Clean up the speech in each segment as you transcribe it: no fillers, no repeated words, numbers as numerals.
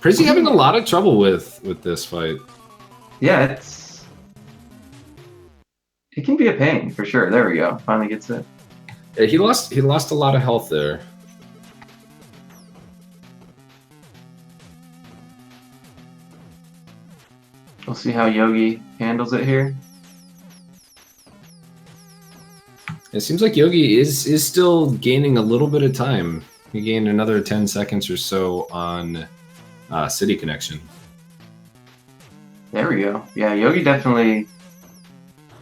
Prizzy having a lot of trouble with this fight. Yeah, it can be a pain for sure. There we go. Finally gets it. Yeah, he lost a lot of health there. We'll see how Yogi handles it here. It seems like Yogi is still gaining a little bit of time. He gained another 10 seconds or so on City Connection. There we go. Yeah, Yogi definitely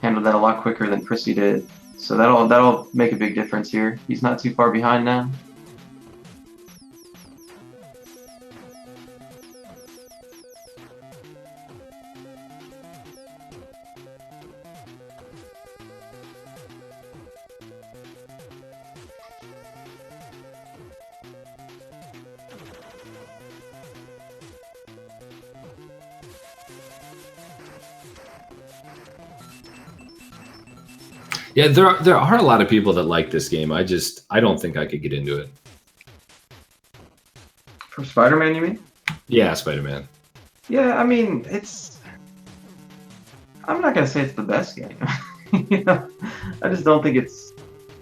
handled that a lot quicker than Prissy did. So that'll make a big difference here. He's not too far behind now. Yeah, there are a lot of people that like this game. I don't think I could get into it. For Spider-Man, you mean? Yeah, Spider-Man. Yeah, I mean, I'm not gonna say it's the best game. You know, I just don't think it's.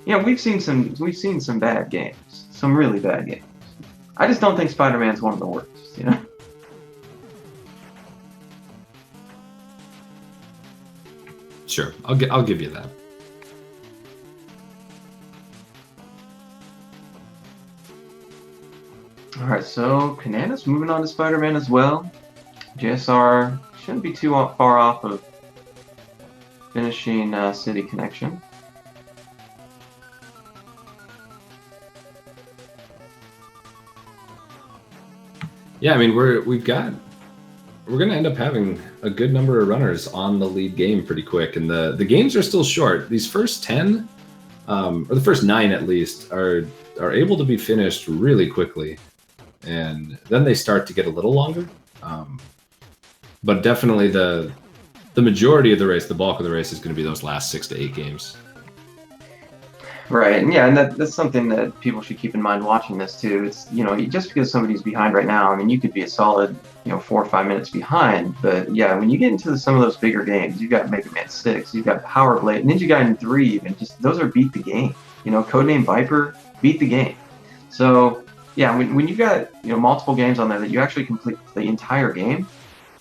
You know, we've seen some bad games, some really bad games. I just don't think Spider-Man's one of the worst. You know. Sure, I'll give you that. All right, so Kanana's moving on to Spider-Man as well. JSR shouldn't be too far off of finishing City Connection. Yeah, I mean we're gonna end up having a good number of runners on the lead game pretty quick, and the games are still short. These first 10, or the first 9 at least, are able to be finished really quickly, and then they start to get a little longer. But definitely the majority of the race, the bulk of the race, is going to be those last 6 to 8 games. Right, and yeah, and that's something that people should keep in mind watching this too. It's, you know, just because somebody's behind right now, I mean, you could be a solid, 4 or 5 minutes behind, but yeah, when you get into some of those bigger games, you've got Mega Man 6, you've got Power Blade, Ninja Gaiden 3, even just those are beat the game. Codename Viper, beat the game. So yeah, when you've got multiple games on there that you actually complete the entire game,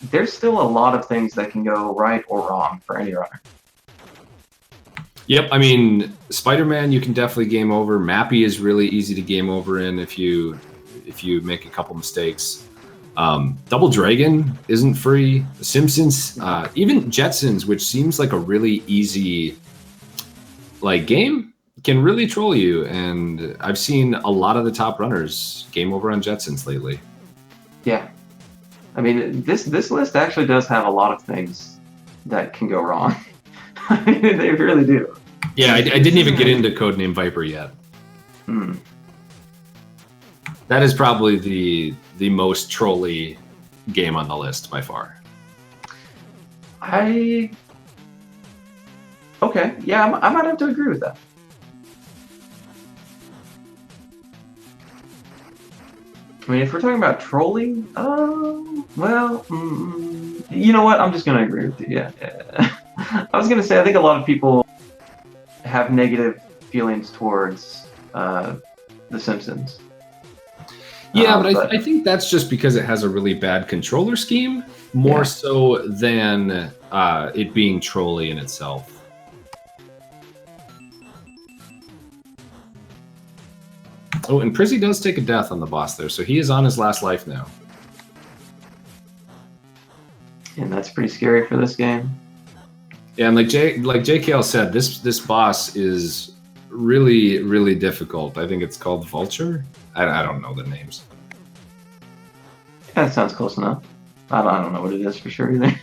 there's still a lot of things that can go right or wrong for any runner. Yep, I mean, Spider-Man you can definitely game over. Mappy is really easy to game over in if you make a couple mistakes. Double Dragon isn't free. The Simpsons, even Jetsons, which seems like a really easy game, can really troll you. And I've seen a lot of the top runners game over on Jetsons lately. Yeah, I mean, this list actually does have a lot of things that can go wrong. They really do. Yeah, I didn't even get into Codename Viper yet. That is probably the most trolly game on the list by far. Okay, yeah, I might have to agree with that. I mean, if we're talking about trolling, well, you know what? I'm just gonna agree with you. Yeah. I was gonna say I think a lot of people have negative feelings towards The Simpsons. Yeah, but I think that's just because it has a really bad controller scheme, more so than it being trolly in itself. Oh, and Prizzy does take a death on the boss there, so he is on his last life now. And that's pretty scary for this game. Yeah, and like JKL said, this boss is really, really difficult. I think it's called Vulture. I don't know the names. Yeah, that sounds close enough. I don't know what it is for sure either.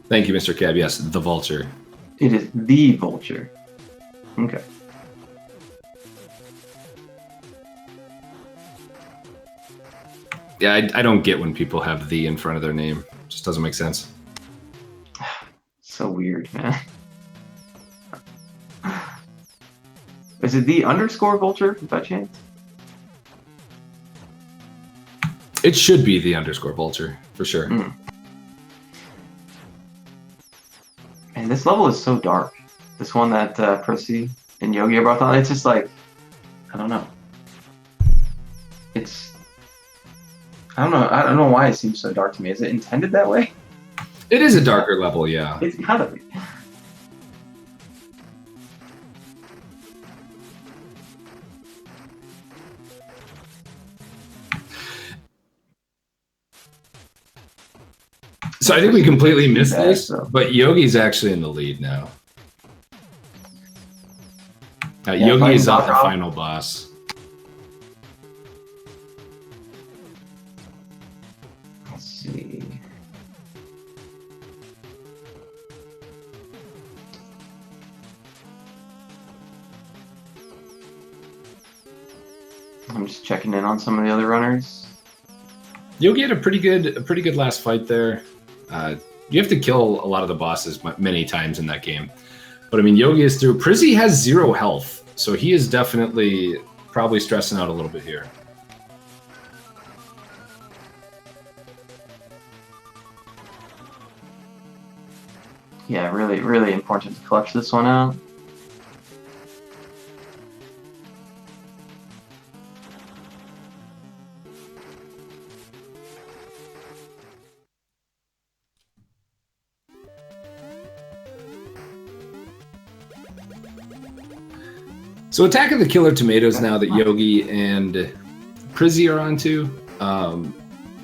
Thank you, Mr. Cab. Yes, the Vulture. It is the Vulture. Okay. Yeah, I don't get when people have "the" in front of their name. It just doesn't make sense. So weird, man. Is it the underscore vulture by chance? It should be the underscore vulture for sure. And this level is so dark. This one that Prissy and Yogi brought on, it's just like, I don't know. I don't know why it seems so dark to me. Is it intended that way? It is a darker level, yeah. It's gotta be. So I think we completely missed this, but Yogi's actually in the lead now. Yogi is on the final boss. Let's see. I'm just checking in on some of the other runners. Yogi had a pretty good last fight there. You have to kill a lot of the bosses many times in that game. But I mean, Yogi is through. Prizzy has 0 health, so he is definitely probably stressing out a little bit here. Yeah, really, really important to clutch this one out. So Attack of the Killer Tomatoes now that Yogi and Prizzy are onto.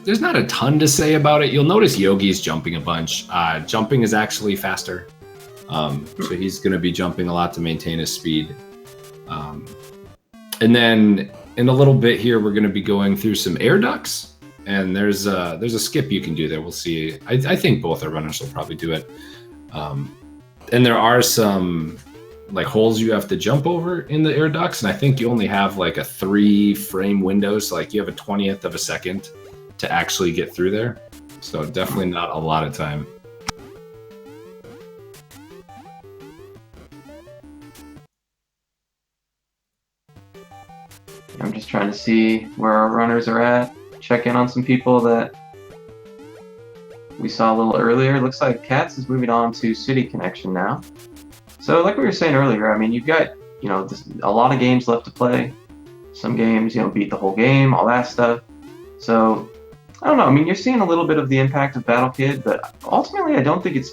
There's not a ton to say about it. You'll notice Yogi's jumping a bunch. Jumping is actually faster. So he's going to be jumping a lot to maintain his speed. And then in a little bit here, we're going to be going through some air ducts. And there's a skip you can do there. We'll see. I think both our runners will probably do it. And there are some like holes you have to jump over in the air ducts, and I think you only have like a 3-frame window, so like you have a 20th of a second to actually get through there. So definitely not a lot of time. I'm just trying to see where our runners are at. Check in on some people that we saw a little earlier. Looks like Katz is moving on to City Connection now. So like we were saying earlier, I mean, you've got, a lot of games left to play. Some games, beat the whole game, all that stuff. So, I don't know. I mean, you're seeing a little bit of the impact of Battle Kid, but ultimately I don't think it's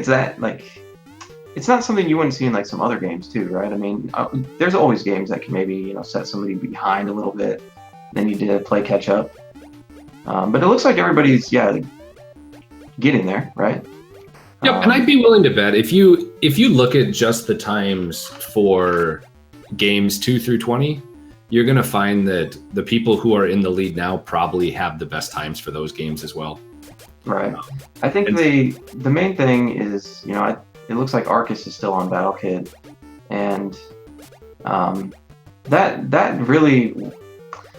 that, like, it's not something you wouldn't see in, like, some other games too, right? I mean, there's always games that can maybe, set somebody behind a little bit. They need to play catch up. But it looks like everybody's, getting there, right? Yep, and I'd be willing to bet if you look at just the times for games 2 through 20, you're going to find that the people who are in the lead now probably have the best times for those games as well. Right. I think the main thing is, it looks like Arcus is still on Battle Kid, and that really,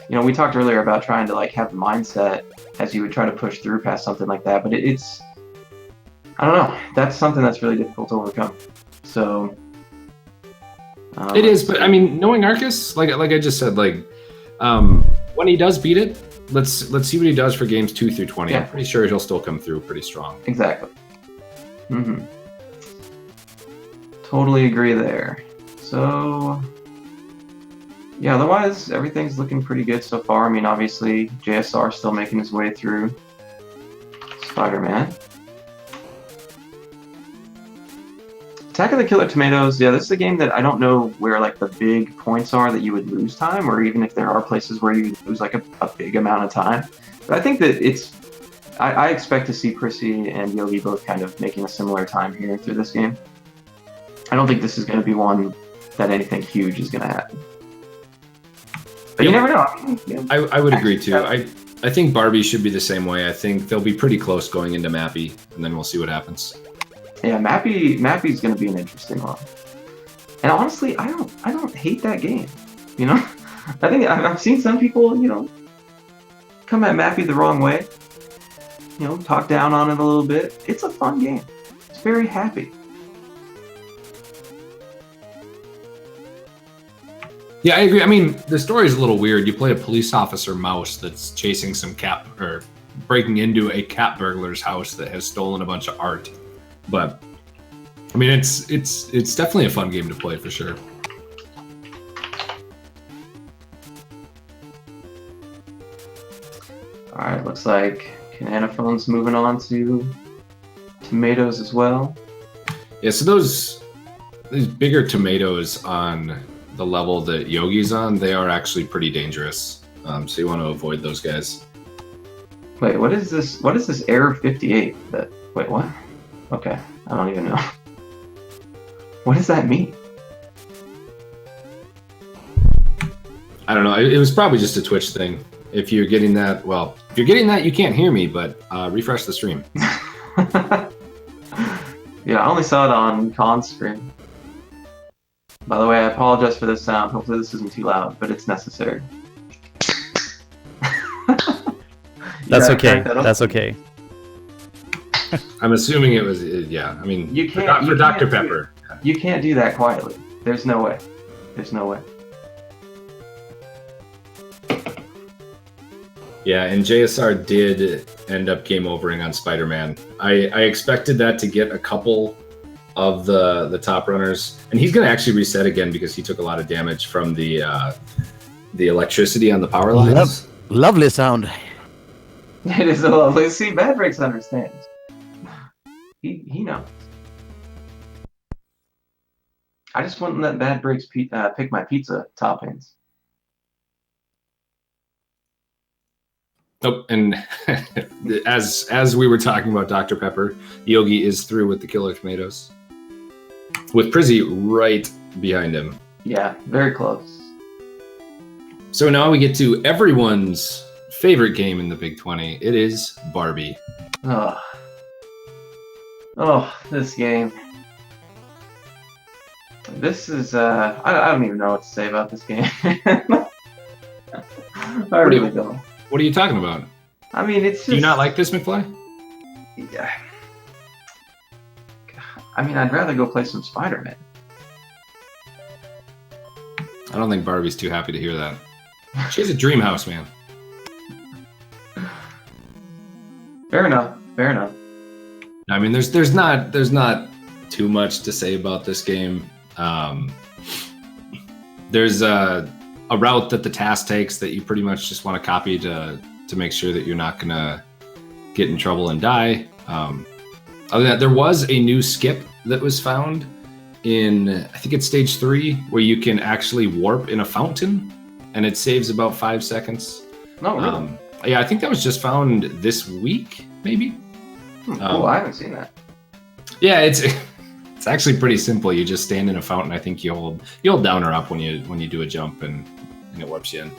we talked earlier about trying to like have the mindset as you would try to push through past something like that, but it's I don't know. That's something that's really difficult to overcome. So it is, but I mean, knowing Arcus, like I just said, like when he does beat it, let's see what he does for games 2 through 20. Yeah. I'm pretty sure he'll still come through pretty strong. Exactly. Totally agree there. So yeah, otherwise everything's looking pretty good so far. I mean, obviously JSR still making his way through Spider-Man. Attack of the Killer Tomatoes, yeah, this is a game that I don't know where like the big points are that you would lose time, or even if there are places where you lose like a big amount of time. But I think that I expect to see Prissy and Yogi both kind of making a similar time here through this game. I don't think this is going to be one that anything huge is going to happen. But you never know. I would agree too. I think Barbie should be the same way. I think they'll be pretty close going into Mappy, and then we'll see what happens. Yeah, Mappy's going to be an interesting one. And honestly, I don't hate that game. I think I've seen some people, come at Mappy the wrong way. Talk down on it a little bit. It's a fun game. It's very happy. Yeah, I agree. I mean, the story's a little weird. You play a police officer mouse that's chasing some cat or breaking into a cat burglar's house that has stolen a bunch of art. But I mean, it's definitely a fun game to play for sure. All right, looks like Cananophone's moving on to tomatoes as well. Yeah, so these bigger tomatoes on the level that Yogi's on, they are actually pretty dangerous. So you want to avoid those guys. Wait, what is this? What is this error 58? Wait, what? Okay, I don't even know. What does that mean? I don't know. It was probably just a Twitch thing. If you're getting that, well, if you're getting that, you can't hear me, but refresh the stream. Yeah, I only saw it on Khan's screen. By the way, I apologize for this sound. Hopefully this isn't too loud, but it's necessary. That's okay. That's okay. I'm assuming it was, yeah. I mean, You can't, for Dr. Pepper. You can't do that quietly. There's no way. There's no way. Yeah, and JSR did end up game overing on Spider-Man. I expected that to get a couple of the top runners, and he's going to actually reset again because he took a lot of damage from the electricity on the power lines. Lovely sound. It is a lovely. See, Bad Breaks understands. He knows. I just wouldn't let Bad Breaks pick my pizza toppings. Oh, and as we were talking about Dr. Pepper, Yogi is through with the killer tomatoes, with Prizzy right behind him. Yeah, very close. So now we get to everyone's favorite game in the Big 20. It is Barbie. Oh, this game. This is, I don't even know what to say about this game. I really don't. What are you talking about? I mean, it's just... Do you not like this, McFly? Yeah. I mean, I'd rather go play some Spider-Man. I don't think Barbie's too happy to hear that. She has a dream house, man. Fair enough. Fair enough. I mean, there's not too much to say about this game. There's a route that the task takes that you pretty much just want to copy to make sure that you're not gonna get in trouble and die. Other than that, there was a new skip that was found in, I think it's stage 3, where you can actually warp in a fountain, and it saves about 5 seconds. No, really? Yeah, I think that was just found this week, maybe. Cool, I haven't seen that. Yeah, it's actually pretty simple. You just stand in a fountain. I think you hold down or up when you do a jump, and it warps you in.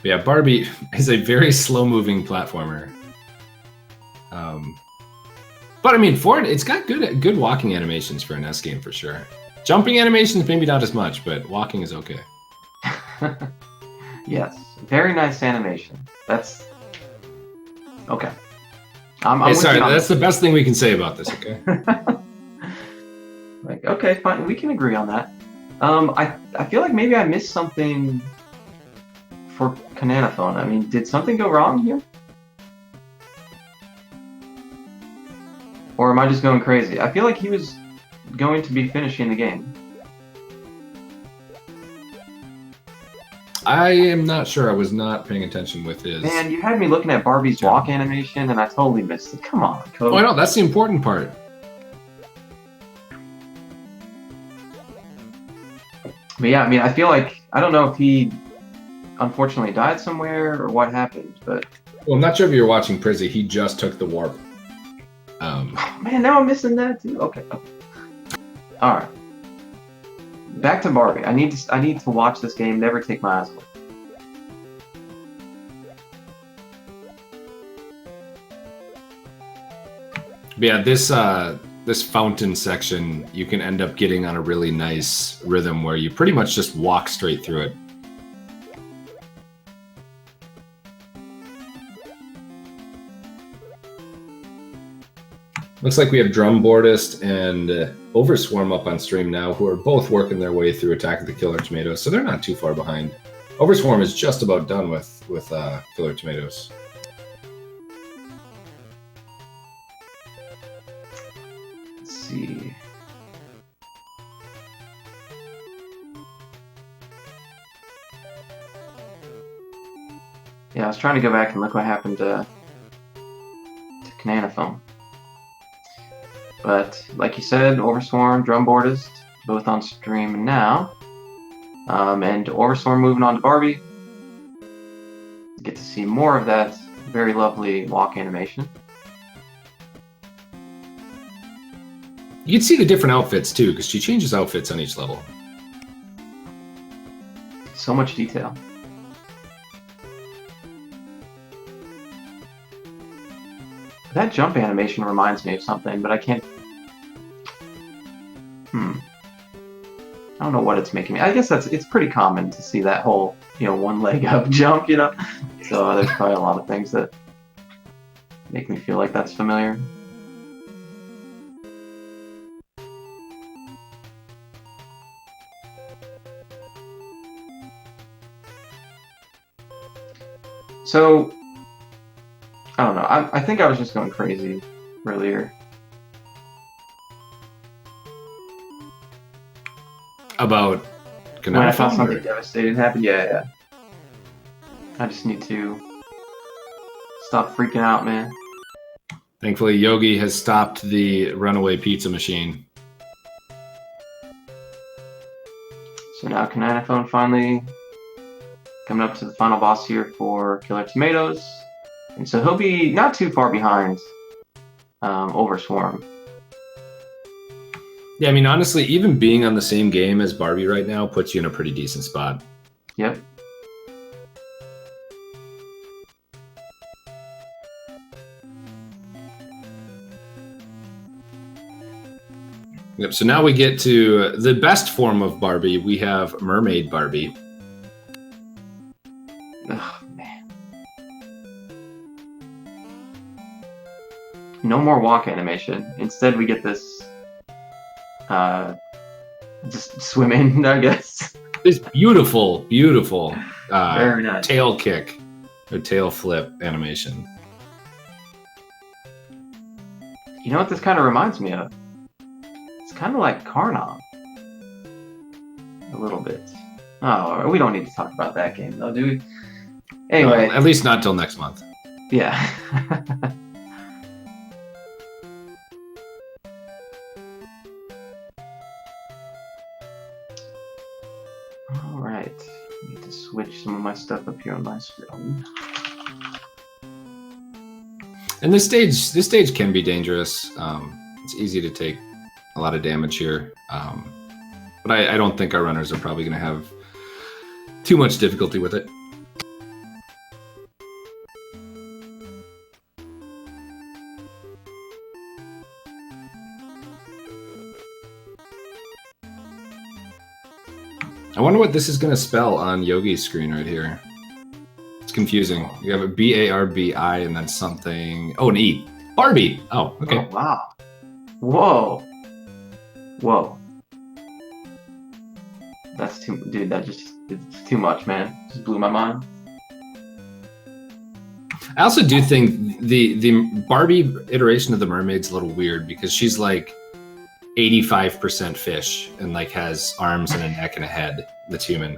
Yeah, Barbie is a very slow-moving platformer. But I mean, for it, it's got good walking animations for an S game for sure. Jumping animations, maybe not as much, but walking is okay. Yes, very nice animation. That's okay. Hey, sorry, that's the best thing we can say about this. Okay. Like, okay, fine, we can agree on that. I feel like maybe I missed something for Cananophone. I mean, did something go wrong here? Or am I just going crazy? I feel like he was going to be finishing the game. I am not sure. I was not paying attention with his... Man, you had me looking at Barbie's walk animation, and I totally missed it. Come on, Code. Oh, I know. That's the important part. But yeah, I mean, I feel like... I don't know if he unfortunately died somewhere or what happened, but... Well, I'm not sure if you're watching Prizzy. He just took the warp. Man, now I'm missing that too. Okay. All right. Back to Barbie. I need to watch this game. Never take my eyes off. It. Yeah, this this fountain section, you can end up getting on a really nice rhythm where you pretty much just walk straight through it. Looks like we have Drumbordist and Overswarm up on stream now, who are both working their way through Attack of the Killer Tomatoes, so they're not too far behind. Overswarm is just about done with Killer Tomatoes. Let's see. Yeah, I was trying to go back and look what happened to Cananophone. But like you said, Overswarm, Drumbordist, both on stream now. And Overswarm moving on to Barbie. Get to see more of that very lovely walk animation. You can see the different outfits too, because she changes outfits on each level. So much detail. That jump animation reminds me of something, but I can't... I don't know what it's making me. I guess it's pretty common to see that whole, one leg up jump, So there's probably a lot of things that make me feel like that's familiar. So, I don't know. I think I was just going crazy earlier. About when I thought something devastating happened? Yeah. I just need to stop freaking out, man. Thankfully, Yogi has stopped the runaway pizza machine. So now Cananophone finally coming up to the final boss here for Killer Tomatoes. And so he'll be not too far behind Overswarm. Yeah, I mean, honestly, even being on the same game as Barbie right now puts you in a pretty decent spot. Yep. Yep, so now we get to the best form of Barbie. We have Mermaid Barbie. Oh, man. No more walk animation. Instead, we get this just swimming, I guess. This beautiful Very nice. tail kick or tail flip animation. You know what this kind of reminds me of? It's kind of like Karnov. A little bit. Oh, we don't need to talk about that game, though, do we? Anyway. At least not till next month. Yeah. Alright. I need to switch some of my stuff up here on my screen. And this stage can be dangerous. It's easy to take a lot of damage here. But I don't think our runners are probably going to have too much difficulty with it. I wonder what this is going to spell on Yogi's screen right here. It's confusing. You have a B-A-R-B-I and then something... Oh, an E. Barbie! Oh, okay. Oh, wow. Whoa. Whoa. That's too... Dude, it's too much, man. Just blew my mind. I also do think the Barbie iteration of the mermaid's a little weird because she's like 85% fish and like has arms and a neck and a head that's human.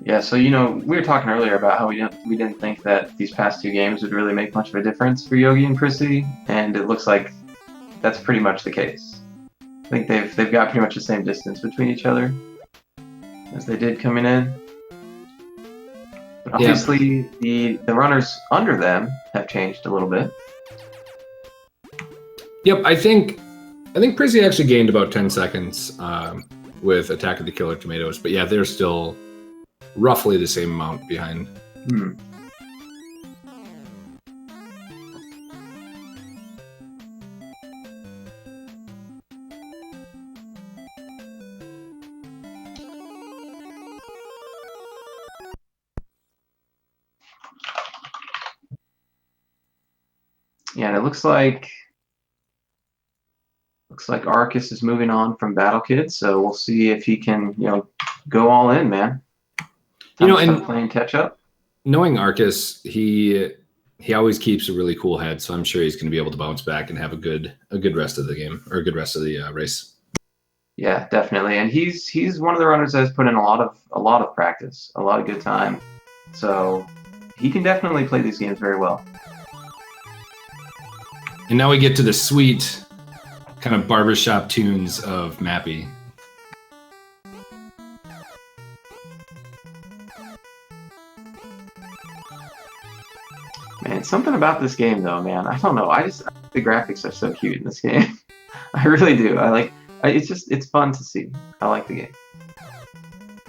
Yeah, so we were talking earlier about how we didn't think that these past two games would really make much of a difference for Yogi and Prissy, and it looks like that's pretty much the case. I think they've got pretty much the same distance between each other as they did coming in. But obviously, the runners under them have changed a little bit. Yep, I think Prissy actually gained about 10 seconds with Attack of the Killer Tomatoes, but yeah, they're still roughly the same amount behind. Yeah, and it looks like Arcus is moving on from Battle Kid, so we'll see if he can, go all in, man. And playing catch up. Knowing Arcus, he always keeps a really cool head, so I'm sure he's going to be able to bounce back and have a good rest of the game, or a good rest of the race. Yeah, definitely, and he's one of the runners that has put in a lot of practice, a lot of good time, so he can definitely play these games very well. And now we get to the sweet kind of barbershop tunes of Mappy. Man, something about this game though, man. I don't know. The graphics are so cute in this game. I really do. It's fun to see. I like the game.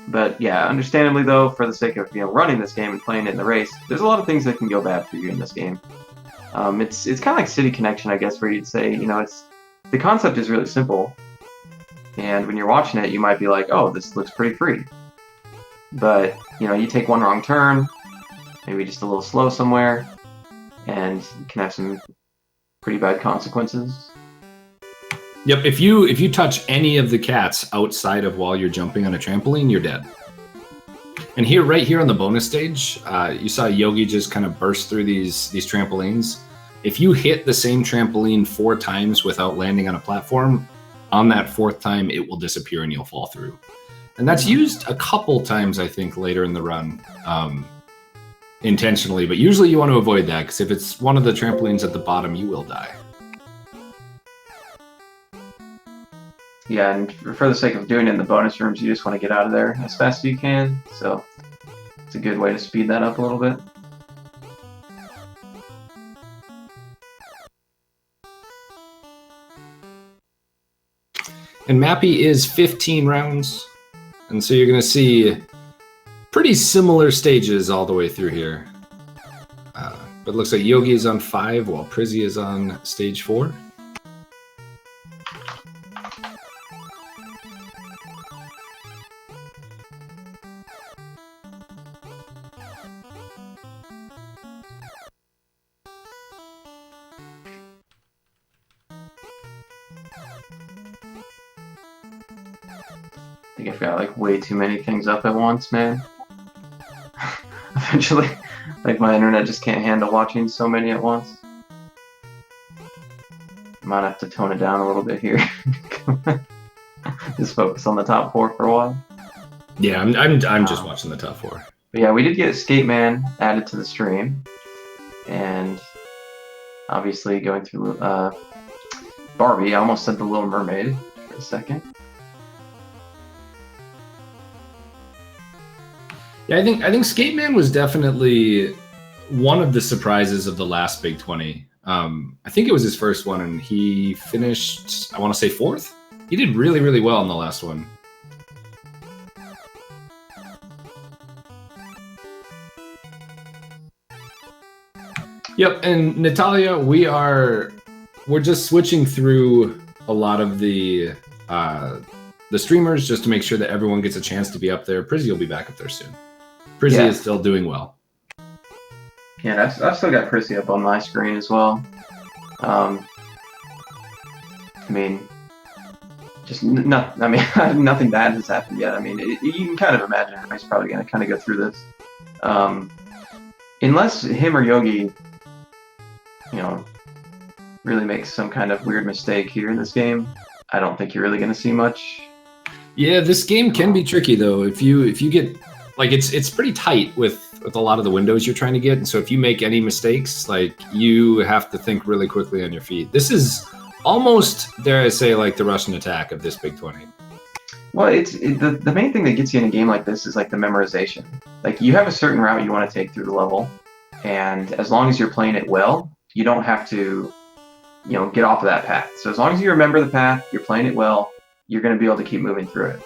But yeah, understandably though, for the sake of running this game and playing it in the race, there's a lot of things that can go bad for you in this game. It's kind of like City Connection, I guess, where you'd say, the concept is really simple, and when you're watching it, you might be like, oh, this looks pretty free. But you take one wrong turn, maybe just a little slow somewhere, and you can have some pretty bad consequences. Yep, if you touch any of the cats outside of while you're jumping on a trampoline, you're dead. And right here on the bonus stage, you saw Yogi just kind of burst through these trampolines. If you hit the same trampoline 4 times without landing on a platform, on that 4th time, it will disappear and you'll fall through. And that's used a couple times, I think, later in the run, intentionally. But usually you want to avoid that, because if it's one of the trampolines at the bottom, you will die. Yeah, and for the sake of doing it in the bonus rooms, you just want to get out of there as fast as you can. So it's a good way to speed that up a little bit. And Mappy is 15 rounds, and so you're going to see pretty similar stages all the way through here. But it looks like Yogi is on 5, while Prizzy is on stage 4. I think I've got like way too many things up at once, man. Eventually, like my internet just can't handle watching so many at once. Might have to tone it down a little bit here. Just focus on the top 4 for a while. Yeah, I'm just watching the top 4. But yeah, we did get Escape Man added to the stream, and obviously going through Barbie. I almost said The Little Mermaid for a second. Yeah, I think Skate Man was definitely one of the surprises of the last Big 20. I think it was his first one, and he finished, I want to say 4th? He did really, really well in the last one. Yep, and Natalia, we're just switching through a lot of the streamers just to make sure that everyone gets a chance to be up there. Prizzy will be back up there soon. Prizzy is still doing well. Yeah, I've still got Prizzy up on my screen as well. I mean, nothing bad has happened yet. I mean, you can kind of imagine he's probably going to kind of go through this. Unless him or Yogi, really makes some kind of weird mistake here in this game, I don't think you're really going to see much. Yeah, this game can be tricky though. If you get, like, it's pretty tight with a lot of the windows you're trying to get, and so if you make any mistakes, like, you have to think really quickly on your feet. This is almost, dare I say, like the Russian attack of this Big 20. Well, the main thing that gets you in a game like this is like the memorization. Like, you have a certain route you want to take through the level, and as long as you're playing it well, you don't have to, get off of that path. So as long as you remember the path, you're playing it well, you're going to be able to keep moving through it.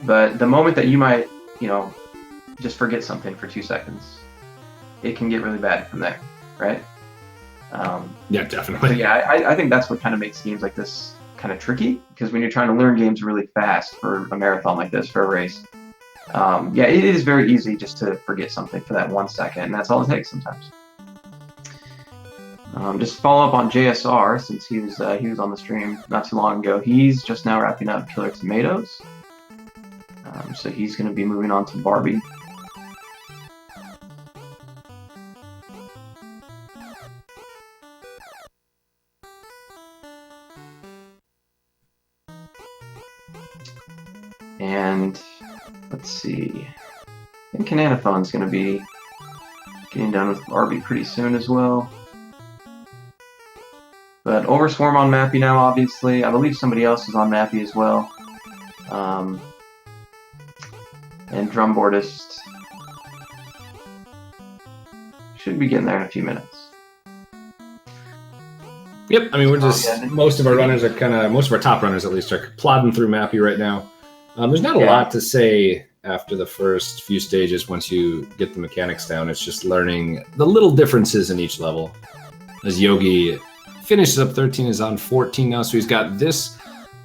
But the moment that you might, just forget something for 2 seconds, it can get really bad from there, right? Yeah, definitely. So yeah, I think that's what kind of makes games like this kind of tricky, because when you're trying to learn games really fast for a marathon like this, for a race, yeah, it is very easy just to forget something for that 1 second, and that's all it takes sometimes. Just follow up on JSR since he was on the stream not too long ago. He's just now wrapping up Killer Tomatoes, so he's going to be moving on to Barbie. And let's see. I think Cananophone's going to be getting done with Barbie pretty soon as well. But Overswarm on Mappy now, obviously. I believe somebody else is on Mappy as well. And Drumboardist should be getting there in a few minutes. Yep, I mean, we're just, most of our runners are most of our top runners at least are plodding through Mappy right now. There's not a lot to say after the first few stages once you get the mechanics down. It's just learning the little differences in each level. As Yogi finishes up 13, is on 14 now, so he's got this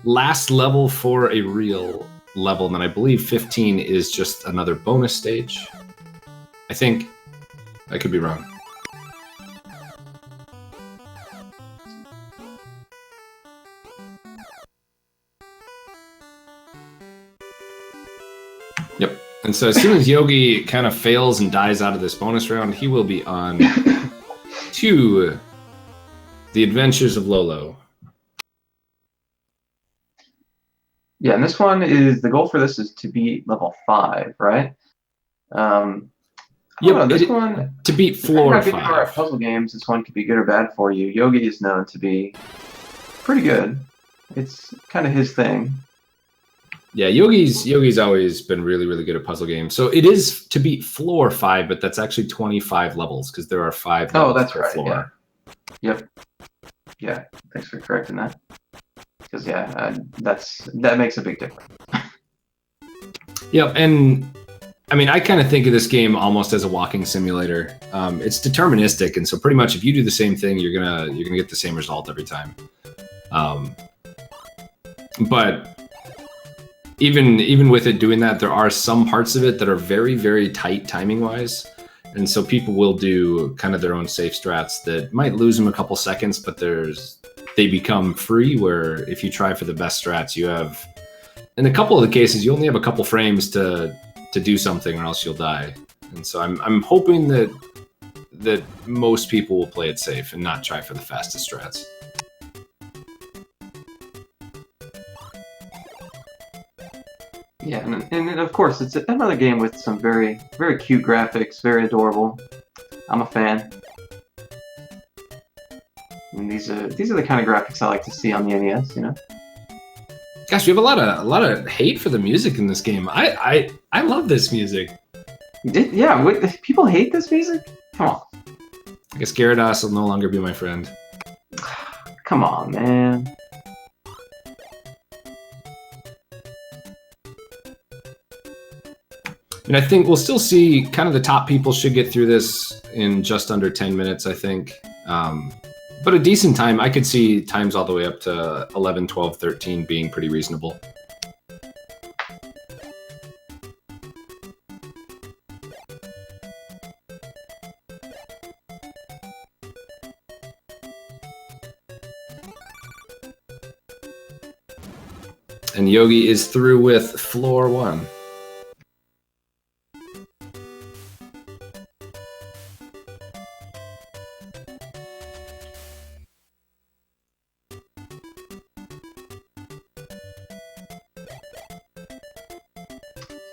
last level for a real level, and then I believe 15 is just another bonus stage. I think. I could be wrong. Yep. And so as soon as Yogi kind of fails and dies out of this bonus round, he will be on to The Adventures of Lolo. Yeah, and this one is, the goal for this is to beat level 5, right? Yeah, this one to beat floor 5. Puzzle games, this one could be good or bad for you. Yogi is known to be pretty good. It's kind of his thing. Yeah, Yogi's always been really, really good at puzzle games. So it is to beat floor 5, but that's actually 25 levels because there are 5 levels per floor. Yeah. Yep. Yeah, thanks for correcting that. Because that makes a big difference. Yep, and I mean, I kind of think of this game almost as a walking simulator. It's deterministic, and so pretty much if you do the same thing, you're gonna get the same result every time. But even with it doing that, there are some parts of it that are very, very tight timing wise, and so people will do kind of their own safe strats that might lose them a couple seconds, but they become free. Where if you try for the best strats, you have, in a couple of the cases, you only have a couple frames to do something, or else you'll die. And so I'm hoping that most people will play it safe and not try for the fastest strats. Yeah, and of course, it's another game with some very, very cute graphics, very adorable. I'm a fan. And these are the kind of graphics I like to see on the NES, you know? Gosh, we have a lot of hate for the music in this game. I love this music. Yeah, people hate this music? Come on. I guess Gyarados will no longer be my friend. Come on, man. And I think we'll still see kind of the top people should get through this in just under 10 minutes, I think. But a decent time, I could see times all the way up to 11, 12, 13 being pretty reasonable. And Yogi is through with floor 1.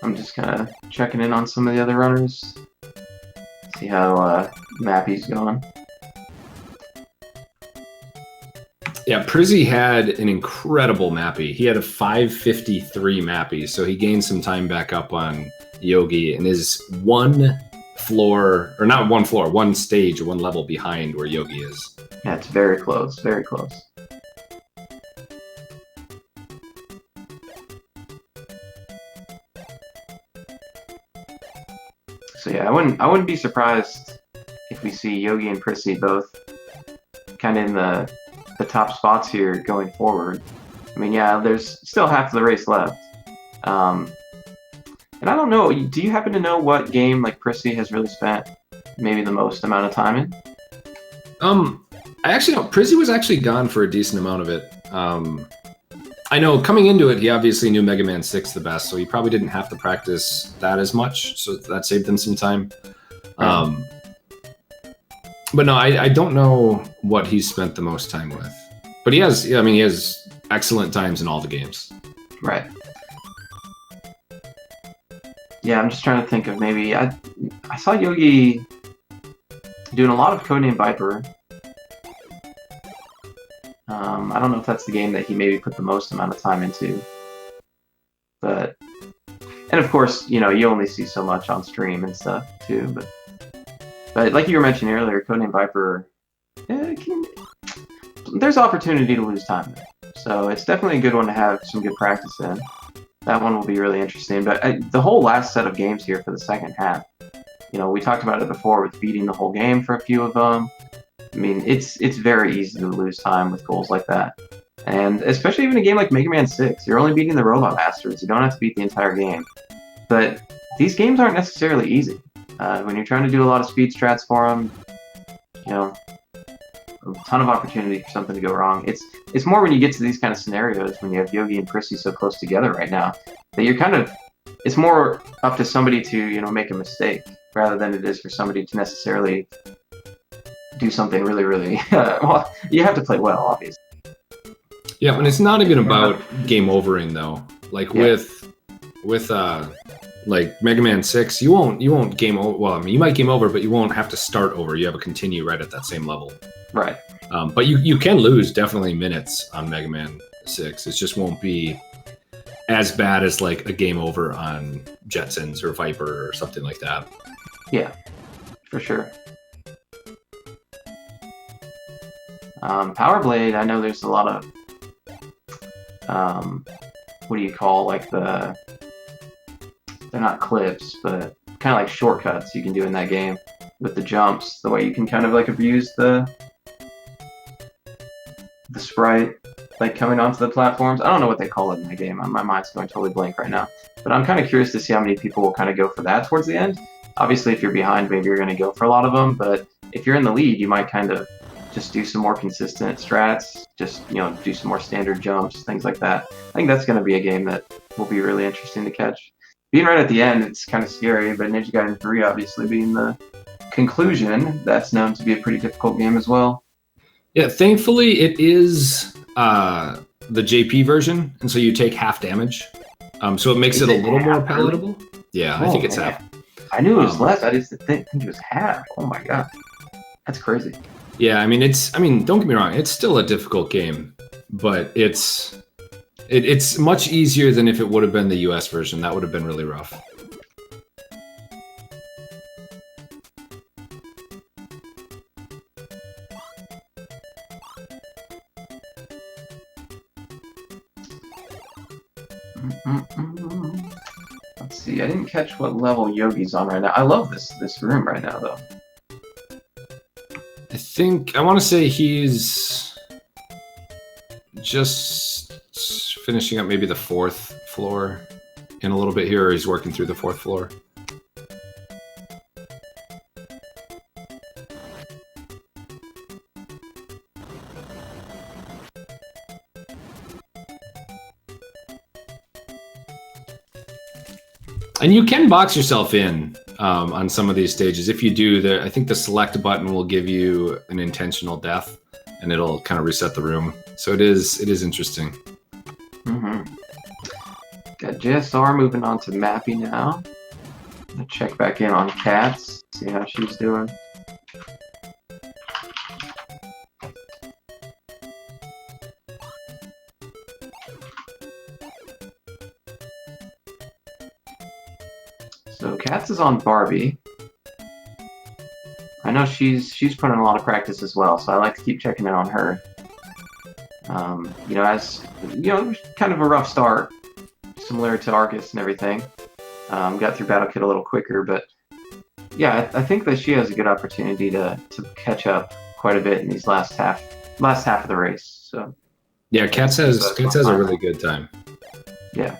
I'm just kind of checking in on some of the other runners. See how Mappy's going. Yeah, Prizzy had an incredible Mappy. He had a 553 Mappy, so he gained some time back up on Yogi and is one stage or one level behind where Yogi is. Yeah, it's very close, very close. So yeah, I wouldn't be surprised if we see Yogi and Prissy both kind of in the top spots here going forward. I mean, yeah, there's still half of the race left. And I don't know, do you happen to know what game like Prissy has really spent maybe the most amount of time in? I actually know Prizzy was actually gone for a decent amount of it. I know coming into it, he obviously knew Mega Man 6 the best, so he probably didn't have to practice that as much, so that saved him some time. But no, I don't know what he's spent the most time with. But he has excellent times in all the games. Right. Yeah, I'm just trying to think of maybe... I saw Yogi doing a lot of Codename Viper. I don't know if that's the game that he maybe put the most amount of time into. But... And of course, you only see so much on stream and stuff, too. But like you were mentioning earlier, Codename Viper... there's opportunity to lose time there. So it's definitely a good one to have some good practice in. That one will be really interesting. But the whole last set of games here for the second half, we talked about it before with beating the whole game for a few of them. I mean, it's very easy to lose time with goals like that. And especially even a game like Mega Man 6, you're only beating the Robot Masters. You don't have to beat the entire game. But these games aren't necessarily easy. When you're trying to do a lot of speed strats for them, a ton of opportunity for something to go wrong. It's more when you get to these kind of scenarios, when you have Yogi and Prissy so close together right now, that you're it's more up to somebody to, make a mistake, rather than it is for somebody to necessarily do something really, really... well, you have to play well, obviously. Yeah, and it's not even about game overing, though. Like, with like Mega Man 6, you won't game over. Well, I mean, you might game over, but you won't have to start over. You have a continue right at that same level. Right. But you can lose definitely minutes on Mega Man 6. It just won't be as bad as like a game over on Jetsons or Viper or something like that. Yeah, for sure. Power Blade, I know there's a lot of what do you call, like, they're not clips, but kind of like shortcuts you can do in that game with the jumps, the way you can kind of like abuse the sprite, like, coming onto the platforms. I don't know what they call it in the game. My mind's going totally blank right now. But I'm kind of curious to see how many people will kind of go for that towards the end. Obviously, if you're behind, maybe you're going to go for a lot of them, but if you're in the lead, you might kind of just do some more consistent strats, just, do some more standard jumps, things like that. I think that's going to be a game that will be really interesting to catch. Being right at the end, it's kind of scary, but Ninja Gaiden 3 obviously being the conclusion, that's known to be a pretty difficult game as well. Yeah, thankfully it is the JP version, and so you take half damage. So it makes it a little more palatable. Yeah, I think it's half. I knew it was less. I just didn't think it was half. Oh my god, that's crazy. Yeah, I mean don't get me wrong, it's still a difficult game, but it's much easier than if it would have been the US version. That would have been really rough. Let's see, I didn't catch what level Yogi's on right now. I love this room right now, though. I want to say he's just finishing up maybe the 4th floor in a little bit here, or he's working through the 4th floor. And you can box yourself in on some of these stages. If you do, I think the select button will give you an intentional death, and it'll kind of reset the room. So it is interesting. Mm-hmm. Got JSR moving on to Mappy now. I'll check back in on Cats, see how she's doing. So Cats is on Barbie. I know she's put in a lot of practice as well, so I like to keep checking in on her. Kind of a rough start, similar to Arcus and everything. Got through Battle Kit a little quicker, but yeah, I think that she has a good opportunity to catch up quite a bit in these last half of the race. So yeah, Cats has a really good time. Yeah.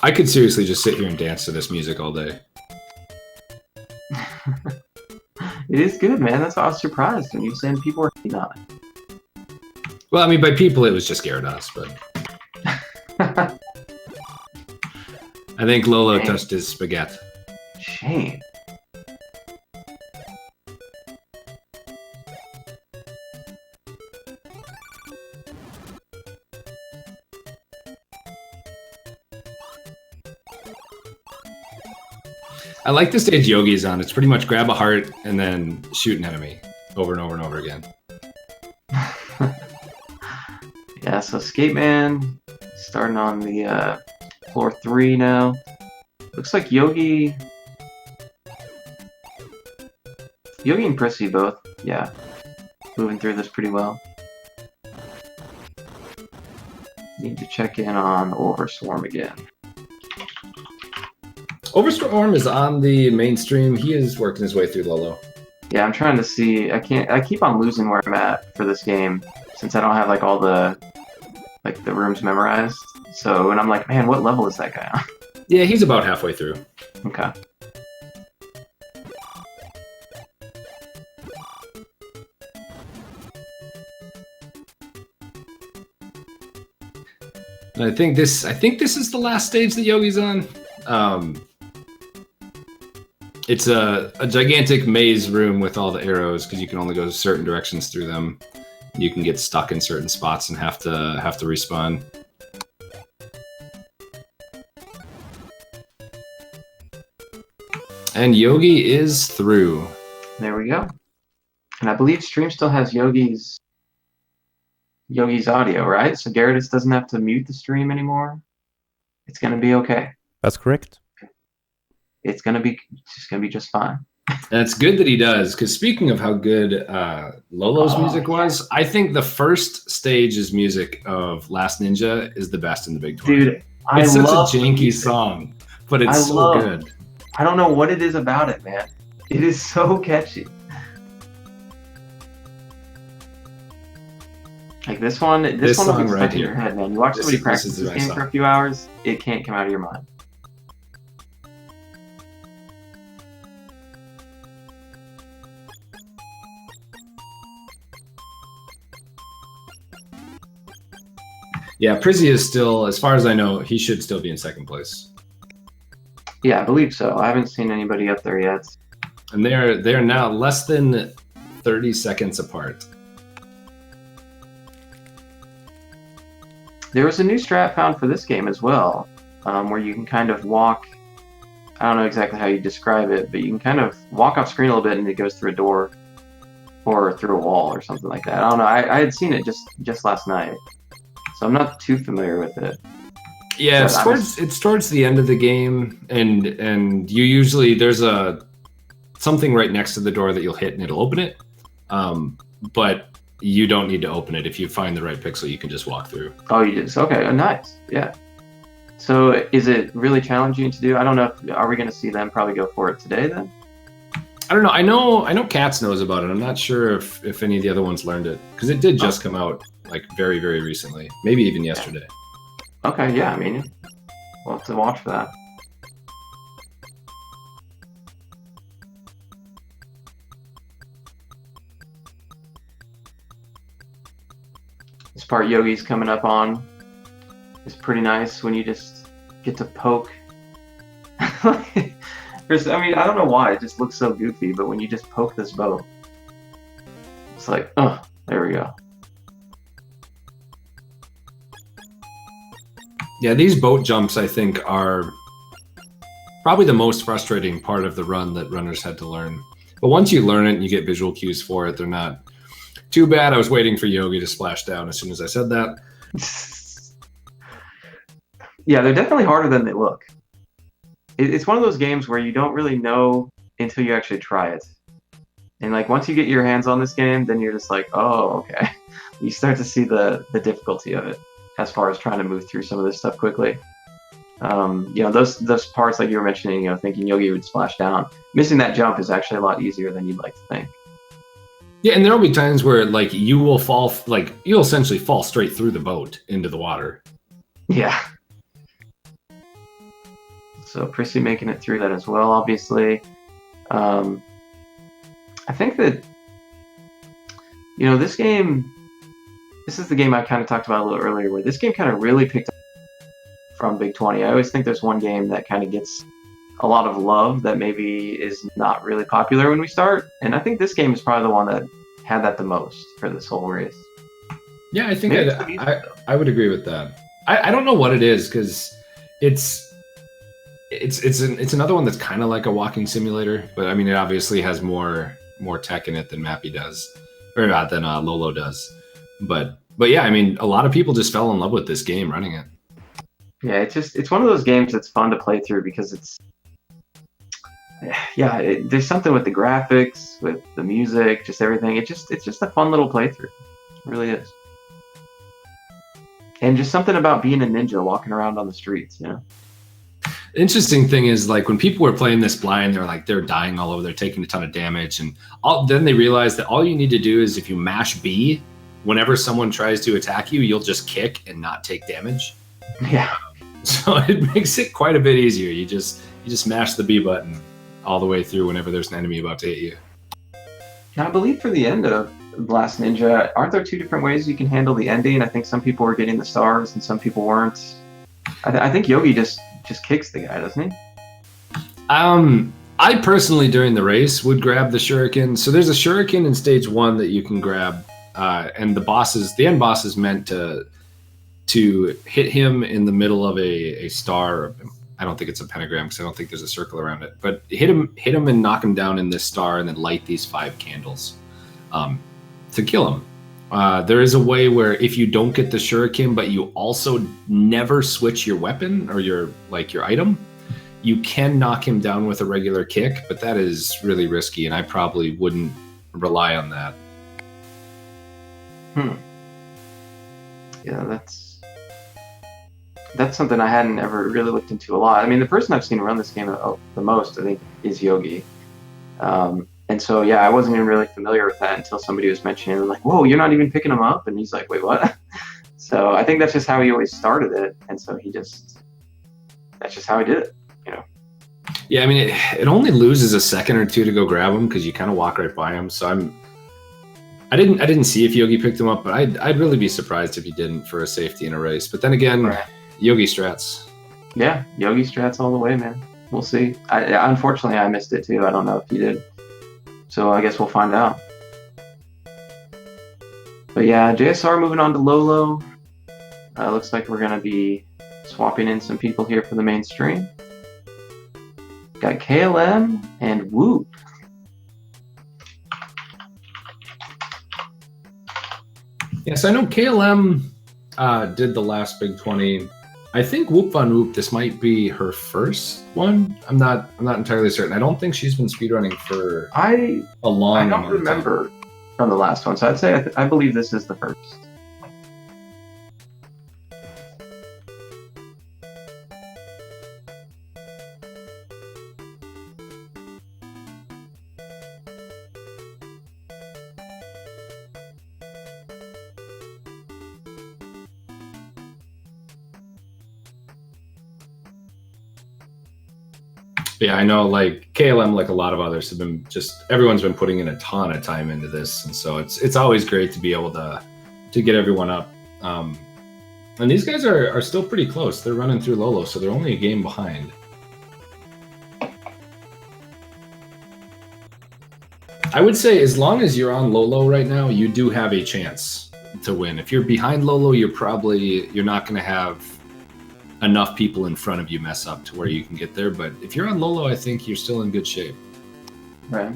I could seriously just sit here and dance to this music all day. It is good, man. That's why I was surprised when you said people were hating on it. Well, I mean, by people, it was just Gyarados, but I think Lolo touched his spaghetti. Shame. I like the stage Yogi's on. It's pretty much grab a heart and then shoot an enemy over and over and over again. Yeah, so Skate Man starting on the floor 3 now. Looks like Yogi and Prissy both, yeah, moving through this pretty well. Need to check in on Overswarm again. Overstorm is on the mainstream. He is working his way through Lolo. Yeah, I'm trying to see. I keep on losing where I'm at for this game since I don't have like all the rooms memorized. So when I'm like, man, what level is that guy on? Yeah, he's about halfway through. Okay. And I think this is the last stage that Yogi's on. It's a gigantic maze room with all the arrows because you can only go certain directions through them. You can get stuck in certain spots and have to respawn. And Yogi is through. There we go. And I believe Stream still has Yogi's audio, right? So Gyarados doesn't have to mute the stream anymore. It's gonna be okay. That's correct. It's gonna be just fine. And it's good that he does, because speaking of how good Lolo's music was, I think the first stage's music of Last Ninja is the best in the Big 20. Dude, it's such a janky song, but it's so good. I don't know what it is about it, man. It is so catchy. Like this one will be stuck in your head, man. You watch somebody practice this game for a few hours, it can't come out of your mind. Yeah, Prizzy is still, as far as I know, he should still be in second place. Yeah, I believe so. I haven't seen anybody up there yet. And they're now less than 30 seconds apart. There was a new strat found for this game as well, where you can kind of walk. I don't know exactly how you describe it, but you can kind of walk off screen a little bit and it goes through a door or through a wall or something like that. I don't know. I had seen it just last night, so I'm not too familiar with it. Yeah, it's towards the end of the game, and you usually there's something right next to the door that you'll hit and it'll open it, but you don't need to open it. If you find the right pixel, you can just walk through. Oh, you did? Okay, nice. Yeah. So is it really challenging to do? I don't know. Are we going to see them probably go for it today then? I don't know. I know Katz knows about it. I'm not sure if any of the other ones learned it, because it did just come out like very, very recently, maybe even yesterday. Okay, yeah. I mean, we'll have to watch for that. This part Yogi's coming up on is pretty nice when you just get to poke. I mean, I don't know why, it just looks so goofy, but when you just poke this boat, it's like, oh, there we go. Yeah, these boat jumps, I think, are probably the most frustrating part of the run that runners had to learn. But once you learn it and you get visual cues for it, they're not too bad. I was waiting for Yogi to splash down as soon as I said that. Yeah, they're definitely harder than they look. It's one of those games where you don't really know until you actually try it. And like once you get your hands on this game, then you're just like, oh, okay. You start to see the difficulty of it as far as trying to move through some of this stuff quickly. You know, those parts like you were mentioning, you know, thinking Yogi would splash down. Missing that jump is actually a lot easier than you'd like to think. Yeah, and there'll be times where like you will fall, like you'll essentially fall straight through the boat into the water. Yeah. So Prissy making it through that as well, obviously. I think that, this game, this is the game I kind of talked about a little earlier, where this game kind of really picked up from Big 20. I always think there's one game that kind of gets a lot of love that maybe is not really popular when we start. And I think this game is probably the one that had that the most for this whole race. Yeah, I think I would agree with that. I don't know what it is, because it's another one that's kind of like a walking simulator, but I mean, it obviously has more tech in it than Mappy does, or than Lolo does. But yeah, I mean, a lot of people just fell in love with this game running it. Yeah, it's one of those games that's fun to play through because there's something with the graphics, with the music, just everything. It's just a fun little playthrough. It really is. And just something about being a ninja walking around on the streets, Interesting thing is, like, when people were playing this blind, they're dying all over, they're taking a ton of damage, and then they realize that all you need to do is, if you mash B, whenever someone tries to attack you, you'll just kick and not take damage. Yeah. So it makes it quite a bit easier. You just mash the B button all the way through whenever there's an enemy about to hit you. Now, I believe for the end of Last Ninja, aren't there two different ways you can handle the ending? I think some people were getting the stars and some people weren't. I think Yogi just kicks the guy, doesn't he? I personally, during the race, would grab the shuriken. So there's a shuriken in stage 1 that you can grab, and the end boss is meant to hit him in the middle of a star. I don't think it's a pentagram, because I don't think there's a circle around it. But hit him and knock him down in this star, and then light these 5 candles to kill him. There is a way where if you don't get the shuriken, but you also never switch your weapon or your item, you can knock him down with a regular kick, but that is really risky, and I probably wouldn't rely on that. Yeah, that's something I hadn't ever really looked into a lot. I mean, the person I've seen run this game the most, I think, is Yogi. And so, yeah, I wasn't even really familiar with that until somebody was mentioning it. I'm like, whoa, you're not even picking him up? And he's like, wait, what? So I think that's just how he always started it. And so that's just how he did it, Yeah, I mean, it only loses a second or two to go grab him, because you kind of walk right by him. So I didn't see if Yogi picked him up, but I'd really be surprised if he didn't for a safety in a race. But then again, right. Yogi strats. Yeah, Yogi strats all the way, man. We'll see. Unfortunately, I missed it too. I don't know if you did. So I guess we'll find out. But yeah, JSR moving on to Lolo. Looks like we're going to be swapping in some people here for the mainstream. Got KLM and Whoop. Yes, I know KLM did the last Big 20. I think Whoop Von Whoop, this might be her first one. I'm not entirely certain. I don't think she's been speedrunning for a long time. I don't remember from the last one, so I'd say I believe this is the first. Yeah, I know, like KLM, like a lot of others, have been everyone's been putting in a ton of time into this, and so it's always great to be able to get everyone up. And these guys are still pretty close. They're running through Lolo, so they're only a game behind. I would say as long as you're on Lolo right now, you do have a chance to win. If you're behind Lolo, you're not going to have enough people in front of you mess up to where you can get there. But if you're on Lolo, I think you're still in good shape. Right.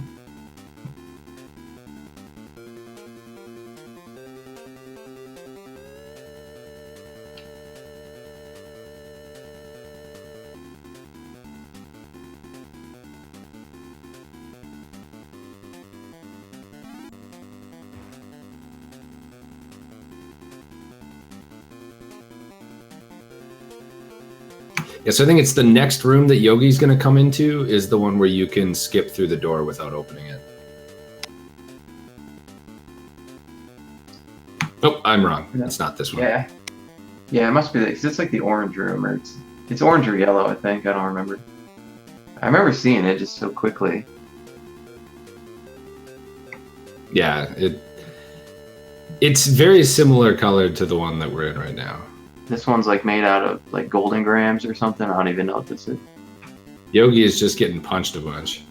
Yeah, so I think it's the next room that Yogi's going to come into is the one where you can skip through the door without opening it. Oh, I'm wrong. It's not this one. Yeah, it must be because it's like the orange room, or It's orange or yellow, I think. I don't remember. I remember seeing it just so quickly. Yeah, it's very similar colored to the one that we're in right now. This one's like made out of like golden grams or something. I don't even know what this is. Yogi is just getting punched a bunch.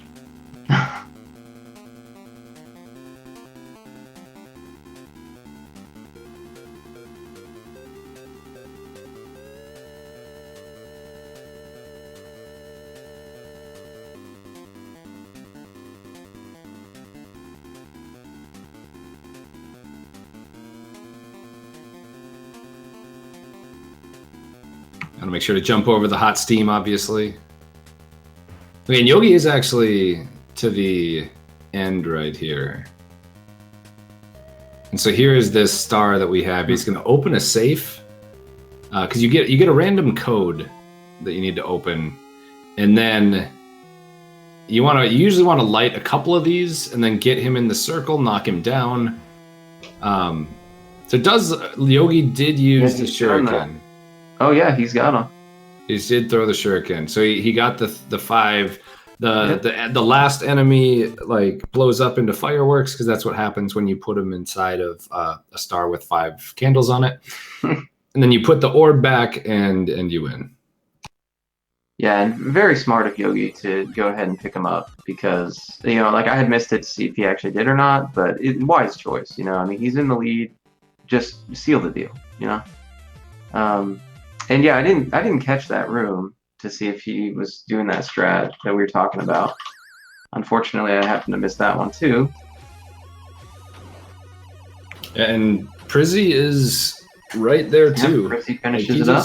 Gotta make sure to jump over the hot steam, obviously. I mean, Yogi is actually to the end right here. And so here is this star that we have. He's gonna open a safe, because you get a random code that you need to open, and then you usually want to light a couple of these and then get him in the circle, knock him down. So Yogi did use the shuriken. Oh yeah, he's got him. He did throw the shuriken, so he got the 5. The last enemy like blows up into fireworks because that's what happens when you put him inside of a star with 5 candles on it, and then you put the orb back and you win. Yeah, and very smart of Yogi to go ahead and pick him up because like I had missed it to see if he actually did or not, but wise choice. I mean, he's in the lead, just seal the deal. And yeah, I didn't catch that room to see if he was doing that strat that we were talking about. Unfortunately, I happened to miss that one too. And Prizzy is right there too. Prizzy finishes it up.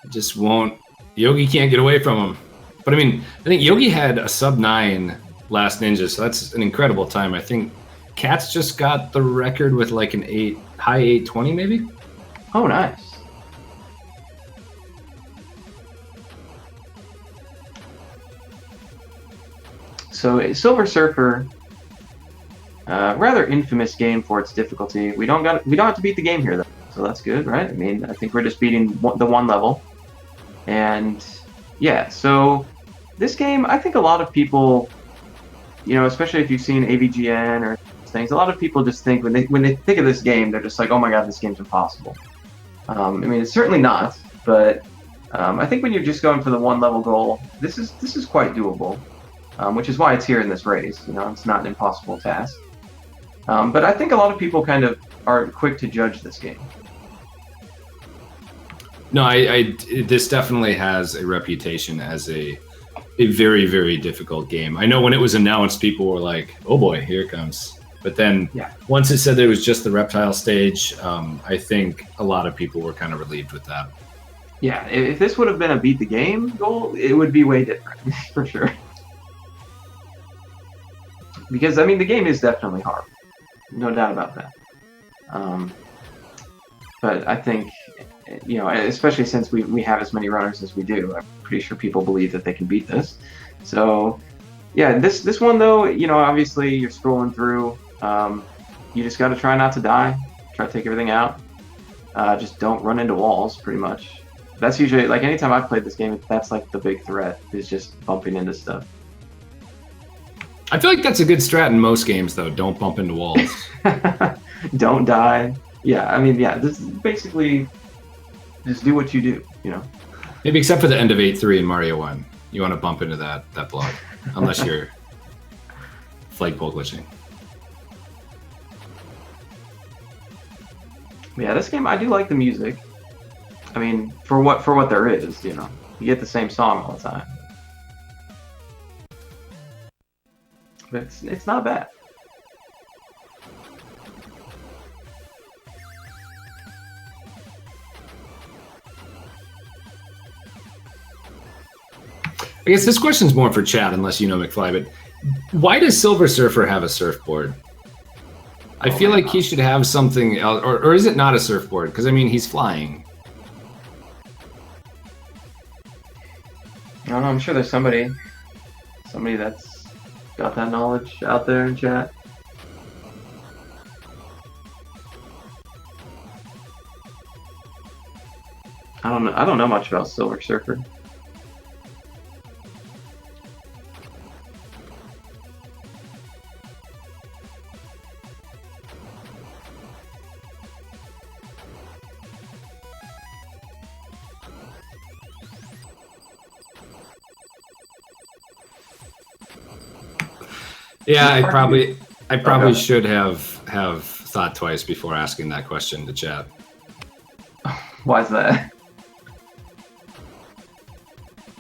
Just won't. Yogi can't get away from him. But I mean, I think Yogi had a sub-9 last Ninja, so that's an incredible time. I think Kat's just got the record with like an high 820 maybe. Oh, nice. So Silver Surfer, rather infamous game for its difficulty. We don't have to beat the game here though, so that's good, right? I mean, I think we're just beating the one level, and yeah. So this game, I think a lot of people, especially if you've seen AVGN or things, a lot of people just think when they think of this game, they're just like, oh my god, this game's impossible. I mean, it's certainly not, but I think when you're just going for the one level goal, this is quite doable. Which is why it's here in this race. It's not an impossible task. But I think a lot of people kind of are quick to judge this game. No, this definitely has a reputation as a very, very difficult game. I know when it was announced, people were like, oh boy, here it comes. But then once it said there was just the reptile stage, I think a lot of people were kind of relieved with that. Yeah, if this would have been a beat the game goal, it would be way different, for sure. Because, I mean, the game is definitely hard. No doubt about that. But I think, especially since we have as many runners as we do, I'm pretty sure people believe that they can beat this. So, yeah, this one, though, obviously you're scrolling through. You just got to try not to die. Try to take everything out. Just don't run into walls, pretty much. That's usually, like, anytime I've played this game, that's, like, the big threat, is just bumping into stuff. I feel like that's a good strat in most games, though. Don't bump into walls. Don't die. Yeah, I mean, yeah, this is basically just do what you do, Maybe except for the end of 8-3 in Mario 1. You want to bump into that block, unless you're flagpole glitching. Yeah, this game, I do like the music. I mean, for what there is, you get the same song all the time. But it's not bad. I guess this question's more for chat, unless you know McFly, but why does Silver Surfer have a surfboard? I feel like he should have something else, or is it not a surfboard? Because, I mean, he's flying. I don't know, I'm sure there's somebody that's got that knowledge out there in chat. I don't know. I don't know much about Silver Surfer. Yeah, I probably should have thought twice before asking that question to chat. Why is that?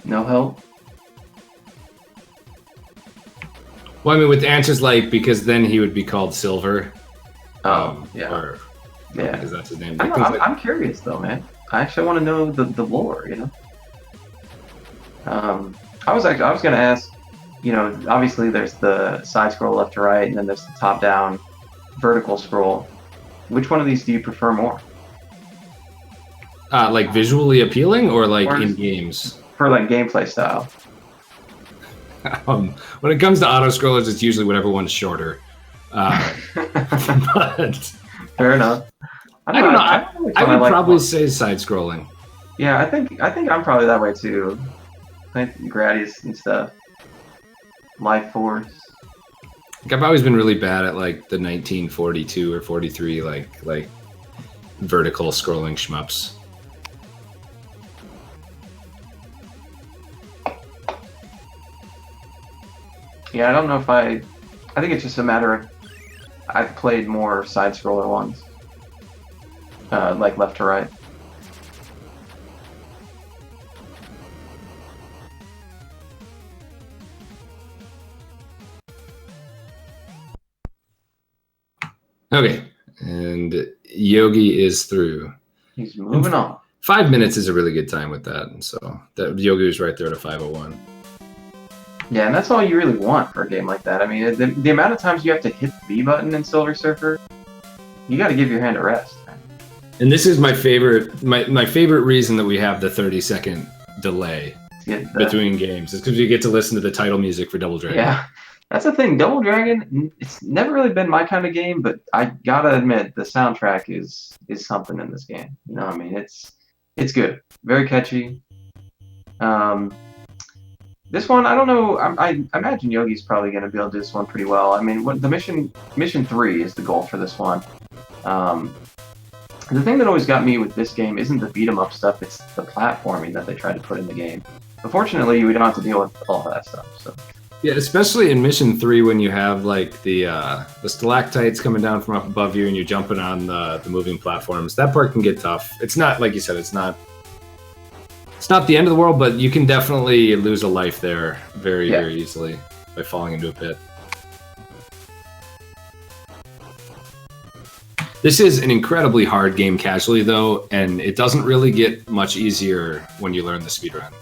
No help? Well, I mean, with answers like, because then he would be called Silver. Yeah. Or, Yeah. Because that's his name. I'm curious though, man. I actually want to know the lore, you know. I was gonna ask, you know, obviously there's the side scroll left to right, and then there's the top down vertical scroll. Which one of these do you prefer more? Like visually appealing or like Or in games? For like gameplay style. When it comes to auto scrollers, it's usually whatever one's shorter. But Fair enough. I don't know. I would probably say side scrolling. Yeah, I think I'm probably that way too. I think Gradius and stuff. Life Force. Like, I've always been really bad at like the 1942 or 43 like vertical scrolling shmups. Yeah, I don't know if I think it's just a matter of I've played more side scroller ones. Like left to right. Okay, and Yogi is through. He's moving on. 5 minutes is a really good time with that, and so that Yogi was right there at a 5:01. Yeah, and that's all you really want for a game like that. I mean, the amount of times you have to hit the B button in Silver Surfer, you got to give your hand a rest. And this is my favorite. My favorite reason that we have the 30-second delay between games is because you get to listen to the title music for Double Dragon. Yeah, that's the thing. Double Dragon, it's never really been my kind of game, but I gotta admit the soundtrack is something in this game. You know, what I mean, it's good, very catchy. This one, I don't know. I imagine Yogi's probably going to be able to do this one pretty well. I mean, what the mission 3 is the goal for this one. The thing that always got me with this game isn't the beat 'em up stuff; it's the platforming that they tried to put in the game. But fortunately, we don't have to deal with all of that stuff. So. Yeah, especially in mission 3 when you have like the stalactites coming down from up above you and you're jumping on the moving platforms. That part can get tough. It's not, like you said, it's not the end of the world, but you can definitely lose a life there very easily by falling into a pit. This is an incredibly hard game casually, though, and it doesn't really get much easier when you learn the speedrun.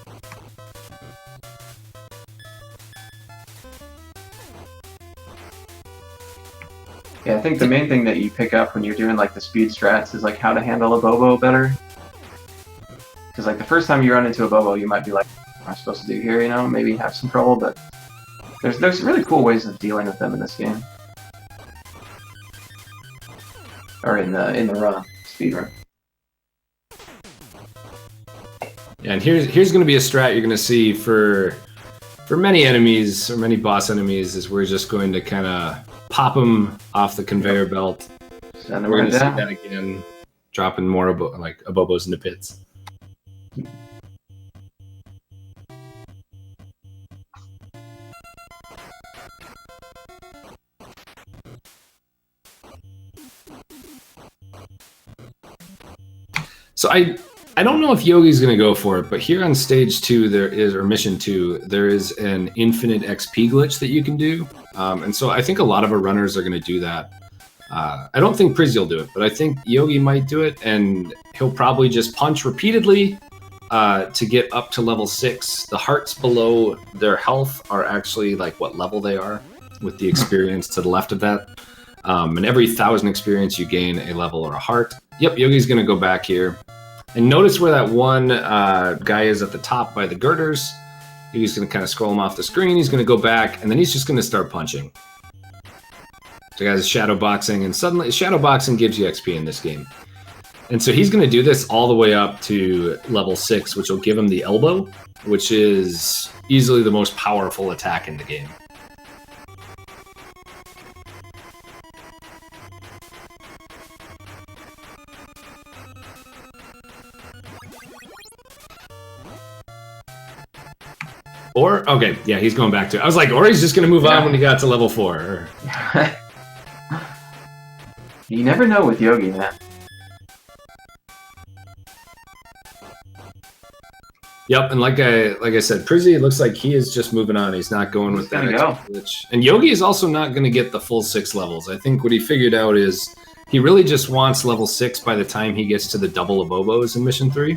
Yeah, I think the main thing that you pick up when you're doing like the speed strats is like how to handle a Bobo better. Because like the first time you run into a Bobo, you might be like, "What am I supposed to do here?" You know, maybe have some trouble. But there's really cool ways of dealing with them in this game, or in the run speed run. Yeah, and here's going to be a strat you're going to see for many enemies or many boss enemies is we're just going to kind of pop them off the conveyor belt. Send them we're right going to see down. that again, dropping more Abobos into pits. So I don't know if Yogi's going to go for it, but here on stage 2 or mission 2, there is an infinite XP glitch that you can do, and so I think a lot of our runners are going to do that. I don't think Prizzy will do it, but I think Yogi might do it, and he'll probably just punch repeatedly to get up to level 6. The hearts below their health are actually like what level they are, with the experience to the left of that. And every 1,000 experience, you gain a level or a heart. Yep, Yogi's going to go back here. And notice where that one guy is at the top by the girders. Yogi's going to kind of scroll him off the screen. He's going to go back, and then he's just going to start punching. The guy's shadow boxing, and suddenly shadow boxing gives you XP in this game. And so he's going to do this all the way up to level 6, which will give him the elbow, which is easily the most powerful attack in the game. Or, okay, yeah, he's going back to it. I was like, or he's just going to move on when he got to level 4. You never know with Yogi, man. Yep, and like I said, Prizzy, it looks like he is just moving on. He's not going with that glitch. And Yogi is also not going to get the full 6 levels. I think what he figured out is he really just wants level 6 by the time he gets to the double abobos in Mission 3.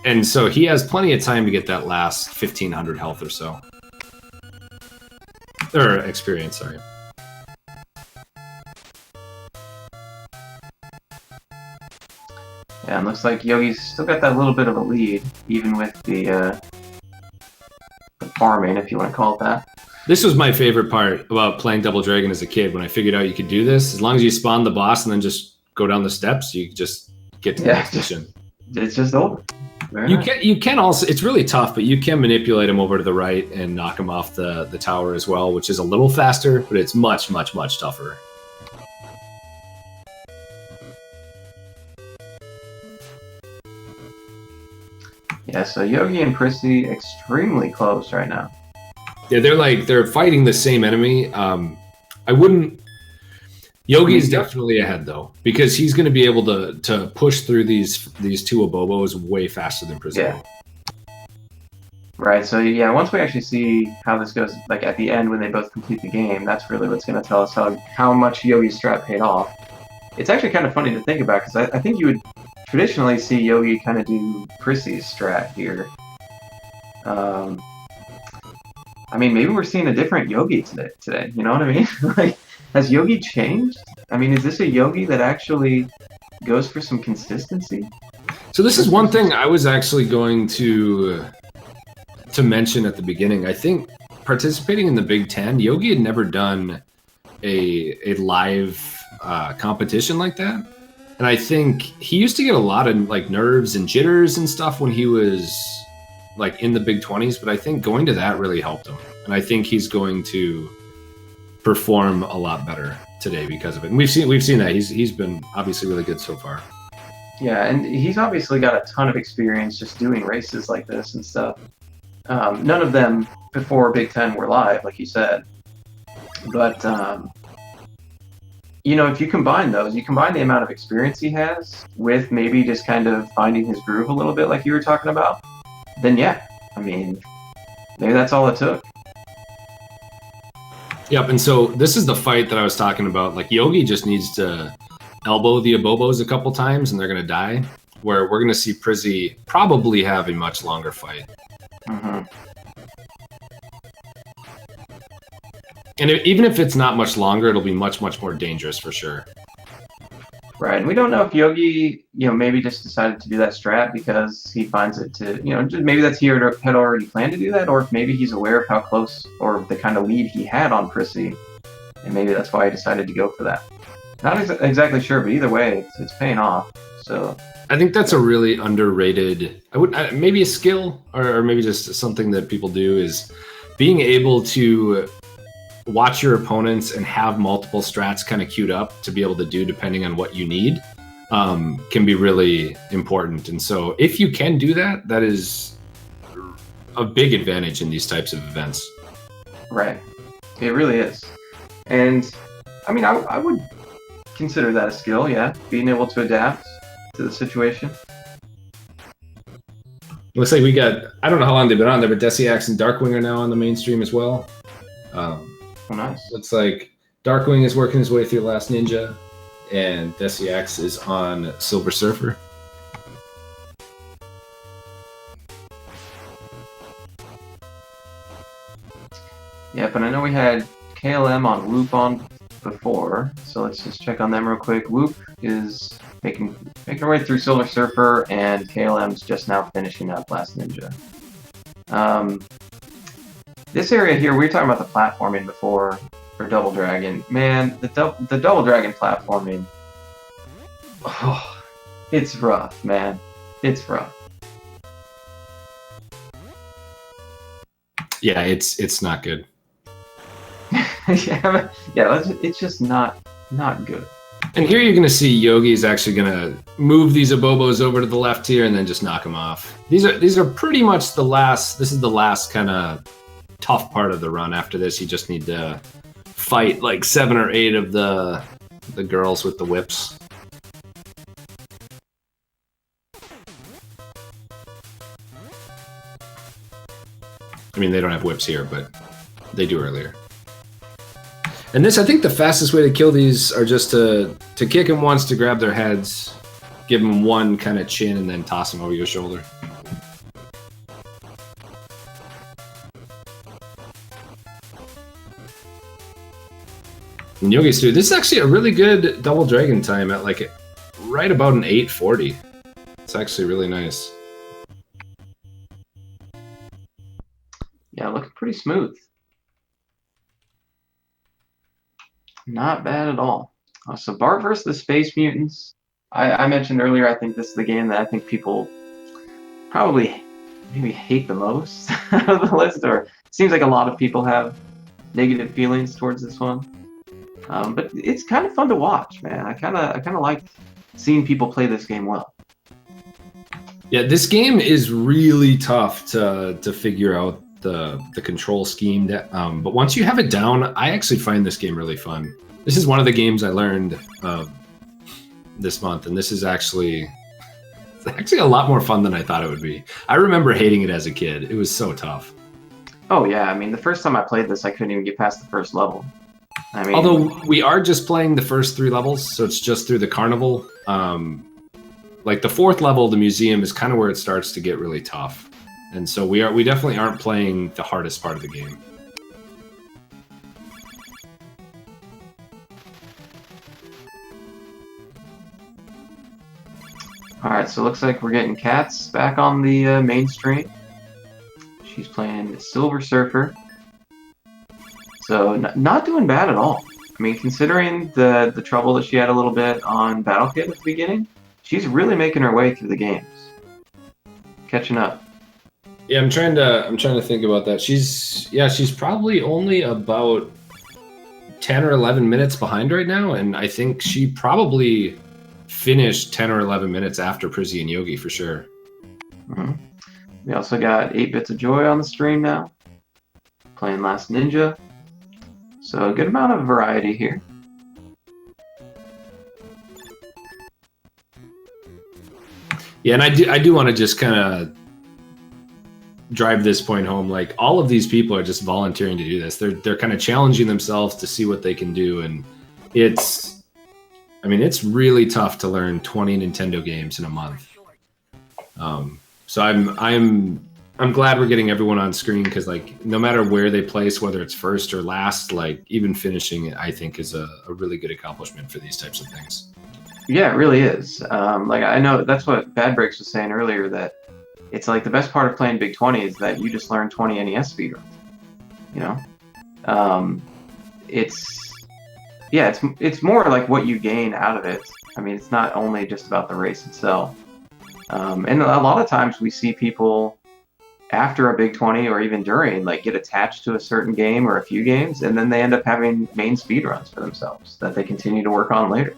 And so he has plenty of time to get that last 1,500 health or so. Or experience, sorry. Yeah, and looks like Yogi's still got that little bit of a lead, even with the farming, if you want to call it that. This was my favorite part about playing Double Dragon as a kid, when I figured out you could do this. As long as you spawn the boss and then just go down the steps, you just get to the next mission. It's just over. You can also, it's really tough, but you can manipulate him over to the right and knock him off the tower as well, which is a little faster, but it's much, much, much tougher. Yeah, so Yogi and Prissy extremely close right now. Yeah, they're fighting the same enemy. I wouldn't. Yogi's definitely ahead though, because he's going to be able to push through these 2 abobos way faster than Prissy. Yeah. Right. So yeah, once we actually see how this goes, like at the end when they both complete the game, that's really what's going to tell us how much Yogi's strat paid off. It's actually kind of funny to think about, because I think you would traditionally see Yogi kind of do Prissy's strat here. I mean, maybe we're seeing a different Yogi today. You know what I mean? Like, has Yogi changed? I mean, is this a Yogi that actually goes for some consistency? So this is one thing I was actually going to mention at the beginning. I think participating in the Big Ten, Yogi had never done a live competition like that. And I think he used to get a lot of like nerves and jitters and stuff when he was like in the Big 20s, but I think going to that really helped him. And I think he's going to perform a lot better today because of it. And we've seen that. He's been obviously really good so far. Yeah, and he's obviously got a ton of experience just doing races like this and stuff. None of them before Big Ten were live, like you said. But you know, if you combine those, you combine the amount of experience he has with maybe just kind of finding his groove a little bit like you were talking about, then yeah, I mean, maybe that's all it took. Yep, and so this is the fight that I was talking about. Like, Yogi just needs to elbow the abobos a couple times and they're going to die, where we're going to see Prizzy probably have a much longer fight. Mm-hmm. And even if it's not much longer, it'll be much, much more dangerous for sure. Right, and we don't know if Yogi, you know, maybe just decided to do that strat because he finds it to, you know, just maybe that's he had already planned to do that, or if maybe he's aware of how close or the kind of lead he had on Prissy, and maybe that's why he decided to go for that. Not exactly sure, but either way, it's paying off. So I think that's a really underrated, maybe a skill, or maybe just something that people do, is being able to watch your opponents and have multiple strats kind of queued up to be able to do depending on what you need, can be really important. And so if you can do that, that is a big advantage in these types of events. Right. It really is. And I mean, I would consider that a skill, yeah, being able to adapt to the situation. Looks like we got, I don't know how long they've been on there, but Desiax and Darkwing are now on the mainstream as well. Oh, nice. Looks like Darkwing is working his way through Last Ninja, and Desiax is on Silver Surfer. Yep, and I know we had KLM on Whoop on before, so let's just check on them real quick. Whoop is making her way through Silver Surfer, and KLM's just now finishing up Last Ninja. This area here, we were talking about the platforming before for Double Dragon. Man, the Double Dragon platforming, Oh, it's rough, man. It's rough. Yeah, it's not good. Yeah, it's just not good. And here you're going to see Yogi is actually going to move these Abobos over to the left here and then just knock them off. These are pretty much the last. This is the last kind of tough part of the run. After this, you just need to fight like 7 or 8 of the girls with the whips. I mean, they don't have whips here, but they do earlier. And this, I think the fastest way to kill these are just to kick them once to grab their heads, give them one kind of chin, and then toss them over your shoulder. And Yogi Stew, this is actually a really good double dragon time at like right about an 840. It's actually really nice. Yeah, looking pretty smooth. Not bad at all. So Bart versus the Space Mutants. I mentioned earlier, I think this is the game that I think people probably maybe hate the most out of the list, or it seems like a lot of people have negative feelings towards this one. But it's kind of fun to watch, man. I kind of like seeing people play this game well. Yeah, this game is really tough to figure out the control scheme. But once you have it down, I actually find this game really fun. This is one of the games I learned this month, and this is actually a lot more fun than I thought it would be. I remember hating it as a kid. It was so tough. Oh yeah, I mean the first time I played this, I couldn't even get past the first level. I mean, although we are just playing the first 3 levels, so it's just through the carnival. Like the 4th level, the museum is kind of where it starts to get really tough, and so we definitely aren't playing the hardest part of the game. all right, so it looks like we're getting Cats back on the main stream. She's playing Silver Surfer. So not doing bad at all. I mean, considering the trouble that she had a little bit on Battle Kit at the beginning, she's really making her way through the games. Catching up. Yeah, I'm trying to think about that. She's probably only about 10 or 11 minutes behind right now, and I think she probably finished 10 or 11 minutes after Prizzy and Yogi for sure. Mm-hmm. We also got 8 Bits of Joy on the stream now, playing Last Ninja. So a good amount of variety here. Yeah, and I do want to just kind of drive this point home. Like, all of these people are just volunteering to do this. They're kind of challenging themselves to see what they can do, and it's really tough to learn 20 Nintendo games in a month. So I'm glad we're getting everyone on screen, because like no matter where they place, whether it's first or last, like even finishing it, I think is a really good accomplishment for these types of things. Yeah, it really is. Like I know that's what Bad Breaks was saying earlier, that it's like the best part of playing Big 20 is that you just learn 20 NES speedruns. You know, it's more like what you gain out of it. I mean, it's not only just about the race itself. And a lot of times we see people after a Big 20 or even during, like, get attached to a certain game or a few games, and then they end up having main speedruns for themselves that they continue to work on later.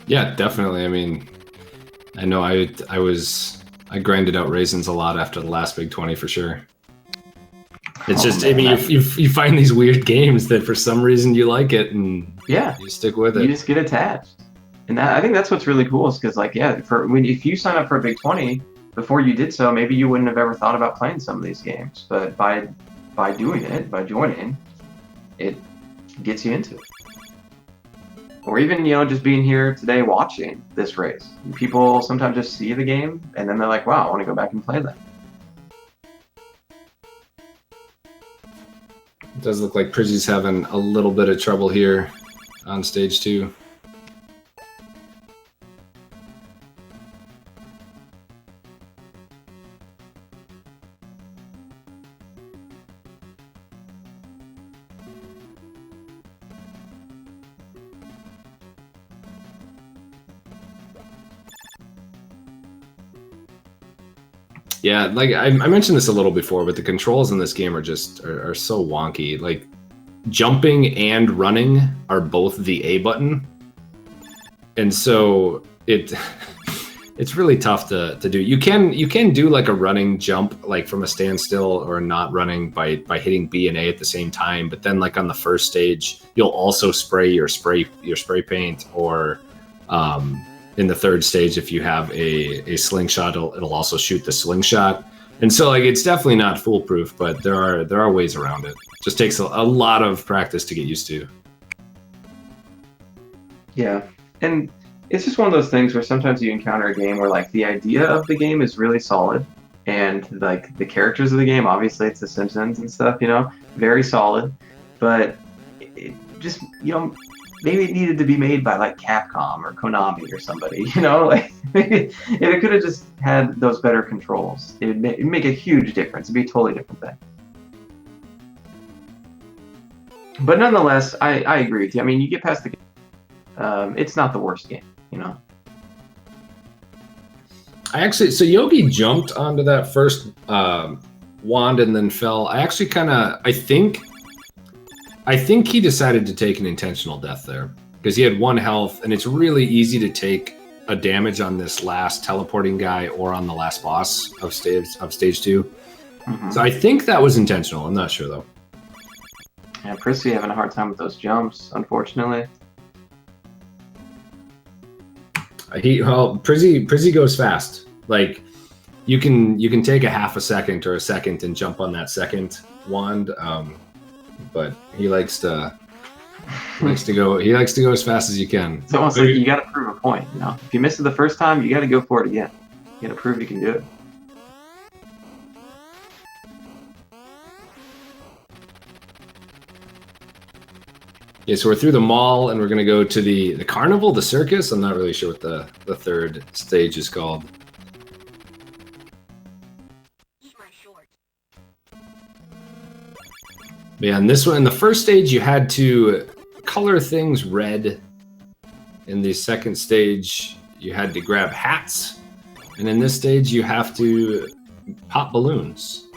Yeah, definitely. I mean, I know I grinded out raisins a lot after the last Big 20 for sure. It's just, man, I mean, you find these weird games that for some reason you like it, and yeah, you stick with it. You just get attached. And I think that's what's really cool, is because, like, yeah, if you sign up for a Big 20, before you did so, maybe you wouldn't have ever thought about playing some of these games. But by doing it, by joining, it gets you into it. Or even, you know, just being here today watching this race. People sometimes just see the game, and then they're like, wow, I want to go back and play that. It does look like Prizzy's having a little bit of trouble here on stage 2. Yeah, like I mentioned this a little before, but the controls in this game are just are so wonky. Like jumping and running are both the A button, and so it's really tough to do. You can do like a running jump, like from a standstill, or not running by hitting B and A at the same time. But then like on the first stage, you'll also spray your spray paint, or in the third stage, if you have a slingshot, it'll also shoot the slingshot. And so like it's definitely not foolproof, but there are ways around it. Just takes a lot of practice to get used to. Yeah, and it's just one of those things where sometimes you encounter a game where like the idea of the game is really solid, and like the characters of the game, obviously it's The Simpsons and stuff, you know, very solid, but it just, you know, maybe it needed to be made by like Capcom or Konami or somebody, you know, like if it could have just had those better controls, it'd make a huge difference. It'd be a totally different thing. But nonetheless, I agree with you. I mean, you get past the game, it's not the worst game, you know. So Yogi jumped onto that first wand and then fell. I think he decided to take an intentional death there because he had 1 health, and it's really easy to take a damage on this last teleporting guy or on the last boss of stage 2. Mm-hmm. So I think that was intentional. I'm not sure though. Yeah, Prissy having a hard time with those jumps, unfortunately. Prizzy goes fast. Like you can take a half a second or a second and jump on that second wand, but he likes to go as fast as you can. It's almost like you got to prove a point. You know, if you miss it the first time, you got to go for it again. You got to prove you can do it. Yeah, so we're through the mall, and we're gonna go to the carnival, the circus. I'm not really sure what the third stage is called. Yeah, and this one, in the first stage, you had to color things red. In the second stage, you had to grab hats, and in this stage, you have to pop balloons.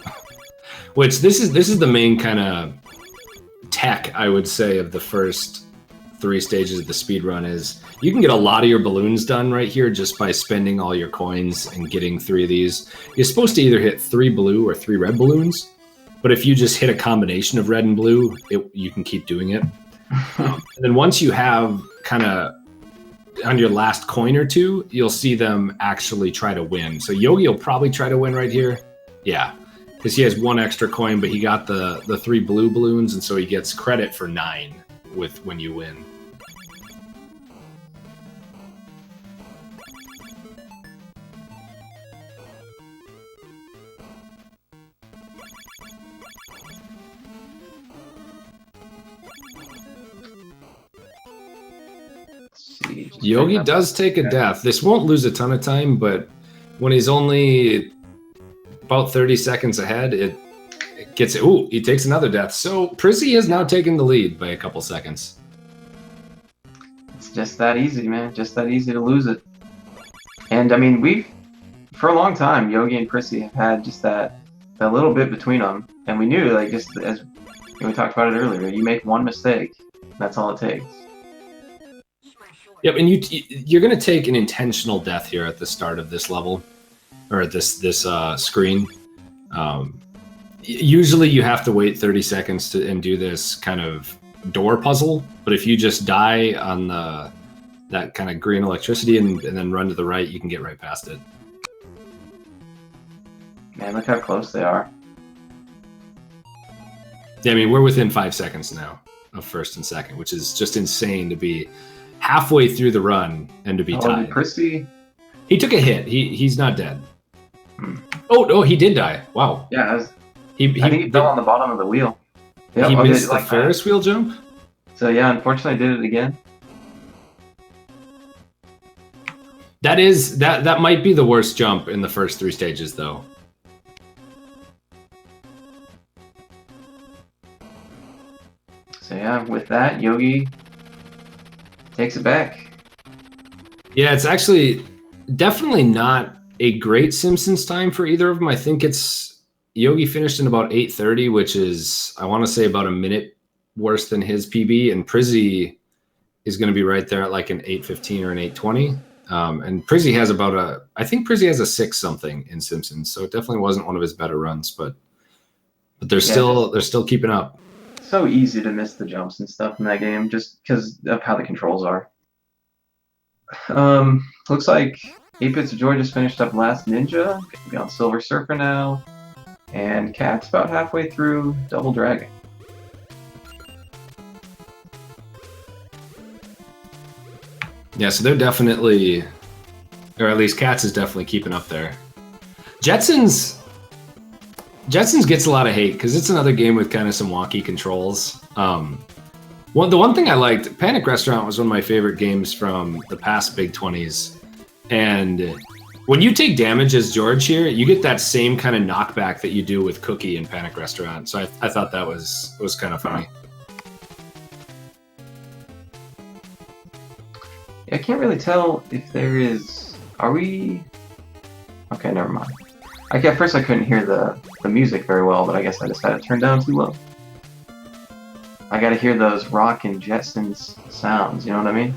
Which this is the main kind of tech, I would say, of the first 3 stages of the speed run. Is you can get a lot of your balloons done right here just by spending all your coins and getting 3 of these. You're supposed to either hit 3 blue or 3 red balloons, but if you just hit a combination of red and blue, you can keep doing it. And then once you have kind of on your last coin or 2, you'll see them actually try to win. So Yogi will probably try to win right here. Yeah. Because he has 1 extra coin, but he got the 3 blue balloons, and so he gets credit for 9 when you win. Yogi does take a death. This won't lose a ton of time, but when he's only about 30 seconds ahead, it gets it. Ooh, he takes another death. So Prissy has now taken the lead by a couple seconds. It's just that easy, man. Just that easy to lose it. And I mean, for a long time, Yogi and Prissy have had just that little bit between them, and we knew, like, just as we talked about it earlier, you make 1 mistake, that's all it takes. Yep, and you're going to take an intentional death here at the start of this level, or this screen. Usually you have to wait 30 seconds and do this kind of door puzzle, but if you just die on that kind of green electricity and then run to the right, you can get right past it. Man, look how close they are. Yeah, I mean, we're within 5 seconds now of first and second, which is just insane to be halfway through the run and to be tied. Prissy? He took a hit. He's not dead. Oh, he did die. Wow. Yeah, I think he fell on the bottom of the wheel. Yep, he missed the Ferris wheel jump? So yeah, unfortunately I did it again. That might be the worst jump in the first 3 stages, though. So yeah, with that, Yogi takes it back. Yeah, it's actually definitely not a great Simpsons time for either of them. I think it's Yogi finished in about 8:30, which is, I want to say, about a minute worse than his PB, and Prizzy is going to be right there at like an 8:15 or an 8:20. And Prizzy has I think Prizzy has a 6 something in Simpsons, so it definitely wasn't one of his better runs, but they're still keeping up. So easy to miss the jumps and stuff in that game just because of how the controls are. Looks like 8 Bits of Joy just finished up Last Ninja. Gonna be on Silver Surfer now. And Cat's about halfway through Double Dragon. Yeah, so they're definitely, or at least Cats is definitely keeping up there. Jetsons gets a lot of hate because it's another game with kind of some wonky controls. The one thing I liked, Panic Restaurant was one of my favorite games from the past Big 20s. And when you take damage as George here, you get that same kind of knockback that you do with Cookie in Panic Restaurant. So I thought that was kind of funny. I can't really tell if there is... Are we... Okay, never mind. At first I couldn't hear the music very well, but I guess I just had it turned down too low. I gotta hear those Rock and Jetsons sounds, you know what I mean?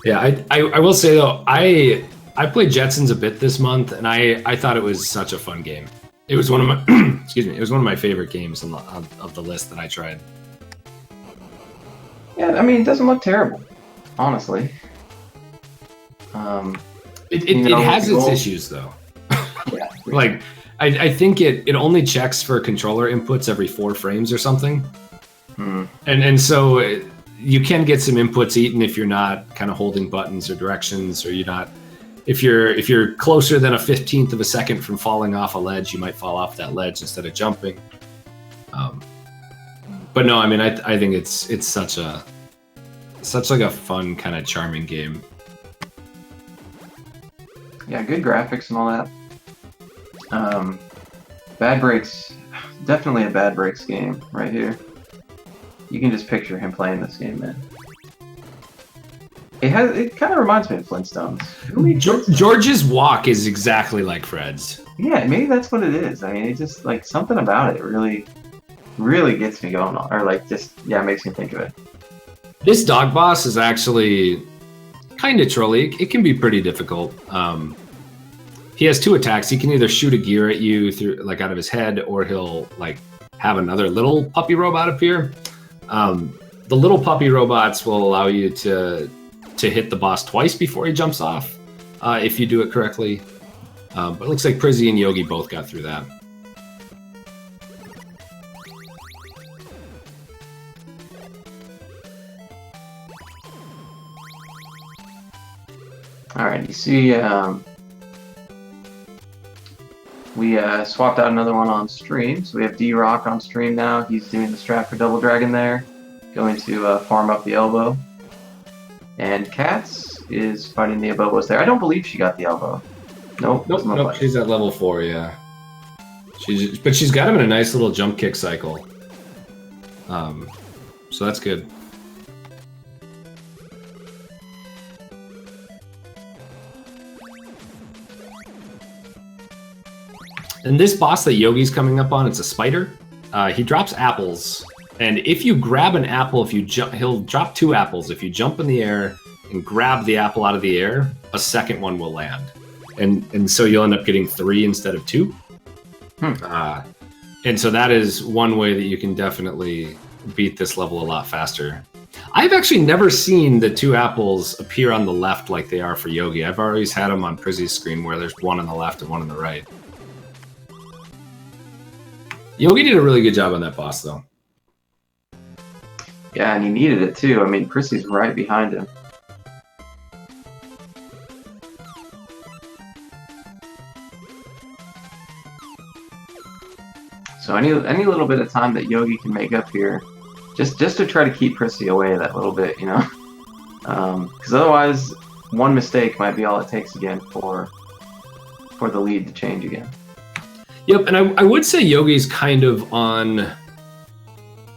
Yeah, I will say though, I played Jetsons a bit this month, and I thought it was such a fun game. It was one of my excuse me, it was one of my favorite games of the list that I tried. Yeah, I mean, it doesn't look terrible, honestly. It has its issues though. Yeah, like I think it only checks for controller inputs every 4 frames or something. And so you can get some inputs eaten if you're not kind of holding buttons or directions, or if you're closer than a 15th of a second from falling off a ledge, you might fall off that ledge instead of jumping. But no, I mean, I think it's such like a fun kind of charming game. Yeah, good graphics and all that. Bad Breaks, definitely a Bad Breaks game right here. You can just picture him playing this game, man. It kind of reminds me of Flintstones. George's walk is exactly like Fred's. Yeah, maybe that's what it is. I mean, it just like something about it really gets me going on, or like just makes me think of it. This dog boss is actually kind of trolly. It can be pretty difficult. He has 2 attacks. He can either shoot a gear at you through like out of his head, or he'll like have another little puppy robot appear. The little puppy robots will allow you to hit the boss twice before he jumps off, if you do it correctly. But it looks like Prizzy and Yogi both got through that. Alright, you see, we swapped out another one on stream, so we have D-Rock on stream now. He's doing the strat for Double Dragon there, going to farm up the elbow. And Cats is fighting the Abobos there. I don't believe she got the elbow. Nope, she's at level 4, yeah. But she's got him in a nice little jump kick cycle. So that's good. And this boss that Yogi's coming up on, it's a spider. He drops apples, and if you grab an apple, he'll drop 2 apples. If you jump in the air and grab the apple out of the air, a second one will land, and so you'll end up getting 3 instead of 2. And so that is one way that you can definitely beat this level a lot faster. I've actually never seen the 2 apples appear on the left like they are for Yogi. I've always had them on Prizzy's screen where there's one on the left and one on the right. Yogi did a really good job on that boss, though. Yeah, and he needed it, too. I mean, Prizzy's right behind him. So any little bit of time that Yogi can make up here, just to try to keep Prizzy away that little bit, you know? Because otherwise, one mistake might be all it takes again for the lead to change again. Yep, and I would say Yogi's kind of on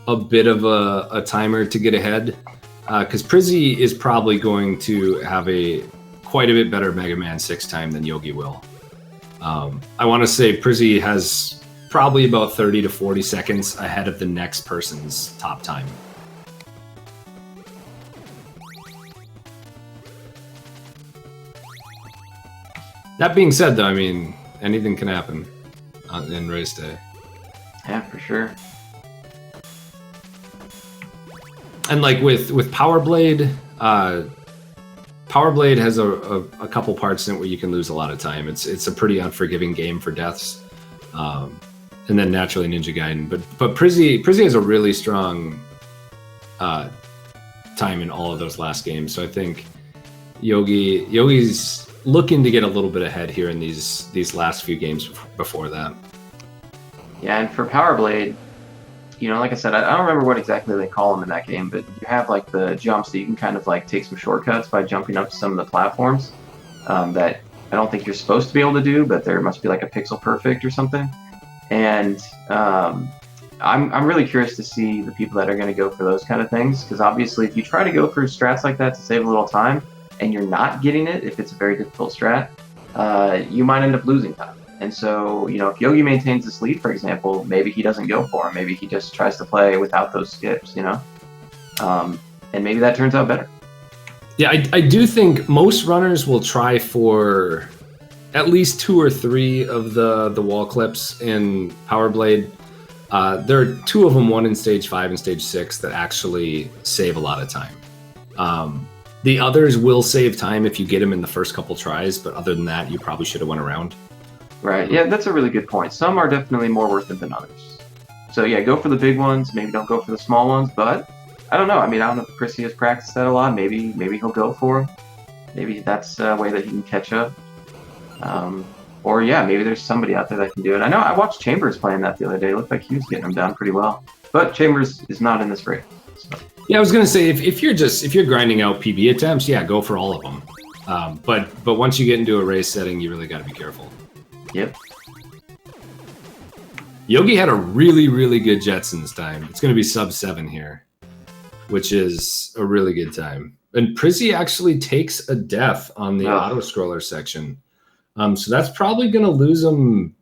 a bit of a timer to get ahead. because Prizzy is probably going to have quite a bit better Mega Man 6 time than Yogi will. I want to say Prizzy has probably about 30 to 40 seconds ahead of the next person's top time. That being said, though, I mean, anything can happen in race day. Yeah, for sure. And like with Power Blade, Power Blade has a couple parts in it where you can lose a lot of time. It's a pretty unforgiving game for deaths, and then naturally Ninja Gaiden. But Prizzy has a really strong time in all of those last games. So I think Yogi's looking to get a little bit ahead here in these last few games before that. Yeah, and for Power Blade, you know, like I said, I don't remember what exactly they call them in that game, but you have like the jumps that you can kind of like take some shortcuts by jumping up to some of the platforms that I don't think you're supposed to be able to do, but there must be like a pixel perfect or something. And I'm really curious to see the people that are going to go for those kind of things, because obviously if you try to go for strats like that to save a little time and you're not getting it, if it's a very difficult strat, you might end up losing time. And so, you know, if Yogi maintains this lead, for example, maybe he doesn't go for him. Maybe he just tries to play without those skips, you know? And maybe that turns out better. Yeah, I do think most runners will try for at least 2 or 3 of the wall clips in Power Blade. There are 2 of them, one in Stage 5 and Stage 6, that actually save a lot of time. The others will save time if you get them in the first couple tries, but other than that, you probably should have went around. Right, yeah, that's a really good point. Some are definitely more worth it than others. So yeah, go for the big ones, maybe don't go for the small ones, but I don't know. I mean, I don't know if Chrissy has practiced that a lot. Maybe he'll go for them. Maybe that's a way that he can catch up. Or yeah, maybe there's somebody out there that can do it. I know I watched Chambers playing that the other day. It looked like he was getting them down pretty well. But Chambers is not in this race. So. Yeah, I was gonna say if you're grinding out PB attempts, yeah, go for all of them. But once you get into a race setting, you really got to be careful. Yep. Yogi had a really, really good Jetsons time. It's going to be sub 7 here, which is a really good time. And Prizzy actually takes a death on the auto-scroller section. So that's probably going to lose him,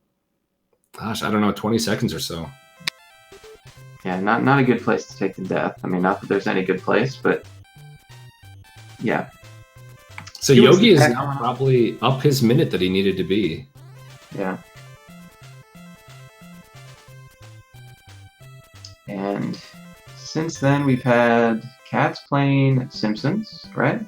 gosh, I don't know, 20 seconds or so. Yeah, not a good place to take the death. I mean, not that there's any good place, but yeah. So Yogi is now probably up his minute that he needed to be. Yeah. And since then, we've had Cats playing Simpsons, right?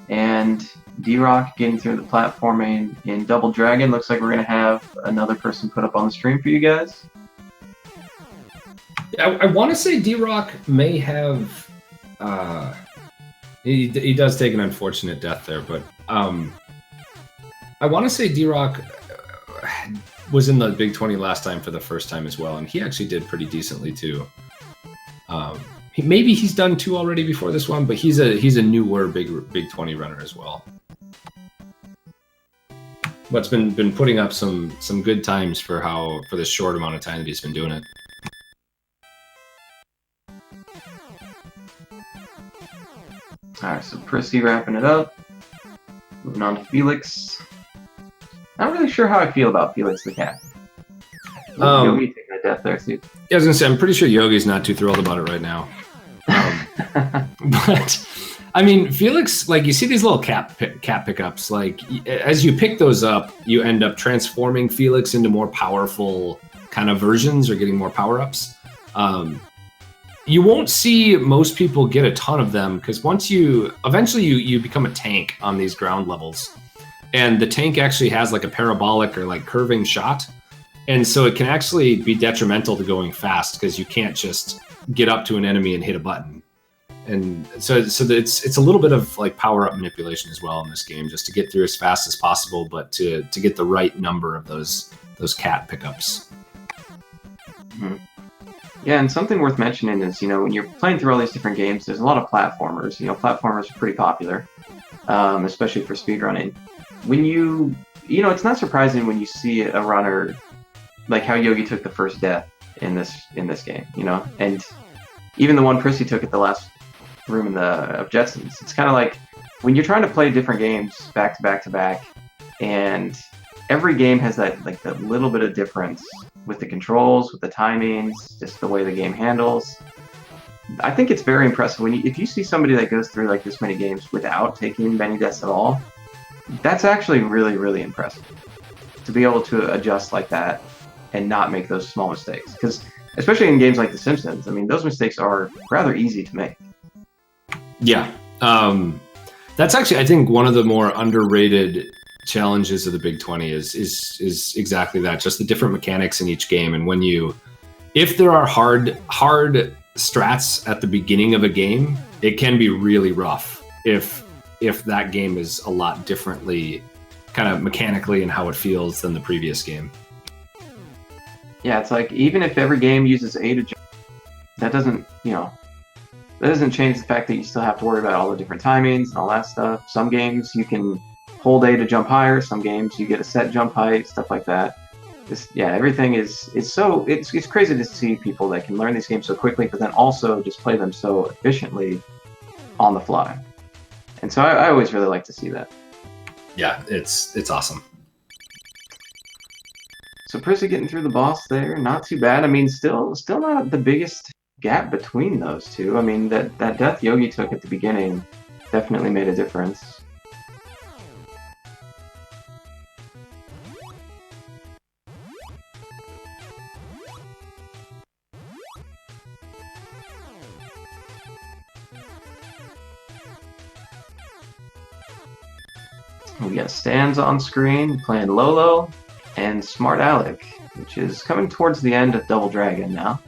And D-Rock getting through the platforming in Double Dragon. Looks like we're going to have another person put up on the stream for you guys. I want to say D-Rock may have... He does take an unfortunate death there, but I want to say D-Rock was in the Big 20 last time for the first time as well, and he actually did pretty decently too. Maybe he's done 2 already before this one, but he's a newer Big 20 runner as well. But's been putting up some good times for the short amount of time that he's been doing it. Alright, so Prissy wrapping it up. Moving on to Felix. Not really sure how I feel about Felix the cat. Yogi taking a death there, too. Yeah, I was gonna say, I'm pretty sure Yogi's not too thrilled about it right now. But I mean, Felix, like, you see these little cat pickups. Like, as you pick those up, you end up transforming Felix into more powerful kind of versions or getting more power-ups. You won't see most people get a ton of them because eventually you become a tank on these ground levels. And the tank actually has like a parabolic or like curving shot. And so it can actually be detrimental to going fast because you can't just get up to an enemy and hit a button. And so it's a little bit of like power up manipulation as well in this game, just to get through as fast as possible, but to get the right number of those cat pickups. Mm-hmm. Yeah, and something worth mentioning is, you know, when you're playing through all these different games, there's a lot of platformers. You know, platformers are pretty popular, especially for speedrunning. When you know, it's not surprising when you see a runner like how Yogi took the first death in this game, you know, and even the one Prissy took at the last room in the of Jetsons. It's kind of like when you're trying to play different games back to back to back, and every game has that little bit of difference with the controls, with the timings, just the way the game handles. I think it's very impressive if you see somebody that goes through like this many games without taking many deaths at all. That's actually really, really impressive to be able to adjust like that and not make those small mistakes. Because especially in games like The Simpsons, I mean, those mistakes are rather easy to make. Yeah, that's actually, I think, one of the more underrated challenges of the Big 20 is exactly that, just the different mechanics in each game. And if there are hard strats at the beginning of a game, it can be really rough if that game is a lot differently kind of mechanically and how it feels than the previous game. Yeah, it's like even if every game uses A to jump, that doesn't change the fact that you still have to worry about all the different timings and all that stuff. Some games you can hold A to jump higher, some games you get a set jump height, stuff like that. Everything is it's crazy to see people that can learn these games so quickly, but then also just play them so efficiently on the fly. And so I always really like to see that. Yeah, it's awesome. So Prissy getting through the boss there, not too bad. I mean, still not the biggest gap between those two. I mean, that death Yogi took at the beginning definitely made a difference. We got Stans on screen playing Lolo and Smart Alec, which is coming towards the end of Double Dragon now.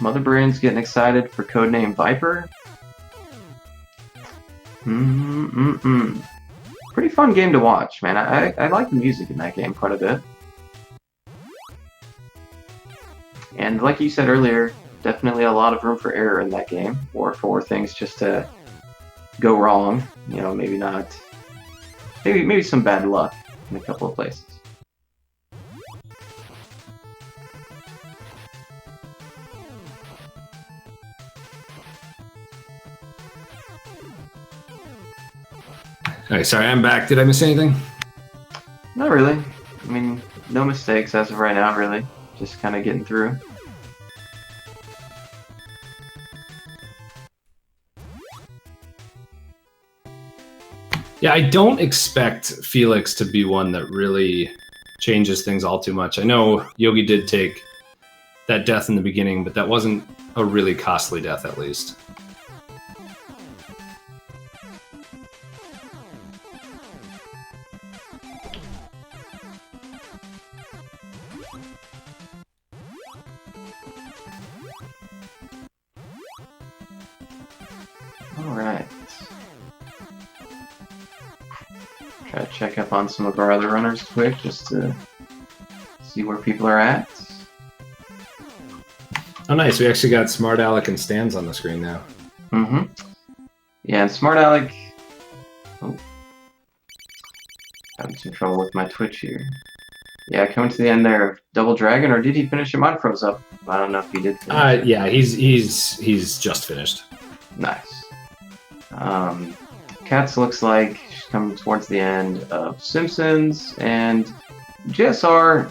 Mother Brain's getting excited for Codename Viper. Pretty fun game to watch, man. I like the music in that game quite a bit. And like you said earlier, definitely a lot of room for error in that game, or for things just to go wrong. You know, maybe some bad luck in a couple of places. All right, sorry, I'm back. Did I miss anything? Not really. I mean, no mistakes as of right now, really. Just kind of getting through. Yeah, I don't expect Felix to be one that really changes things all too much. I know Yogi did take that death in the beginning, but that wasn't a really costly death, at least. Alright. Try to check up on some of our other runners quick, just to see where people are at. Oh, nice. We actually got Smart Alec and Stans on the screen now. Yeah, and Smart Alec... Oh. Having some trouble with my Twitch here. Yeah, coming to the end there of Double Dragon, or did he finish him? Mine froze up. I don't know if he did finish. Yeah, he's just finished. Nice. Katz looks like she's coming towards the end of Simpsons, and JSR,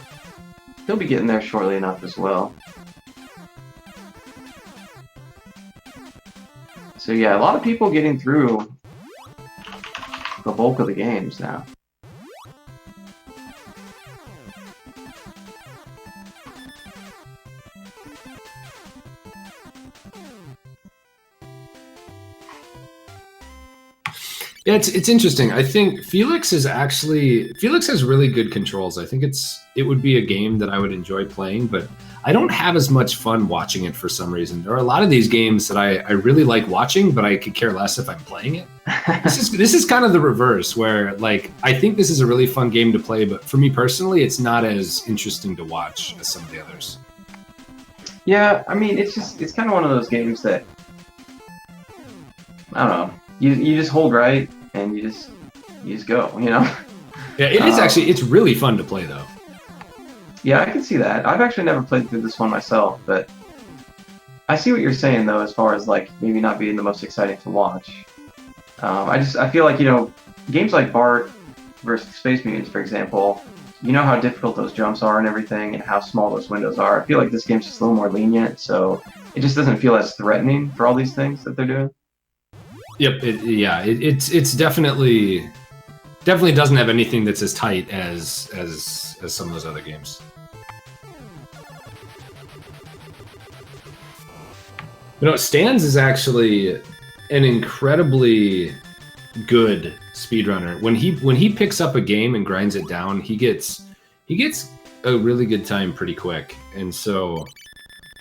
he'll be getting there shortly enough as well. So yeah, a lot of people getting through the bulk of the games now. Yeah, it's interesting. I think Felix has really good controls. I think it would be a game that I would enjoy playing, but I don't have as much fun watching it for some reason. There are a lot of these games that I really like watching, but I could care less if I'm playing it. This is kind of the reverse, where like I think this is a really fun game to play, but for me personally, it's not as interesting to watch as some of the others. Yeah, I mean, it's kind of one of those games that I don't know. You just hold right and you just go. You know. Yeah, it is actually. It's really fun to play though. Yeah, I can see that. I've actually never played through this one myself, but I see what you're saying though, as far as like maybe not being the most exciting to watch. I feel like games like Bart versus Space Mutants, for example. You know how difficult those jumps are and everything, and how small those windows are. I feel like this game's just a little more lenient, so it just doesn't feel as threatening for all these things that they're doing. Yep. It's definitely doesn't have anything that's as tight as some of those other games. Stans is actually an incredibly good speedrunner. When he picks up a game and grinds it down, he gets a really good time pretty quick. And so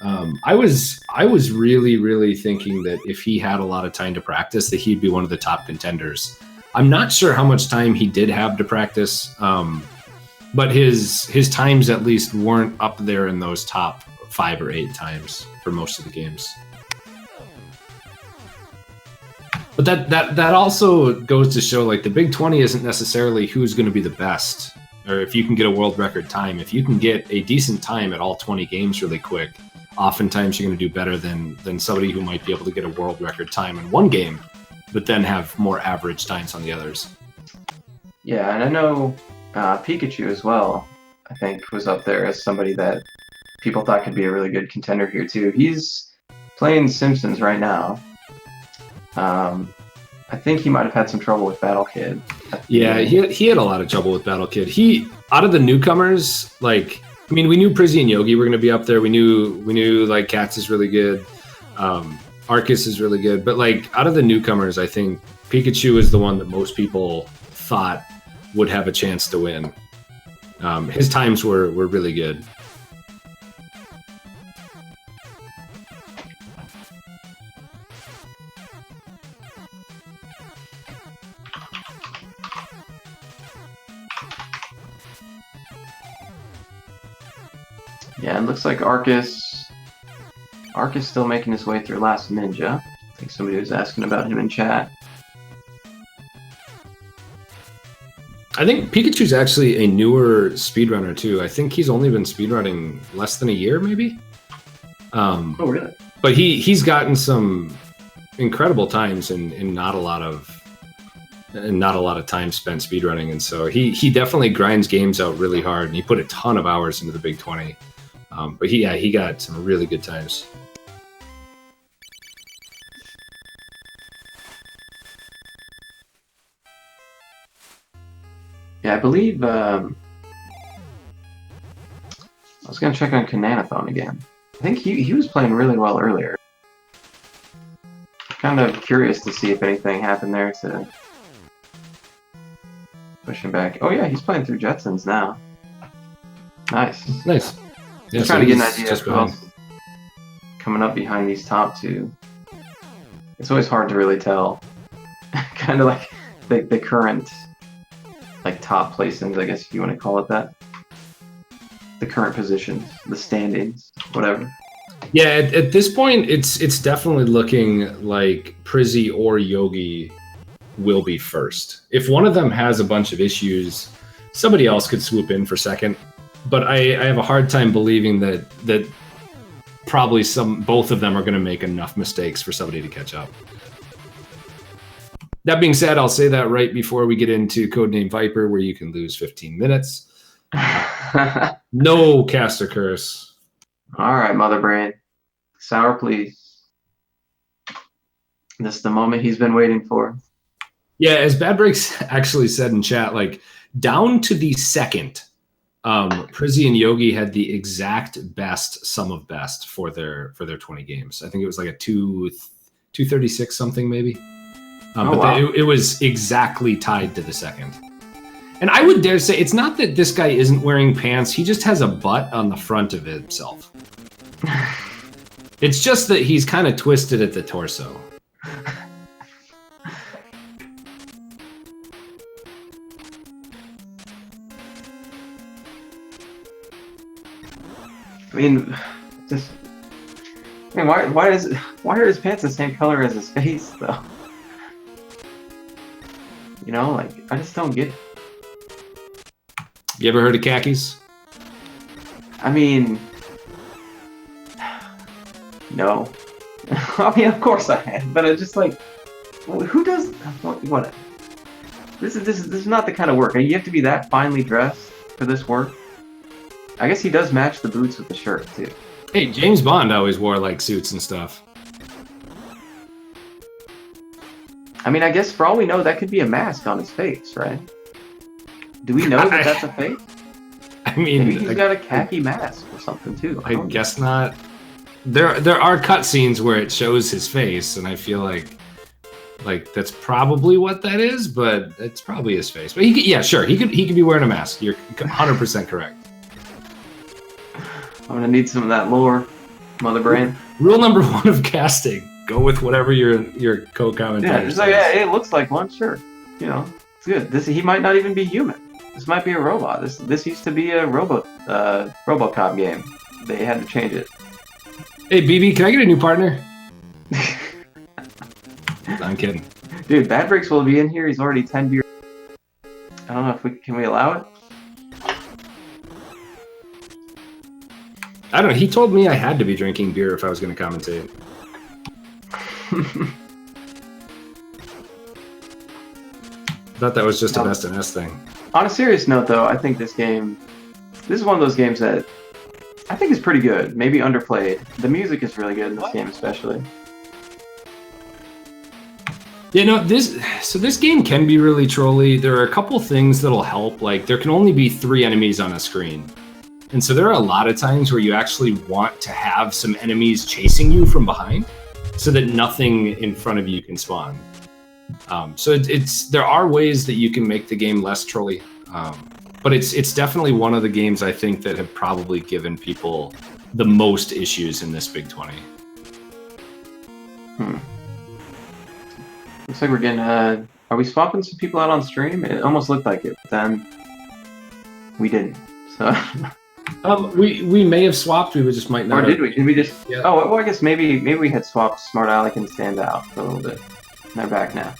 I was really thinking that if he had a lot of time to practice, that he'd be one of the top contenders. I'm not sure how much time he did have to practice, but his times at least weren't up there in those top 5 or 8 times for most of the games. But that also goes to show, like, the Big 20 isn't necessarily who's going to be the best, or if you can get a world record time. If you can get a decent time at all 20 games really quick, oftentimes you're going to do better than somebody who might be able to get a world record time in one game, but then have more average times on the others. Yeah, and I know Pikachu as well, I think, was up there as somebody that people thought could be a really good contender here, too. He's playing Simpsons right now. I think he might have had some trouble with Battle Kid. Yeah, he had a lot of trouble with Battle Kid. He, out of the newcomers, like, I mean, we knew Prizzy and Yogi were going to be up there. We knew like Katz is really good. Arceus is really good. But like, out of the newcomers, I think Pikachu is the one that most people thought would have a chance to win. His times were really good. Yeah, it looks like Arceus still making his way through Last Ninja. I think somebody was asking about him in chat. I think Pikachu's actually a newer speedrunner too. I think he's only been speedrunning less than a year, maybe. Oh, really? But he's gotten some incredible times and not a lot of time spent speedrunning, and so he definitely grinds games out really hard, and he put a ton of hours into the Big 20. But he got some really good times. Yeah, I believe I was gonna check on Kananathon again. I think he was playing really well earlier. Kind of curious to see if anything happened there to push him back. Oh yeah, he's playing through Jetsons now. Nice. Nice. Yeah, I'm trying to get an idea of who else coming up behind these top two. It's always hard to really tell. Kind of like the current like top placings, I guess if you want to call it that. The current positions, the standings, whatever. Yeah, at this point, it's definitely looking like Prizzy or Yogi will be first. If one of them has a bunch of issues, somebody else could swoop in for second. But I have a hard time believing that probably both of them are going to make enough mistakes for somebody to catch up. That being said, I'll say that right before we get into Codename Viper, where you can lose 15 minutes. No caster curse. All right, Mother Brain. Sour, please. This is the moment he's been waiting for. Yeah, as Bad Breaks actually said in chat, like, down to the second, Prizzy and Yogi had the exact best sum of best for their 20 games. I think it was like a 236 something maybe. But it was exactly tied to the second. And I would dare say it's not that this guy isn't wearing pants. He just has a butt on the front of himself. It's just that he's kind of twisted at the torso. I mean, why are his pants the same color as his face though? You know, like, I just don't get it. You ever heard of khakis? I mean, no. I mean, of course I have, but it's just like, who does what? This is not the kind of work. You have to be that finely dressed for this work. I guess he does match the boots with the shirt too. Hey, James Bond always wore like suits and stuff. I mean, I guess for all we know, that could be a mask on his face, right? Do we know that that's a face? I mean, maybe he's got a khaki mask or something too. I guess not. There are cutscenes where it shows his face, and I feel like that's probably what that is, but it's probably his face. But yeah, sure, he could be wearing a mask. You're 100% correct. I'm gonna need some of that lore, Mother Brain. Rule number 1 of casting: go with whatever your co-commentator says. Like, yeah, it looks like one, sure. You know, it's good. He might not even be human. This might be a robot. This used to be a RoboCop game. They had to change it. Hey, BB, can I get a new partner? I'm kidding. Dude, Bad Breaks will be in here. He's already 10 beers. I don't know if can we allow it? I don't know. He told me I had to be drinking beer if I was going to commentate. I thought that was just a best in S thing. On a serious note, though, I think this is one of those games that I think is pretty good. Maybe underplayed. The music is really good in this game, especially. You know, this game can be really trolly. There are a couple things that'll help. Like, there can only be 3 enemies on a screen. And so there are a lot of times where you actually want to have some enemies chasing you from behind so that nothing in front of you can spawn. So there are ways that you can make the game less trolly. But it's definitely one of the games I think that have probably given people the most issues in this Big 20. Looks like we're getting, are we swapping some people out on stream? It almost looked like it, but then we didn't, so. We may have swapped, we just might not. Or did we? Did we just, yeah. Oh, well, I guess maybe we had swapped Smart Alec and Stand Out for a little bit. And they're back now.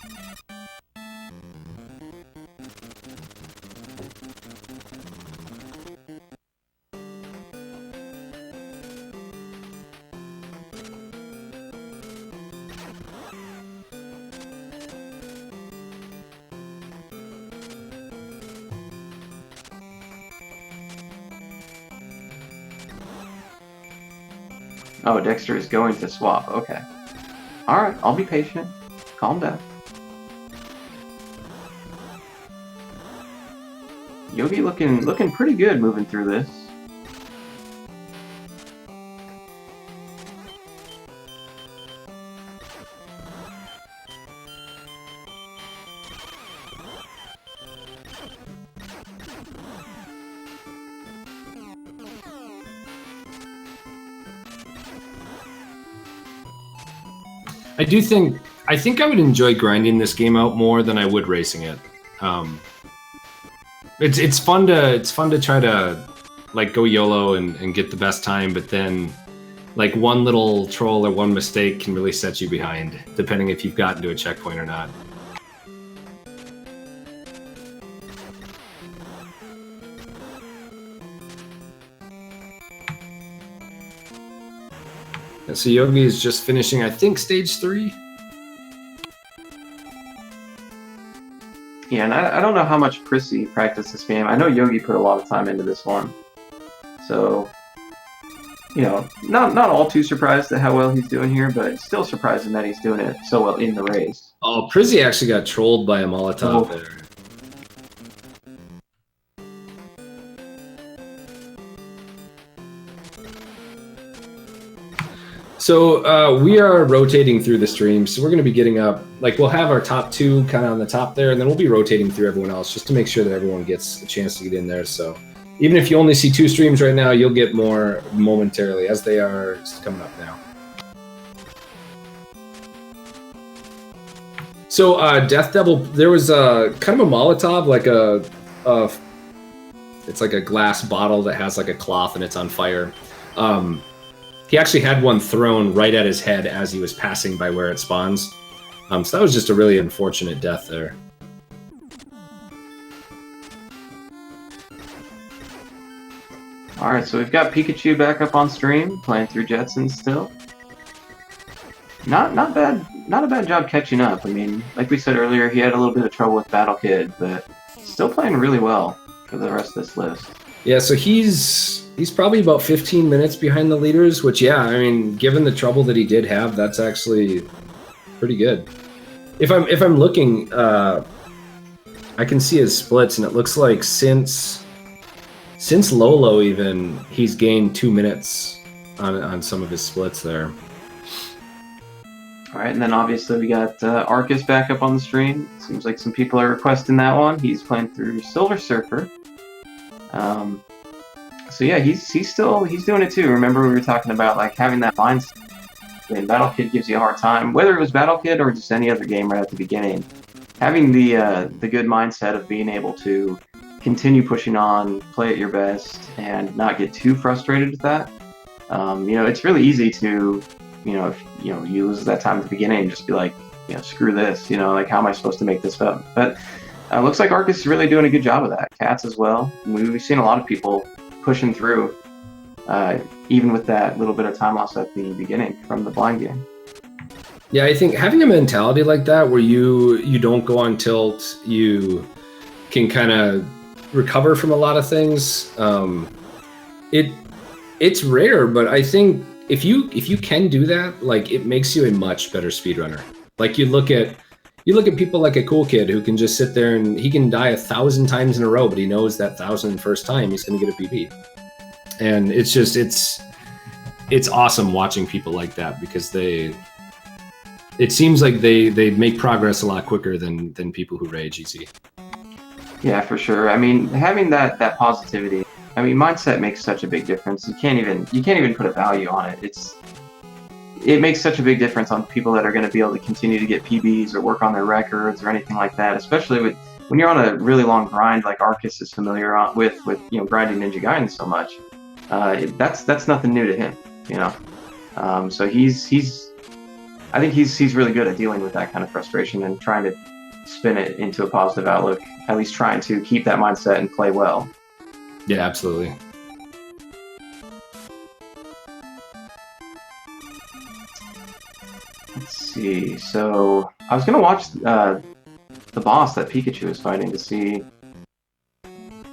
Oh, Dexter is going to swap. Okay. Alright, I'll be patient. Calm down. Yogi looking pretty good moving through this. I think I would enjoy grinding this game out more than I would racing it. It's fun to try to like go YOLO and get the best time, but then like one little troll or one mistake can really set you behind, depending if you've gotten to a checkpoint or not. And so Yogi is just finishing, I think, stage 3. Yeah, and I don't know how much Prissy practiced this game. I know Yogi put a lot of time into this one. So, you know, not all too surprised at how well he's doing here, but it's still surprising that he's doing it so well in the race. Oh, Prissy actually got trolled by a Molotov there. So we are rotating through the stream, so we're going to be getting up, like we'll have our top 2 kind of on the top there, and then we'll be rotating through everyone else just to make sure that everyone gets a chance to get in there. So even if you only see 2 streams right now, you'll get more momentarily as they are coming up now. So Death Devil, there was kind of a Molotov, like it's like a glass bottle that has like a cloth and it's on fire. He actually had one thrown right at his head as he was passing by where it spawns. So that was just a really unfortunate death there. All right, so we've got Pikachu back up on stream, playing through Jetsons still. Not a bad job catching up. I mean, like we said earlier, he had a little bit of trouble with Battle Kid, but still playing really well for the rest of this list. Yeah, so he's probably about 15 minutes behind the leaders, which, yeah, I mean, given the trouble that he did have, that's actually pretty good. If I'm looking, I can see his splits, and it looks like since Lolo even, he's gained 2 minutes on some of his splits there. All right, and then obviously we got Arcus back up on the stream. Seems like some people are requesting that one. He's playing through Silver Surfer. So yeah, he's doing it too. Remember we were talking about like having that mindset. When Battle Kid gives you a hard time, whether it was Battle Kid or just any other game right at the beginning, having the good mindset of being able to continue pushing on, play at your best, and not get too frustrated with that. It's really easy to, if you lose that time at the beginning and just be like, screw this, like how am I supposed to make this up? But looks like Arcus is really doing a good job of that. Cats as well. We've seen a lot of people pushing through, even with that little bit of time loss at the beginning from the blind game. Yeah, I think having a mentality like that where you don't go on tilt, you can kind of recover from a lot of things. It's rare, but I think if you can do that, like it makes you a much better speedrunner. Like you look at people like a Cool Kid who can just sit there and he can die 1,000 times in a row, but he knows that 1,001st time he's going to get a PB. And it's awesome watching people like that because it seems like they make progress a lot quicker than people who rage easy. Yeah, for sure. I mean, having that positivity, I mean, mindset makes such a big difference. You can't even put a value on it. It makes such a big difference on people that are going to be able to continue to get PBs or work on their records or anything like that, especially when you're on a really long grind like Arcus is familiar with grinding Ninja Gaiden so much. That's nothing new to him, so I think he's really good at dealing with that kind of frustration and trying to spin it into a positive outlook, at least trying to keep that mindset and play well. Yeah, absolutely. Let's see. So I was gonna watch the boss that Pikachu is fighting to see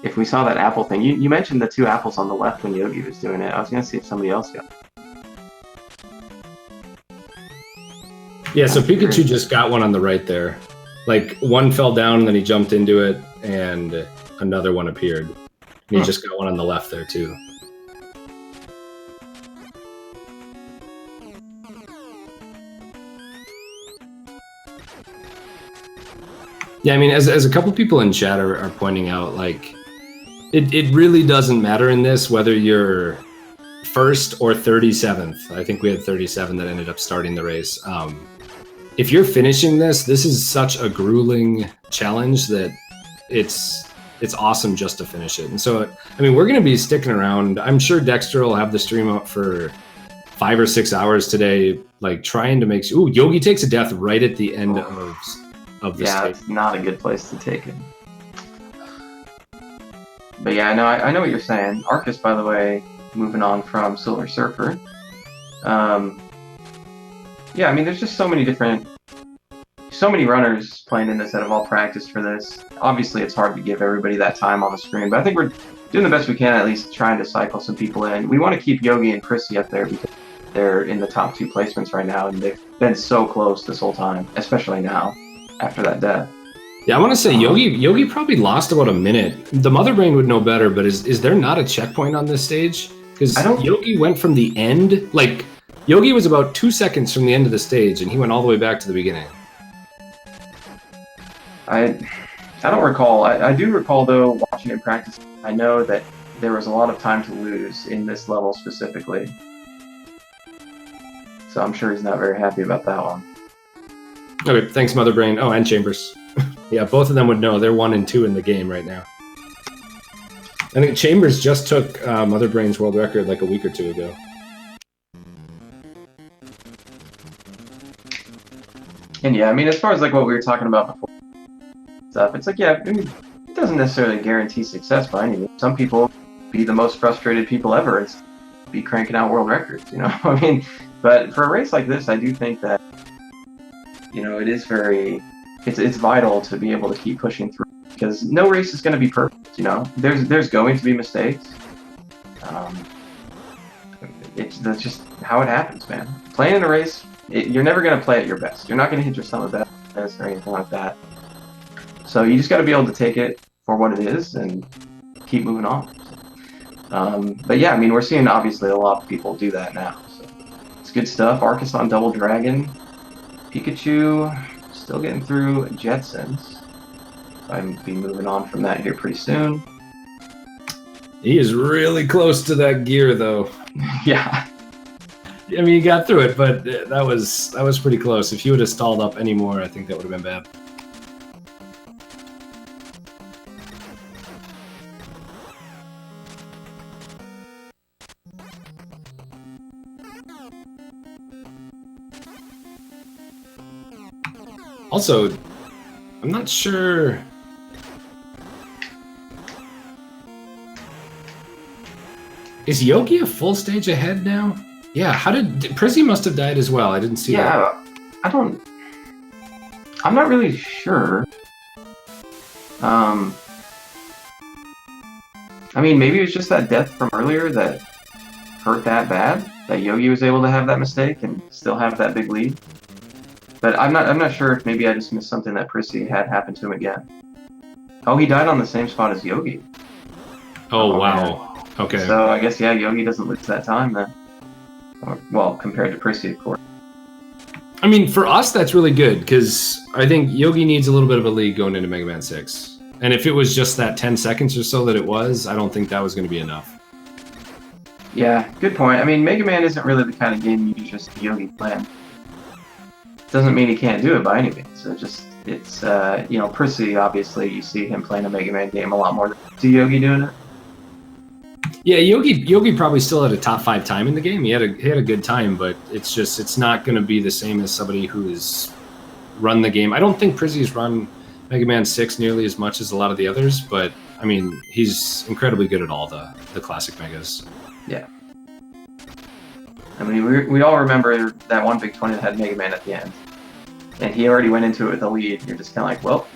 if we saw that apple thing. You mentioned the 2 apples on the left when Yogi was doing it. I was gonna see if somebody else got it. Yeah, so Pikachu just got one on the right there. Like one fell down and then he jumped into it and another one appeared. And he just got one on the left there too. Yeah, I mean, as a couple people in chat are pointing out, like, it really doesn't matter in this whether you're first or 37th. I think we had 37 that ended up starting the race. If you're finishing this is such a grueling challenge that it's awesome just to finish it. And so, I mean, we're going to be sticking around. I'm sure Dexter will have the stream up for 5 or 6 hours today, like trying to make sure. Ooh, Yogi takes a death right at the end of the stage. It's not a good place to take it. But yeah, I know what you're saying. Arcus, by the way, moving on from Silver Surfer. Yeah, I mean, there's just so many runners playing in this that have all practiced for this. Obviously, it's hard to give everybody that time on the screen, but I think we're doing the best we can, at least trying to cycle some people in. We want to keep Yogi and Chrissy up there because they're in the top 2 placements right now, and they've been so close this whole time, especially now, after that death. Yeah, I want to say Yogi probably lost about a minute. The Mother Brain would know better, but is there not a checkpoint on this stage? Because Yogi went from the end, like, Yogi was about 2 seconds from the end of the stage, and he went all the way back to the beginning. I don't recall. I do recall, though, watching him practice. I know that there was a lot of time to lose in this level specifically. So I'm sure he's not very happy about that one. Okay, thanks, Mother Brain. Oh, and Chambers. Yeah, both of them would know. They're 1 and 2 in the game right now. I think Chambers just took Mother Brain's world record like a week or 2 ago. And yeah, I mean, as far as like what we were talking about before, stuff, it's like, yeah, I mean, it doesn't necessarily guarantee success by any means. Some people be the most frustrated people ever and be cranking out world records, you know? I mean, but for a race like this, I do think that, you know, it is it's vital to be able to keep pushing through, because no race is going to be perfect, you know? There's going to be mistakes. That's just how it happens, man. Playing in a race, you're never going to play at your best. You're not going to hit your summer best or anything like that. So you just got to be able to take it for what it is and keep moving on. But yeah, I mean, we're seeing obviously a lot of people do that now. So it's good stuff. Arcus on Double Dragon. Pikachu still getting through Jetsons. I'll be moving on from that here pretty soon. He is really close to that gear, though. Yeah. I mean, he got through it, but that was pretty close. If you would have stalled up any more, I think that would have been bad. Also, I'm not sure. Is Yogi a full stage ahead now? Yeah, how did Prizzy must have died as well? I didn't see that. Yeah, I'm not really sure. I mean, maybe it was just that death from earlier that hurt that bad, that Yogi was able to have that mistake and still have that big lead. But I'm not sure if maybe I just missed something that Prizzy had happen to him again. Oh, he died on the same spot as Yogi. Oh wow. Man. Okay. So I guess, yeah, Yogi doesn't lose that time then. Well, compared to Prizzy, of course. I mean, for us, that's really good, because I think Yogi needs a little bit of a lead going into Mega Man 6. And if it was just that 10 seconds or so that it was, I don't think that was going to be enough. Yeah, good point. I mean, Mega Man isn't really the kind of game you just see Yogi playing. Doesn't mean he can't do it by any means. It's you know, Prizzy, obviously, you see him playing a Mega Man game a lot more than you see Yogi doing it. Yeah, Yogi probably still had a top 5 time in the game. He had a good time, but it's not going to be the same as somebody who has run the game. I don't think Prizzy's run Mega Man 6 nearly as much as a lot of the others, but I mean, he's incredibly good at all the classic Megas. Yeah. I mean, we all remember that one Big 20 that had Mega Man at the end. And he already went into it with a lead. You're just kind of like, well.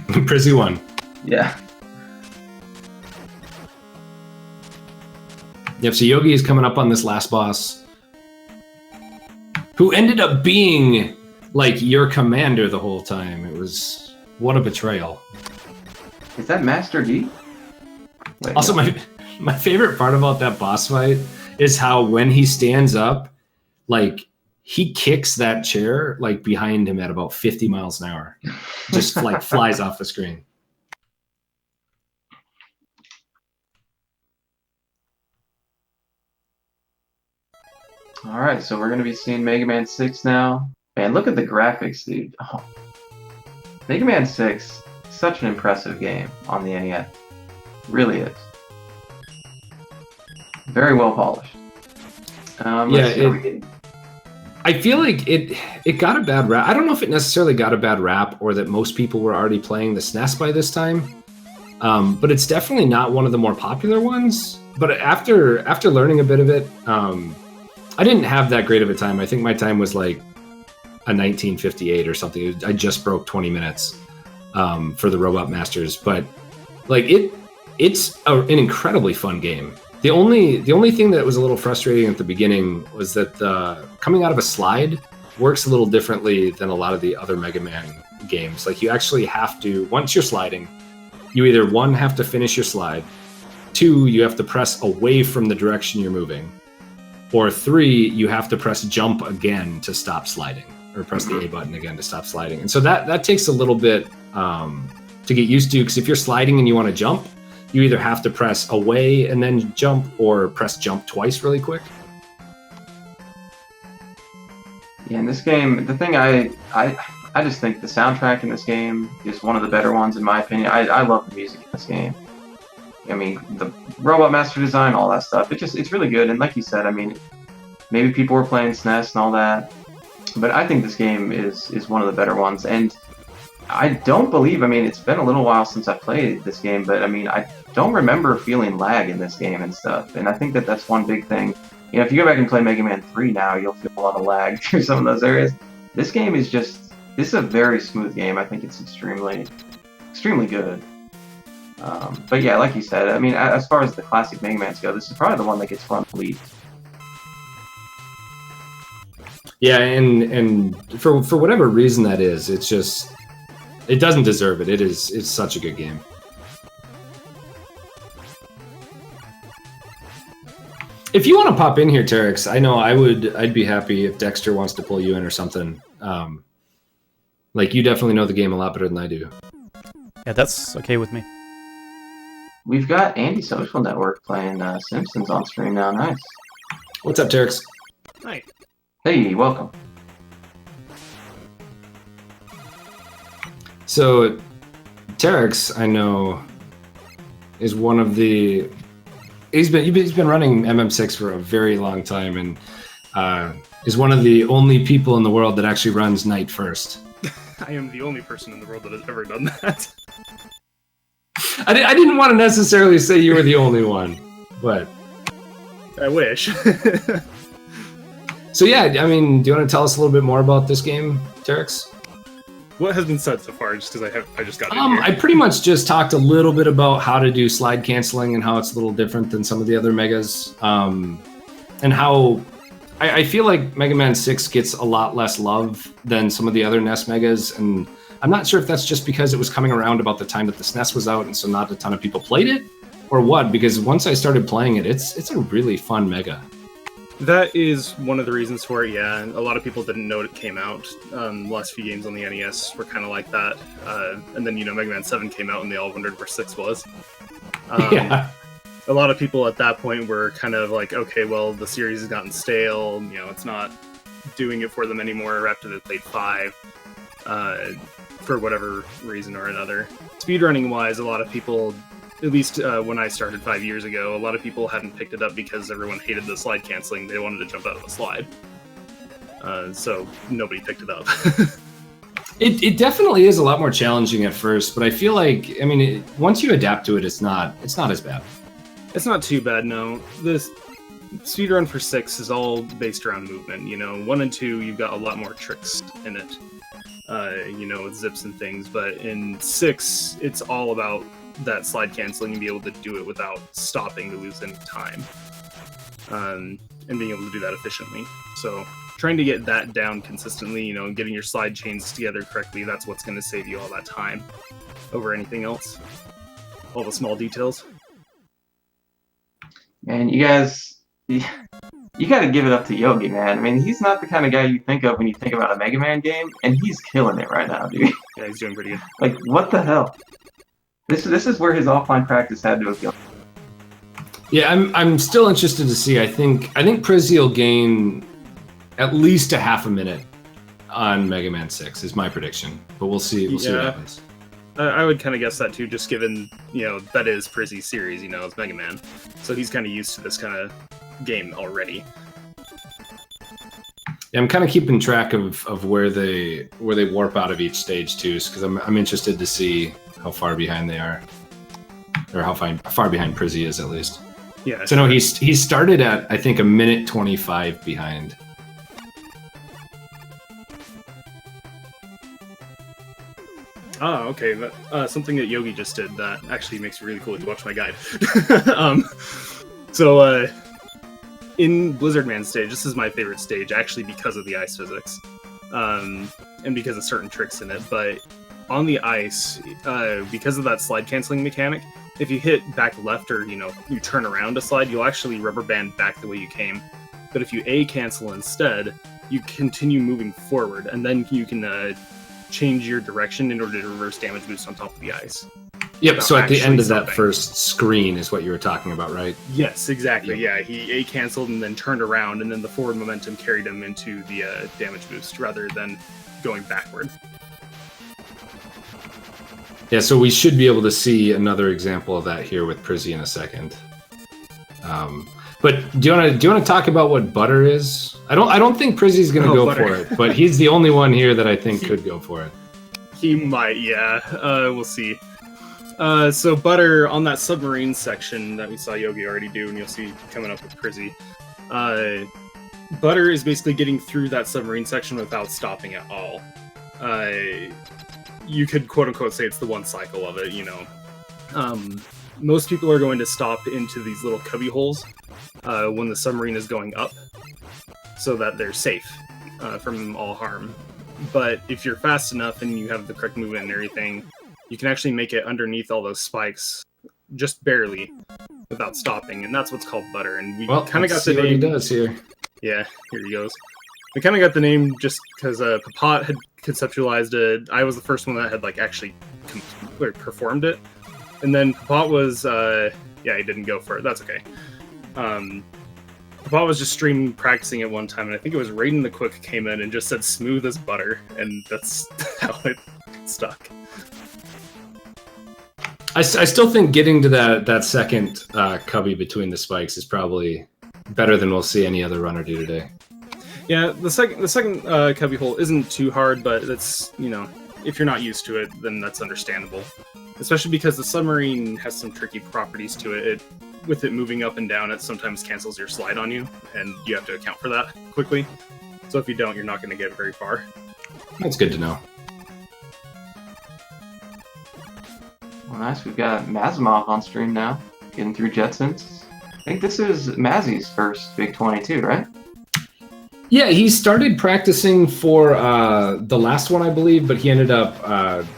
Prizzy won. Yeah. Yep, so Yogi is coming up on this last boss, who ended up being, like, your commander the whole time. It was... what a betrayal. Is that Master D? Wait, also, no. my favorite part about that boss fight is how when he stands up, like, he kicks that chair, like, behind him at about 50 miles an hour. Just, like, flies off the screen. All right, so we're going to be seeing Mega Man 6 now. Man, look at the graphics, dude. Oh. Mega Man 6, such an impressive game on the NES. Really is. Very well polished. I feel like it got a bad rap. I don't know if it necessarily got a bad rap or that most people were already playing the SNES by this time. But it's definitely not one of the more popular ones. But after learning a bit of it, I didn't have that great of a time. I think my time was like a 1958 or something. I just broke 20 minutes for the Robot Masters. But like it's an incredibly fun game. The only thing that was a little frustrating at the beginning was that coming out of a slide works a little differently than a lot of the other Mega Man games. Like you actually have to, once you're sliding, you either one, have to finish your slide, two, you have to press away from the direction you're moving, or three, you have to press jump again to stop sliding, or press the A button again to stop sliding. And so that takes a little bit to get used to, because if you're sliding and you want to jump, you either have to press away and then jump, or press jump twice really quick. Yeah, in this game, the thing I just think the soundtrack in this game is one of the better ones in my opinion. I love the music in this game. I mean, the Robot Master design, all that stuff. It's really good. And like you said, I mean, maybe people were playing SNES and all that, but I think this game is one of the better ones. And I don't believe, I mean, it's been a little while since I played this game, but I mean, don't remember feeling lag in this game and stuff. And I think that that's one big thing. You know, if you go back and play Mega Man 3 now, you'll feel a lot of lag through some of those areas. This game is just, this is a very smooth game. I think it's extremely good. But yeah, like you said, I mean, as far as the classic Mega Mans go, this is probably the one that gets fun to lead. Yeah, and for whatever reason that is, it's just, it doesn't deserve it. It's such a good game. If you want to pop in here, Terex, I know I'd be happy if Dexter wants to pull you in or something. Like, you definitely know the game a lot better than I do. Yeah, that's okay with me. We've got Andy Social Network playing Simpsons on stream now. Nice. What's up, Terex? Hi. Hey, welcome. So, Terex, I know, is one of the... He's been running MM6 for a very long time, and is one of the only people in the world that actually runs night first. I am the only person in the world that has ever done that. I didn't want to necessarily say you were the only one, but... I wish. So yeah, I mean, do you want to tell us a little bit more about this game, Terex? What has been said so far? Just because I just got in here. I pretty much just talked a little bit about how to do slide canceling and how it's a little different than some of the other Megas, and how I feel like Mega Man 6 gets a lot less love than some of the other NES Megas, and I'm not sure if that's just because it was coming around about the time that the SNES was out, and so not a ton of people played it, or what, because once I started playing it, it's a really fun Mega. That is one of the reasons for it, yeah. A lot of people didn't know it came out. The last few games on the NES were kind of like that. And then, Mega Man 7 came out and they all wondered where 6 was. Yeah. A lot of people at that point were kind of like, okay, well, the series has gotten stale. It's not doing it for them anymore after they played 5. For whatever reason or another. Speedrunning-wise, a lot of people... At least when I started 5 years ago, a lot of people hadn't picked it up because everyone hated the slide canceling. They wanted to jump out of the slide. So nobody picked it up. It definitely is a lot more challenging at first, but I feel like, I mean, once you adapt to it, it's not as bad. It's not too bad, no. The speedrun for 6 is all based around movement. 1 and 2, you've got a lot more tricks in it. With zips and things, but in 6, it's all about that slide canceling and be able to do it without stopping to lose any time, and being able to do that efficiently. So trying to get that down consistently, and getting your slide chains together correctly, that's what's going to save you all that time over anything else. All the small details. Man, you guys, you got to give it up to Yogi, man. I mean, he's not the kind of guy you think of when you think about a Mega Man game, and he's killing it right now, dude. Yeah, he's doing pretty good. Like, what the hell? This is where his offline practice had to have gone. Yeah, I'm still interested to see. I think Prizzy will gain at least a half a minute on Mega Man 6 is my prediction, but we'll see. We'll see what happens. I would kind of guess that too, just given that is Prizzy's series. It's Mega Man, so he's kind of used to this kind of game already. Yeah, I'm kind of keeping track of where they warp out of each stage too, because I'm interested to see how far behind they are, or how far behind Prizzy is at least. Yeah. So no, he started at I think a minute 25 behind. Oh, okay. Something that Yogi just did that actually makes it really cool to watch my guide. So in Blizzard Man stage, this is my favorite stage actually because of the ice physics, and because of certain tricks in it, but on the ice, because of that slide canceling mechanic, if you hit back left or you turn around a slide, you'll actually rubber band back the way you came. But if you A cancel instead, you continue moving forward, and then you can change your direction in order to reverse damage boost on top of the ice. Yep. So at the end of that first screen is what you were talking about, right? Yes, exactly. Yep. Yeah, he A canceled and then turned around, and then the forward momentum carried him into the damage boost rather than going backward. Yeah, so we should be able to see another example of that here with Prizzy in a second. But do you want to talk about what butter is? I don't think Prizzy's going to go butter. for it, but he's the only one here that I think could go for it. He might, yeah. We'll see. So Butter, on that submarine section that we saw Yogi already do, and you'll see coming up with Prizzy, Butter is basically getting through that submarine section without stopping at all. You could quote-unquote say it's the one cycle of it, you know. Most people are going to stop into these little cubby holes when the submarine is going up, so that they're safe from all harm. But if you're fast enough and you have the correct movement and everything, you can actually make it underneath all those spikes, just barely, without stopping, and that's what's called Butter. And we kind of got the name. What he does here. Yeah, here he goes. We kind of got the name just because Papat had conceptualized it. I was the first one that had like actually performed it, and then Papat was yeah, he didn't go for it. That's okay. Papat was just stream practicing it one time, and I think it was Raiden the Quick came in and just said smooth as butter, and that's how it stuck. I still think getting to that second cubby between the spikes is probably better than we'll see any other runner do today. Yeah, the second cubby hole isn't too hard, but it's, you know, if you're not used to it, then that's understandable. Especially because the submarine has some tricky properties to it. With it moving up and down, it sometimes cancels your slide on you, and you have to account for that quickly. So if you don't, you're not going to get very far. That's good to know. Well, nice. We've got Mazimov on stream now, getting through Jetsons. I think this is Mazzy's first Big 22, right? Yeah, he started practicing for the last one, I believe, but he ended up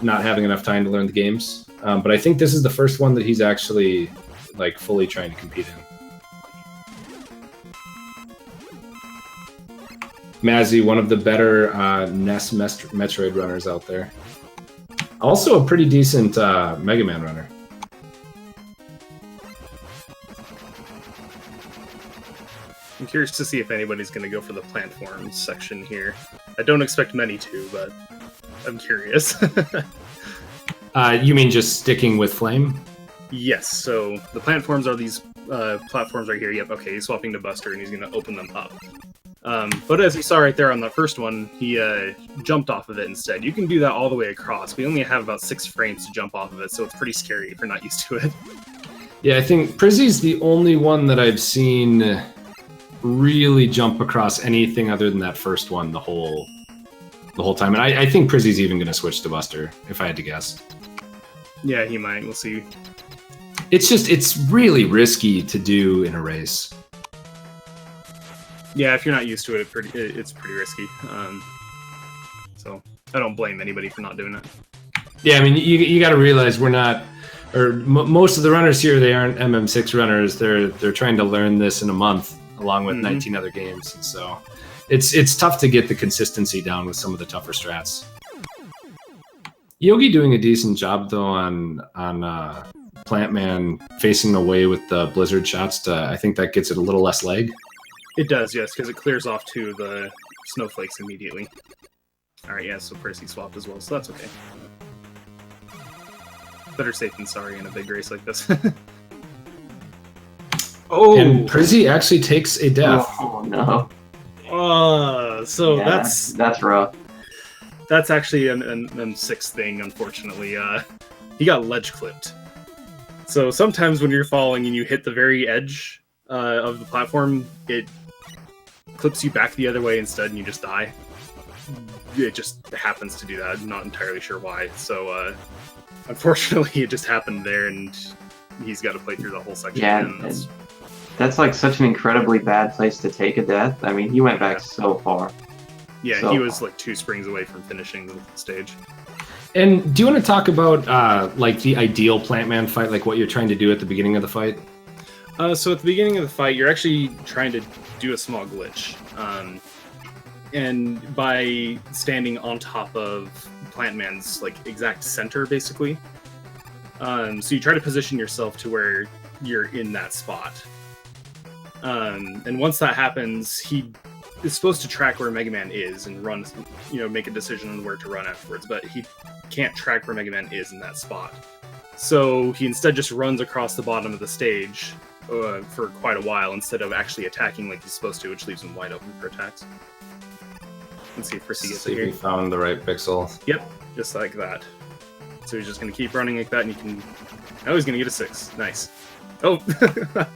not having enough time to learn the games. But I think this is the first one that he's actually like fully trying to compete in. Mazzy, one of the better NES Metroid runners out there. Also a pretty decent Mega Man runner. I'm curious to see if anybody's going to go for the platforms section here. I don't expect many to, but I'm curious. You mean just sticking with Flame? Yes, so the platforms are these platforms right here. Yep, okay, he's swapping to Buster, and he's going to open them up. But as you saw right there on the first one, he jumped off of it instead. You can do that all the way across. We only have about 6 frames to jump off of it, so it's pretty scary if you're not used to it. Yeah, I think Prizzy's the only one that I've seen really jump across anything other than that first one the whole time. And I think Prizzy's even going to switch to Buster, if I had to guess. Yeah, he might. We'll see. It's really risky to do in a race. Yeah, if you're not used to it, it's pretty risky. So I don't blame anybody for not doing it. Yeah, I mean, you got to realize we're not, or most of the runners here, they aren't MM6 runners. They're trying to learn this in a month, along with 19 other games. And so it's tough to get the consistency down with some of the tougher strats. Yogi doing a decent job though on Plant Man facing away with the blizzard shots. I think that gets it a little less leg. It does, yes, because it clears off to the snowflakes immediately. Alright, yeah, so Percy swapped as well, so that's okay. Better safe than sorry in a big race like this. Oh! And Prizzy actually takes a death. Oh, no. So yeah, that's rough. That's actually an M6 thing, unfortunately. He got ledge clipped. So sometimes when you're falling and you hit the very edge of the platform, it clips you back the other way instead and you just die. It just happens to do that. I'm not entirely sure why. So unfortunately it just happened there and he's got to play through the whole section. Yeah, that's like such an incredibly bad place to take a death. I mean, he went back so far. Yeah, so he was like 2 springs away from finishing the stage. And do you want to talk about like the ideal Plant Man fight, like what you're trying to do at the beginning of the fight? So at the beginning of the fight, you're actually trying to do a small glitch. And by standing on top of Plant Man's like exact center, basically. So you try to position yourself to where you're in that spot. And once that happens, he is supposed to track where Mega Man is and run, make a decision on where to run afterwards, but he can't track where Mega Man is in that spot. So he instead just runs across the bottom of the stage for quite a while instead of actually attacking like he's supposed to, which leaves him wide open for attacks. Let's see if Prissy gets it here. We found the right pixel. Yep, just like that. So he's just going to keep running like that, and you can... Oh, he's going to get a 6. Nice. Oh!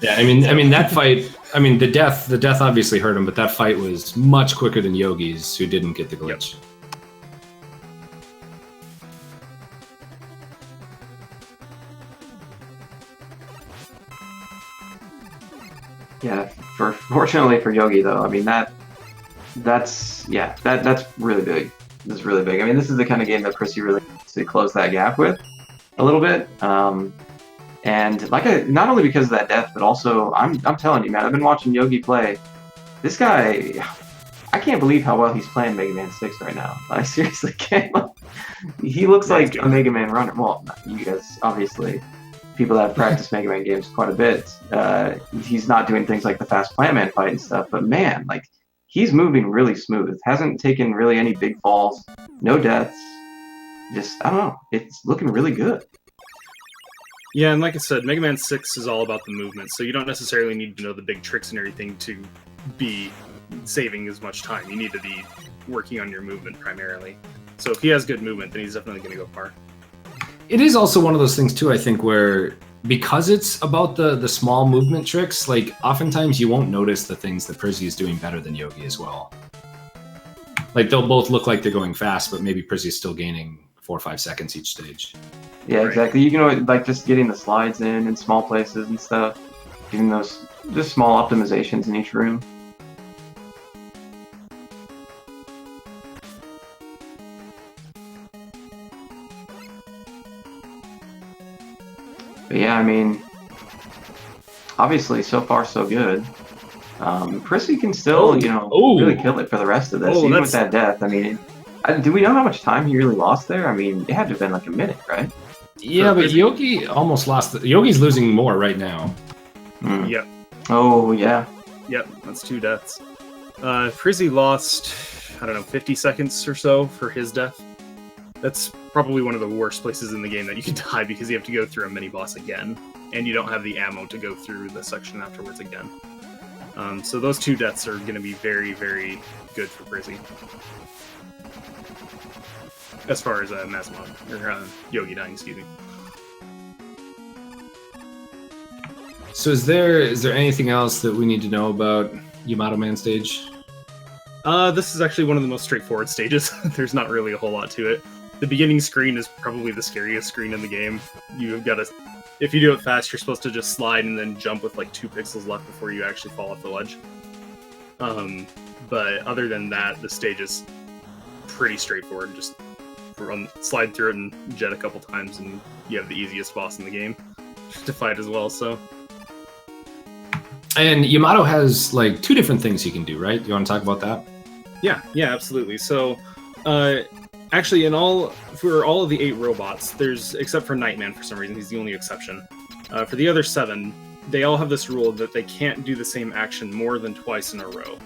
Yeah, I mean that fight, I mean, the death obviously hurt him, but that fight was much quicker than Yogi's, who didn't get the glitch. Yep. Yeah, fortunately for Yogi though, I mean that's really big. This is really big. I mean, this is the kind of game that Chrissy really needs to close that gap with a little bit. And not only because of that death, but also I'm telling you, man, I've been watching Yogi play. This guy, I can't believe how well he's playing Mega Man 6 right now. I seriously can't. He looks like a Mega Man runner. Well, you guys, obviously, people that have practiced Mega Man games quite a bit. He's not doing things like the fast Plant Man fight and stuff, but man, like, he's moving really smooth. Hasn't taken really any big falls, no deaths. Just, I don't know, it's looking really good. Yeah, and like I said, Mega Man 6 is all about the movement, so you don't necessarily need to know the big tricks and everything to be saving as much time. You need to be working on your movement primarily. So if he has good movement, then he's definitely going to go far. It is also one of those things too, I think, where because it's about the small movement tricks, like oftentimes you won't notice the things that Prizzy is doing better than Yogi as well. Like they'll both look like they're going fast, but maybe Prizzy's still gaining 4 or 5 seconds each stage. Yeah, right. Exactly. You can like just getting the slides in small places and stuff, getting those just small optimizations in each room. But yeah, I mean, obviously, so far so good. Prissy can still, really kill it for the rest of this, even with that death. I mean, do we know how much time he really lost there? I mean, it had to have been like a minute, right? Yeah, but Yogi almost lost. Yogi's losing more right now. Mm. Yep. Oh, yeah. Yep, that's 2 deaths. Prizzy lost, 50 seconds or so for his death. That's probably one of the worst places in the game that you can die because you have to go through a mini-boss again, and you don't have the ammo to go through the section afterwards again. So those 2 deaths are going to be very, very good for Prizzy. As far as Mazamon, or Yogi dying, excuse me. So is there anything else that we need to know about Yamato Man stage? This is actually one of the most straightforward stages. There's not really a whole lot to it. The beginning screen is probably the scariest screen in the game. You've got to, if you do it fast, you're supposed to just slide and then jump with like 2 pixels left before you actually fall off the ledge. But other than that, the stage is pretty straightforward. Just slide through it and jet a couple times, and you have the easiest boss in the game to fight as well. So. And Yamato has like 2 different things he can do, right? You want to talk about that? Yeah, absolutely. So, actually, for all of the 8 robots, except for Nightman for some reason, he's the only exception. For the other 7, they all have this rule that they can't do the same action more than twice in a row.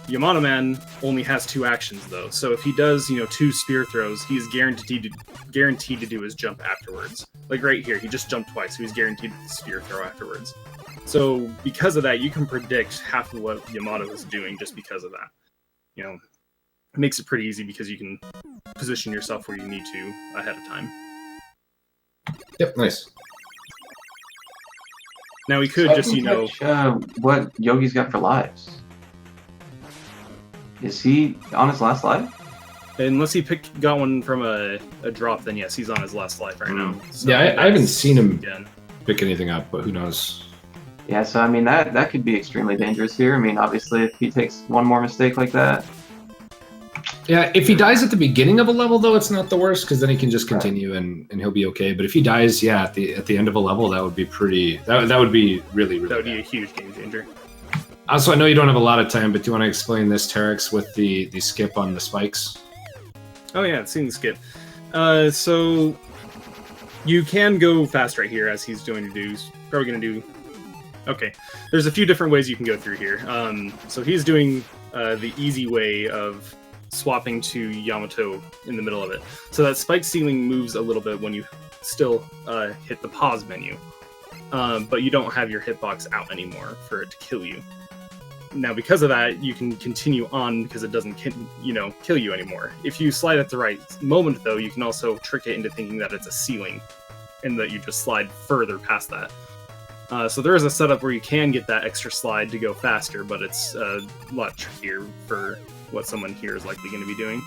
Yamato Man only has 2 actions though, so if he does, 2 spear throws, he's guaranteed to do his jump afterwards. Like right here, he just jumped twice, so he's guaranteed the spear throw afterwards. So because of that, you can predict half of what Yamato is doing just because of that. It makes it pretty easy because you can position yourself where you need to ahead of time. Yep, nice. Now we could what Yogi's got for lives. Is he on his last life? Unless he got one from a drop, then yes, he's on his last life right now. So yeah, I haven't seen him pick anything up, but who knows? Yeah, so I mean that could be extremely dangerous here. I mean, obviously, if he takes one more mistake like that. Yeah, if he dies at the beginning of a level, though, it's not the worst because then he can just continue and he'll be okay. But if he dies, at the end of a level, that would be pretty. That would be really, really. That would bad. be a huge game changer. Also, I know you don't have a lot of time, but do you want to explain this Terex with the skip on the spikes? Oh yeah, seeing the skip. So you can go fast right here as he's going to do. He's probably going to do. Okay, there's a few different ways you can go through here. So he's doing the easy way of swapping to Yamato in the middle of it. So that spike ceiling moves a little bit when you still hit the pause menu. But you don't have your hitbox out anymore for it to kill you. Now, because of that, you can continue on because it doesn't, kill you anymore. If you slide at the right moment, though, you can also trick it into thinking that it's a ceiling, and that you just slide further past that. So there is a setup where you can get that extra slide to go faster, but it's a lot trickier for what someone here is likely going to be doing.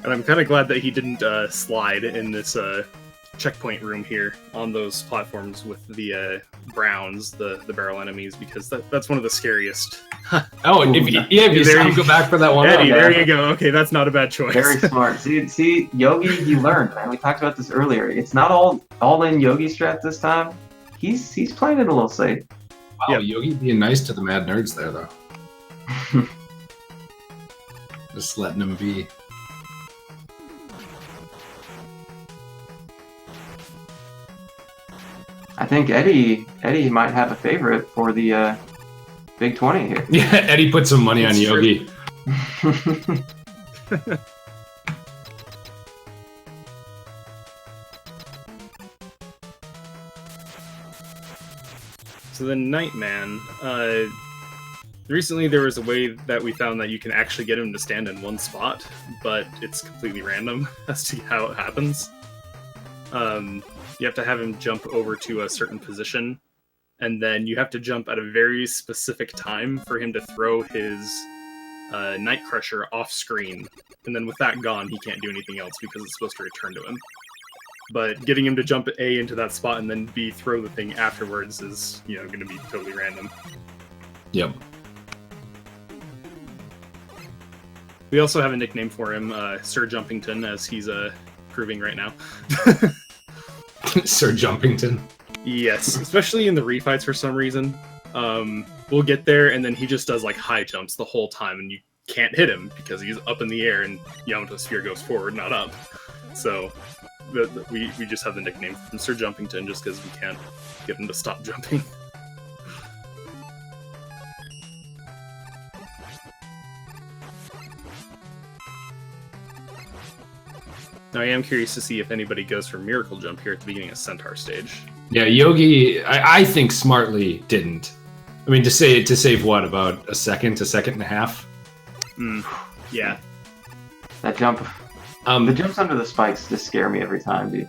And I'm kind of glad that he didn't slide in this checkpoint room here on those platforms with the browns, the barrel enemies, because that's one of the scariest. Oh, if you go back for that one. Eddie, there you go. Okay, that's not a bad choice. Very smart. See, Yogi, he learned, man. We talked about this earlier. It's not all in Yogi strat this time. He's playing it a little safe. Wow, yeah. Yogi being nice to the mad nerds there, though. Just letting them be. I think Eddie might have a favorite for the Big 20 here. Yeah, Eddie put some money on Yogi. So the Nightman, recently there was a way that we found that you can actually get him to stand in one spot, but it's completely random as to how it happens. You have to have him jump over to a certain position, and then you have to jump at a very specific time for him to throw his Night Crusher off screen. And then with that gone, he can't do anything else because it's supposed to return to him. But getting him to jump A into that spot and then B throw the thing afterwards is, going to be totally random. Yep. We also have a nickname for him, Sir Jumpington, as he's proving right now. Sir Jumpington. Yes, especially in the refights for some reason. We'll get there, and then he just does like high jumps the whole time, and you can't hit him because he's up in the air, and Yamato Sphere goes forward, not up. So we just have the nickname from Sir Jumpington just because we can't get him to stop jumping. Now, I am curious to see if anybody goes for Miracle Jump here at the beginning of Centaur stage. Yeah, Yogi, I think smartly didn't. I mean, to save what, about a second and a half? Yeah. That jump. The jumps under the spikes just scare me every time, dude.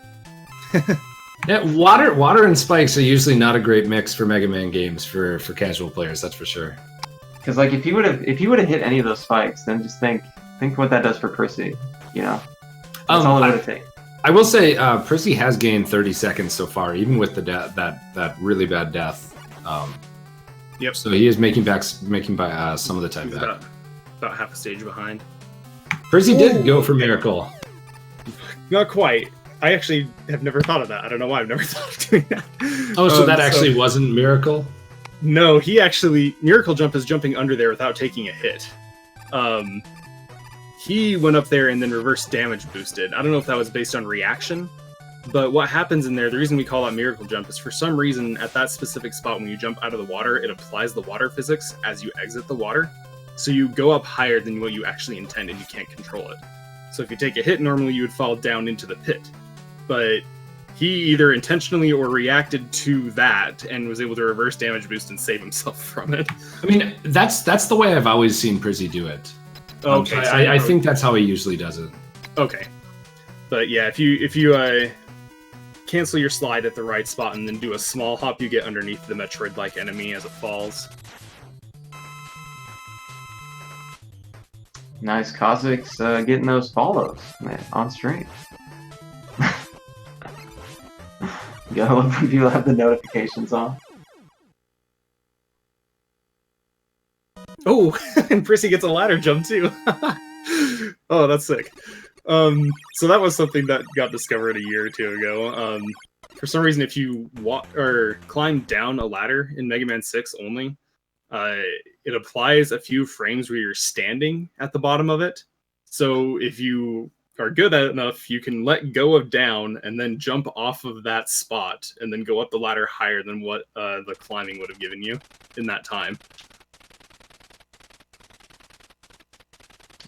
Yeah, water and spikes are usually not a great mix for Mega Man games for casual players. That's for sure. Because like if he would have hit any of those spikes, then just think what that does for Percy. That's all it would take. I will say, Percy has gained 30 seconds so far, even with the that really bad death. Yep. So he is making by some of the time back. About half a stage behind. Percy did go for Miracle. Not quite. I actually have never thought of that. I don't know why I've never thought of doing that. Oh, so that actually wasn't Miracle? No, Miracle Jump is jumping under there without taking a hit. He went up there and then reverse damage boosted. I don't know if that was based on reaction, but what happens in there, the reason we call it Miracle Jump is for some reason at that specific spot when you jump out of the water, it applies the water physics as you exit the water. So you go up higher than what you actually intend and you can't control it. So if you take a hit, normally you would fall down into the pit. But he either intentionally or reacted to that and was able to reverse damage boost and save himself from it. I mean, that's the way I've always seen Percy do it. Okay, I think that's how he usually does it. Okay, but yeah, if you cancel your slide at the right spot and then do a small hop, you get underneath the Metroid-like enemy as it falls. Nice, Kha'Zix getting those follows, man, on stream. You gotta love when people have the notifications on. Oh, and Prissy gets a ladder jump too. Oh, that's sick. So that was something that got discovered a year or two ago. For some reason, if you walk or climb down a ladder in Mega Man 6 only, it applies a few frames where you're standing at the bottom of it. So if you are good at enough, you can let go of down and then jump off of that spot and then go up the ladder higher than what the climbing would have given you in that time.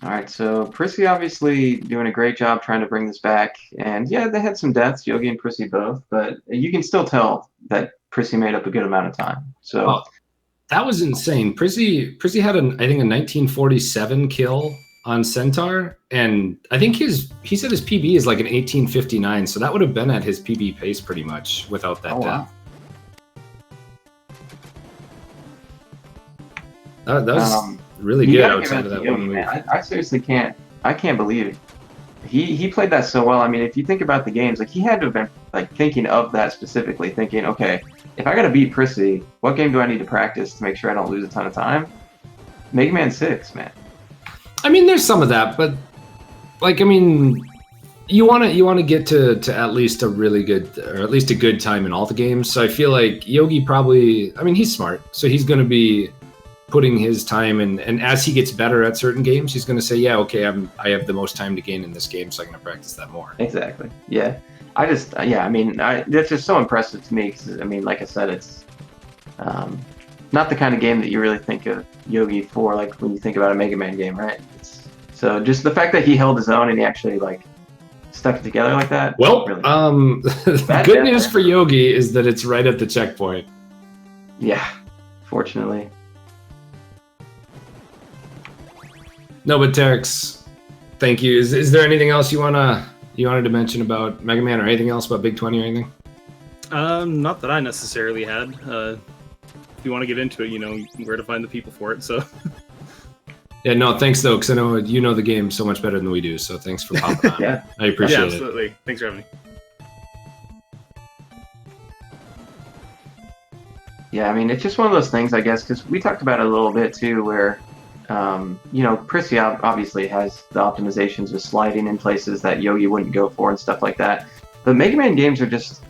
All right, so Prissy obviously doing a great job trying to bring this back. And yeah, they had some deaths, Yogi and Prissy both, but you can still tell that Prissy made up a good amount of time. So Oh, that was insane. Prissy had I think a 1947 kill on Centaur, and I think he said his PB is like an 1859, so that would have been at his PB pace pretty much without that death. wow. That was really You good gotta give outside it of to that Yogi, one move. man. I seriously can't believe he played that so well. I mean, if you think about the games, like he had to have been like thinking of that specifically, thinking, okay, if I gotta beat Prissy, what game do I need to practice to make sure I don't lose a ton of time? Mega Man 6, man. I mean, there's some of that, but like, I mean, you want to get to at least a really good, or at least a good time in all the games. So I feel like Yogi probably, I mean, he's smart, so he's going to be putting his time, and as he gets better at certain games, he's going to say, yeah, okay, I have the most time to gain in this game, so I'm going to practice that more. Exactly. Yeah. I mean, that's just so impressive to me because, I mean, like I said, it's not the kind of game that you really think of Yogi for, like when you think about a Mega Man game, right? So just the fact that he held his own and he actually like stuck it together like that. Well, really the good news for Yogi is that it's right at the checkpoint. Yeah, fortunately. No, but Terex, thank you. Is there anything else you wanted to mention about Mega Man, or anything else about Big 20 or anything? Not that I necessarily had. If you want to get into it, you know where to find the people for it. So. Yeah, no, thanks though, because I know you know the game so much better than we do. So thanks for popping on. Yeah, I appreciate it. Absolutely. Thanks for having me. Yeah, I mean, it's just one of those things, I guess, because we talked about it a little bit too, where, you know, Prissy obviously has the optimizations with sliding in places that Yogi wouldn't go for and stuff like that. But Mega Man games are just,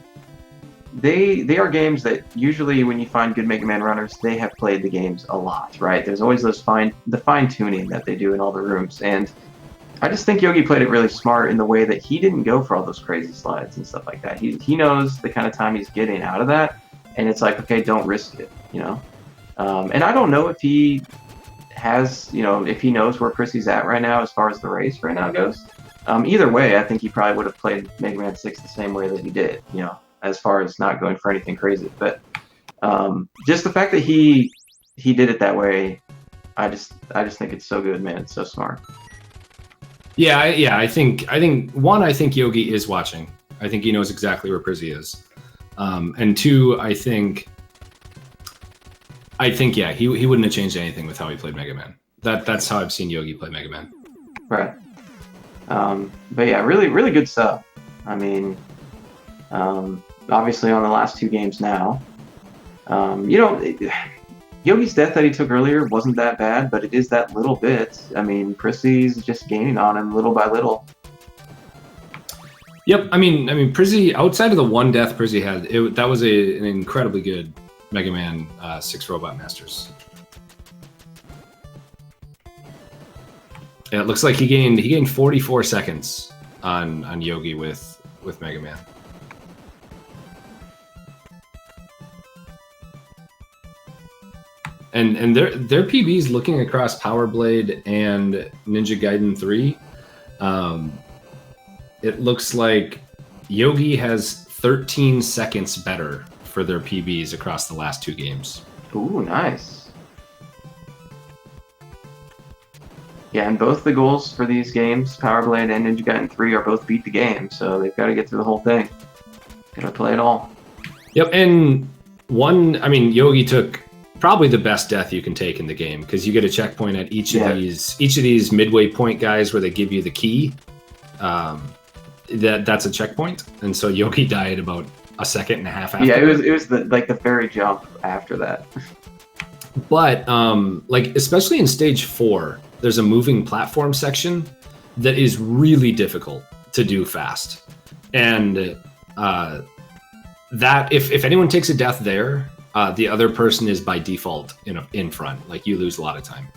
they are games that usually when you find good Mega Man runners, they have played the games a lot, right? There's always the fine tuning that they do in all the rooms, and I just think Yogi played it really smart in the way that he didn't go for all those crazy slides and stuff like that. He knows the kind of time he's getting out of that, and it's like, okay, don't risk it, you know? And I don't know if he has, you know, if he knows where Prissy's at right now as far as the race right now goes. Either way, I think he probably would have played Mega Man 6 the same way that he did, you know, as far as not going for anything crazy. But just the fact that he did it that way, I just think it's so good, man. It's so smart. Yeah. I think Yogi is watching. I think he knows exactly where Prissy is. And two, I think yeah, he wouldn't have changed anything with how he played Mega Man. That's how I've seen Yogi play Mega Man. Right. But yeah, really, really good stuff. I mean, obviously on the last two games now, you know, Yogi's death that he took earlier wasn't that bad, but it is that little bit. I mean, Prissy's just gaining on him little by little. Yep. I mean, Prissy, outside of the one death Prissy had, that was an incredibly good Mega Man 6 Robot Masters. Yeah, it looks like he gained 44 seconds on Yogi with Mega Man. And their PBs, looking across Power Blade and Ninja Gaiden 3, it looks like Yogi has 13 seconds better for their PBs across the last two games. Ooh, nice. Yeah, and both the goals for these games, Power Blade and Ninja Gaiden 3, are both beat the game, so they've got to get through the whole thing. Gotta play it all. Yep, and Yogi took probably the best death you can take in the game, because you get a checkpoint at each of these midway point guys where they give you the key. That's a checkpoint, and so Yogi died about a second and a half after. Yeah, it was the fairy jump after that. But especially in stage 4, there's a moving platform section that is really difficult to do fast, and that if anyone takes a death there, the other person is by default in front. Like, you lose a lot of time.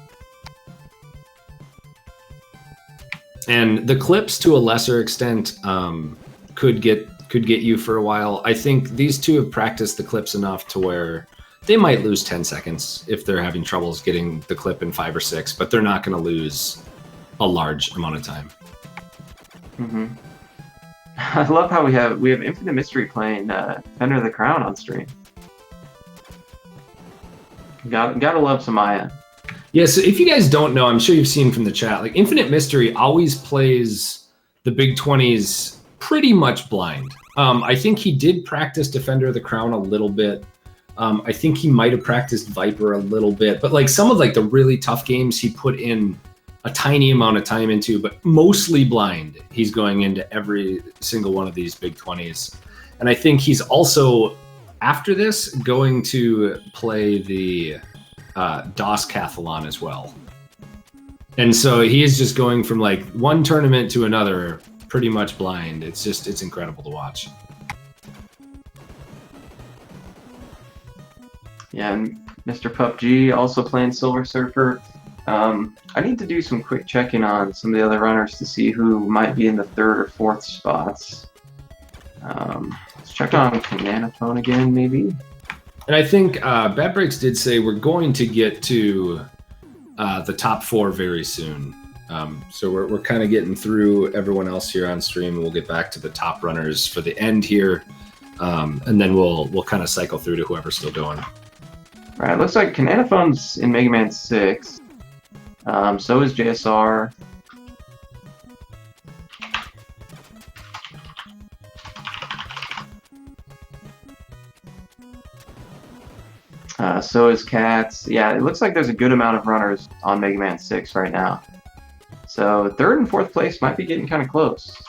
And the clips, to a lesser extent, could get you for a while. I think these two have practiced the clips enough to where they might lose 10 seconds if they're having troubles getting the clip in 5 or 6, but they're not going to lose a large amount of time. Mm-hmm. I love how we have Infinite Mystery playing Defender of the Crown on stream. Gotta love some Maya. Yeah, so if you guys don't know, I'm sure you've seen from the chat, like Infinite Mystery always plays the big 20s pretty much blind. I think he did practice Defender of the Crown a little bit. I think he might have practiced Viper a little bit, but like some of like the really tough games he put in a tiny amount of time into, but mostly blind. He's going into every single one of these big 20s. And I think he's also, after this, going to play the DOS Cathalon as well. And so he is just going from like one tournament to another pretty much blind. It's incredible to watch. Yeah, and Mr. PUBG also playing Silver Surfer. I need to do some quick checking on some of the other runners to see who might be in the 3rd or 4th spots. Let's check on Cananophone again, maybe. And I think Bad Breaks did say we're going to get to the top 4 very soon. So we're kind of getting through everyone else here on stream, and we'll get back to the top runners for the end here, and then we'll kind of cycle through to whoever's still going. All right, looks like Cananophone's in Mega Man 6. So is JSR. So is Cats. Yeah, it looks like there's a good amount of runners on Mega Man 6 right now. So 3rd and 4th place might be getting kind of close.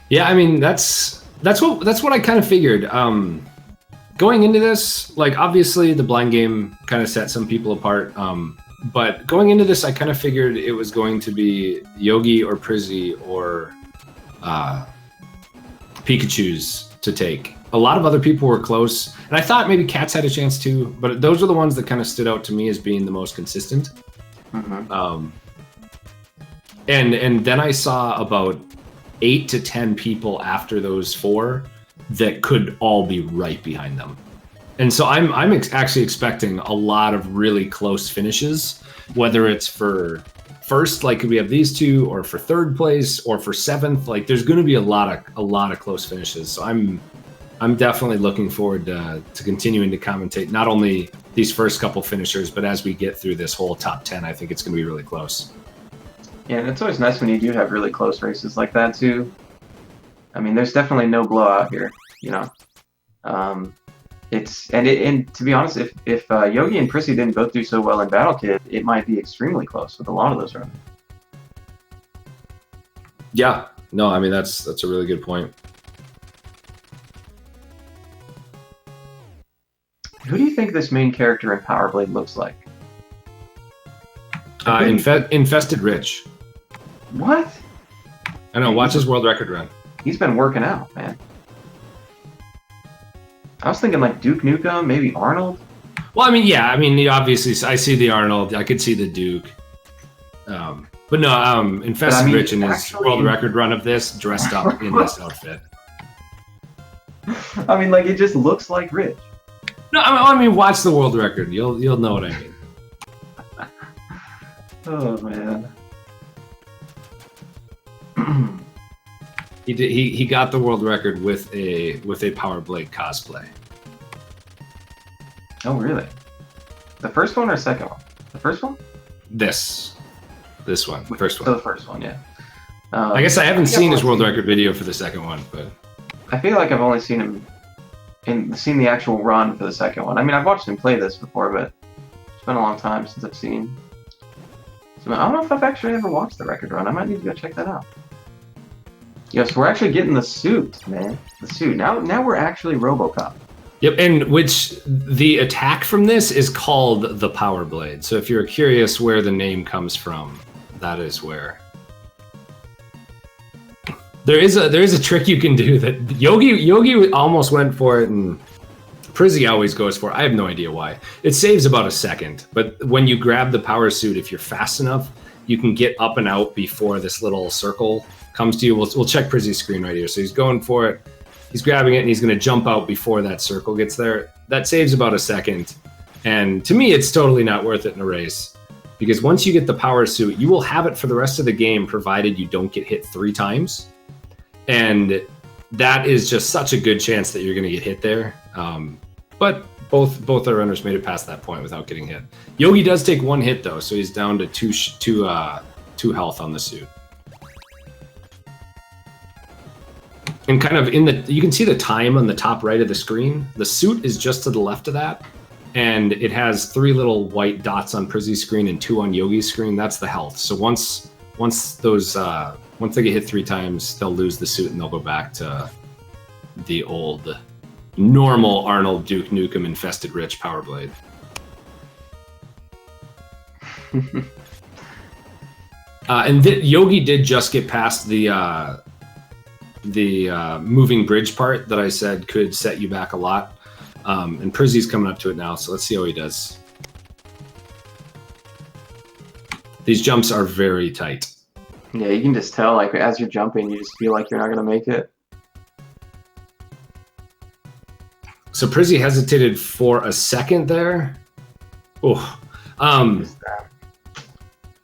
Yeah, I mean that's what I kind of figured. Going into this, like obviously the blind game kind of set some people apart. But going into this, I kind of figured it was going to be Yogi or Prizzy or Pikachu's to take. A lot of other people were close, and I thought maybe Cats had a chance too, but those are the ones that kind of stood out to me as being the most consistent. Mm-hmm. And then I saw about 8 to 10 people after those 4 that could all be right behind them. And so I'm actually expecting a lot of really close finishes, whether it's for first, like we have these 2, or for 3rd place, or for 7th. Like there's going to be a lot of close finishes. So I'm definitely looking forward to continuing to commentate not only these first couple finishers, but as we get through this whole top 10, I think it's going to be really close. Yeah, and it's always nice when you do have really close races like that too. I mean, there's definitely no blowout here, you know. And to be honest, if Yogi and Prissy didn't both do so well in Battle Kid, it might be extremely close with a lot of those runners. Yeah, no, I mean that's a really good point. Who do you think this main character in Power Blade looks like? Infested Rich. What? I know. Watch his world record run. He's been working out, man. I was thinking like Duke Nukem, maybe Arnold. Well, I mean, yeah. I mean, obviously, I see the Arnold. I could see the Duke. But no, Infested Rich in his world record run of this, dressed up in this outfit. I mean, like it just looks like Rich. No, I mean, watch the world record. You'll know what I mean. Oh man. He got the world record with a Power Blade cosplay. Oh really? The first one or second one? The first one? This one, the first one. So the first one, yeah. I guess I haven't seen his world record video for the second one, but I feel like I've only seen him seen the actual run for the second one. I mean, I've watched him play this before, but it's been a long time since I've seen. So I don't know if I've actually ever watched the record run. I might need to go check that out. Yes, we're actually getting the suit, man. The suit. Now we're actually RoboCop. Yep, and which the attack from this is called the Power Blade. So if you're curious where the name comes from, that is where. There is a trick you can do that Yogi almost went for it, and Prizzy always goes for it. I have no idea why. It saves about a second, but when you grab the power suit, if you're fast enough, you can get up and out before this little circle comes to you. We'll check Prizzy's screen right here. So he's going for it. He's grabbing it, and he's going to jump out before that circle gets there. That saves about a second. And to me, it's totally not worth it in a race. Because once you get the power suit, you will have it for the rest of the game, provided you don't get hit 3 times. And that is just such a good chance that you're going to get hit there. But both our runners made it past that point without getting hit. Yogi does take 1 hit though, so he's down to two health on the suit. And kind of you can see the time on the top right of the screen. The suit is just to the left of that, and it has 3 little white dots on Prizzy's screen and 2 on Yogi's screen. That's the health. So once they get hit 3 times, they'll lose the suit and they'll go back to the old normal Arnold Duke Nukem infested rich Power Blade. And Yogi did just get past the moving bridge part that I said could set you back a lot. And Prizzy's coming up to it now, so let's see how he does. These jumps are very tight. Yeah, you can just tell, like, as you're jumping, you just feel like you're not going to make it. So Prizzy hesitated for a second there. Oh,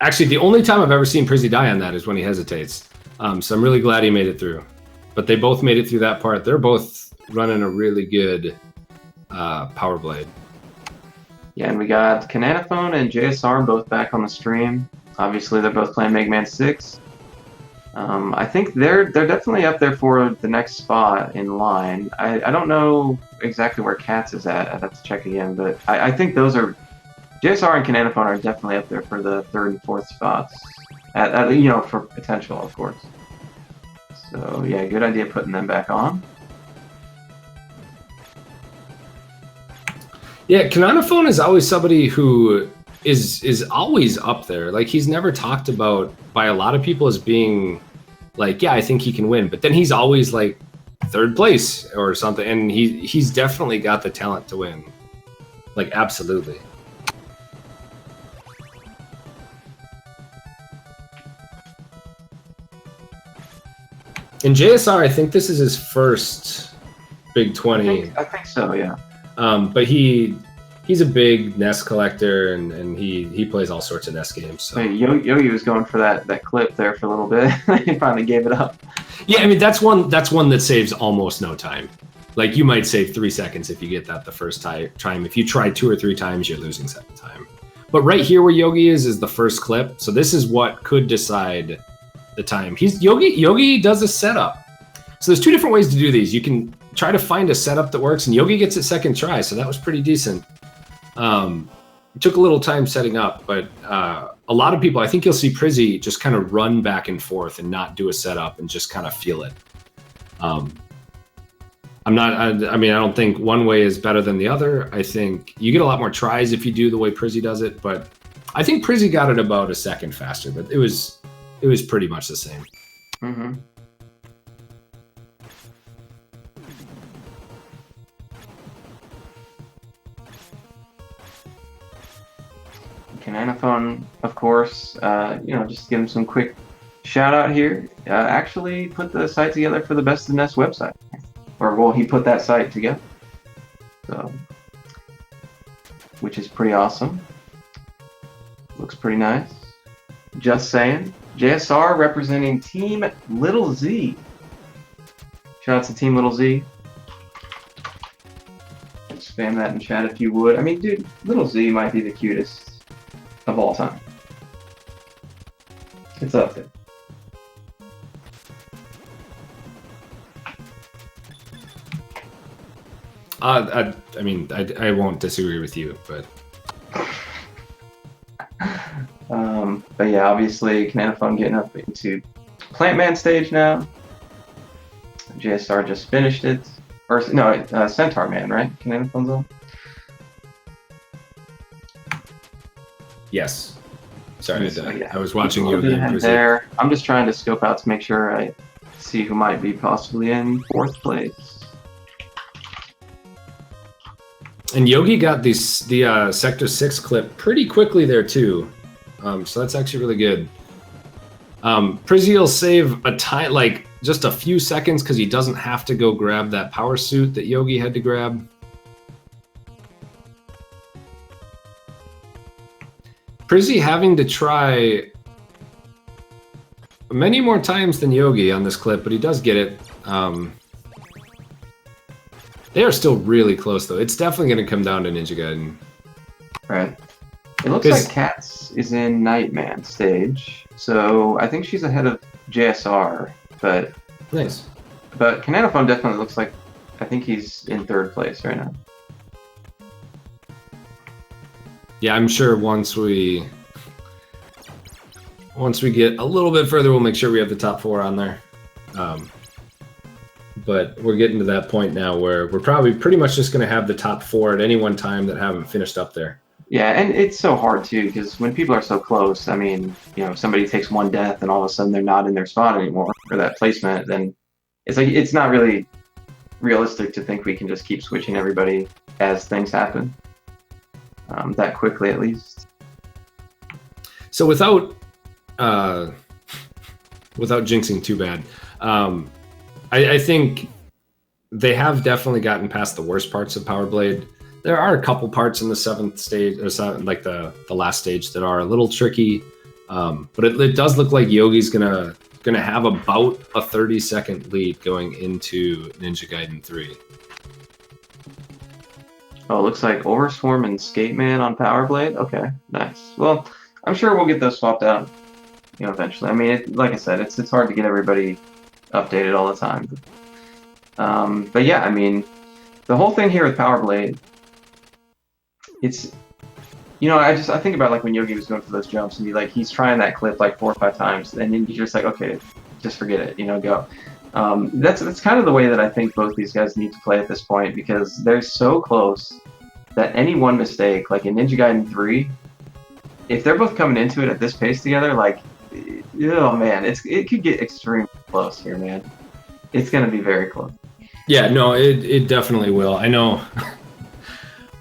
actually, the only time I've ever seen Prizzy die on that is when he hesitates. So I'm really glad he made it through. But they both made it through that part. They're both running a really good Power Blade. Yeah, and we got Cananophone and JSR both back on the stream. Obviously, they're both playing Mega Man 6. I think they're definitely up there for the next spot in line. I don't know exactly where Cats is at. I'd have to check again, but I think those are JSR and Cananophone are definitely up there for the 3rd and 4th spots. For potential, of course. So yeah, good idea putting them back on. Yeah, Cananophone is always somebody who is always up there. Like, he's never talked about by a lot of people as being like, yeah, I think he can win. But then he's always like 3rd place or something, and he's definitely got the talent to win. Like, absolutely. In JSR, I think this is his first Big 20. I think so, yeah. But he's a big NES collector, and he plays all sorts of NES games. So. Hey, Yogi was going for that clip there for a little bit. He finally gave it up. Yeah, I mean, that's one that saves almost no time. Like, you might save 3 seconds if you get that the first time. If you try 2 or 3 times, you're losing second time. But right here where Yogi is the first clip. So this is what could decide the time. Yogi does a setup. So there's 2 different ways to do these. You can try to find a setup that works, and Yogi gets it second try, so that was pretty decent. It took a little time setting up, but a lot of people, I think you'll see Prizzy just kind of run back and forth and not do a setup and just kind of feel it. I don't think one way is better than the other. I think you get a lot more tries if you do the way Prizzy does it, but I think Prizzy got it about a second faster, but it was pretty much the same. Mm-hmm. Cananophone, of course, just give him some quick shout out here. Actually put the site together for the Best of NES website. He put that site together. So, which is pretty awesome. Looks pretty nice. Just saying. JSR representing Team Little Z. Shout out to Team Little Z. Spam that in chat if you would. I mean, dude, Little Z might be the cutest of all time. It's up there. I won't disagree with you, but but yeah, obviously Cananophone getting up into Plant Man stage now. JSR just finished it. Or no, Centaur Man, right? Cananophone's on? yes. Sorry, So, yeah. I was watching you again. There. I'm just trying to scope out to make sure I see who might be possibly in 4th place. And Yogi got the Sector 6 clip pretty quickly there too. So that's actually really good. Prizzy will save a time, like just a few seconds, because he doesn't have to go grab that power suit that Yogi had to grab. Prizzy having to try many more times than Yogi on this clip, but he does get it. They are still really close, though. It's definitely going to come down to Ninja Gaiden. Right. It looks like Katz is in Nightman stage, so I think she's ahead of JSR, but Nice. But Cananophone definitely looks like, I think he's in 3rd place right now. Yeah, I'm sure once we get a little bit further, we'll make sure we have the top 4 on there. But we're getting to that point now where we're probably pretty much just going to have the top 4 at any one time that haven't finished up there. Yeah, and it's so hard too, because when people are so close, I mean, if somebody takes one death and all of a sudden they're not in their spot anymore, or that placement, then it's like it's not really realistic to think we can just keep switching everybody as things happen. That quickly, at least. So without jinxing too bad, I think they have definitely gotten past the worst parts of Power Blade. There are a couple parts in the 7th stage, or like the last stage, that are a little tricky, but it does look like Yogi's gonna have about a 30-second lead going into Ninja Gaiden 3. Oh, it looks like Overswarm and Skateman on Power Blade. Okay, nice. Well, I'm sure we'll get those swapped out, eventually. I mean, like I said, it's hard to get everybody updated all the time. But yeah, I mean, the whole thing here with Power Blade, it's, I think about like when Yogi was going for those jumps and he's trying that clip like 4 or 5 times, and then you're just like, okay, just forget it, go. That's kind of the way that I think both these guys need to play at this point, because they're so close that any one mistake, like in Ninja Gaiden 3, if they're both coming into it at this pace together, like, oh man, it could get extremely close here, man. It's gonna be very close. Yeah, no, it definitely will. I know.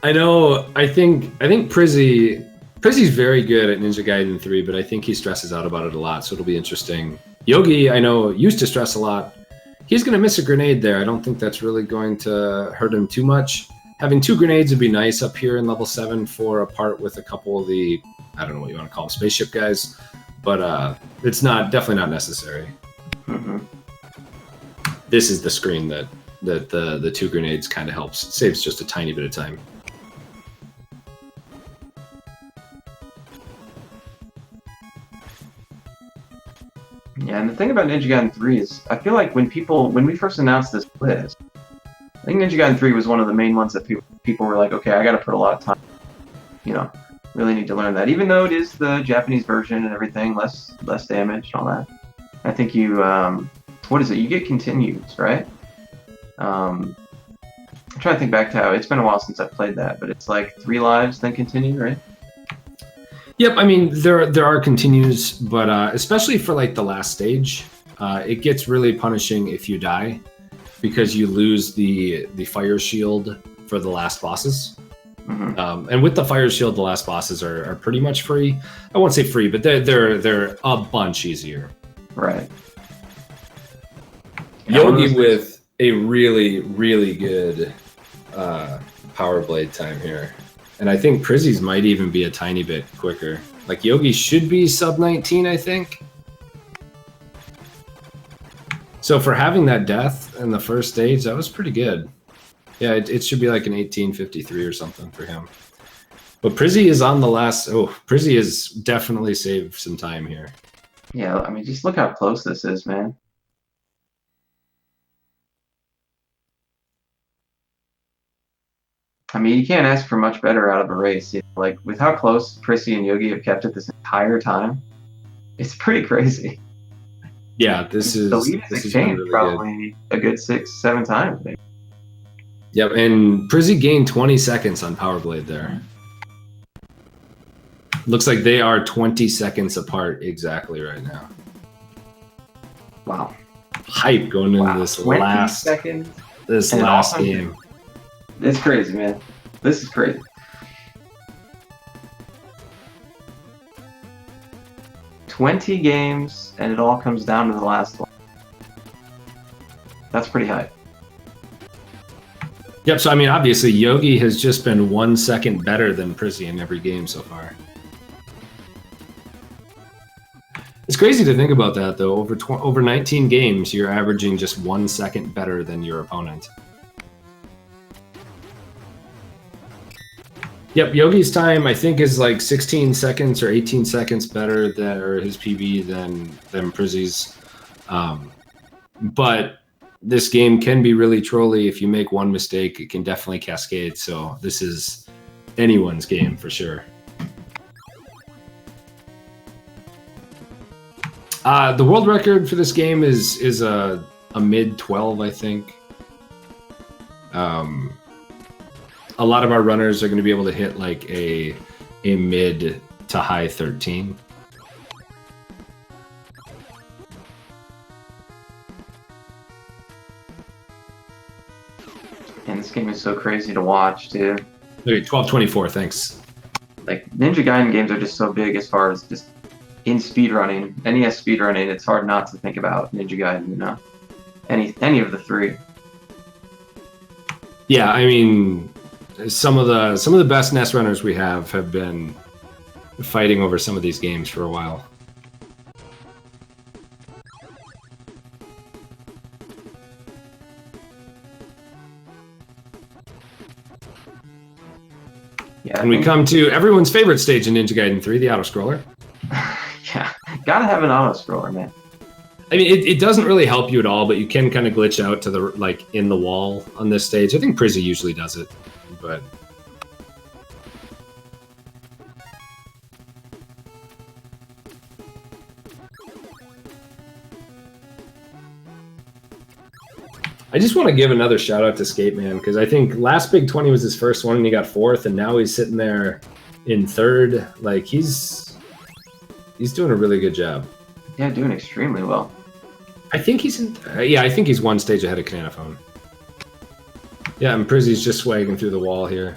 I think Prizzy's very good at Ninja Gaiden 3, but I think he stresses out about it a lot, so it'll be interesting. Yogi, I know, used to stress a lot. He's going to miss a grenade there. I don't think that's really going to hurt him too much. Having 2 grenades would be nice up here in level 7 for a part with a couple of the, I don't know what you want to call them, spaceship guys, but it's definitely not necessary. Mm-hmm. This is the screen that the 2 grenades kind of helps. It saves just a tiny bit of time. Yeah, and the thing about Ninja Gaiden 3 is, I feel like when we first announced this list, I think Ninja Gaiden 3 was one of the main ones that people were like, okay, I gotta put a lot of time, really need to learn that. Even though it is the Japanese version and everything, less damage and all that. I think you, what is it? You get continues, right? I'm trying to think back to how, it's been a while since I've played that, but it's like 3 lives, then continue, right? Yep, I mean, there are continues, but especially for like the last stage, it gets really punishing if you die, because you lose the fire shield for the last bosses. Mm-hmm. And with the fire shield, the last bosses are pretty much free. I won't say free, but they're a bunch easier. Right. Yogi with a really, really good Power Blade time here. And I think Prizzy's might even be a tiny bit quicker. Like, Yogi should be sub 19, I think. So for having that death in the first stage, that was pretty good. Yeah, it should be like an 1853 or something for him. But Prizzy is on the last... Oh, Prizzy has definitely saved some time here. Yeah, I mean, just look how close this is, man. I mean, you can't ask for much better out of a race. Like, with how close Prissy and Yogi have kept it this entire time, it's pretty crazy. Yeah, this is... The lead is exchanged really probably good. A good 6-7 times, maybe. Yep, and Prizzy gained 20 seconds on Power Blade there. Looks like they are 20 seconds apart exactly right now. Wow. Hype going into this last game. It's crazy, man. This is crazy. "20 games, and it all comes down to the last one." That's pretty high. Yep, so I mean, obviously, Yogi has just been 1 second better than Prizzy in every game so far. It's crazy to think about that, though. Over 19 games, you're averaging just 1 second better than your opponent. Yep, Yogi's time I think is like 16 seconds or 18 seconds better than or his PB than Prizzy's. But this game can be really trolly. If you make one mistake, it can definitely cascade. So this is anyone's game for sure. The world record for this game is a mid 12, I think. A lot of our runners are going to be able to hit like a mid to high 13. And this game is so crazy to watch too. Okay, 1224, thanks. Like Ninja Gaiden games are just so big as far as just in speedrunning. NES speedrunning, it's hard not to think about Ninja Gaiden, you know. Any of the three. Yeah, I mean, some of the best NES runners we have been fighting over some of these games for a while. Yeah, And we come to everyone's favorite stage in Ninja Gaiden 3, the auto-scroller. yeah, gotta have an auto-scroller, man. I mean, it doesn't really help you at all, but you can kind of glitch out to the, like, in the wall on this stage. I think Prizzy usually does it, but... I just want to give another shout out to Skate Man, because I think last Big 20 was his first one and he got fourth, and now he's sitting there in third. Like, he's doing a really good job. Yeah, doing extremely well. I think he's in. Yeah, I think he's one stage ahead of Cananophone. Yeah, and Prizzy's just swagging through the wall here.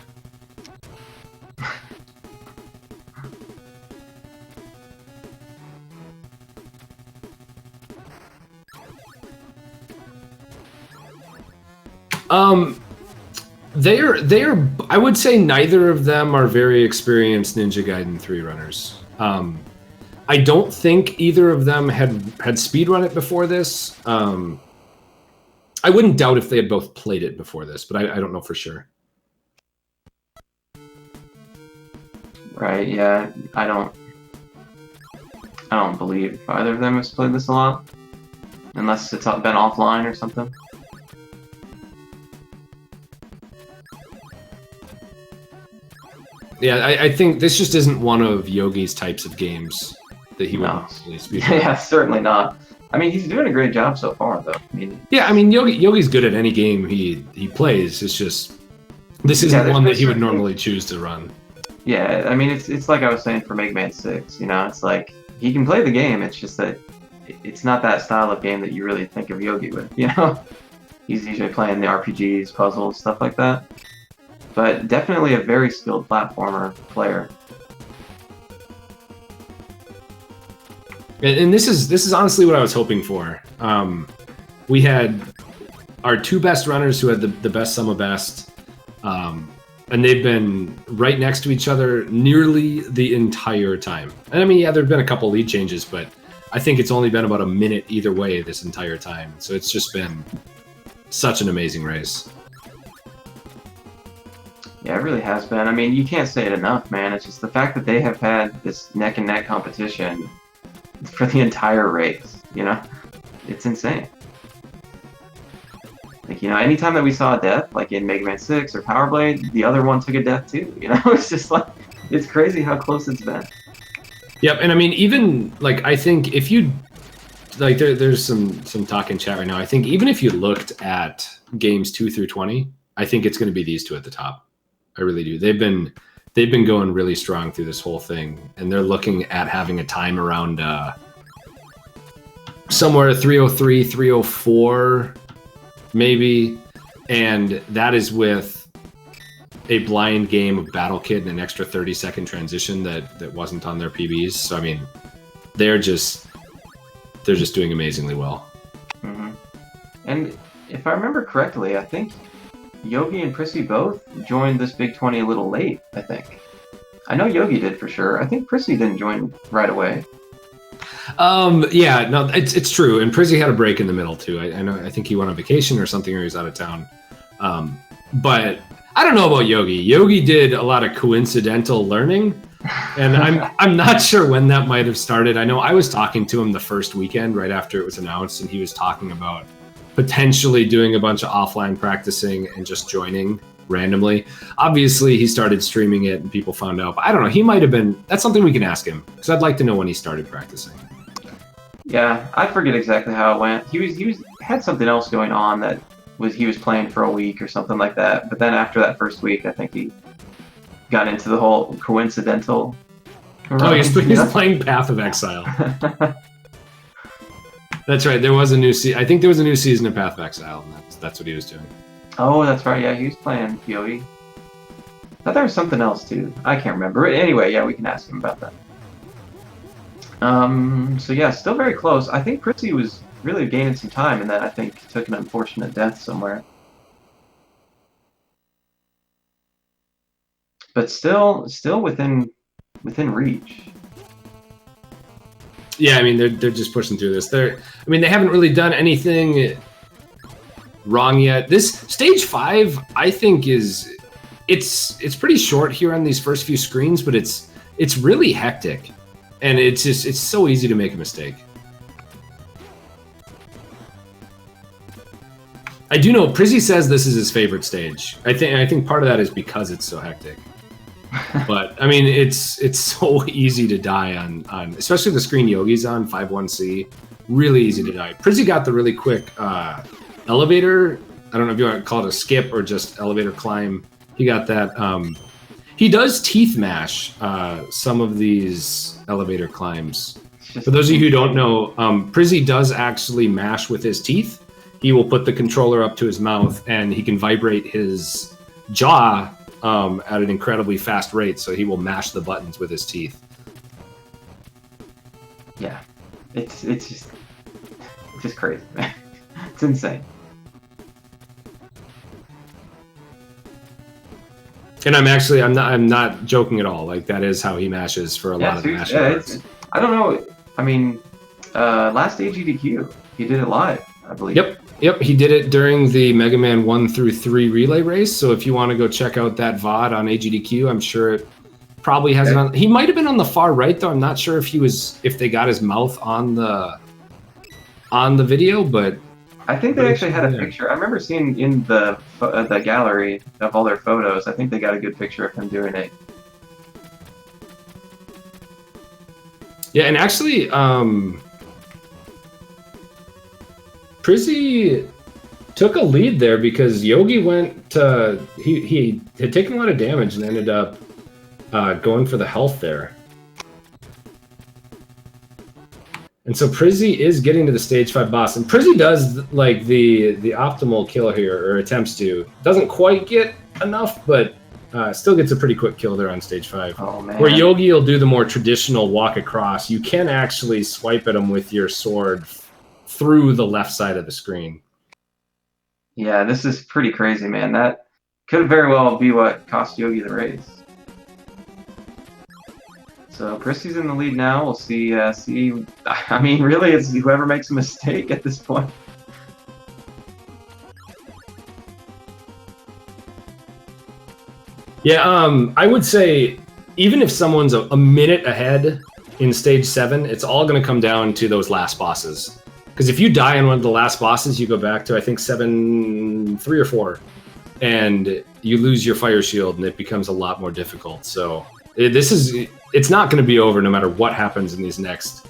They're. I would say neither of them are very experienced Ninja Gaiden 3 runners. I don't think either of them had speedrun it before this. I wouldn't doubt if they had both played it before this, but I don't know for sure. Right, yeah. I don't believe either of them has played this a lot. Unless it's been offline or something. Yeah, I think this just isn't one of Yogi's types of games that he would really speedrun. Yeah, certainly not. I mean, he's doing a great job so far, though. I mean, Yogi's good at any game he plays. It's just this isn't one that he would normally choose to run. Yeah, I mean, it's like I was saying for Mega Man 6. You know, it's like he can play the game. It's just that it's not that style of game that you really think of Yogi with. You know, he's usually playing the RPGs, puzzles, stuff like that. But definitely a very skilled platformer player. And this is honestly what I was hoping for. We had our two best runners who had the best sum of best, and they've been right next to each other nearly the entire time. And I mean, yeah, there have been a couple lead changes, but I think it's only been about a minute either way this entire time. So it's just been such an amazing race. Yeah, it really has been. I mean, you can't say it enough, man. It's just the fact that they have had this neck-and-neck competition for the entire race, you know? It's insane. Like, you know, anytime that we saw a death, like in Mega Man 6 or Power Blade, the other one took a death too, you know? It's just like, it's crazy how close it's been. Yep, and I mean, even, like, I think if you, like, there's some talk in chat right now. I think even if you looked at games 2 through 20, I think it's going to be these two at the top. I really do. They've been going really strong through this whole thing, and they're looking at having a time around somewhere 303, 304, maybe, and that is with a blind game of Battle Kid and an extra 30-second transition that wasn't on their PBs. So I mean, they're just doing amazingly well. Mm-hmm. And if I remember correctly, I think Yogi and Prissy both joined this Big 20 a little late, I think. I know Yogi did for sure. I think Prissy didn't join right away. Yeah, no, it's true. And Prissy had a break in the middle too. I know. I think he went on vacation or something, or he was out of town. But I don't know about Yogi. Yogi did a lot of coincidental learning, and I'm not sure when that might have started. I know I was talking to him the first weekend right after it was announced, and he was talking about potentially doing a bunch of offline practicing and just joining randomly. Obviously, he started streaming it, and people found out. But I don't know. He might have been. That's something we can ask him because I'd like to know when he started practicing. Yeah, I forget exactly how it went. He had something else going on that he was playing for a week or something like that. But then after that first week, I think he got into the whole coincidental. Oh, he's playing Path of Exile. That's right. There was a new I think there was a new season of Path of Exile, and that's what he was doing. Oh, that's right. Yeah, he was playing Yogi. I thought there was something else too. I can't remember. Anyway, yeah, we can ask him about that. So yeah, still very close. I think Prissy was really gaining some time, and then I think took an unfortunate death somewhere. But still within reach. Yeah, I mean they're just pushing through this. They haven't really done anything wrong yet. This stage 5, I think, it's pretty short here on these first few screens, but it's really hectic, and it's so easy to make a mistake. I do know Prizzy says this is his favorite stage. I think part of that is because it's so hectic. But I mean, it's so easy to die on especially the screen Yogi's on 5-1C. Really easy to die. Prizzy got the really quick elevator. I don't know if you want to call it a skip or just elevator climb. He got that. He does teeth mash some of these elevator climbs. For those of you who don't know, Prizzy does actually mash with his teeth. He will put the controller up to his mouth, and he can vibrate his jaw at an incredibly fast rate, so he will mash the buttons with his teeth. Yeah, it's just crazy, man. It's insane. And I'm not joking at all. Like, that is how he mashes for a lot of the mashing parts. I don't know. I mean, last AGDQ, he did it live, I believe. Yep, he did it during the Mega Man 1 through 3 relay race. So if you want to go check out that VOD on AGDQ, I'm sure it probably has it on. He might have been on the far right though. I'm not sure if they got his mouth on the video, but I think they actually had a picture. I remember seeing in the gallery of all their photos. I think they got a good picture of him doing it. Yeah, and actually, Prizzy took a lead there because Yogi went to he had taken a lot of damage and ended up going for the health there. And so Prizzy is getting to the stage 5 boss, and Prizzy does like the optimal kill here, or attempts to. Doesn't quite get enough, but still gets a pretty quick kill there on stage 5. Oh, man. Where Yogi will do the more traditional walk across. You can actually swipe at him with your sword through the left side of the screen. Yeah, this is pretty crazy, man. That could very well be what cost Yogi the race. So Prizzy's in the lead now. We'll see. I mean, really, it's whoever makes a mistake at this point. Yeah, I would say even if someone's a minute ahead in stage 7, it's all going to come down to those last bosses. Because if you die on one of the last bosses, you go back to, I think, 3 or 4, and you lose your fire shield, and it becomes a lot more difficult. So it's not going to be over no matter what happens in this next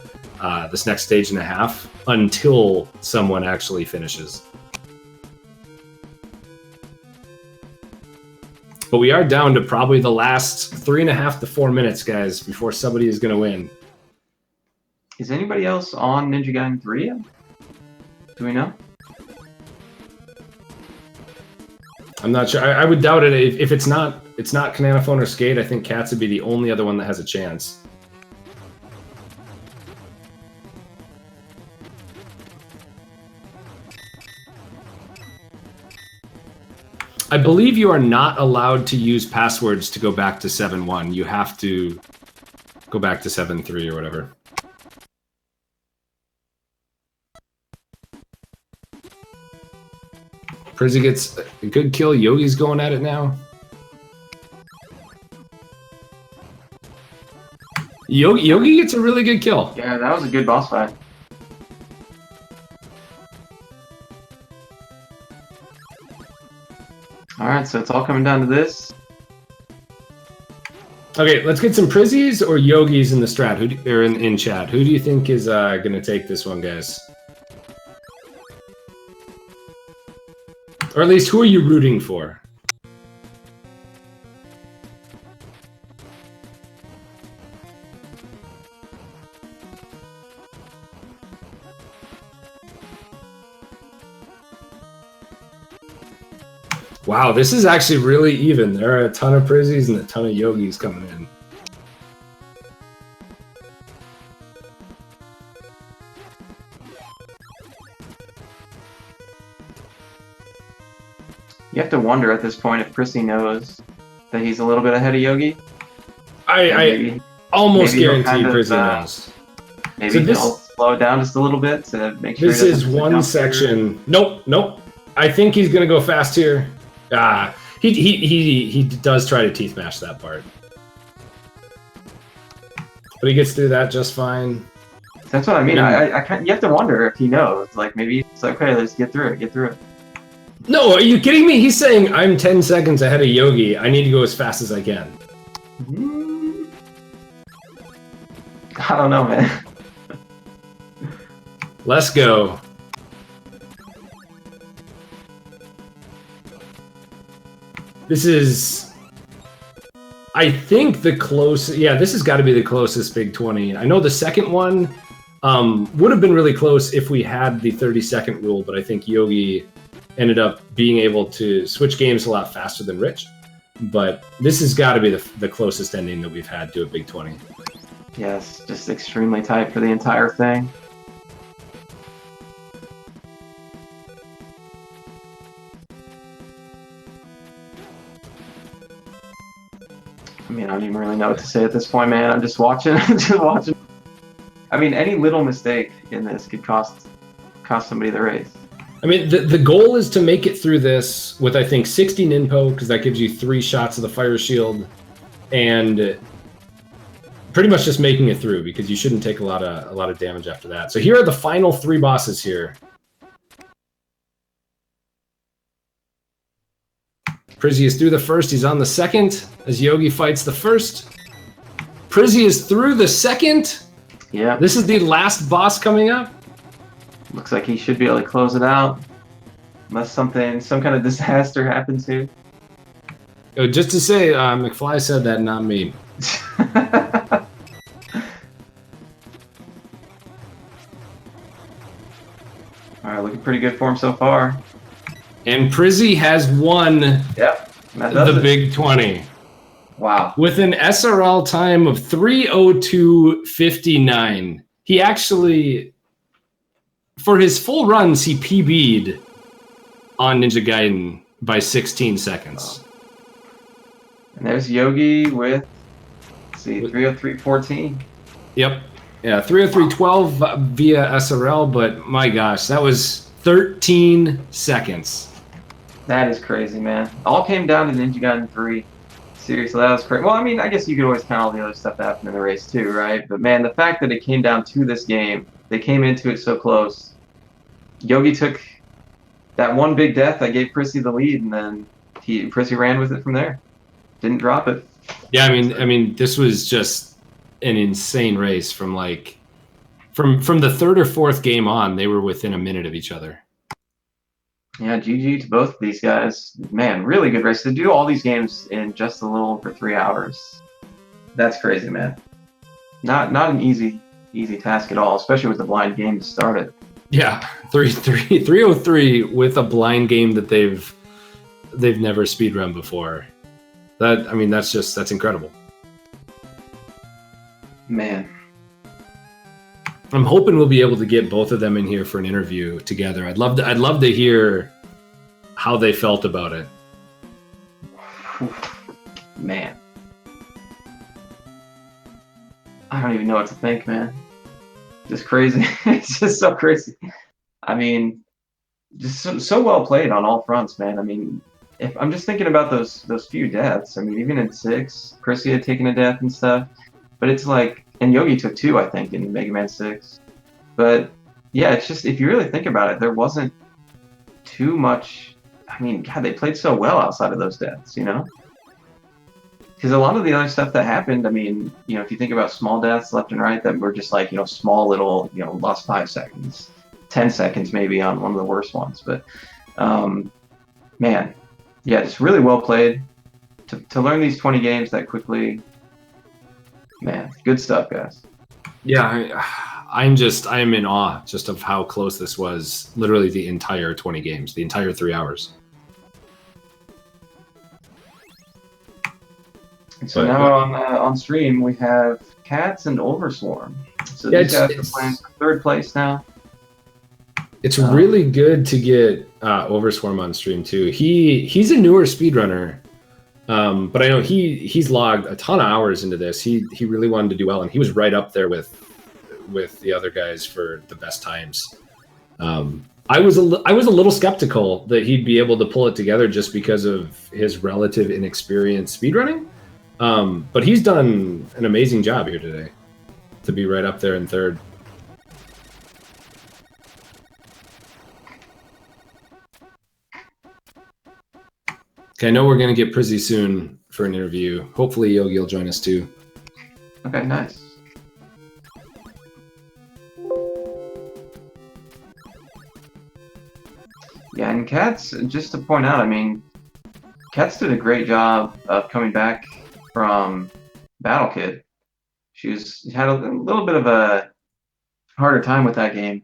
stage and a half until someone actually finishes. But we are down to probably the last 3.5 to 4 minutes, guys, before somebody is going to win. Is anybody else on Ninja Gaiden 3 yet? Do we know? I'm not sure. I would doubt it. If it's not Kananaphone or Skate, I think Cats would be the only other one that has a chance. I believe you are not allowed to use passwords to go back to 7.1. You have to go back to 7.3 or whatever. Prizzy gets a good kill. Yogi's going at it now. Yogi gets a really good kill. Yeah, that was a good boss fight. Alright, so it's all coming down to this. Okay, let's get some Prizzies or Yogis in the strat, or in chat. Who do you think is going to take this one, guys? Or at least, who are you rooting for? Wow, this is actually really even. There are a ton of Prizzies and a ton of Yogis coming in. You have to wonder at this point if Prissy knows that he's a little bit ahead of Yogi. I almost maybe he'll guarantee kind of, Prizzy knows. Maybe So he'll slow it down just a little bit to make sure. This is one section. Nope. I think he's gonna go fast here. He does try to teeth mash that part, but he gets through that just fine. That's what I mean. I can't, you have to wonder if he knows. Like maybe it's like, okay, let's get through it. No, are you kidding me? He's saying I'm 10 seconds ahead of Yogi. I need to go as fast as I can. I don't know, man. Let's go. This is, I think, the closest. Yeah, this has got to be the closest Big 20. I know the second one would have been really close if we had the 30-second rule, but I think Yogi ended up being able to switch games a lot faster than Rich. But this has got to be the closest ending that we've had to a Big 20. Yes, just extremely tight for the entire thing. I mean, I don't even really know what to say at this point, man. I'm just watching. I mean, any little mistake in this could cost somebody the race. I mean, the goal is to make it through this with, I think, 60 Ninpo, because that gives you 3 shots of the fire shield, and pretty much just making it through, because you shouldn't take a lot of damage after that. So here are the final 3 bosses here. Prizzy is through the first. He's on the second as Yogi fights the first. Prizzy is through the second. Yeah. This is the last boss coming up. Looks like he should be able to close it out. Unless some kind of disaster happens here. Oh, just to say, McFly said that, not me. Alright, looking pretty good for him so far. And Prizzy has won the Big 20. Wow. With an SRL time of 3:02:59. He actually, for his full runs, he PB'd on Ninja Gaiden by 16 seconds. And there's Yogi with, let's see, 3:03:14. Yep. Yeah, 3:03:12 via SRL, but my gosh, that was 13 seconds. That is crazy, man. All came down to Ninja Gaiden 3. Seriously, that was crazy. Well, I mean, I guess you could always count all the other stuff that happened in the race too, right? But man, the fact that it came down to this game, they came into it so close. Yogi took that one big death that gave Prissy the lead, and then Prissy ran with it from there. Didn't drop it. Yeah, I mean, this was just an insane race from from the third or fourth game on. They were within a minute of each other. Yeah, GG to both of these guys. Man, really good race. To do all these games in just a little over 3 hours. That's crazy, man. Not an easy task at all, especially with the blind game to start it. Yeah, 303 with a blind game that they've never speedrun before. That's incredible. Man. I'm hoping we'll be able to get both of them in here for an interview together. I'd love to hear how they felt about it. Man. I don't even know what to think, man. Just crazy. It's just so crazy. I mean, just so well played on all fronts, man. I mean, if I'm just thinking about those few deaths. I mean, even in 6, Prissy had taken a death and stuff. But it's like and Yogi took 2, I think, in Mega Man 6. But yeah, it's just if you really think about it, there wasn't too much. I mean, God, they played so well outside of those deaths, you know? Because a lot of the other stuff that happened, I mean, you know, if you think about small deaths left and right that were just like, you know, small little, you know, lost 5 seconds, 10 seconds maybe on one of the worst ones. But man, yeah, just really well played. To learn these 20 games that quickly, man, good stuff, guys. Yeah, I am in awe just of how close this was. Literally the entire 20 games, the entire 3 hours. So now on stream we have Cats and Overswarm. So Yeah, these guys are playing for 3rd place now. It's really good to get Overswarm on stream too. He's a newer speedrunner, but I know he's logged a ton of hours into this. He really wanted to do well, and he was right up there with the other guys for the best times. I was a little skeptical that he'd be able to pull it together just because of his relative inexperience speedrunning. But he's done an amazing job here today to be right up there in 3rd. Okay, I know we're going to get Prizzy soon for an interview. Hopefully Yogi will join us too. Okay, nice. Yeah, and Cats, just to point out, I mean, Cats did a great job of coming back from Battle Kid. She had a little bit of a harder time with that game,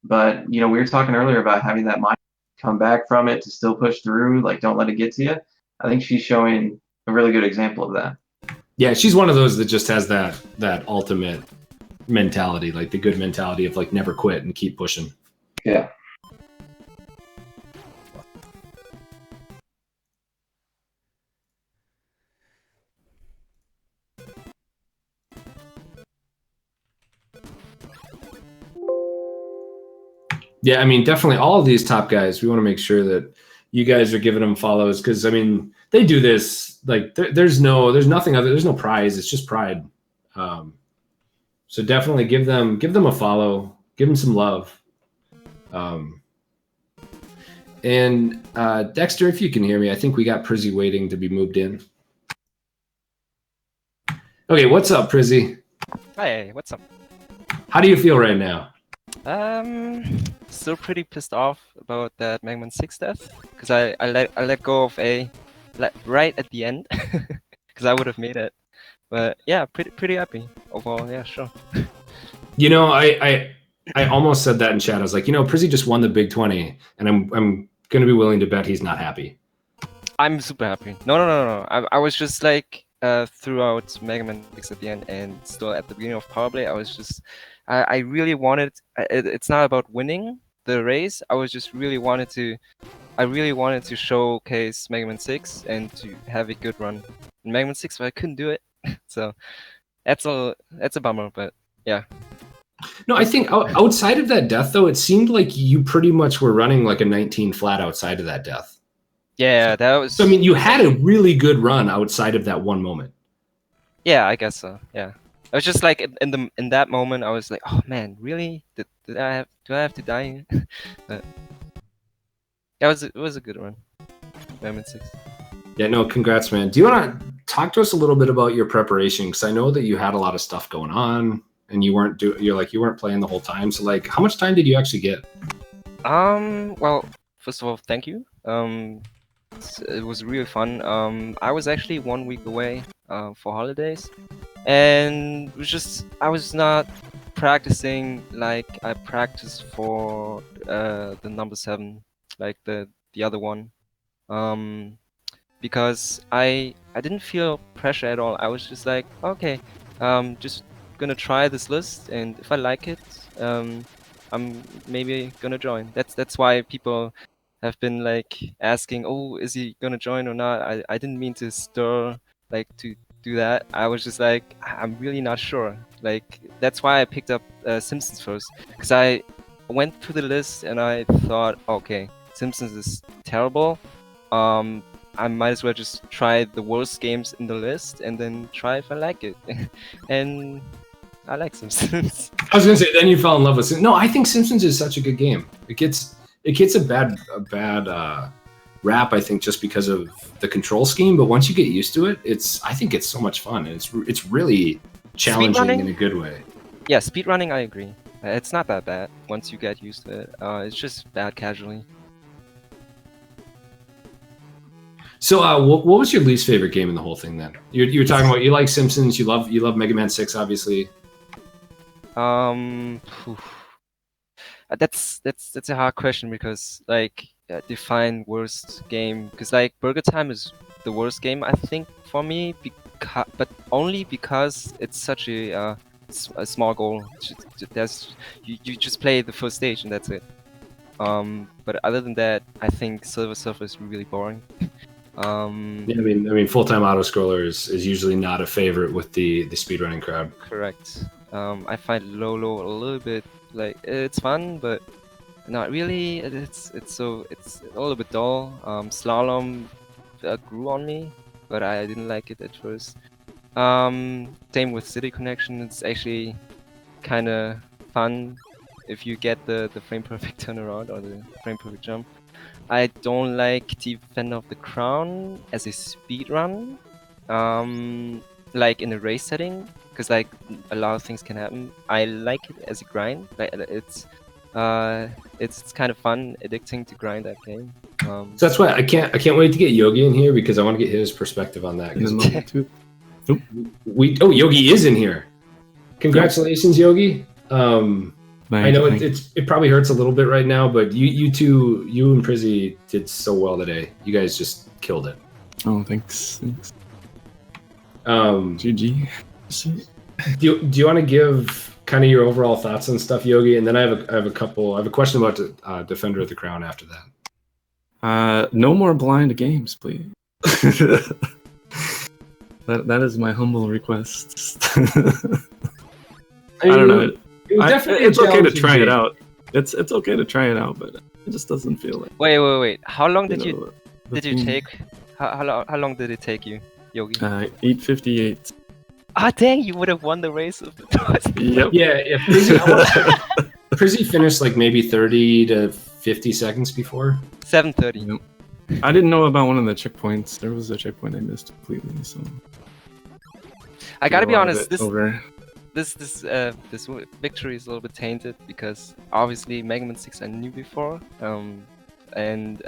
but you know, we were talking earlier about having that mind come back from it to still push through, like don't let it get to you. I think she's showing a really good example of that. Yeah, she's one of those that just has that ultimate mentality, like the good mentality of like never quit and keep pushing. Yeah. Yeah, I mean, definitely all of these top guys, we want to make sure that you guys are giving them follows because I mean, they do this like there's nothing other, there's no prize, it's just pride. So definitely give them a follow, give them some love. And Dexter, if you can hear me, I think we got Prizzy waiting to be moved in. Okay, what's up, Prizzy? Hey, what's up? How do you feel right now? Still pretty pissed off about that Mega Man 6 death, because I let go of A right at the end, because I would have made it. But yeah, pretty happy overall. Yeah, sure. You know, I almost said that in chat. I was like, you know, Prizzy just won the Big 20, and I'm gonna be willing to bet he's not happy. I'm super happy. No. I was just like throughout Mega Man 6 at the end, and still at the beginning of Power Play, I was just I really wanted. It's not about winning the race. I really wanted to showcase Mega Man 6 and to have a good run in Mega Man 6, but I couldn't do it. So that's a bummer, but yeah. No, I think outside of that death, though, it seemed like you pretty much were running like a 19 flat outside of that death. Yeah, that was. So I mean, you had a really good run outside of that one moment. Yeah, I guess so. Yeah, I was just like in that moment, I was like, oh man, really? Do I have to die? But yeah, it was a good run. Mega Man 6. Yeah, no, congrats, man. Do you want to talk to us a little bit about your preparation? Because I know that you had a lot of stuff going on, and you weren't playing the whole time. So like, how much time did you actually get? Well, first of all, thank you. It was really fun. I was actually 1 week away for holidays, and I was not practicing like I practiced for the number 7, like the other one. Because I didn't feel pressure at all. I was just like, okay, just gonna try this list, and if I like it, I'm maybe gonna join. That's why people have been like asking, oh, is he gonna join or not? I didn't mean to stir like to do that. I was just like, I'm really not sure. Like that's why I picked up Simpsons first, because I went through the list and I thought, okay, Simpsons is terrible. I might as well just try the worst games in the list and then try if I like it. And I like Simpsons. I was gonna say then you fell in love with Simpsons. No, I think Simpsons is such a good game. It gets a bad rap, I think, just because of the control scheme. But once you get used to it, I think it's so much fun, and it's really challenging Speedrunning? in a good way. Yeah, speedrunning, I agree. It's not that bad once you get used to it. It's just bad casually. So, what was your least favorite game in the whole thing? Then you were talking about you like Simpsons, you love Mega Man 6, obviously. Phew. That's a hard question because like define worst game, because like Burger Time is the worst game I think for me, but only because it's such a small goal. You just play the first stage and that's it. But other than that, I think Silver Surfer is really boring. Yeah, I mean, full-time auto scroller is usually not a favorite with the speedrunning crowd. Correct. I find Lolo a little bit like it's fun, but not really. It's a little bit dull. Slalom grew on me, but I didn't like it at first. Same with City Connection. It's actually kind of fun if you get the frame perfect turnaround or the frame perfect jump. I don't like Defender of the Crown as a speedrun, like in a race setting, because like a lot of things can happen. I like it as a grind. Like it's kind of fun, addicting to grind that game. So that's why I can't wait to get Yogi in here because I want to get his perspective on that. Yogi is in here. Congratulations, Yogi. I know it probably hurts a little bit right now, but you and Prizzy did so well today. You guys just killed it. Oh, thanks. GG. Do you want to give kind of your overall thoughts on stuff, Yogi? And then I have a question about Defender of the Crown after that. No more blind games, please. That is my humble request. I don't know. It's okay to try it out. It's okay to try it out, but it just doesn't feel like. Wait. How long did you take? How long did it take you, Yogi? 8:58. Ah, dang! You would have won the race of the toss. Yep. Yeah. Prizzy finished like maybe 30 to 50 seconds before. 7:30. Yep. I didn't know about one of the checkpoints. There was a checkpoint I missed completely, so. I gotta be honest. This victory is a little bit tainted because obviously Mega Man 6 I knew before, and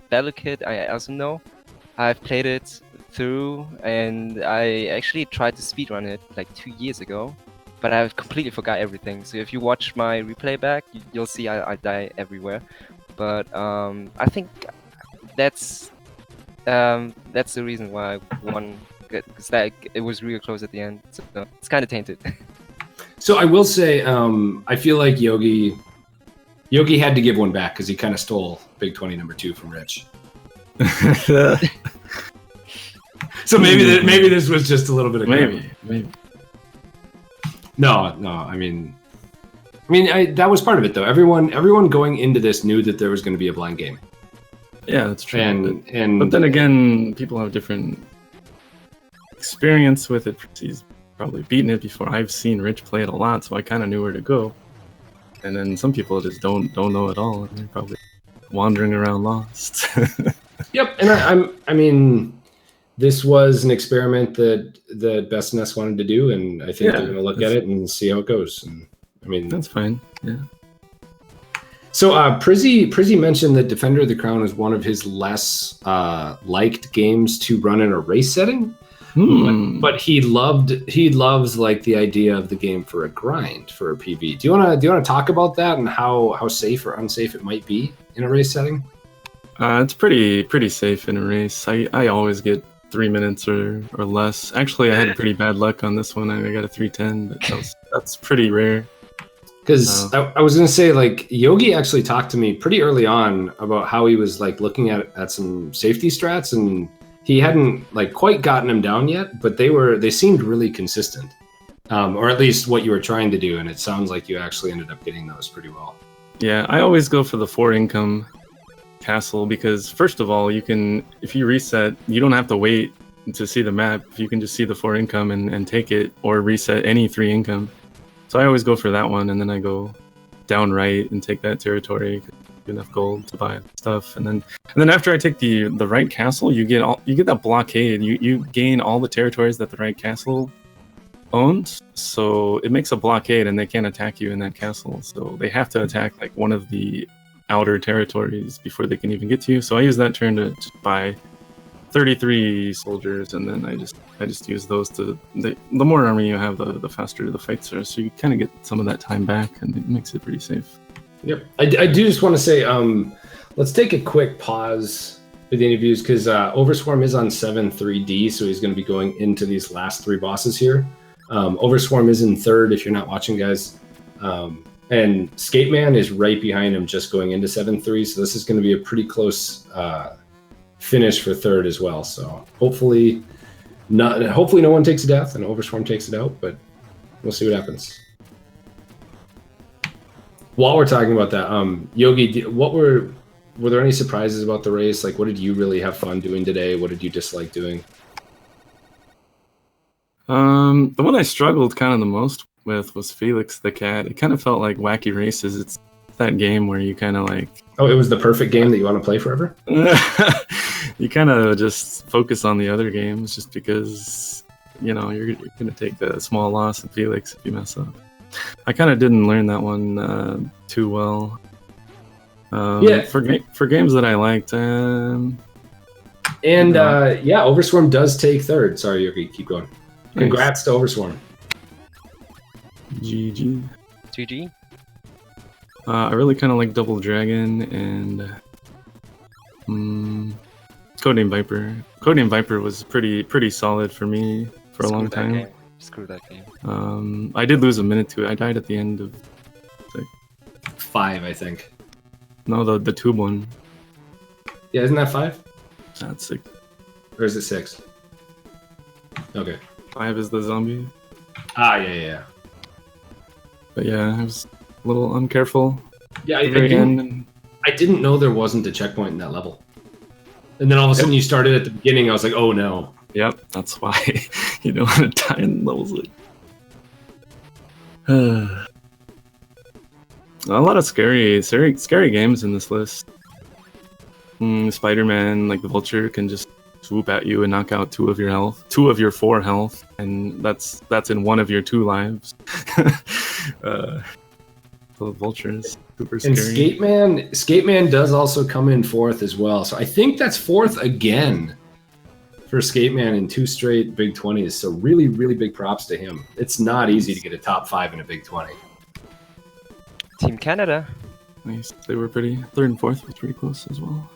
Battle Kid I also know. I've played it through, and I actually tried to speedrun it like 2 years ago, but I completely forgot everything. So if you watch my replay back, you'll see I die everywhere. But I think that's the reason why I won, because like it was really close at the end. So it's kind of tainted. So I will say, I feel like Yogi had to give one back because he kind of stole Big 20 #2 from Rich. So maybe this was just a little bit of maybe. No. I mean, that was part of it though. Everyone going into this knew that there was going to be a blind game. Yeah, that's true. And but then again, people have different experience with it. He's probably beaten it before. I've seen Rich play it a lot, so I kind of knew where to go. And then some people just don't know at all, and they're probably wandering around lost. Yep, and I mean, this was an experiment that Best Nest wanted to do, and I think they're going to look at it and see how it goes. And I mean, that's fine. Yeah. So Prizzy mentioned that Defender of the Crown is one of his less liked games to run in a race setting. But he loves like the idea of the game for a grind, for a PB. Do you want to talk about that and how safe or unsafe it might be in a race setting? It's pretty safe in a race. I always get 3 minutes or less. Actually, I had pretty bad luck on this one. I got a 3:10, but that's pretty rare. Because I was gonna say, like, Yogi actually talked to me pretty early on about how he was like looking at some safety strats, and he hadn't like quite gotten them down yet, but they seemed really consistent, or at least what you were trying to do, and it sounds like you actually ended up getting those pretty well. Yeah, I always go for the 4 income castle because first of all, if you reset, you don't have to wait to see the map. You can just see the 4 income and take it, or reset any 3 income. So I always go for that one, and then I go down right and take that territory. Enough gold to buy stuff, and then after I take the right castle, you get that blockade. You gain all the territories that the right castle owns, so it makes a blockade, and they can't attack you in that castle. So they have to attack like one of the outer territories before they can even get to you. So I use that turn to buy 33 soldiers, and then I just use those to the more army you have, the faster the fights are. So you kind of get some of that time back, and it makes it pretty safe. Yep. I do just want to say, let's take a quick pause with the interviews because Overswarm is on 7-3D, so he's going to be going into these last 3 bosses here. Overswarm is in 3rd if you're not watching, guys. And Skateman is right behind him just going into 7-3, so this is going to be a pretty close finish for 3rd as well. So hopefully no one takes a death and Overswarm takes it out, but we'll see what happens. While we're talking about that, Yogi, were there any surprises about the race? Like, what did you really have fun doing today? What did you dislike doing? The one I struggled kind of the most with was Felix the Cat. It kind of felt like Wacky Races. It's that game where you kind of like... Oh, it was the perfect game that you want to play forever? You kind of just focus on the other games just because, you're going to take the small loss in Felix if you mess up. I kind of didn't learn that one too well. For games that I liked. Overswarm does take 3rd. Sorry, Yogi, keep going. Congrats to Overswarm. GG. GG. I really kind of like Double Dragon and Codename Viper. Codename Viper was pretty solid for me for a long time. Screw that game. I did lose a minute to it. I died at the end of 5, I think. No, the tube one. Yeah, isn't that 5? That's 6. Or is it 6? Okay. 5 is the zombie. Yeah. But yeah, I was a little uncareful. Yeah, I didn't know there wasn't a checkpoint in that level. And then all of a sudden you started at the beginning, I was like, oh no. Yep, that's why you don't want to die in levels like. A lot of scary games in this list. Spider-Man, like the Vulture, can just swoop at you and knock out 2 of your 4 health, and that's in 1 of your 2 lives. The Vulture is super scary. And Skateman does also come in 4th as well. So I think that's 4th again for Skateman in 2 straight Big 20s. So really, really big props to him. It's not easy to get a top 5 in a Big 20. Team Canada. Nice. They were 3rd and 4th were pretty close as well.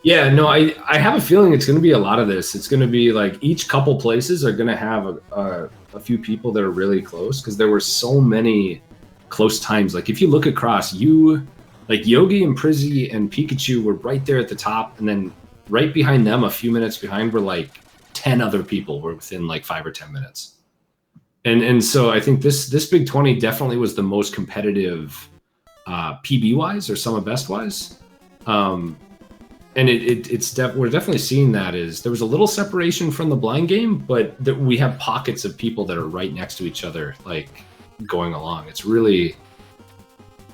Yeah, no, I have a feeling it's going to be a lot of this. It's going to be like each couple places are going to have a few people that are really close because there were so many close times. Like if you look across, like Yogi and Prizzy and Pikachu were right there at the top, and then right behind them, a few minutes behind, were like 10 other people were within like 5 or 10 minutes. And so I think this Big 20 definitely was the most competitive PB wise or sum of best wise. And we're definitely seeing that is there was a little separation from the blind game, but we have pockets of people that are right next to each other, like going along. It's really,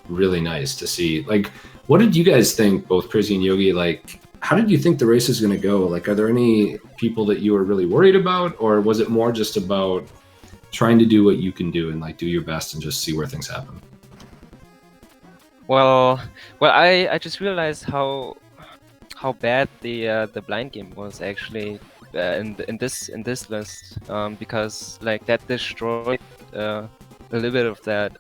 really nice to see. Like, what did you guys think, both Prizzy and Yogi? Like, how did you think the race is going to go? Like, are there any people that you were really worried about, or was it more just about trying to do what you can do and like do your best and just see where things happen? Well, I just realized how bad the blind game was actually in this list, because like that destroyed a little bit of that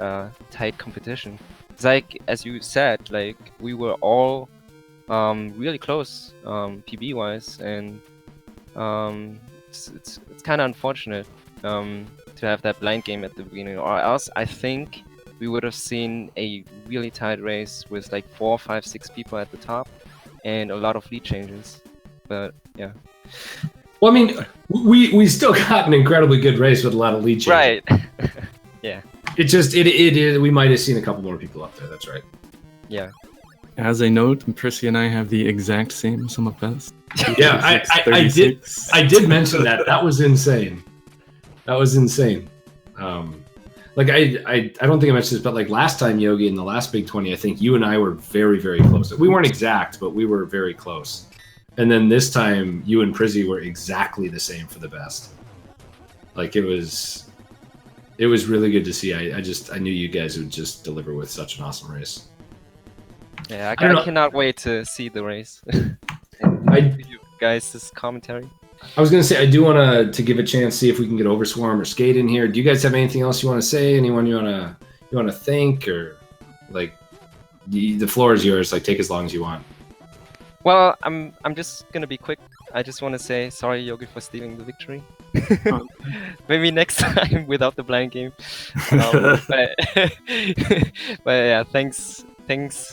tight competition. It's like, as you said, like we were all really close PB wise, and it's kind of unfortunate to have that blind game at the beginning, or else I think we would have seen a really tight race with like 4, 5, 6 people at the top and a lot of lead changes. But yeah. Well, I mean, we still got an incredibly good race with a lot of lead changes. Right. Yeah. It just we might have seen a couple more people up there. That's right. Yeah. As a note, Prissy and I have the exact same sum of best. Yeah, I did mention that. That was insane. Like I don't think I mentioned this, but like last time, Yogi, in the last Big 20, I think you and I were very, very close. We weren't exact, but we were very close. And then this time, you and Prizzy were exactly the same for the best. Like it was really good to see. I knew you guys would just deliver with such an awesome race. Yeah, I don't know. I cannot wait to see the race. I Give you guys this commentary. was gonna say I do want to give a chance, see if we can get Overswarm or Skate in here. Do you guys have anything else you want to say? Anyone you want to thank, or like the floor is yours. Like take as long as you want. Well, I'm just gonna be quick. I just want to say sorry, Yogi, for stealing the victory. Maybe next time without the blind game. But, but yeah, thanks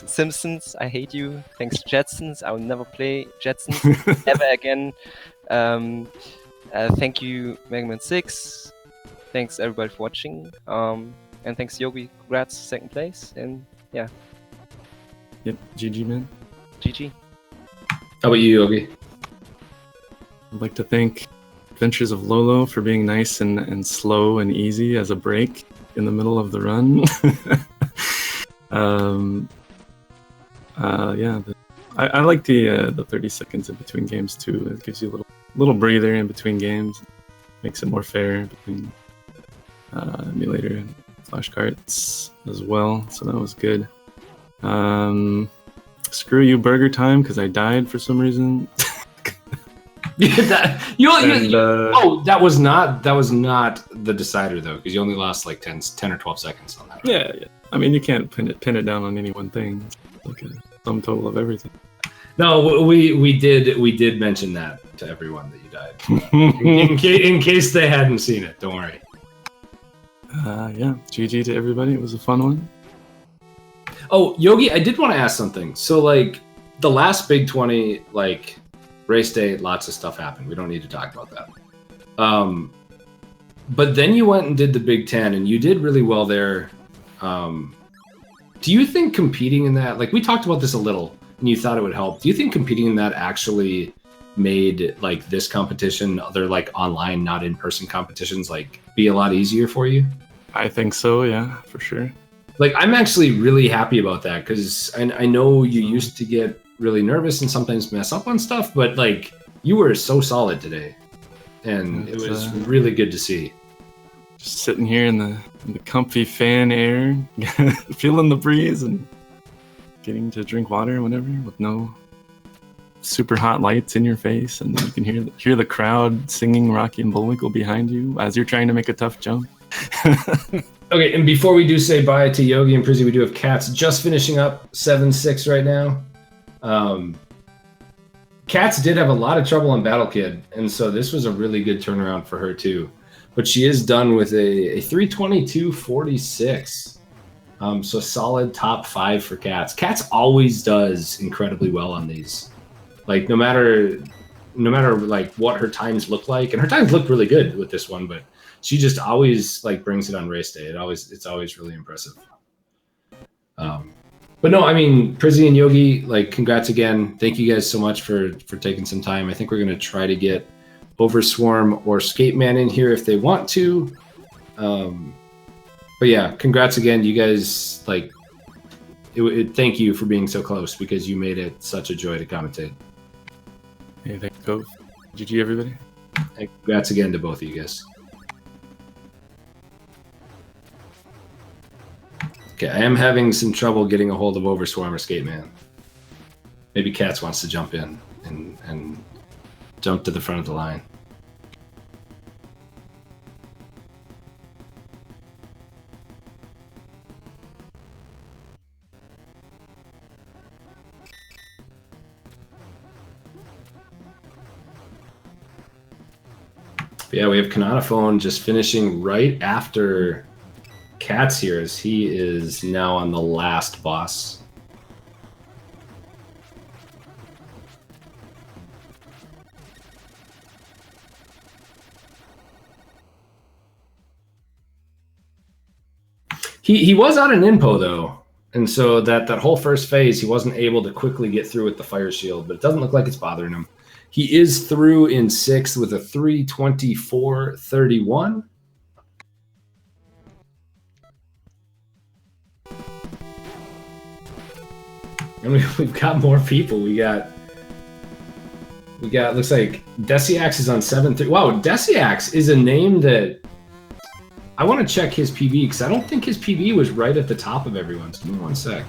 Simpsons. I hate you. Thanks Jetsons. I will never play Jetsons ever again. Thank you Mega Man 6. Thanks everybody for watching. And thanks Yogi. Congrats, second place. And yeah, Yep, GG, man. GG. How about you, Yogi? I'd like to thank Adventures of Lolo for being nice and slow and easy as a break in the middle of the run. Yeah, I like the 30 seconds in between games too. It gives you a little breather in between games. Makes it more fair between emulator and flashcards as well. So that was good. Screw you, Burger Time, because I died for some reason. That was not the decider though, because you only lost like 10 or 12 seconds on that. Yeah. I mean, you can't pin it down on any one thing. Look at sum total of everything. No, we did mention that to everyone that you died. in case they hadn't seen it, don't worry. Yeah, GG to everybody. It was a fun one. Oh, Yogi, I did want to ask something. So, like, the last Big 20, like, race day, lots of stuff happened. We don't need to talk about that. But then you went and did the Big 10, and you did really well there. Do you think competing in that, like, we talked about this a little, and you thought it would help. Do you think competing in that actually made, like, this competition, other, like, online, not in-person competitions, like, be a lot easier for you? I think so, yeah, for sure. Like, I'm actually really happy about that, because I know you used to get really nervous and sometimes mess up on stuff, but, like, you were so solid today, and it was really good to see. Just sitting here in the comfy fan air, feeling the breeze, and getting to drink water whenever, with no super hot lights in your face, and you can hear the crowd singing Rocky and Bullwinkle behind you as you're trying to make a tough jump. Okay, and before we do say bye to Yogi and Prizzy, we do have Cats just finishing up 7-6 right now. Cats did have a lot of trouble on Battle Kid, and so this was a really good turnaround for her too. But she is done with a 322.46. So solid top 5 for Cats. Cats always does incredibly well on these. Like no matter like what her times look like, and her times look really good with this one, but she just always like brings it on race day. It's always really impressive. But no, I mean, Prizzy and Yogi, like congrats again. Thank you guys so much for taking some time. I think we're gonna try to get Overswarm or Skate Man in here if they want to. But yeah, congrats again. You guys, like, thank you for being so close, because you made it such a joy to commentate. Hey, thanks, Cove. GG, everybody. And congrats again to both of you guys. Okay, I am having some trouble getting a hold of Overswarm or Skate Man. Maybe Cats wants to jump in and jump to the front of the line. But yeah, we have Canonophone just finishing right after Cats here, as he is now on the last boss. He was on an Inpo though, and so that whole first phase he wasn't able to quickly get through with the fire shield, but it doesn't look like it's bothering him. He is through in 6th with a 324.31. And we've got more people. We got looks like Desiax is on 7-3. Wow, Desiax is a name that I want to check his PB because I don't think his PB was right at the top of everyone's. Give me one sec.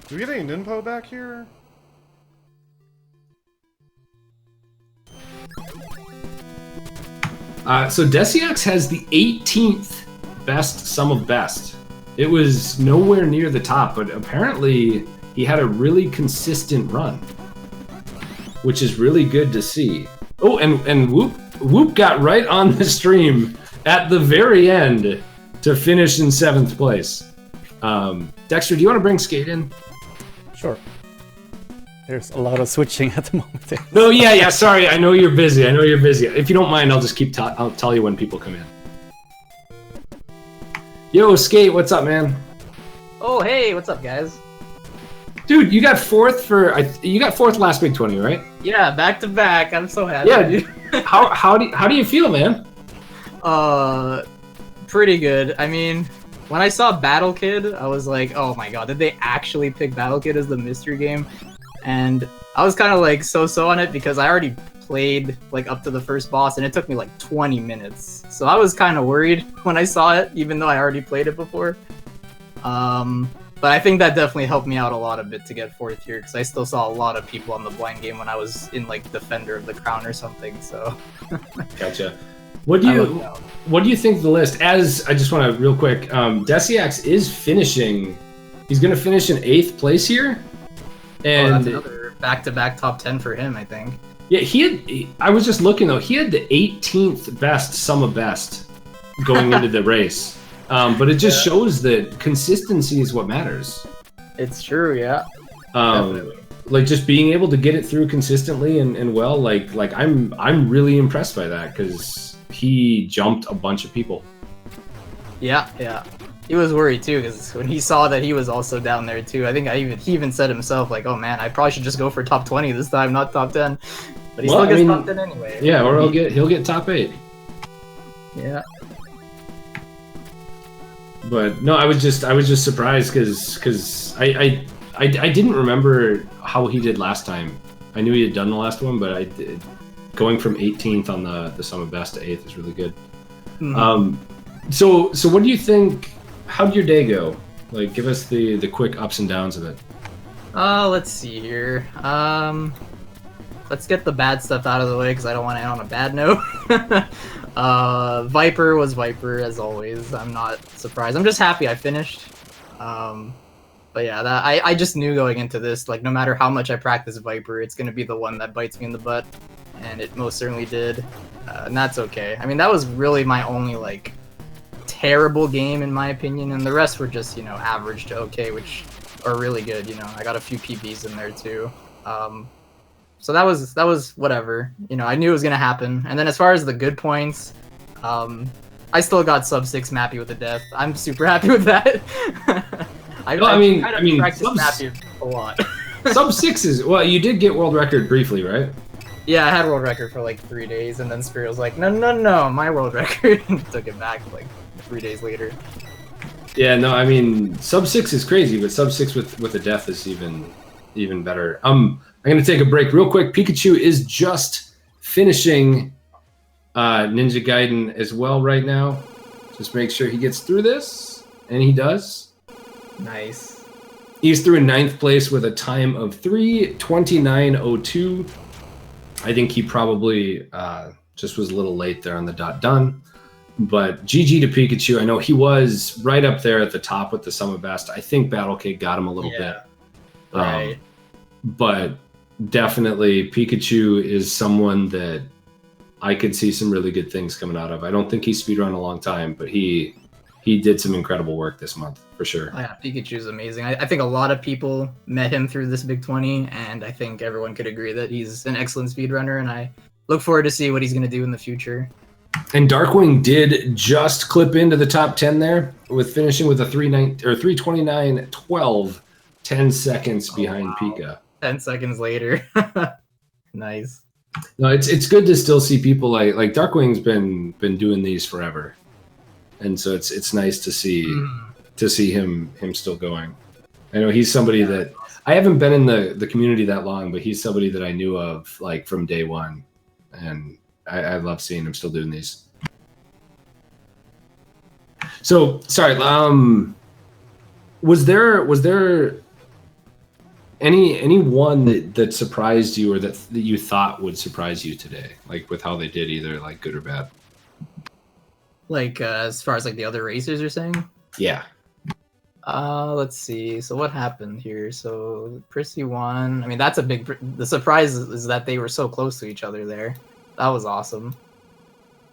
Do we get any Ninpo back here? So Desiax has the 18th best sum of best. It was nowhere near the top, but apparently he had a really consistent run, which is really good to see. Oh, and Whoop got right on the stream at the very end to finish in 7th place. Dexter, do you want to bring Skate in? Sure. There's a lot of switching at the moment. No, yeah. Sorry, I know you're busy. If you don't mind, I'll just I'll tell you when people come in. Yo, Skate, what's up, man? Oh, hey, what's up, guys? Dude, you got 4th you got 4th last Big 20, right? Yeah, back to back. I'm so happy. Yeah, dude. How do you feel, man? Pretty good. I mean, when I saw Battle Kid, I was like, oh my god, did they actually pick Battle Kid as the mystery game? And I was kind of like so-so on it because I already played like up to the first boss and it took me like 20 minutes. So I was kind of worried when I saw it, even though I already played it before. But I think that definitely helped me out a bit to get 4th here because I still saw a lot of people on the blind game when I was in like Defender of the Crown or something. So Gotcha. What do you think of the list? As I just want to real quick, Desiax is finishing. He's going to finish in 8th place here. And that's another back-to-back top 10 for him, I think. Yeah, I was just looking though. He had the 18th best sum of best going into the race, but it just shows that consistency is what matters. It's true, yeah. Like just being able to get it through consistently and well, like I'm really impressed by that because he jumped a bunch of people. Yeah. He was worried too, because when he saw that he was also down there too, I think he even said himself, like, oh man, I probably should just go for top 20 this time, not top 10. But he still gets top 10 anyway. Yeah, or he'll get top 8. Yeah. But no, I was just surprised because I didn't remember how he did last time. I knew he had done the last one, but going from 18th on the sum of best to 8th is really good. Mm-hmm. So what do you think? How'd your day go? Like, give us the quick ups and downs of it. Let's see here. Let's get the bad stuff out of the way because I don't want to end on a bad note. Viper was Viper as always. I'm not surprised. I'm just happy I finished. But yeah, I just knew going into this, like, no matter how much I practice Viper, it's gonna be the one that bites me in the butt, and it most certainly did. And that's okay. I mean, that was really my only like terrible game in my opinion, and the rest were just, you know, average to okay, which are really good. You know, I got a few PBs in there too. So that was whatever. You know, I knew it was gonna happen. And then as far as the good points, I still got sub 6 Mappy with the death. I'm super happy with that. I mean, practiced Mappy a lot. Sub 6 is, well, you did get world record briefly, right? Yeah, I had world record for like 3 days, and then Spirit was like, no, my world record, and took it back like 3 days later. Yeah, no, I mean, sub 6 is crazy, but sub 6 with a death is even better. I'm gonna take a break real quick. Pikachu is just finishing Ninja Gaiden as well right now. Just make sure he gets through this, and he does. Nice. He's through in 9th place with a time of 3:29:02. I think he probably just was a little late there on the dot done. But GG to Pikachu. I know he was right up there at the top with the sum of best. I think Battle Cake got him a little bit. Right. But definitely Pikachu is someone that I could see some really good things coming out of. I don't think he's speedrun a long time, but he did some incredible work this month, for sure. Oh, yeah, Pikachu's amazing. I think a lot of people met him through this Big 20, and I think everyone could agree that he's an excellent speedrunner, and I look forward to see what he's going to do in the future. And Darkwing did just clip into the top 10 there, with finishing with a 3:29:12, 10 seconds behind Pika. 10 seconds later. Nice. No, it's good to still see people like Darkwing's been doing these forever, and so it's nice to see him still going. I know he's somebody that I haven't been in the community that long, but he's somebody that I knew of like from day one, and I love seeing him still doing these. So sorry, was there any one that surprised you or that you thought would surprise you today, like with how they did, either like good or bad? Like as far as like the other racers are saying? Yeah. Let's see. So what happened here? So Prissy won. I mean, that's a big. The surprise is that they were so close to each other there. That was awesome.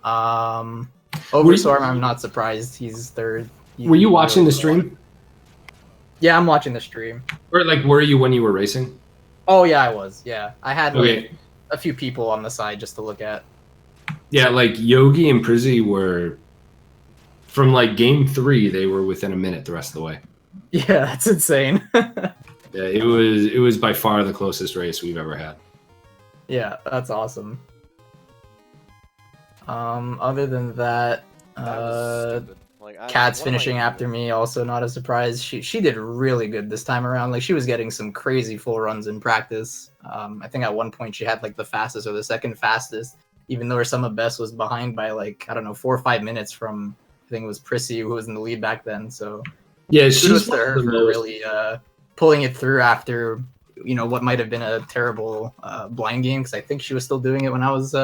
Overstorm, I'm not surprised. He's third. Were you watching the stream? Yeah, I'm watching the stream. Or like, were you when you were racing? Oh yeah, I was. Yeah, I had like Okay. a few people on the side just to look at. Yeah, like Yogi and Prizzy were from like game 3. They were within a minute the rest of the way. Yeah, that's insane. Yeah, it was by far the closest race we've ever had. Yeah, that's awesome. Other than that, Kat's finishing after me, also not a surprise. She did really good this time around. Like, she was getting some crazy full runs in practice. I think at one point she had like the fastest or the second fastest, even though her summer best was behind by like, I don't know, 4 or 5 minutes from, I think it was Prissy who was in the lead back then. So yeah, she's for really pulling it through after, you know, what might have been a terrible blind game, because I think she was still doing it when I was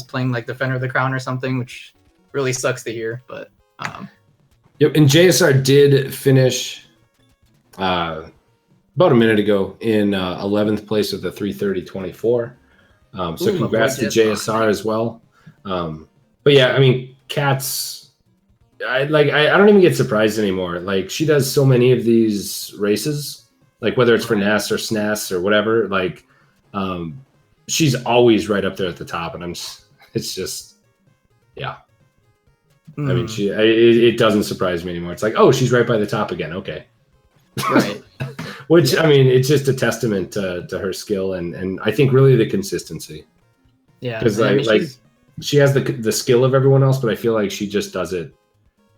playing like Defender of the Crown or something, which really sucks to hear. But yep, and JSR did finish about a minute ago in 11th place with a 3:30.24. So congrats to JSR as well. But yeah, I mean, Kat's, I don't even get surprised anymore. Like, she does so many of these races, like whether it's for NAS or SNAS or whatever, like she's always right up there at the top, and it's just, yeah. I mean, it doesn't surprise me anymore. It's like, oh, she's right by the top again. Okay. Right. Which, I mean, it's just a testament to her skill and I think really the consistency. Yeah. Because I mean, she has the skill of everyone else, but I feel like she just does it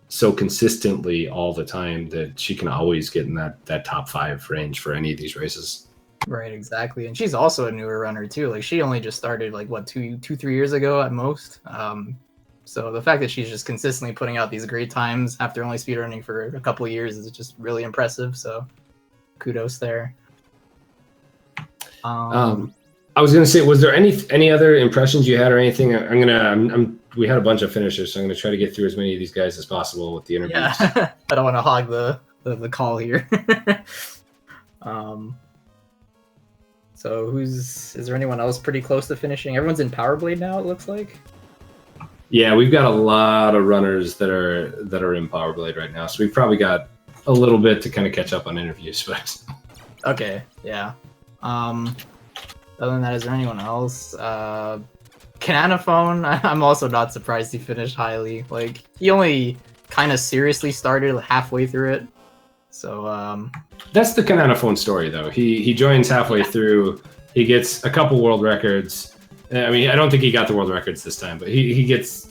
so consistently all the time that she can always get in that top 5 range for any of these races. Right, exactly. And she's also a newer runner too. Like, she only just started like what, 2-3 years ago at most. So the fact that she's just consistently putting out these great times after only speedrunning for a couple of years is just really impressive. So kudos there. I was gonna say, was there any other impressions you had or anything? We had a bunch of finishers, so I'm gonna try to get through as many of these guys as possible with the interviews. Yeah, I don't want to hog the call here. So is there anyone else pretty close to finishing? Everyone's in Power Blade now, it looks like. Yeah, we've got a lot of runners that are in Power Blade right now, so we've probably got a little bit to kind of catch up on interviews, but okay, yeah. Other than that, is there anyone else? Cananophone, I'm also not surprised he finished highly. Like, he only kind of seriously started halfway through it. So that's the Cananophone story, though. He joins halfway through. He gets a couple world records. I mean, I don't think he got the world records this time, but he gets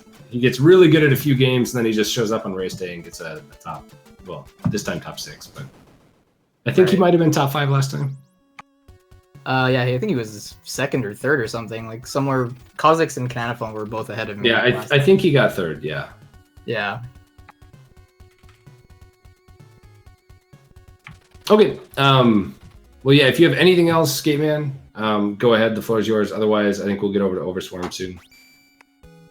really good at a few games, and then he just shows up on race day and gets a top. Well, this time top 6, but I think he might have been top 5 last time. Yeah, I think he was 2nd or 3rd or something. Like, somewhere, Kha'Zix and Cananophone were both ahead of me. Yeah, I think he got 3rd. Yeah. Yeah. Okay. Well, yeah. If you have anything else, Skateman, go ahead. The floor is yours. Otherwise, I think we'll get over to Overswarm soon.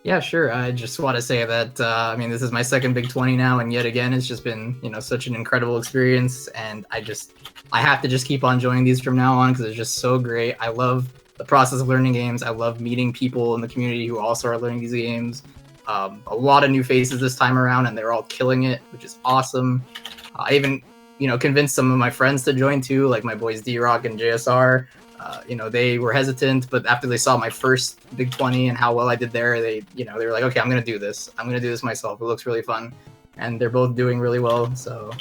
Yeah, sure. I just want to say that I mean, this is my second Big 20 now, and yet again, it's just been, you know, such an incredible experience, and I have to just keep on joining these from now on because it's just so great. I love the process of learning games. I love meeting people in the community who also are learning these games. A lot of new faces this time around, and they're all killing it, which is awesome. I even, you know, convinced some of my friends to join too, like my boys D-Rock and JSR. You know, they were hesitant, but after they saw my first Big 20 and how well I did there, they were like, okay, I'm going to do this. I'm going to do this myself. It looks really fun. And they're both doing really well. So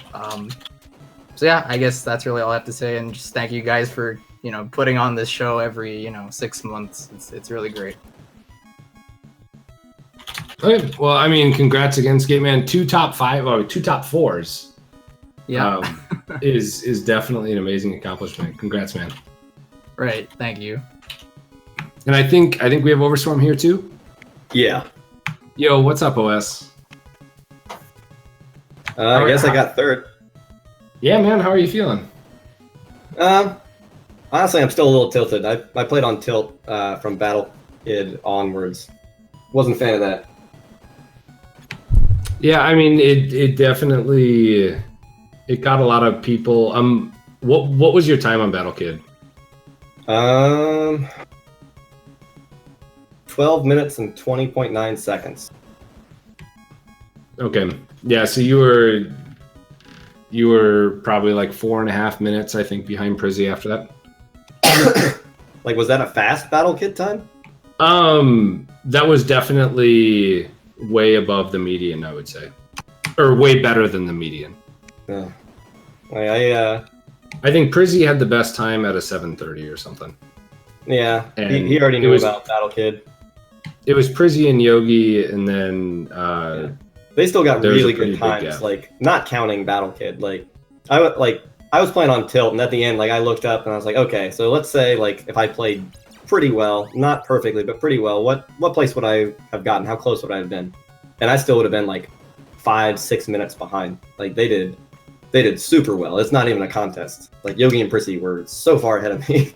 yeah, I guess that's really all I have to say. And just thank you guys for putting on this show every 6 months. It's really great. Okay. Well, I mean, congrats again, Skateman. 2 top 4s. Yeah. Is definitely an amazing accomplishment. Congrats, man. Right. Thank you. And I think we have Overstorm here too. Yeah. Yo, what's up, OS? I guess I got third. Yeah, man. How are you feeling? Honestly, I'm still a little tilted. I played on tilt from Battle Kid onwards. Wasn't a fan of that. Yeah, I mean, it definitely it got a lot of people. What was your time on Battle Kid? 12 minutes and 20.9 seconds. Okay. Yeah, so you were probably like 4.5 minutes, I think, behind Prizzy after that. Like, was that a fast Battle Kid time? That was definitely way above the median, I would say, or way better than the median. Yeah. I think Prizzy had the best time at a 7:30 or something. Yeah, And he already knew about Battle Kid. It was Prizzy and Yogi, and then They still got there was a really pretty good big times, gap. like not counting Battle Kid. I was playing on tilt, and at the end, like I looked up and I was like, okay, so let's say like if I played pretty well, not perfectly, but pretty well, what place would I have gotten? How close would I have been? And I still would have been like 5-6 minutes behind. Like they did super well. It's not even a contest. Like Yogi and Prissy were so far ahead of me.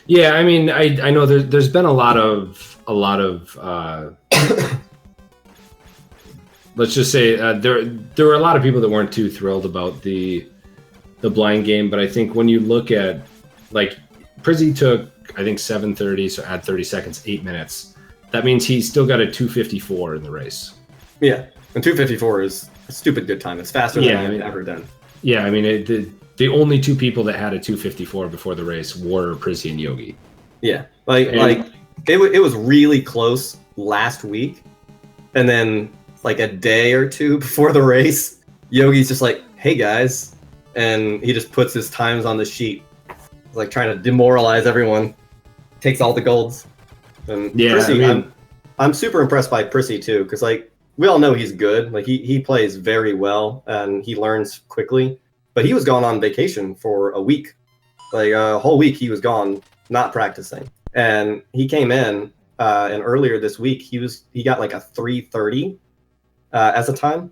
Yeah, I mean, I know there's been a lot of let's just say there were a lot of people that weren't too thrilled about the blind game, but I think when you look at like Prizzy took I think 7:30, so add 30 seconds, 8 minutes. That means he still got a 2:54 in the race. Yeah, and 2:54 is a stupid good time. It's faster than I've ever done. Yeah, I mean, the only 2 people that had a 2:54 before the race were Prizzy and Yogi. Yeah, it was really close last week, and then like a day or two before the race, Yogi's just like, "Hey guys," and he just puts his times on the sheet, like trying to demoralize everyone. Takes all the golds. And yeah, Prissy, I mean, I'm super impressed by Prissy too, because like we all know he's good. Like he plays very well and he learns quickly. But he was gone on vacation for a week, like a whole week. He was gone, not practicing, and he came in. And earlier this week, he got like a 3:30 as a time,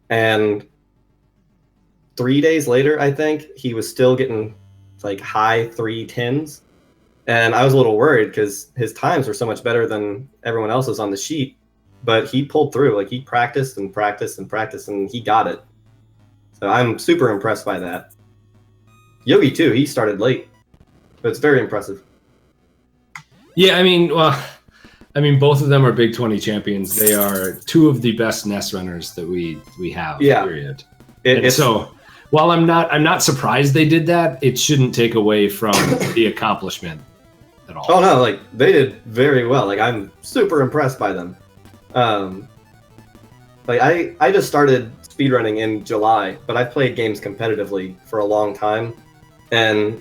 and 3 days later, I think he was still getting like high 3:10s. And I was a little worried because his times were so much better than everyone else's on the sheet. But he pulled through. Like he practiced and practiced and practiced, and he got it. So I'm super impressed by that. Yogi too. He started late, but it's very impressive. Yeah, I mean, both of them are Big 20 champions. They are 2 of the best nest runners that we have. Yeah. Period. So while I'm not surprised they did that, it shouldn't take away from the accomplishment at all. Oh no, like they did very well. Like I'm super impressed by them. Like I just started speedrunning in July, but I've played games competitively for a long time, and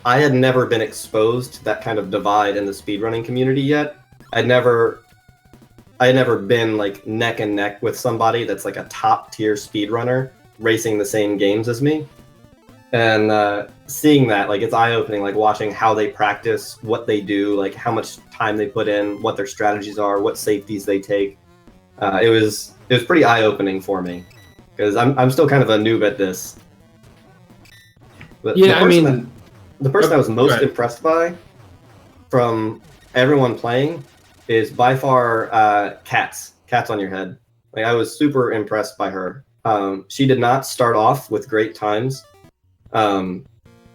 I had never been exposed to that kind of divide in the speedrunning community yet. I had never been like neck and neck with somebody that's like a top tier speedrunner racing the same games as me. And seeing that, like, it's eye-opening, like watching how they practice, what they do, like how much time they put in, what their strategies are, what safeties they take. It was pretty eye-opening for me because I'm still kind of a noob at this. But Yeah, the person I was most impressed by from everyone playing is by far Cats on your head. Like I was super impressed by her. She did not start off with great times.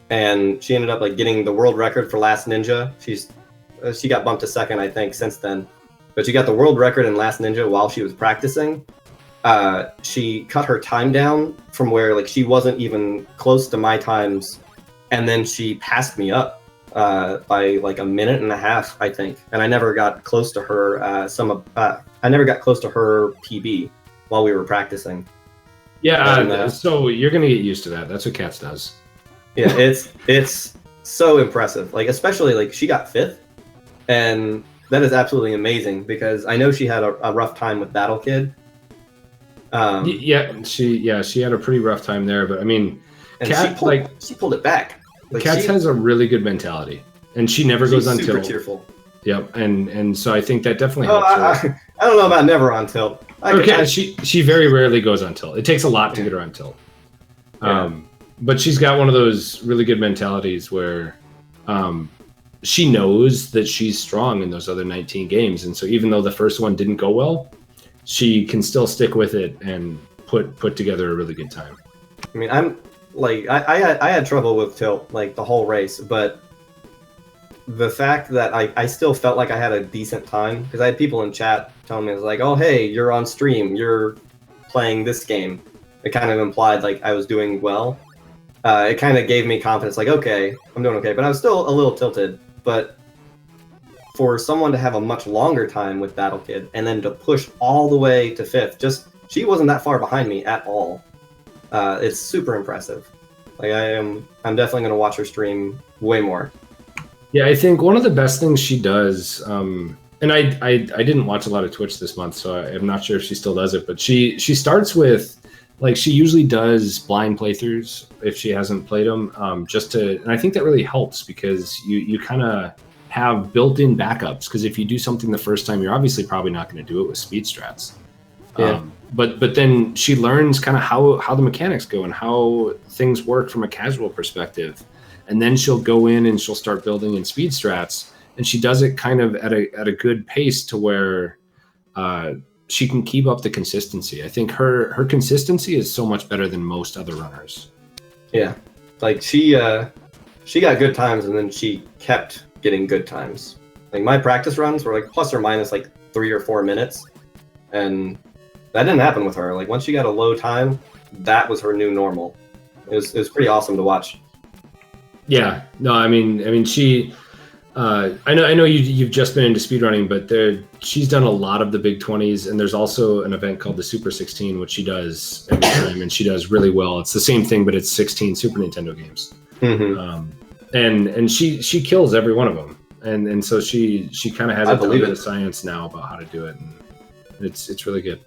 And she ended up like getting the world record for Last Ninja. She got bumped to second, I think, since then. But she got the world record in Last Ninja while she was practicing. She cut her time down from where like she wasn't even close to my times, and then she passed me up by like a minute and a half, I think. And I never got close to her. I never got close to her PB while we were practicing. Yeah, so you're gonna get used to that. That's what Cats does. Yeah, it's so impressive. Like, especially like she got 5th, and that is absolutely amazing because I know she had a rough time with Battle Kid. She had a pretty rough time there, but I mean, and Kat, she pulled it back. Like, Kat has a really good mentality, and she never goes on super tilt. Cheerful. Yep, and so I think that definitely helps her. I don't know about never on tilt. She very rarely goes on tilt. It takes a lot to get her on tilt. But she's got one of those really good mentalities where she knows that she's strong in those other 19 games, and so even though the first one didn't go well, she can still stick with it and put together a really good time. I mean, I'm like I had trouble with tilt like the whole race, but the fact that I still felt like I had a decent time, because I had people in chat telling me, it was like, oh hey, you're on stream, you're playing this game. It kind of implied like I was doing well. It kind of gave me confidence, like, okay, I'm doing okay, but I was still a little tilted. But for someone to have a much longer time with Battle Kid and then to push all the way to 5th, she wasn't that far behind me at all. It's super impressive. Like, I'm definitely going to watch her stream way more. Yeah, I think one of the best things she does, and I didn't watch a lot of Twitch this month, so I'm not sure if she still does it, but she starts with, like, she usually does blind playthroughs if she hasn't played them, and I think that really helps because you kind of have built-in backups, because if you do something the first time, you're obviously probably not going to do it with speed strats. Yeah. But then she learns kind of how the mechanics go and how things work from a casual perspective. And then she'll go in and she'll start building in speed strats, and she does it kind of at a good pace to where she can keep up the consistency. I think her consistency is so much better than most other runners. Yeah, like she got good times, and then she kept getting good times. Like, my practice runs were like plus or minus like 3 or 4 minutes, and that didn't happen with her. Like, once she got a low time, that was her new normal. It was pretty awesome to watch. Yeah, no, I mean, she. I know you've just been into speedrunning, but she's done a lot of the big 20s, and there's also an event called the Super 16, which she does every time, and she does really well. It's the same thing, but it's 16 Super Nintendo games, and she kills every one of them, and so she kind of has a little bit of science now about how to do it, and it's really good.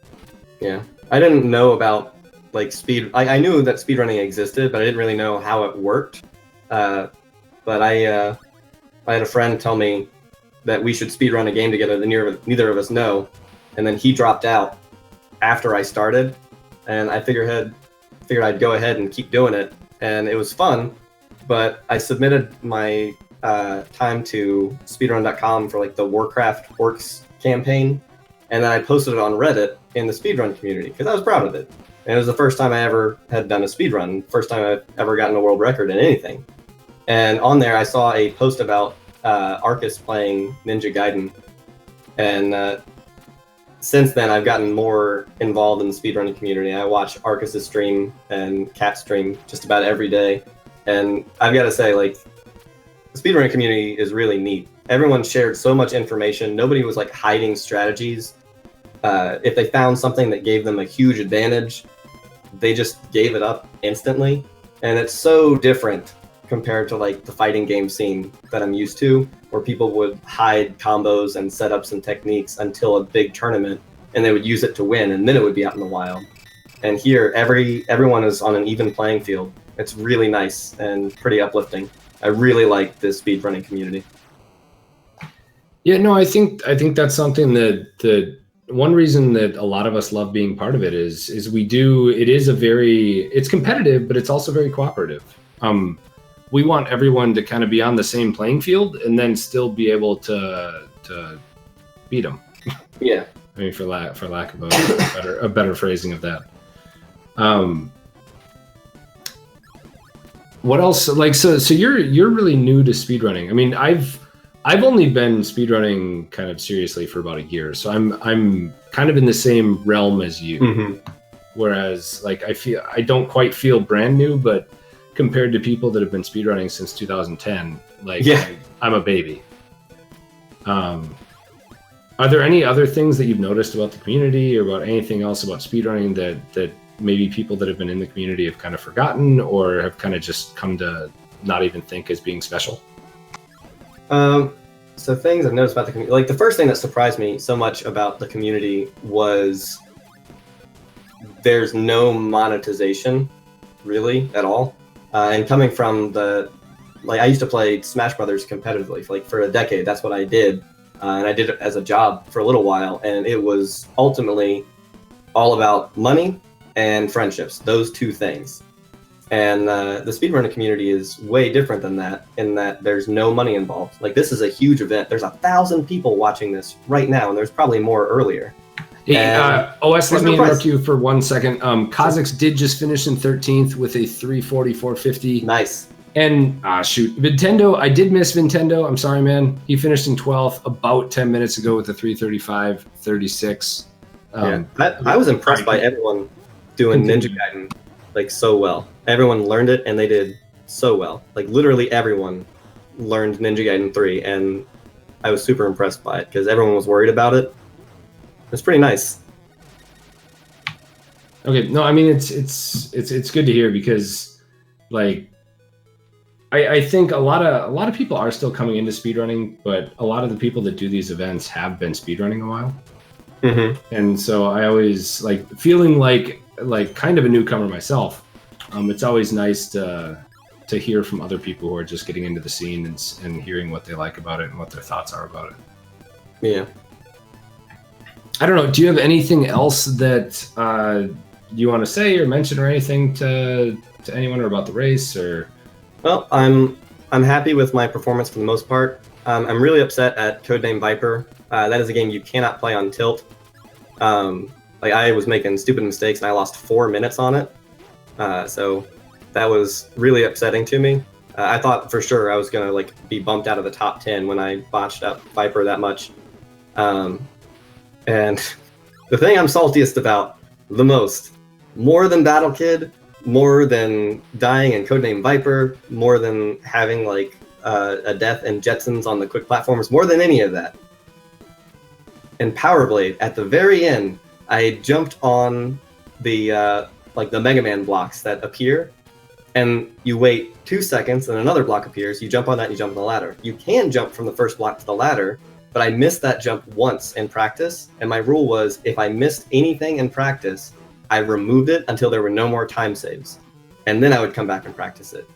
Yeah, I didn't know about like speed. I knew that speedrunning existed, but I didn't really know how it worked. But I had a friend tell me that we should speedrun a game together that neither of us know, and then he dropped out after I started, and I figured I'd go ahead and keep doing it, and it was fun, but I submitted my time to speedrun.com for like the Warcraft Orcs campaign, and then I posted it on Reddit in the speedrun community because I was proud of it. And it was the first time I ever had done a speedrun, first time I've ever gotten a world record in anything. And on there, I saw a post about Arcus playing Ninja Gaiden. And since then, I've gotten more involved in the speedrunning community. I watch Arcus' stream and Cat stream just about every day. And I've got to say, like, the speedrunning community is really neat. Everyone shared so much information. Nobody was, like, hiding strategies. If they found something that gave them a huge advantage, they just gave it up instantly. And it's so different compared to like the fighting game scene that I'm used to, where people would hide combos and setups and techniques until a big tournament, and they would use it to win, and then it would be out in the wild. And here, everyone is on an even playing field. It's really nice and pretty uplifting. I really like this speedrunning community. Yeah, no, I think that's something that one reason that a lot of us love being part of it is it's competitive, but it's also very cooperative. We want everyone to kind of be on the same playing field and then still be able to beat them. Yeah. I mean, for lack of a better phrasing of that. What else? Like, so you're really new to speedrunning. I mean, I've only been speedrunning kind of seriously for about a year, so I'm kind of in the same realm as you. Mm-hmm. Whereas, like, I don't quite feel brand new, but compared to people that have been speedrunning since 2010, like, yeah. I'm a baby. Are there any other things that you've noticed about the community or about anything else about speedrunning that maybe people that have been in the community have kind of forgotten or have kind of just come to not even think as being special? So things I've noticed about the community, like the first thing that surprised me so much about the community was there's no monetization really at all. And coming from I used to play Smash Brothers competitively, like for a decade. That's what I did. And I did it as a job for a little while. And it was ultimately all about money and friendships, those two things. And the speedrunning community is way different than that, in that there's no money involved. Like, this is a huge event. There's 1,000 people watching this right now, and there's probably more earlier. Hey, OS, let me interrupt you for 1 second. Kazakhs did just finish in 13th with a 3:40.450. Nice. And, shoot, Nintendo, I did miss Nintendo. I'm sorry, man. He finished in 12th about 10 minutes ago with a 3:35.36. I was impressed by everyone doing Ninja Gaiden, like, so well. Everyone learned it, and they did so well. Like, literally everyone learned Ninja Gaiden 3, and I was super impressed by it, because everyone was worried about it. It was pretty nice. Okay, no, I mean, it's good to hear, because, like, I think a lot of people are still coming into speedrunning, but a lot of the people that do these events have been speedrunning a while. Mm-hmm. And so I always, like, feeling like kind of a newcomer myself. It's always nice to hear from other people who are just getting into the scene and hearing what they like about it and what their thoughts are about it. Yeah. I don't know. Do you have anything else that you want to say or mention or anything to anyone or about the race or? Well, I'm happy with my performance for the most part. I'm really upset at Codename Viper. That is a game you cannot play on tilt. Like, I was making stupid mistakes and I lost 4 minutes on it. So that was really upsetting to me. I thought for sure I was gonna be bumped out of the top 10 when I botched up Viper that much. And the thing I'm saltiest about the most, more than Battle Kid, more than dying in Codename Viper, more than having a death in Jetsons on the quick platforms, more than any of that. In Power Blade, at the very end, I jumped on the the Mega Man blocks that appear, and you wait 2 seconds and another block appears, you jump on that and you jump on the ladder. You can jump from the first block to the ladder, but I missed that jump once in practice, and my rule was if I missed anything in practice, I removed it until there were no more time saves, and then I would come back and practice it.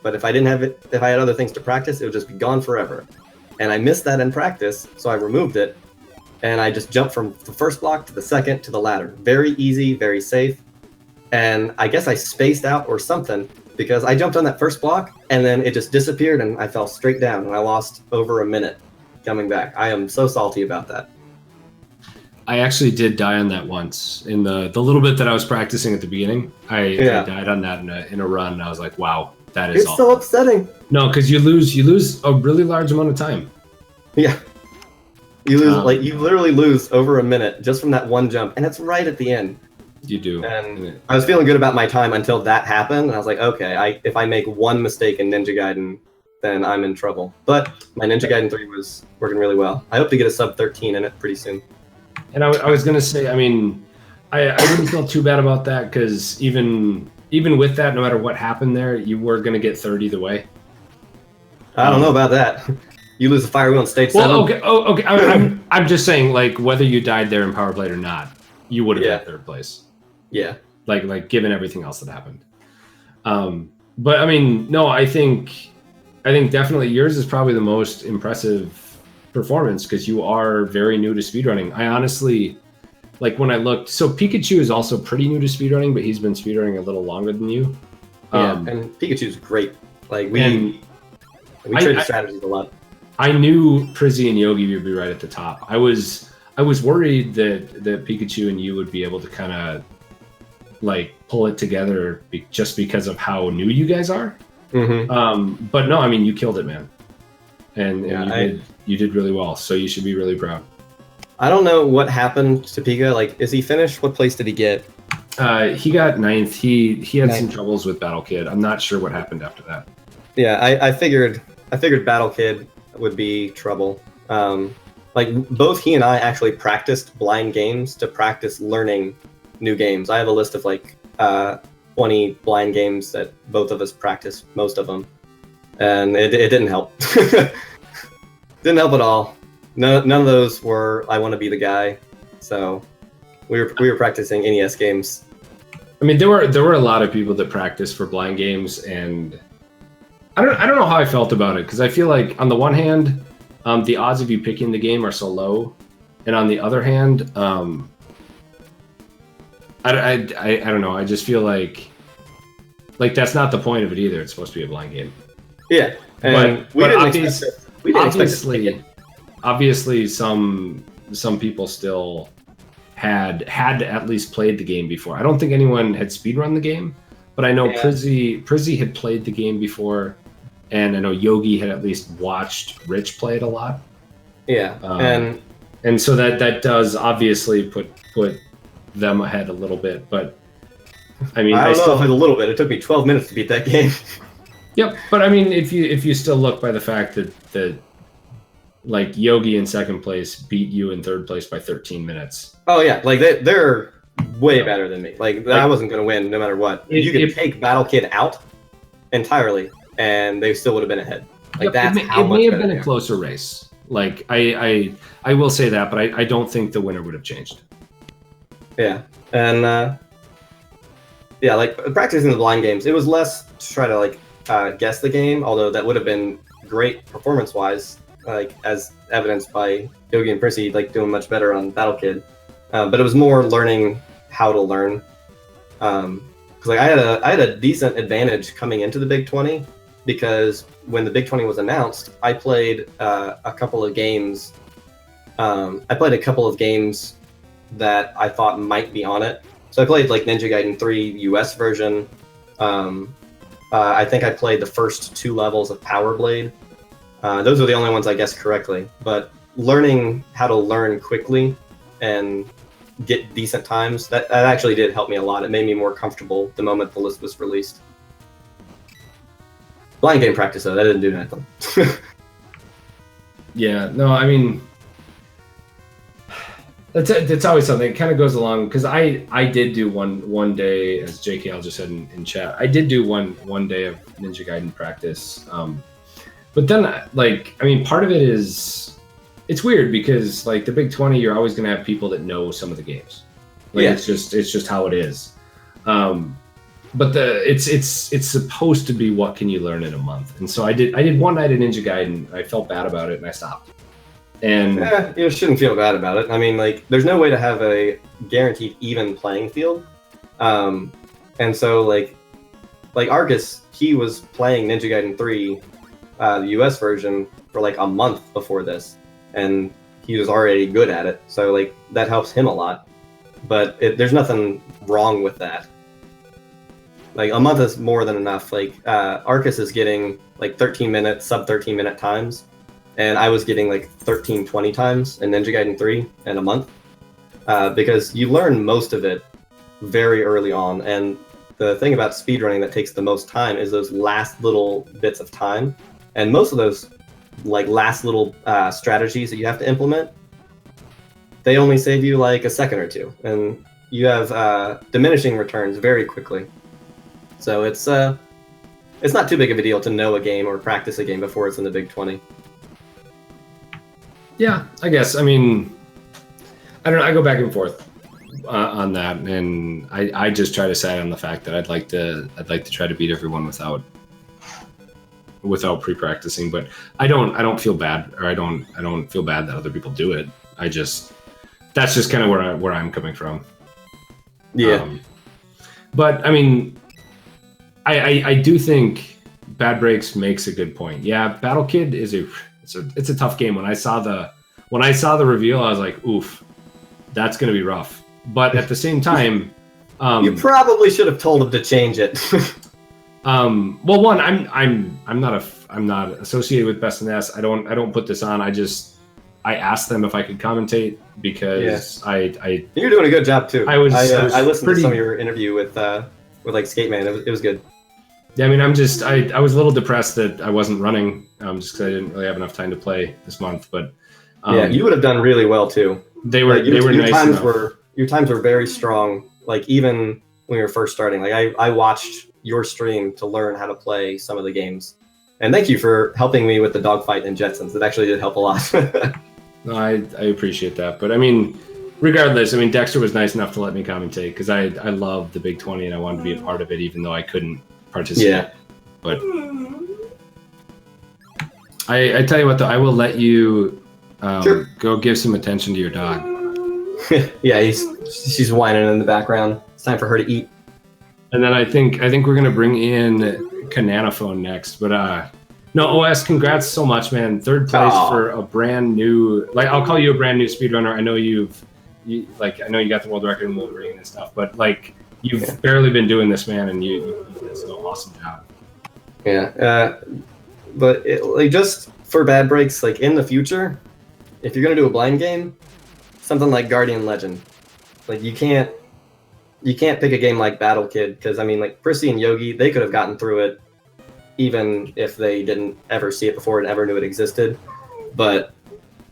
But if I didn't have it, if I had other things to practice, it would just be gone forever. And I missed that in practice, so I removed it, and I just jumped from the first block to the second to the ladder. Very easy, very safe. And I guess I spaced out or something, because I jumped on that first block, and then it just disappeared, and I fell straight down, and I lost over a minute coming back. I am so salty about that. I actually did die on that once. In the little bit that I was practicing at the beginning, I died on that in a run, and I was like, wow, that is awful. So upsetting. No, because you lose a really large amount of time. Yeah. You lose you literally lose over a minute just from that one jump, and it's right at the end. You do. And I was feeling good about my time until that happened, and I was like, okay, if I make one mistake in Ninja Gaiden, then I'm in trouble. But my Ninja Gaiden 3 was working really well. I hope to get a sub 13 in it pretty soon. And I was gonna say, I mean, I wouldn't feel too bad about that, because even with that, no matter what happened there, you were gonna get third either way. I don't know about that. You lose the Fire Wheel in stage 7. Okay. I'm just saying, whether you died there in Power Blade or not, you would have got third place. Yeah. Like given everything else that happened. But I mean, no, I think definitely yours is probably the most impressive performance, because you are very new to speedrunning. I honestly, when I looked, so Pikachu is also pretty new to speedrunning, but he's been speedrunning a little longer than you. Yeah, and Pikachu's great. We trade strategies a lot. I knew Prizzy and Yogi would be right at the top. I was worried that Pikachu and you would be able to kind of pull it together just because of how new you guys are. Mm-hmm. But no, I mean, you killed it, man. And you did really well, so you should be really proud. I don't know what happened to Pika. Is he finished? What place did he get? He got 9th. He had some troubles with Battle Kid. I'm not sure what happened after that. Yeah, I figured Battle Kid would be trouble. Both he and I actually practiced blind games to practice learning new games. I have a list of 20 blind games that both of us practiced, most of them. and it didn't help. Didn't help at all. None of those were I want to be the guy. So we were practicing NES games. I mean, there were a lot of people that practice for blind games, and I don't know how I felt about it, because I feel like on the one hand, the odds of you picking the game are so low, and on the other hand, I don't know. I just feel like that's not the point of it either. It's supposed to be a blind game. Yeah, and but obviously some people still had to at least played the game before. I don't think anyone had speedrun the game, but I know Prizzy had played the game before, and I know Yogi had at least watched Rich play it a lot. Yeah, and so that does obviously put them ahead a little bit, but I mean, I don't know if it's a little bit. It took me 12 minutes to beat that game. Yep, but I mean, if you still look by the fact that like Yogi in second place beat you in third place by 13 minutes. Oh yeah, like they're way better than me. Like I wasn't gonna win no matter what. You could take Battle Kid out entirely, and they still would have been ahead. Like it may have been a closer race. Like I will say that, but I don't think the winner would have changed. Yeah, and yeah, like practicing the blind games, it was less to try to like guess the game, although that would have been great performance-wise, like as evidenced by Yogi and Prissy like doing much better on Battle Kid. But it was more learning how to learn. Because like I had a decent advantage coming into the Big 20, because when the Big 20 was announced, I played a couple of games. I played a couple of games that I thought might be on it. So I played like Ninja Gaiden 3 US version. I think I played the first 2 levels of Power Blade. Those are the only ones I guessed correctly. But learning how to learn quickly and get decent times, that actually did help me a lot. It made me more comfortable the moment the list was released. Blind game practice though, that didn't do nothing. Yeah, no, I mean, that's always something. It kind of goes along, because I did do one day, as JKL just said in chat, I did do one day of Ninja Gaiden practice. But then, like, I mean, part of it is, it's weird because like the Big 20, you're always gonna have people that know some of the games. Like it's just how it is. But it's supposed to be what can you learn in a month, and so I did one night of Ninja Gaiden. I felt bad about it and I stopped. And you shouldn't feel bad about it. I mean, like, there's no way to have a guaranteed even playing field. And so like Arcus, he was playing Ninja Gaiden 3, the US version, for like a month before this, and he was already good at it. So like that helps him a lot. But there's nothing wrong with that. Like a month is more than enough. Like Arcus is getting like 13 minute, sub 13 minute times. And I was getting like 13, 20 times in Ninja Gaiden 3 in a month, because you learn most of it very early on. And the thing about speedrunning that takes the most time is those last little bits of time. And most of those like last little strategies that you have to implement, they only save you like a second or two. And you have diminishing returns very quickly. So it's not too big of a deal to know a game or practice a game before it's in the Big 20. Yeah, I guess. I mean, I don't know. I go back and forth on that, and I just try to side on the fact that I'd like to try to beat everyone without pre-practicing. But I don't feel bad, or I don't feel bad that other people do it. That's just kind of where I'm coming from. Yeah. But I mean, I do think Bad Breaks makes a good point. Yeah, Battle Kid is it's a tough game. When I saw the reveal, I was like, oof, that's gonna be rough. But at the same time, you probably should have told him to change it. Well, one, I'm not associated with Best in S. I don't put this on. I asked them if I could commentate because You're doing a good job too. I listened to some of your interview with like Skate Man. It was good. Yeah, I mean, I was a little depressed that I wasn't running, just because I didn't really have enough time to play this month. But yeah, you would have done really well too. They were nice enough. Your times were very strong. Like even when you were first starting, like I watched your stream to learn how to play some of the games, And thank you for helping me with the dogfight in Jetsons. It actually did help a lot. No, I appreciate that. But I mean, regardless, I mean, Dexter was nice enough to let me commentate because I love the Big 20 and I wanted to be a part of it, even though I couldn't participate. Yeah. But I tell you what, though, I will let you Sure. go give some attention to your dog. Yeah, she's whining in the background. It's time for her to eat. And then I think we're gonna bring in Cananophone next. But no, OS, congrats so much, man. Third place for a brand new, like, I'll call you a brand new speedrunner. I know I know you got the world record in Wolverine and stuff, but like you've barely been doing this, man, and you did an awesome job. Yeah, but like just for bad breaks, like in the future, if you're gonna do a blind game, something like Guardian Legend, like you can't pick a game like Battle Kid because I mean, like Prissy and Yogi, they could have gotten through it even if they didn't ever see it before and ever knew it existed. But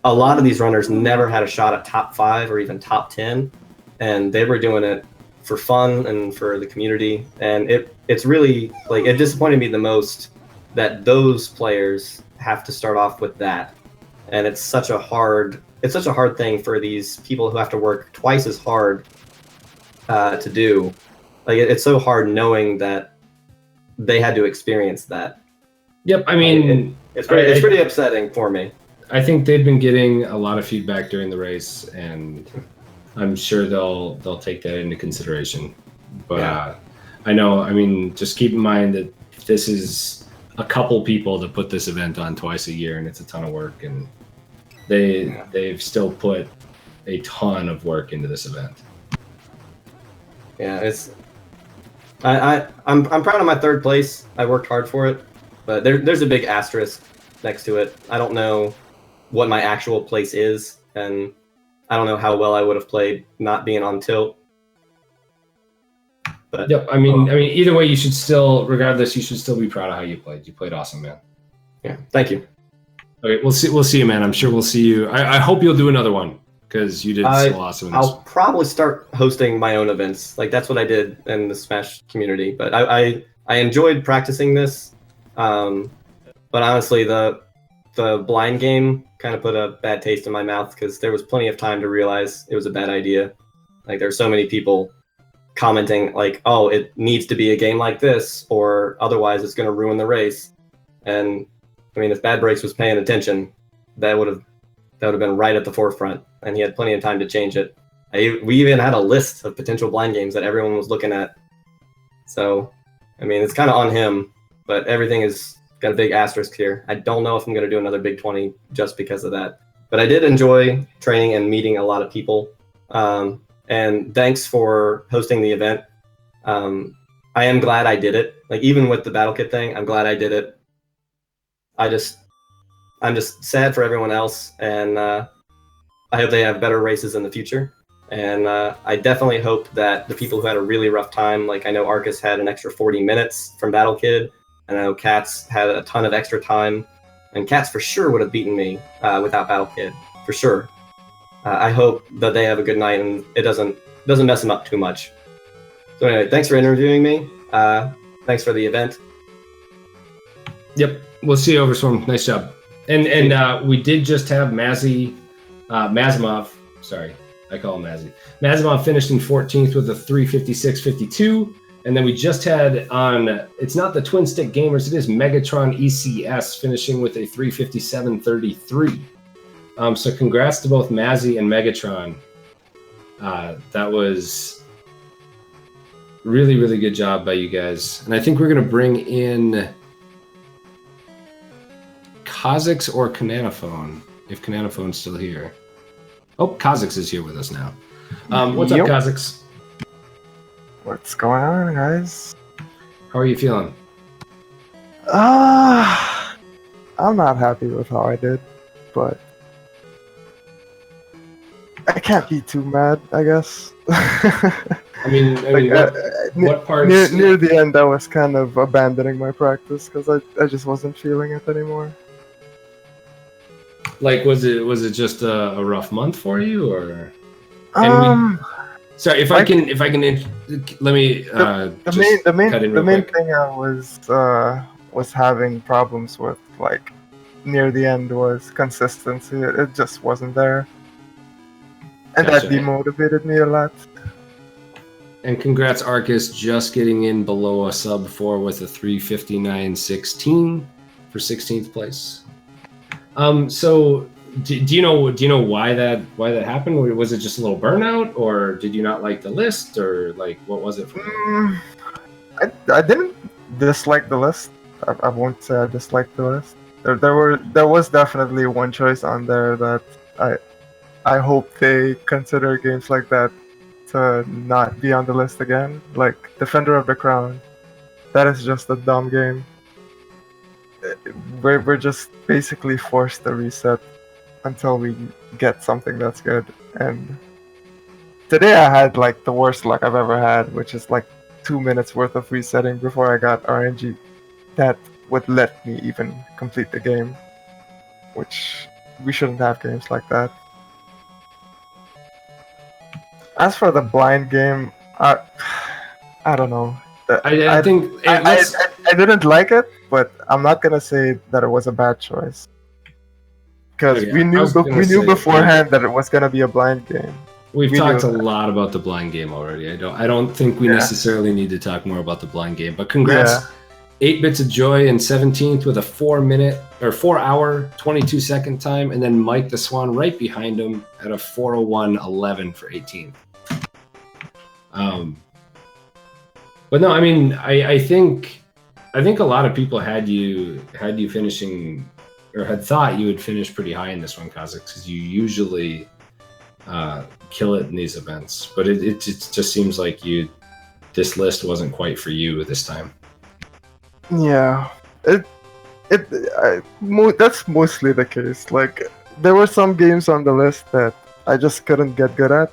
a lot of these runners never had a shot at top 5 or even top 10, and they were doing it for fun and for the community. And it's really like it disappointed me the most that those players have to start off with that, and it's such a hard thing for these people who have to work twice as hard to do. Like it's so hard knowing that they had to experience that. Yep, I mean, it's pretty upsetting for me. I think they've been getting a lot of feedback during the race, and I'm sure they'll take that into consideration. But I know, I mean, just keep in mind that this is a couple people to put this event on twice a year, and it's a ton of work, and they've still put a ton of work into this event. Yeah, I'm proud of my third place. I worked hard for it, but there's a big asterisk next to it. I don't know what my actual place is, and I don't know how well I would have played not being on tilt. But yep, I mean, either way, you should still, regardless, you should still be proud of how you played. You played awesome, man. Yeah, thank you. Okay, we'll see you, man. I'm sure we'll see you. I hope you'll do another one because you did so awesome. I'll probably start hosting my own events. Like that's what I did in the Smash community. But I enjoyed practicing this. But honestly, the blind game kind of put a bad taste in my mouth because there was plenty of time to realize it was a bad idea. Like there's so many people commenting like, "Oh, it needs to be a game like this, or otherwise it's going to ruin the race." And I mean, if Bad Breaks was paying attention, that would have been right at the forefront, and he had plenty of time to change it. We even had a list of potential blind games that everyone was looking at. So, I mean, it's kind of on him, but everything is got a big asterisk here. I don't know if I'm going to do another Big 20 just because of that. But I did enjoy training and meeting a lot of people. And thanks for hosting the event. I am glad I did it. Like, even with the Battle Kit thing, I'm glad I did it. I'm just sad for everyone else, and I hope they have better races in the future. And I definitely hope that the people who had a really rough time, like I know Arcus had an extra 40 minutes from Battle Kid, and I know Cats had a ton of extra time, and Cats for sure would have beaten me without Battle Kid, for sure. I hope that they have a good night and it doesn't mess them up too much. So anyway, thanks for interviewing me. Thanks for the event. Yep, we'll see you over Storm. Nice job. And we did just have Mazimov. Sorry, I call him Mazzy. Mazimov finished in 14th with a 3:56.52, and then we just had on. It's not the Twin Stick Gamers. It is Megatron ECS finishing with a 3:57.33. So congrats to both Mazzy and Megatron. That was really, really good job by you guys. And I think we're gonna bring in Kha'Zix or Cananophone, if Cananophone's still here. Oh, Kha'Zix is here with us now. What's up, Kha'Zix? What's going on, guys? How are you feeling? I'm not happy with how I did, but I can't be too mad, I guess. I mean, what parts? Near the end, I was kind of abandoning my practice because I just wasn't feeling it anymore. Like, was it just a rough month for you, or? Sorry, if I can, let me. The main thing I was was having problems with, like, near the end was consistency. It just wasn't there. And Gotcha. that demotivated me a lot. And congrats, Arcus, just getting in below a sub 4 with a 3:59.16 for 16th place. So do you know why that happened? Or was it just a little burnout, or did you not like the list, or like what was it for you? I didn't dislike the list. I won't say I disliked the list. There was definitely one choice on there that I hope they consider games like that to not be on the list again. Like Defender of the Crown. That is just a dumb game. We're just basically forced to reset until we get something that's good. And today I had like the worst luck I've ever had, which is like 2 minutes worth of resetting before I got RNG that would let me even complete the game. Which we shouldn't have games like that. As for the blind game, I don't know. I think I didn't like it, but I'm not gonna say that it was a bad choice. Because we knew beforehand that it was gonna be a blind game. We've talked a lot about the blind game already. I don't think we necessarily need to talk more about the blind game. But congrats, 8 Bits of Joy in 17th with a 4 hour 22 second time, and then Mike the Swan right behind him at a 4:01.11 for 18th. But no, I mean, I think a lot of people had you finishing, or had thought you would finish pretty high in this one, Kazakh, because you usually kill it in these events. But it just seems like this list wasn't quite for you this time. Yeah, that's mostly the case. Like, there were some games on the list that I just couldn't get good at,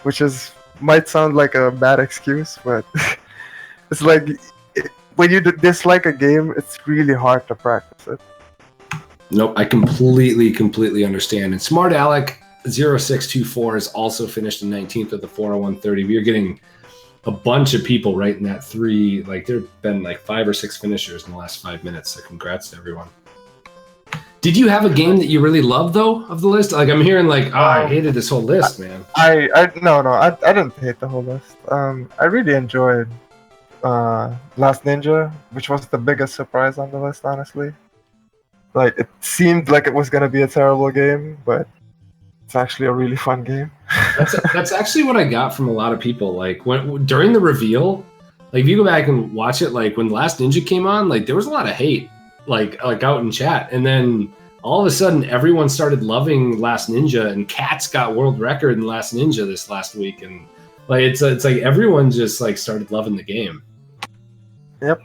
which might sound like a bad excuse, but it's like when you dislike a game, it's really hard to practice it. Nope, I completely understand. And Smart Alec 0624 is also finished in 19th with the 4:01.30. We are getting a bunch of people right in that 3. Like, there have been like 5 or 6 finishers in the last 5 minutes. So congrats to everyone. Did you have a game that you really loved though of the list? Like, I'm hearing like, I hated this whole list, man. I didn't hate the whole list. I really enjoyed Last Ninja, which was the biggest surprise on the list, honestly. Like, it seemed like it was gonna be a terrible game, but it's actually a really fun game. That's actually what I got from a lot of people. Like, during the reveal, like if you go back and watch it, like when Last Ninja came on, like there was a lot of hate, like out in chat, and then all of a sudden everyone started loving Last Ninja, and Cats got world record in Last Ninja this last week, and like it's like everyone just like started loving the game. Yep.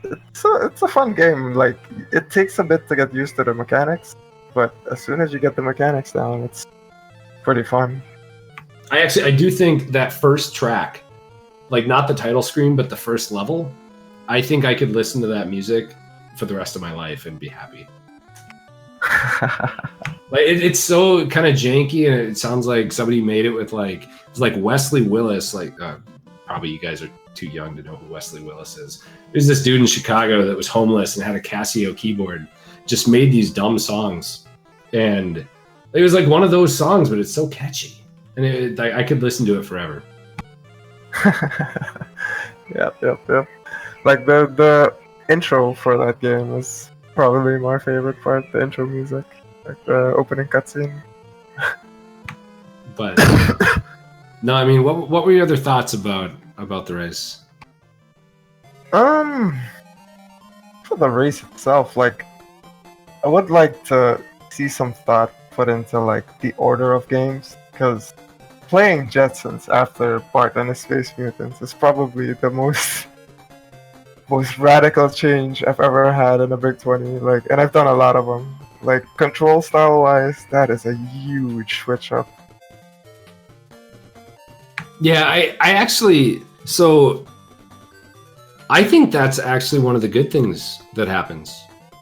It's a fun game. Like, it takes a bit to get used to the mechanics, but as soon as you get the mechanics down, it's pretty fun. I do think that first track, like not the title screen, but the first level, I think I could listen to that music for the rest of my life and be happy. Like it's so kind of janky, and it sounds like somebody made it with like, it's like Wesley Willis. Like probably you guys are too young to know who Wesley Willis is. There's this dude in Chicago that was homeless and had a Casio keyboard, just made these dumb songs, and it was like one of those songs, but it's so catchy, and I could listen to it forever. Yep. Like the intro for that game is probably my favorite part. The intro music, like the opening cutscene. But no, I mean, what were your other thoughts about the race? For the race itself, like, I would like to see some thought put into like the order of games, because playing Jetsons after Bart and his Space Mutants is probably the most radical change I've ever had in a Big 20. Like, and I've done a lot of them. Like, control style wise, that is a huge switch up. Yeah, I actually, so I think that's actually one of the good things that happens.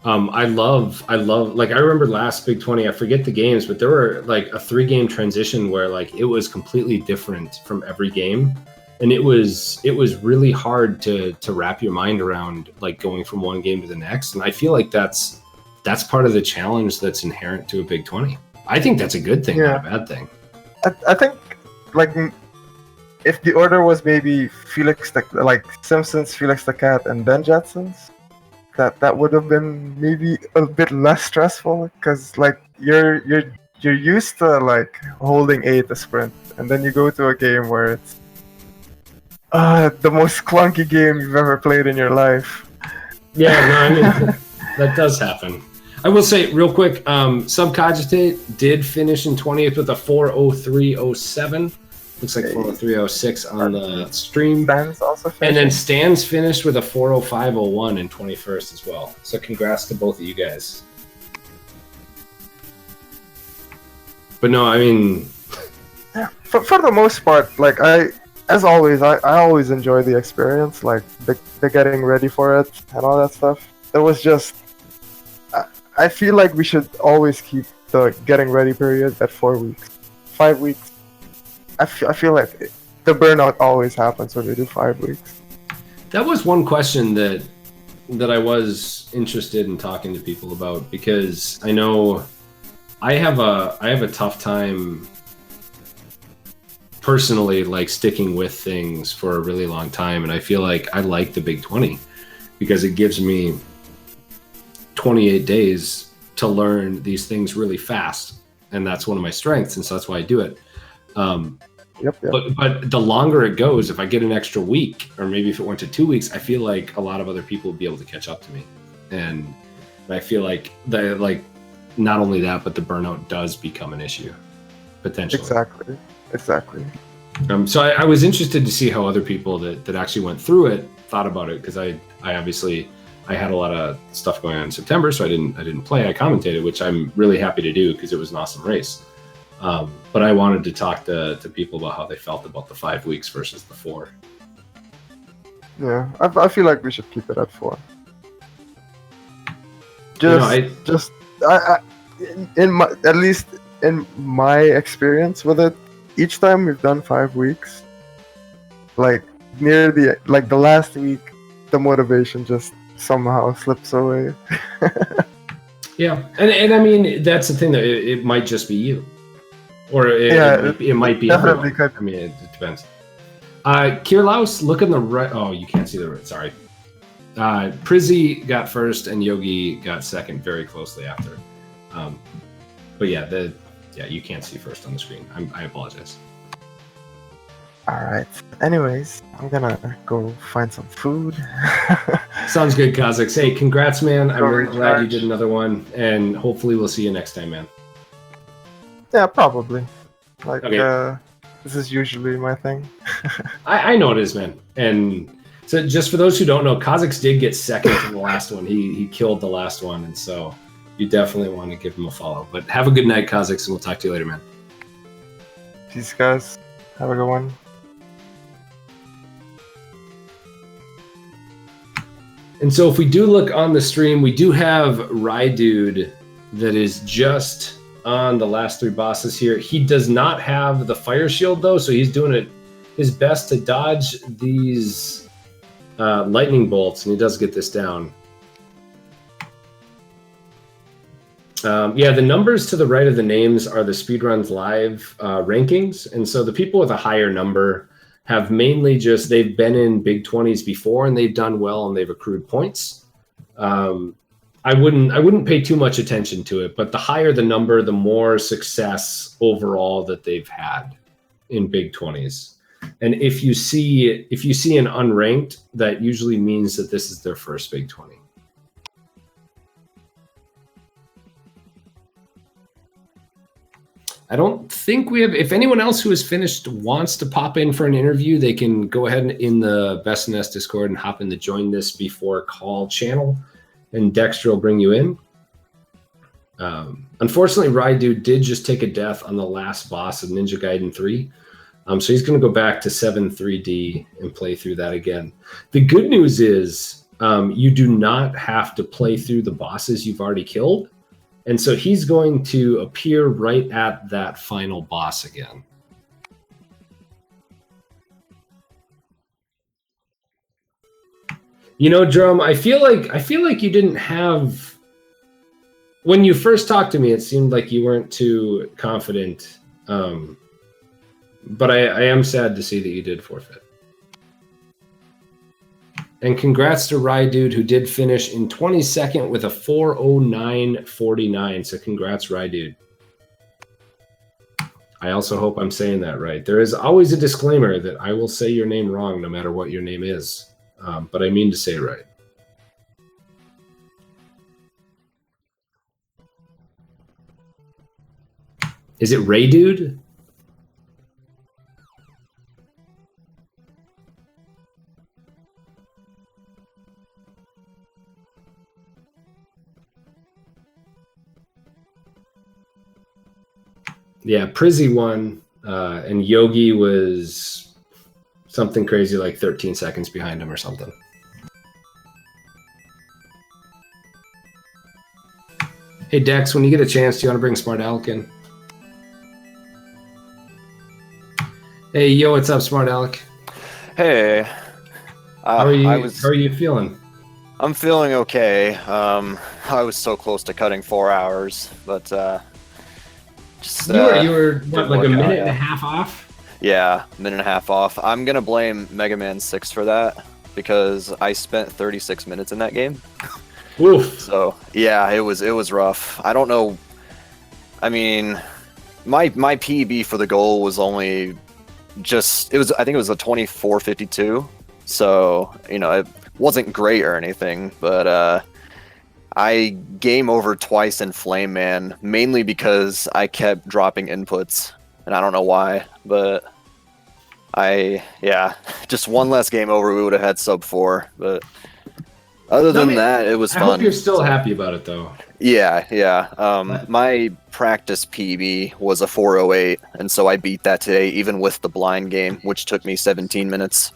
I love, like, I remember last Big 20, I forget the games, but there were like a 3-game transition where like it was completely different from every game. and it was really hard to wrap your mind around, like going from one game to the next. And I feel like that's part of the challenge that's inherent to a Big 20. I think that's a good thing, not a bad thing. I think like if the order was maybe Felix like Simpsons, Felix the Cat, and then Jetsons, that would have been maybe a bit less stressful, because like you're used to like holding A to sprint, and then you go to a game where it's the most clunky game you've ever played in your life. Yeah, no, I mean that does happen. I will say real quick, Subcogitate did finish in 20th with a 4:03.07. Looks like 4:03.06 on the stream. Stan's also finished. And then Stan's finished with a 4:05.01 in 21st as well. So congrats to both of you guys. But no, I mean, for the most part, like as always, I always enjoy the experience, like the getting ready for it and all that stuff. It was just, I feel like we should always keep the getting ready period at 4 weeks, 5 weeks. I feel like the burnout always happens when we do 5 weeks. that was one question that I was interested in talking to people about, because I know I have a tough time personally, like sticking with things for a really long time, and I feel like I like the Big 20 because it gives me 28 days to learn these things really fast, and that's one of my strengths, and so that's why I do it. Yep. But the longer it goes, if I get an extra week, or maybe if it went to 2 weeks, I feel like a lot of other people would be able to catch up to me, and I feel like not only that, but the burnout does become an issue potentially. Exactly. So I was interested to see how other people that actually went through it thought about it, because I obviously I had a lot of stuff going on in September, so I didn't play. I commentated, which I'm really happy to do because it was an awesome race. But I wanted to talk to people about how they felt about the 5 weeks versus the 4. Yeah, I feel like we should keep it at 4. At least in my experience with it, each time we've done 5 weeks, like near the last week, the motivation just somehow slips away. Yeah, and I mean that's the thing, that it might just be you, or it might be everyone. I mean, it depends. Kirlaus, look on the right. Oh, you can't see the right. Sorry. Prizzy got first and Yogi got second, very closely after. But yeah, you can't see first on the screen. I apologize. Alright. Anyways, I'm gonna go find some food. Sounds good, Kazakhs. Hey, congrats, man. I'm really glad you did another one, and hopefully we'll see you next time, man. Yeah, probably. Like, okay. This is usually my thing. I know it is, man. And so just for those who don't know, Kazakhs did get second to the last one. He killed the last one, and so you definitely want to give him a follow. But have a good night, Kazakhs, and we'll talk to you later, man. Peace, guys. Have a good one. And so if we do look on the stream, we do have Rydude that is just on the last 3 bosses here. He does not have the fire shield though, so he's doing his best to dodge these lightning bolts, and he does get this down. Yeah, the numbers to the right of the names are the Speedruns Live rankings, and so the people with a higher number have mainly they've been in Big 20s before and they've done well and they've accrued points. I wouldn't pay too much attention to it, but the higher the number, the more success overall that they've had in Big 20s. And if you see an unranked, that usually means that this is their first Big 20. I don't think we have. If anyone else who has finished wants to pop in for an interview, they can go ahead in the Best in S Discord and hop in the Join This Before Call channel, and Dexter will bring you in. Unfortunately, Raidu did just take a death on the last boss of Ninja Gaiden 3. So he's going to go back to 7-3D and play through that again. The good news is you do not have to play through the bosses you've already killed. And so he's going to appear right at that final boss again. You know, Drum, I feel like you didn't have. When you first talked to me, it seemed like you weren't too confident. But I am sad to see that you did forfeit. And congrats to Rydude, who did finish in 22nd with a 4:09.49. So congrats, Rydude. I also hope I'm saying that right. There is always a disclaimer that I will say your name wrong no matter what your name is. But I mean to say it right. Is it Rydude? Yeah, Prizzy won, and Yogi was something crazy like 13 seconds behind him or something. Hey, Dex, when you get a chance, do you want to bring Smart Alec in? Hey, yo, what's up, Smart Alec? Hey. How are you feeling? I'm feeling okay. I was so close to cutting 4 hours, but you were what, like a minute and a half off? Yeah, minute and a half off. I'm gonna blame Mega Man 6 for that because I spent 36 minutes in that game. Oof. So yeah, it was rough. I don't know. I mean, my PB for the goal was only just I think it was a 24:52. So it wasn't great or anything, but I game over twice in Flame Man, mainly because I kept dropping inputs, and I don't know why, but just one less game over, we would have had sub 4, but other than that, it was fun. I hope you're still happy about it, though. Yeah. My practice PB was a 4:08, and so I beat that today, even with the blind game, which took me 17 minutes.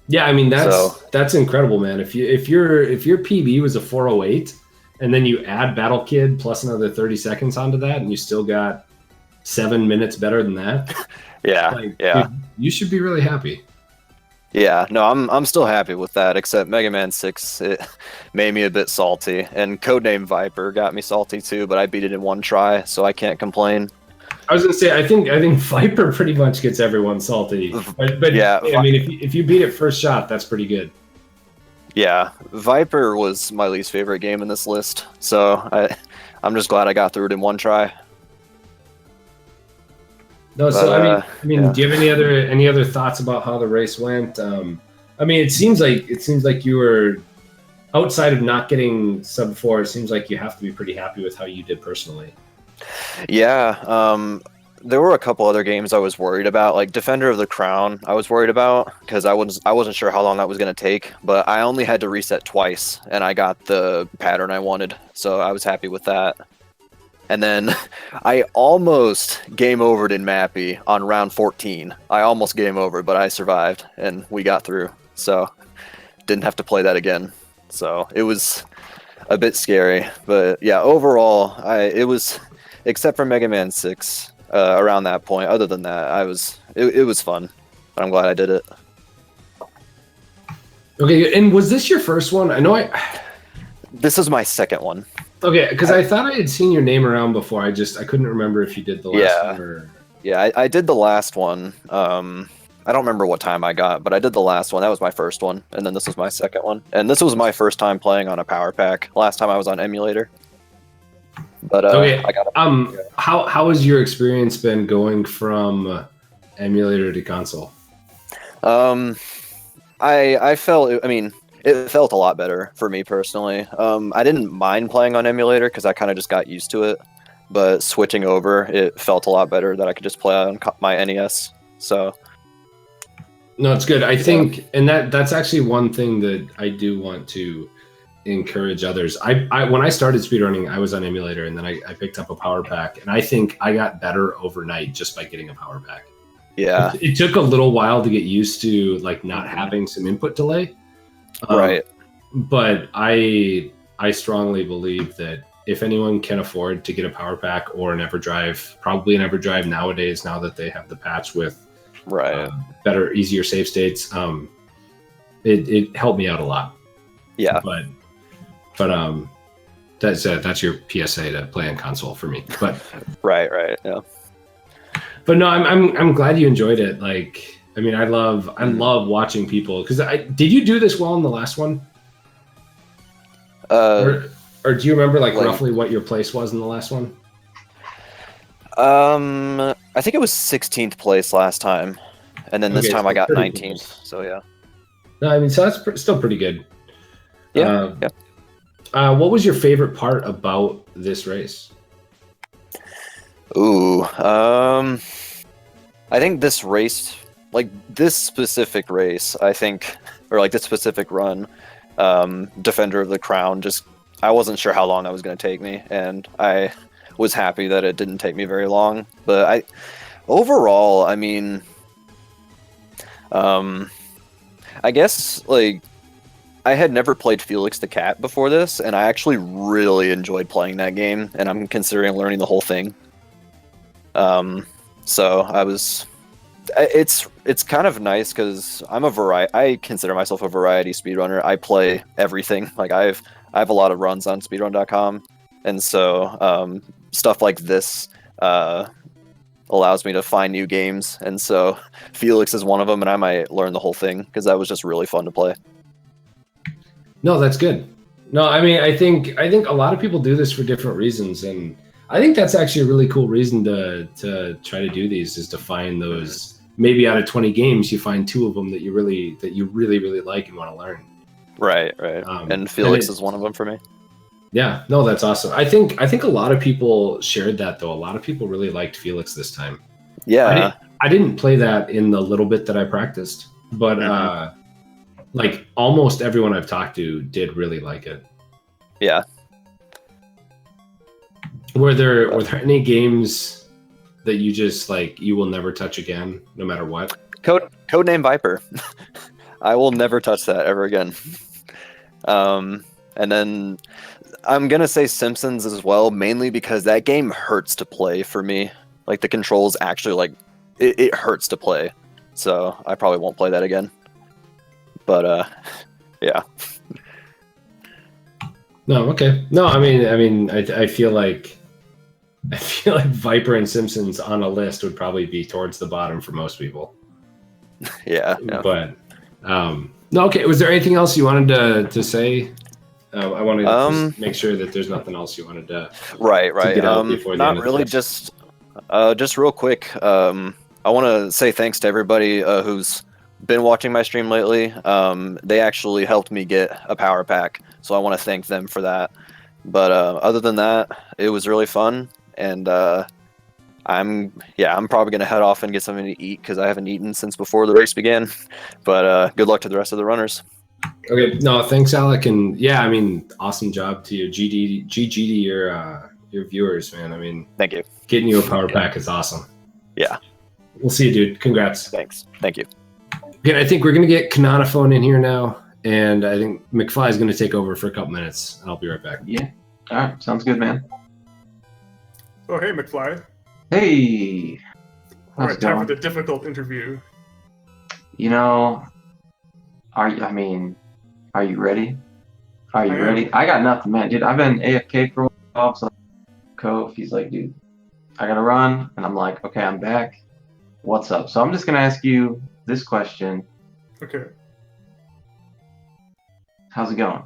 Yeah, I mean that's incredible, man. If your PB was a 4:08, and then you add Battle Kid plus another 30 seconds onto that, and you still got 7 minutes better than that. Yeah, dude, you should be really happy. Yeah, no, I'm still happy with that. Except Mega Man 6, it made me a bit salty, and Codename Viper got me salty too. But I beat it in one try, so I can't complain. I was gonna say, I think Viper pretty much gets everyone salty. But yeah, I mean, if you beat it first shot, that's pretty good. Yeah, Viper was my least favorite game in this list, so I'm just glad I got through it in one try. No, so I mean, yeah. Do you have any other thoughts about how the race went? I mean, it seems like you were outside of not getting sub 4. It seems like you have to be pretty happy with how you did personally. Yeah, there were a couple other games I was worried about, like Defender of the Crown. I was worried about because I wasn't sure how long that was going to take, but I only had to reset twice, and I got the pattern I wanted, so I was happy with that. And then I almost game overed in Mappy on round 14. I almost game over, but I survived, and we got through, so didn't have to play that again. So it was a bit scary, but yeah, overall, it was, except for Mega Man 6, around that point. Other than that, it was fun. But I'm glad I did it. Okay, and was this your first one? This is my second one. Okay, because I thought I had seen your name around before. I couldn't remember if you did the last one or... Yeah, I did the last one. I don't remember what time I got, but I did the last one. That was my first one, and then this was my second one. And this was my first time playing on a power pack. Last time I was on emulator. But okay, how has your experience been going from emulator to console? I felt, I mean, it felt a lot better for me personally. I didn't mind playing on emulator because I kind of just got used to it. But switching over, it felt a lot better that I could just play on my NES. So. No, it's good. I think, and that's actually one thing that I do want to encourage others. I when I started speedrunning, I was on emulator, and then I picked up a power pack, and I think I got better overnight just by getting a power pack. Yeah. It took a little while to get used to like not having some input delay. Right. But I strongly believe that if anyone can afford to get a power pack or an EverDrive, probably an EverDrive nowadays, now that they have the patch with better, easier save states, it helped me out a lot. Yeah. But that's your PSA to play on console for me. But right, yeah. But no, I'm glad you enjoyed it. Like, I mean, I love watching people because did you do this well in the last one? Or do you remember like roughly what your place was in the last one? I think it was 16th place last time, and then this time I got 19th. Close. So yeah. No, I mean, so that's still pretty good. Yeah. What was your favorite part about this race? Ooh, I think this race, like this specific race, I think, or like this specific run, Defender of the Crown, just I wasn't sure how long that was going to take me, and I was happy that it didn't take me very long. But overall, I mean, I guess like I had never played Felix the Cat before this, and I actually really enjoyed playing that game, and I'm considering learning the whole thing. So it's kind of nice because I consider myself a variety speedrunner. I play everything. Like I have a lot of runs on speedrun.com, and so stuff like this allows me to find new games, and so Felix is one of them, and I might learn the whole thing because that was just really fun to play. No, that's good. No, I mean, I think a lot of people do this for different reasons, and I think that's actually a really cool reason to try to do these, is to find those. Maybe out of 20 games, you find 2 of them that you really like and want to learn. Right. And Felix is one of them for me. Yeah, no, that's awesome. I think a lot of people shared that though. A lot of people really liked Felix this time. Yeah, I didn't play that in the little bit that I practiced, but like almost everyone I've talked to did really like it. Yeah. Were there any games that you just like you will never touch again, no matter what? Codename Viper. I will never touch that ever again. And then I'm gonna say Simpsons as well, mainly because that game hurts to play for me. Like the controls actually like it hurts to play. So I probably won't play that again. But yeah. No, okay. No, I mean, I feel like Viper and Simpsons on a list would probably be towards the bottom for most people. Yeah. But no, okay. Was there anything else you wanted to say? I wanted to just make sure that there's nothing else you wanted to right. to get out before the not end of really. this. Just real quick. I want to say thanks to everybody who's been watching my stream lately. They actually helped me get a power pack, so I want to thank them for that. But other than that, it was really fun, and I'm probably gonna head off and get something to eat because I haven't eaten since before the race began. But good luck to the rest of the runners. Okay, no, thanks, Alec, and yeah, I mean, awesome job to you, GG to your viewers, man. I mean, thank you. Getting you a power pack is awesome. Yeah, we'll see you, dude. Congrats. Thanks. Thank you. Again, I think we're gonna get Kananaphone in here now, and I think McFly is gonna take over for a couple minutes. I'll be right back. Yeah. All right. Sounds good, man. Oh, hey, McFly. Hey. All right, time for the difficult interview. You know, are you ready? Are you ready? I got nothing, man. Dude, I've been AFK for a while, so Cove, he's like, dude, I gotta run. And I'm like, okay, I'm back. What's up? So I'm just gonna ask you this question. Okay. How's it going?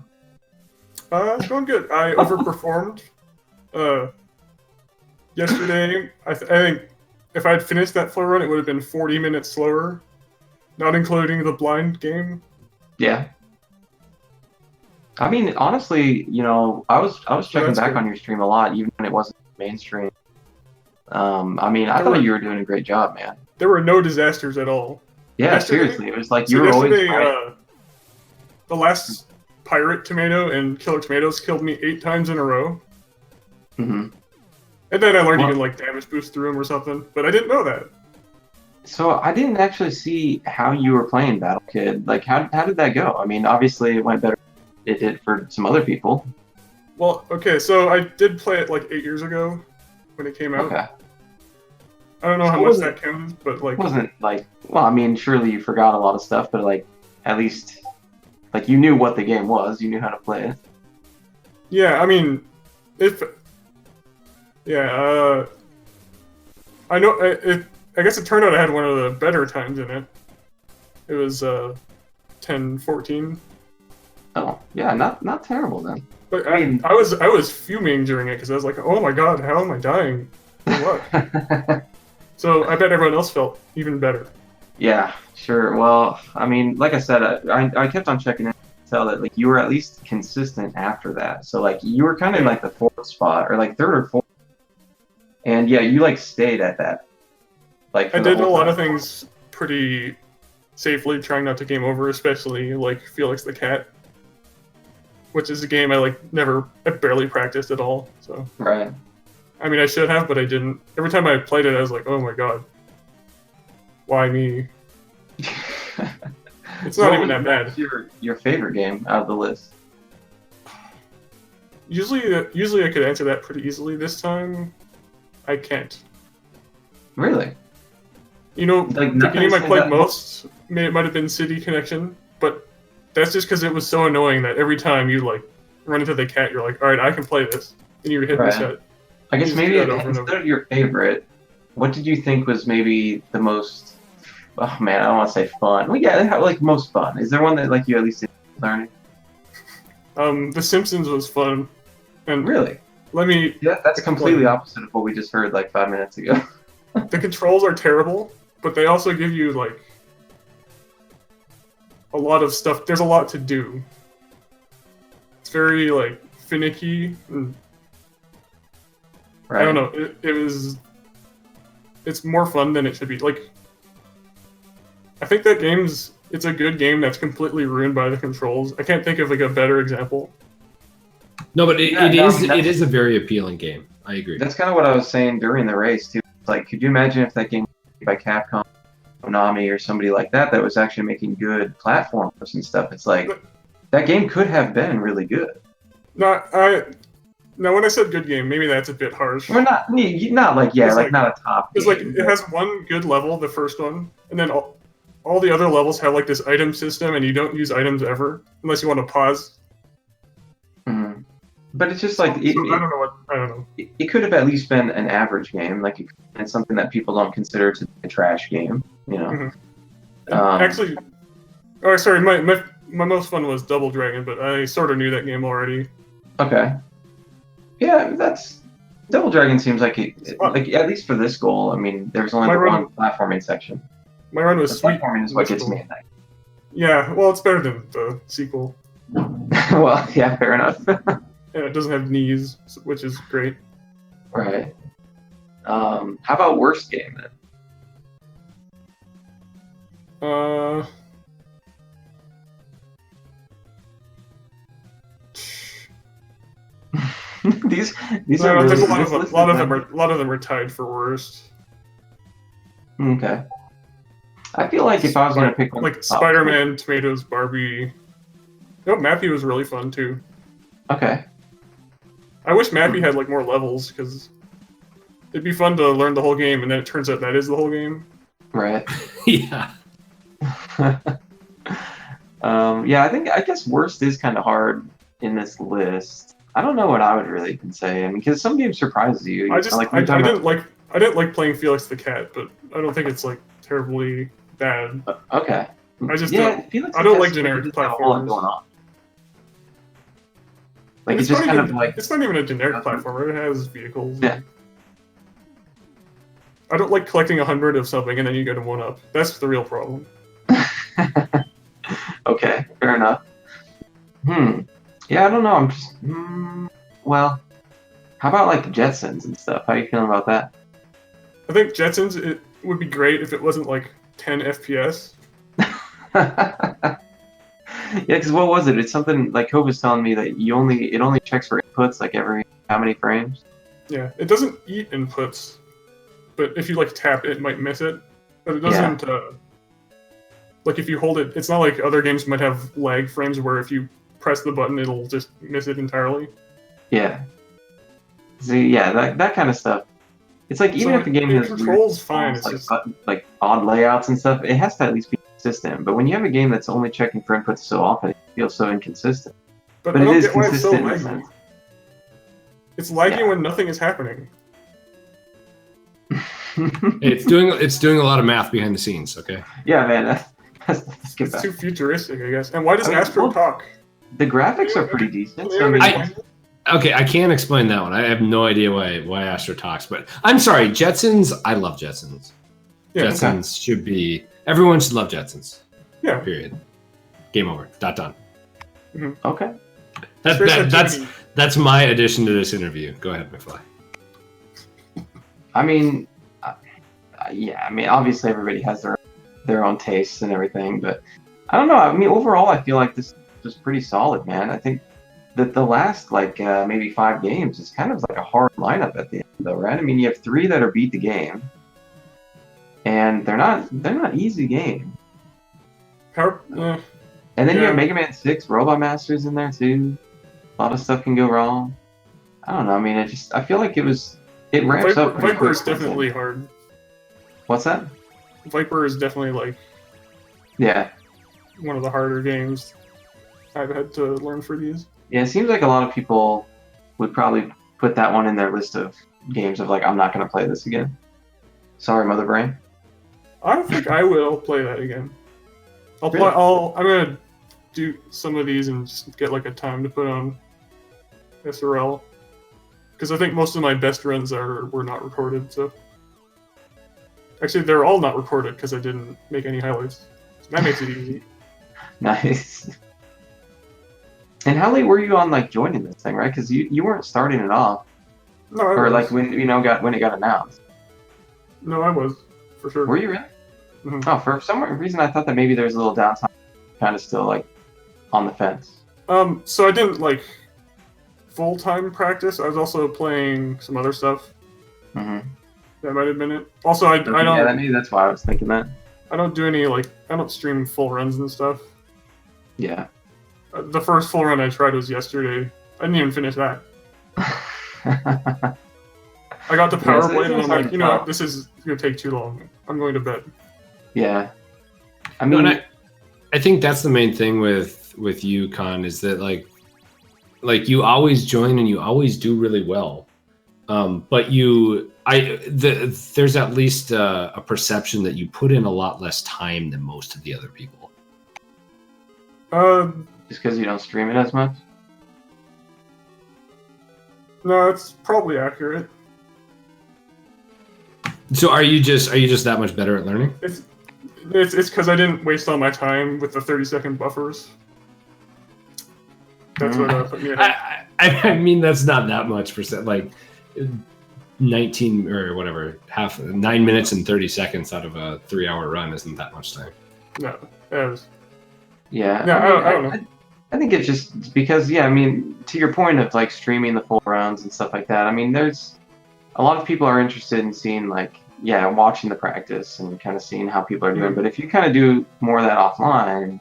It's going good. I overperformed. Yesterday, I think if I had finished that flow run, it would have been 40 minutes slower, not including the blind game. Yeah. I mean, honestly, you know, I was checking back on your stream a lot, even when it wasn't mainstream. I mean, I thought you were doing a great job, man. There were no disasters at all. Yeah, seriously, it was like you were always right. The last Pirate Tomato and Killer Tomatoes killed me 8 times in a row. Mm-hmm. And then I learned you can like damage boost through them or something, but I didn't know that. So I didn't actually see how you were playing Battle Kid. Like, how did that go? I mean, obviously it went better than it did for some other people. Well, okay, so I did play it like 8 years ago when it came out. Okay. I don't know how much that counted, but like... It wasn't like... Well, I mean, surely you forgot a lot of stuff, but like, at least Like you knew what the game was, you knew how to play it. Yeah, I mean, I know I guess it turned out I had one of the better times in it. It was 10-14. Oh, yeah, not terrible then. But I mean- I was fuming during it because I was like, oh my god, how am I dying? For what? So I bet everyone else felt even better. Yeah, sure. Well, I mean, like I said, I kept on checking in to tell that like you were at least consistent after that. So like you were kind of in like the fourth spot or like third or fourth. And yeah, you like stayed at that. Like I did a lot of things pretty safely, trying not to game over, especially like Felix the Cat, which is a game I barely practiced at all. So Right. I mean, I should have, but I didn't. Every time I played it, I was like, oh my god, why me? It's not even that bad. Your favorite game out of the list? Usually I could answer that pretty easily. This time, I can't. Really? You know, Like, the nothing game I stands played out. most, it might have been City Connection, but that's just because it was so annoying that every time you like run into the cat, you're like, all right, I can play this, and you hit Right. reset. I guess You just maybe do that over and instead over. of your favorite, what did you think was maybe the most? Oh man, I don't want to say fun. Well, yeah, like most fun. Is there one that like you at least did learning? The Simpsons was fun, and Really? let me. Yeah, that's completely opposite of what we just heard like 5 minutes ago. The controls are terrible, but they also give you like a lot of stuff. There's a lot to do. It's very like finicky. And Right. I don't know. It's more fun than it should be. Like, I think that it's a good game that's completely ruined by the controls. I can't think of like a better example. No, but Yeah, no, it is a very appealing game. I agree. That's kind of what I was saying during the race too. Like, could you imagine if that game was made by Capcom, Konami, or somebody like that was actually making good platformers and stuff? It's like that game could have been really good. Now, when I said good game, maybe that's a bit harsh. Or not like It's not a top. It's like game, it has one good level, the first one, and then all the other levels have like this item system, and you don't use items ever unless you want to pause. Mhm. But it's just like So I don't know. it could have at least been an average game. Like it's something that people don't consider to be a trash game. You know. Mhm. Um, Actually, oh sorry, my most fun was Double Dragon, but I sort of knew that game already. Okay. Yeah, that's Double Dragon seems like like at least for this goal. I mean, there's only My the run- one platforming section. My run The was sweet. platforming is what This gets goal. me at night. Yeah, well, it's better than the sequel. Well, yeah, fair enough. And it doesn't have knees, which is great. Right. How about worst game then? these No, are there's really, a lot of them are tied for worst. Okay. I feel like if I was gonna pick one, Like Spider-Man, Tomatoes, Barbie. Oh, Mappy was really fun too. Okay. I wish Mappy had like more levels because it'd be fun to learn the whole game, and then it turns out that is the whole game. Right. Yeah. Yeah, I guess worst is kind of hard in this list. I don't know what I would really even say. I mean, because some games surprises you. I just like I didn't like playing Felix the Cat, but I don't think it's like terribly bad. Okay. I just Felix I don't the like Cat's generic just got a whole lot platformers. going on. Like It's it's just not kind even, of like it's not even a generic platformer. It has vehicles. Yeah. I don't like collecting 100 of something and then you get a 1-up. That's the real problem. Okay, fair enough. Yeah, I don't know. I'm just well, how about like Jetsons and stuff? How are you feeling about that? I think Jetsons, it would be great if it wasn't like 10 FPS. Yeah, because what was it? It's something like Hope was telling me that it only checks for inputs like every how many frames? Yeah, it doesn't eat inputs, but if you like tap it might miss it. But it doesn't. Like if you hold it, it's not like other games might have lag frames where if you press the button, it'll just miss it entirely. Yeah. See, yeah, that kind of stuff. It's like even So if the game it has controls fine, weird, it's like just button, like odd layouts and stuff, it has to at least be consistent. But when you have a game that's only checking for inputs so often, it feels so inconsistent. But But I it don't is get why it's so consistent in a laggy. sense. It's laggy Yeah. when nothing is happening. It's doing a lot of math behind the scenes. Okay. Yeah, man. Let's get It's back. too futuristic, I guess. And why does I mean, Astro well, talk? The graphics are pretty decent. So, I Yeah, mean, I- Okay, I can't explain that one. I have no idea why Astro talks, but I'm sorry, Jetsons. I love Jetsons. Yeah, Jetsons should be. Everyone should love Jetsons. yeah. Period. Game over. Done. okay. That's my addition to this interview. Go ahead, McFly. I mean, yeah. I mean, obviously everybody has their own tastes and everything, but I don't know. I mean, overall, I feel like this was pretty solid, man. I think that the last maybe 5 games is kind of like a hard lineup at the end, though, right? I mean, you have 3 that are beat the game, and they're not easy games. And then you Yeah. have Mega Man 6 Robot Masters in there too. A lot of stuff can go wrong. I don't know. I mean, I feel like it ramps up pretty Viper is quick. definitely hard. What's that? Viper is definitely like Yeah. one of the harder games I've had to learn for these. Yeah, it seems like a lot of people would probably put that one in their list of games of I'm not going to play this again. Sorry, Mother Brain. I don't think I will play that again. I'm gonna do some of these and just get a time to put on SRL, because I think most of my best runs were not recorded. So actually, they're all not recorded because I didn't make any highlights. So that makes it easy. Nice. And how late were you on joining this thing, right? Because you weren't starting it off, No, I or was. when when it got announced. No, I was for sure. Were you really? Mhm. Oh, for some reason I thought that maybe there was a little downtime, kind of still on the fence. So I didn't full-time practice. I was also playing some other stuff. Mm-hmm. That might have been it. Also, I don't. Yeah, maybe that's why I was thinking that. I don't do any I don't stream full runs and stuff. Yeah. The first full run I tried was yesterday. I didn't even finish that. I got the power so blade and it's I'm hard like, to you know tell. what, this is gonna take too long. I'm going to bed. Yeah. I No, mean, and I think that's the main thing with you, Con, is that you always join and you always do really well, but there's at least a perception that you put in a lot less time than most of the other people. just because you don't stream it as much. No, it's probably accurate. So are you just that much better at learning? It's because I didn't waste all my time with the 30-second buffers. That's what put me ahead. I mean, that's not that much percent. 19 or whatever, 9 minutes and 30 seconds out of a 3-hour run isn't that much time. No, it was. Yeah. Yeah, I don't know. I think it's just because, I mean, to your point of streaming the full rounds and stuff like that. I mean, there's a lot of people are interested in seeing watching the practice and kind of seeing how people are doing. But if you kind of do more of that offline,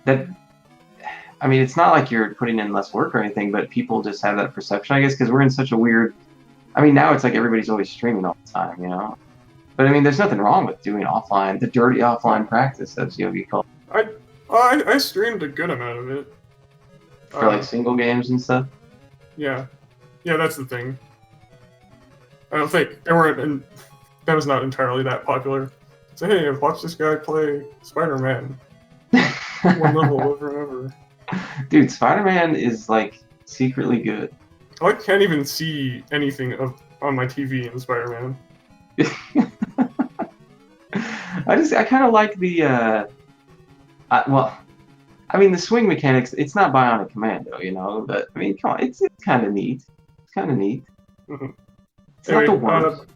I mean, it's not like you're putting in less work or anything, but people just have that perception, I guess, because we're in such a weird. I mean, now it's everybody's always streaming all the time, you know. But I mean, there's nothing wrong with doing offline, the dirty offline practice, as Yogi called it, I streamed a good amount of it. for single games and stuff. Yeah, that's the thing. I don't think that was not entirely that popular. So hey, watch this guy play Spider-Man one level over and over. Dude, Spider-Man is secretly good. I can't even see anything on my TV in Spider-Man. I kind of like the I mean the swing mechanics. It's not Bionic Commando, you know, but I mean, come on, it's kind of neat. It's kind of neat. Mhm. It's not the worst.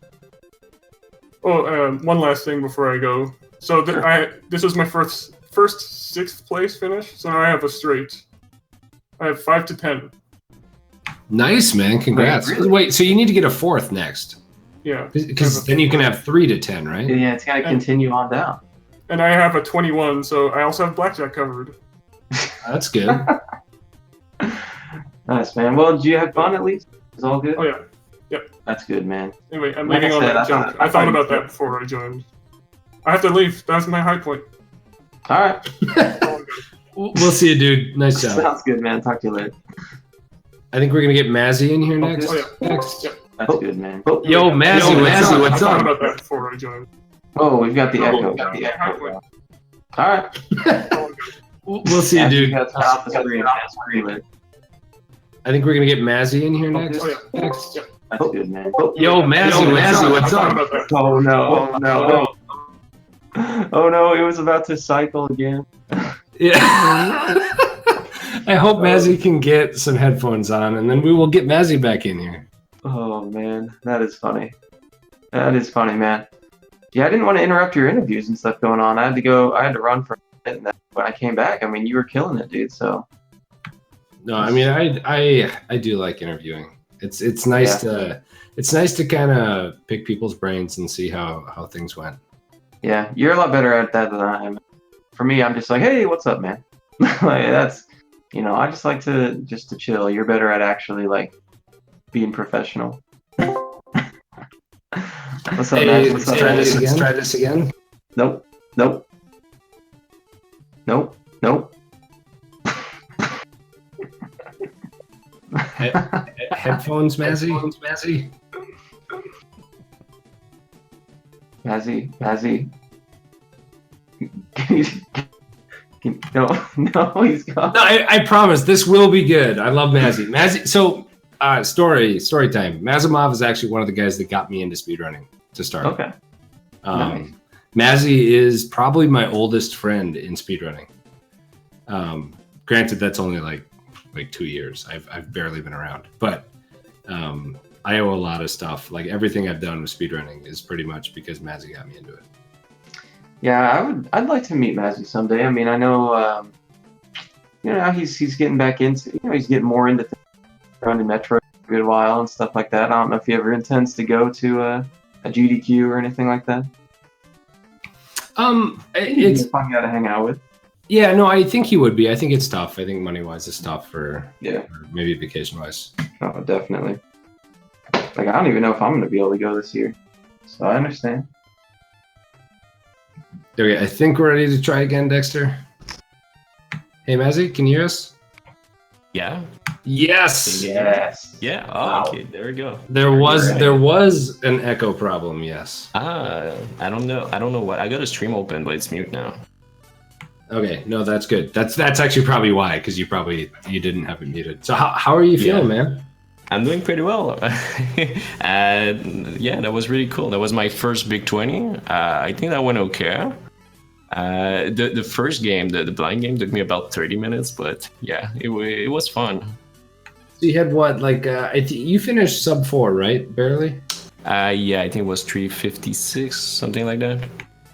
One last thing before I go. So this was my first 6th place finish. So now I have a straight. I have 5 to 10. Nice, man. Congrats. Really? Wait, so you need to get a 4th next. Yeah. Because then you can have 3 to 10, right? Yeah, it's gotta continue on down. And I have a 21, so I also have blackjack covered. That's good. Nice, man. Well, did you have fun at least? It's all good? Oh yeah. Yep. That's good, man. Anyway, I'm Like leaving I on said, that jump. I thought about that before I joined. I have to leave. That's my high point. All right. We'll see you, dude. Nice job. Sounds good, man. Talk to you later. I think we're gonna get Mazzy in here next. Oh, yeah. Next. Yeah. That's good, man. Yo, Mazzy, what's up? I thought about that before I joined. Oh, we've got the echo. All right. We'll see you, dude. You gotta turn off the screen. I think we're gonna get Mazzy in here next. Oh, yeah. Next. Yeah. That's good, man. Yo, Mazzy, what's I thought up? about that. Oh no! Oh no! Oh no! It was about to cycle again. Yeah. I hope Mazzy can get some headphones on, and then we will get Mazzy back in here. Oh man, that is funny. That is funny, man. Yeah, I didn't want to interrupt your interviews and stuff going on. I had to run for a bit, and then when I came back, I mean, you were killing it, dude. So. No, I mean, I do like interviewing. It's nice to kind of pick people's brains and see how things went. Yeah, you're a lot better at that than I am. For me, I'm just like, hey, what's up, man? Like, that's, I just like to chill. You're better at actually like being professional. What's up, man? What's up, Let's try this again. Nope. Headphones, Mazzy. Mazzy. No, he's gone. No, I promise this will be good. I love Mazzy. Mazzy. So, story time. Mazimov is actually one of the guys that got me into speedrunning to start. Okay. Nice. Mazzy is probably my oldest friend in speedrunning. Granted, that's only like 2 years. I've barely been around, but I owe a lot of stuff. Like everything I've done with speedrunning is pretty much because Mazzy got me into it. Yeah, I'd like to meet Mazzy someday. I mean, I know, now he's getting back into, he's getting more into running Metro for a good while and stuff like that. I don't know if he ever intends to go to a GDQ or anything like that. It's a fun guy to hang out with. Yeah, no, I think he would be. I think it's tough. I think money-wise it's tough for maybe vacation-wise. Oh, definitely. Like, I don't even know if I'm going to be able to go this year. So I understand. Okay, I think we're ready to try again, Dexter. Hey, Mazzy, can you hear us? Yeah. Yes. Yeah. Oh, okay. There we go. There was an echo problem. Yes. I don't know what. I got a stream open, but it's mute now. Okay. No, that's good. That's actually probably why, because you didn't have it muted. So how are you feeling, man? I'm doing pretty well. Yeah, that was really cool. That was my first big 20. I think that went okay. The first game, the blind game, took me about 30 minutes, but yeah, it was fun. So you had what, you finished sub 4, right? Barely? Yeah, I think it was 3:56, something like that.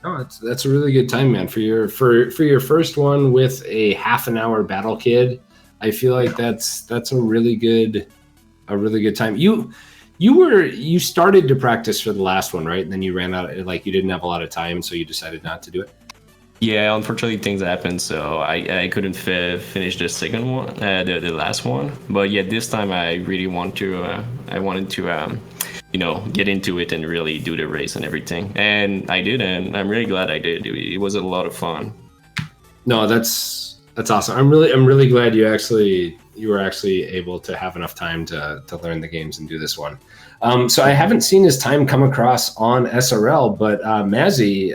Oh, that's a really good time, man. For your first one with a half an hour battle kid, I feel like that's a really good time. You started to practice for the last one, right? And then you ran out, you didn't have a lot of time, so you decided not to do it. Yeah, unfortunately things happened, so I couldn't finish the second one, the last one. But yeah, this time I really wanted to get into it and really do the race and everything. And I did, and I'm really glad I did. It was a lot of fun. No, that's awesome. I'm really glad you were actually able to have enough time to learn the games and do this one. So I haven't seen his time come across on SRL, but Mazzy,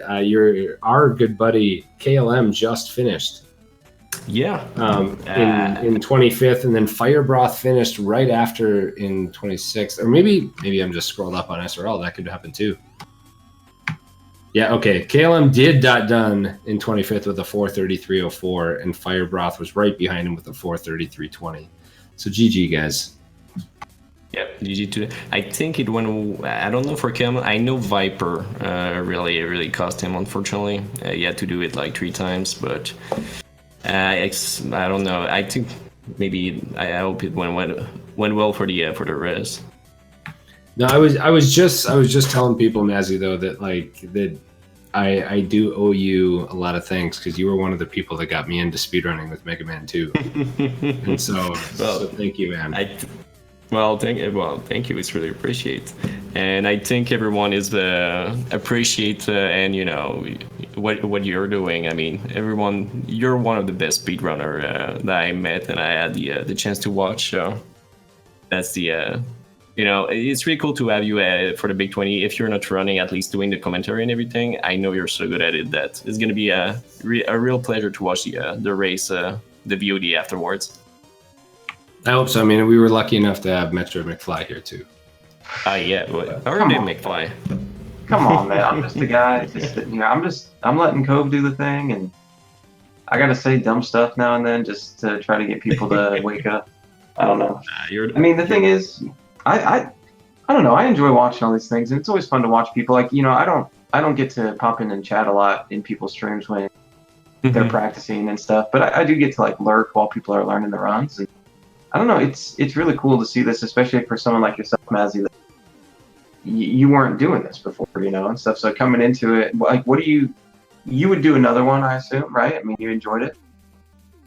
our good buddy KLM just finished. Yeah. In 25th, and then Firebroth finished right after in 26th. Or maybe I'm just scrolled up on SRL. That could happen too. Yeah, okay. KLM did done in 25th with a 4:33.04, and Firebroth was right behind him with a 4:33.20. So GG, guys. Yep, GG too. I think it went. I don't know for KLM. I know Viper really cost him. Unfortunately, he had to do it like 3 times, but I don't know. I think maybe I hope it went well for the rest. No, I was just telling people, Mazzy, though, that I do owe you a lot of thanks, because you were one of the people that got me into speedrunning with Mega Man 2. And so thank you, man. Thank you. It's really appreciated, and I think everyone is appreciate and what you're doing. I mean, everyone, you're one of the best speedrunner that I met, and I had the chance to watch. So that's the it's really cool to have you for the Big 20. If you're not running, at least doing the commentary and everything. I know you're so good at it that it's gonna be a real pleasure to watch the race, the VOD afterwards. I hope so. I mean, we were lucky enough to have Metro McFly here too. Yeah, or Come did on. McFly. Come on, man. I'm just a guy just sitting here. I'm letting Cove do the thing, and I gotta say dumb stuff now and then just to try to get people to wake up. I don't know. I mean, the thing is, I don't know. I enjoy watching all these things, and it's always fun to watch people. Like, I don't get to pop in and chat a lot in people's streams when they're practicing and stuff, but I do get to like lurk while people are learning the runs. And I don't know. It's really cool to see this, especially for someone like yourself, Mazzy. That you weren't doing this before, and stuff. So coming into it, like, what do you would do another one, I assume, right? I mean, you enjoyed it.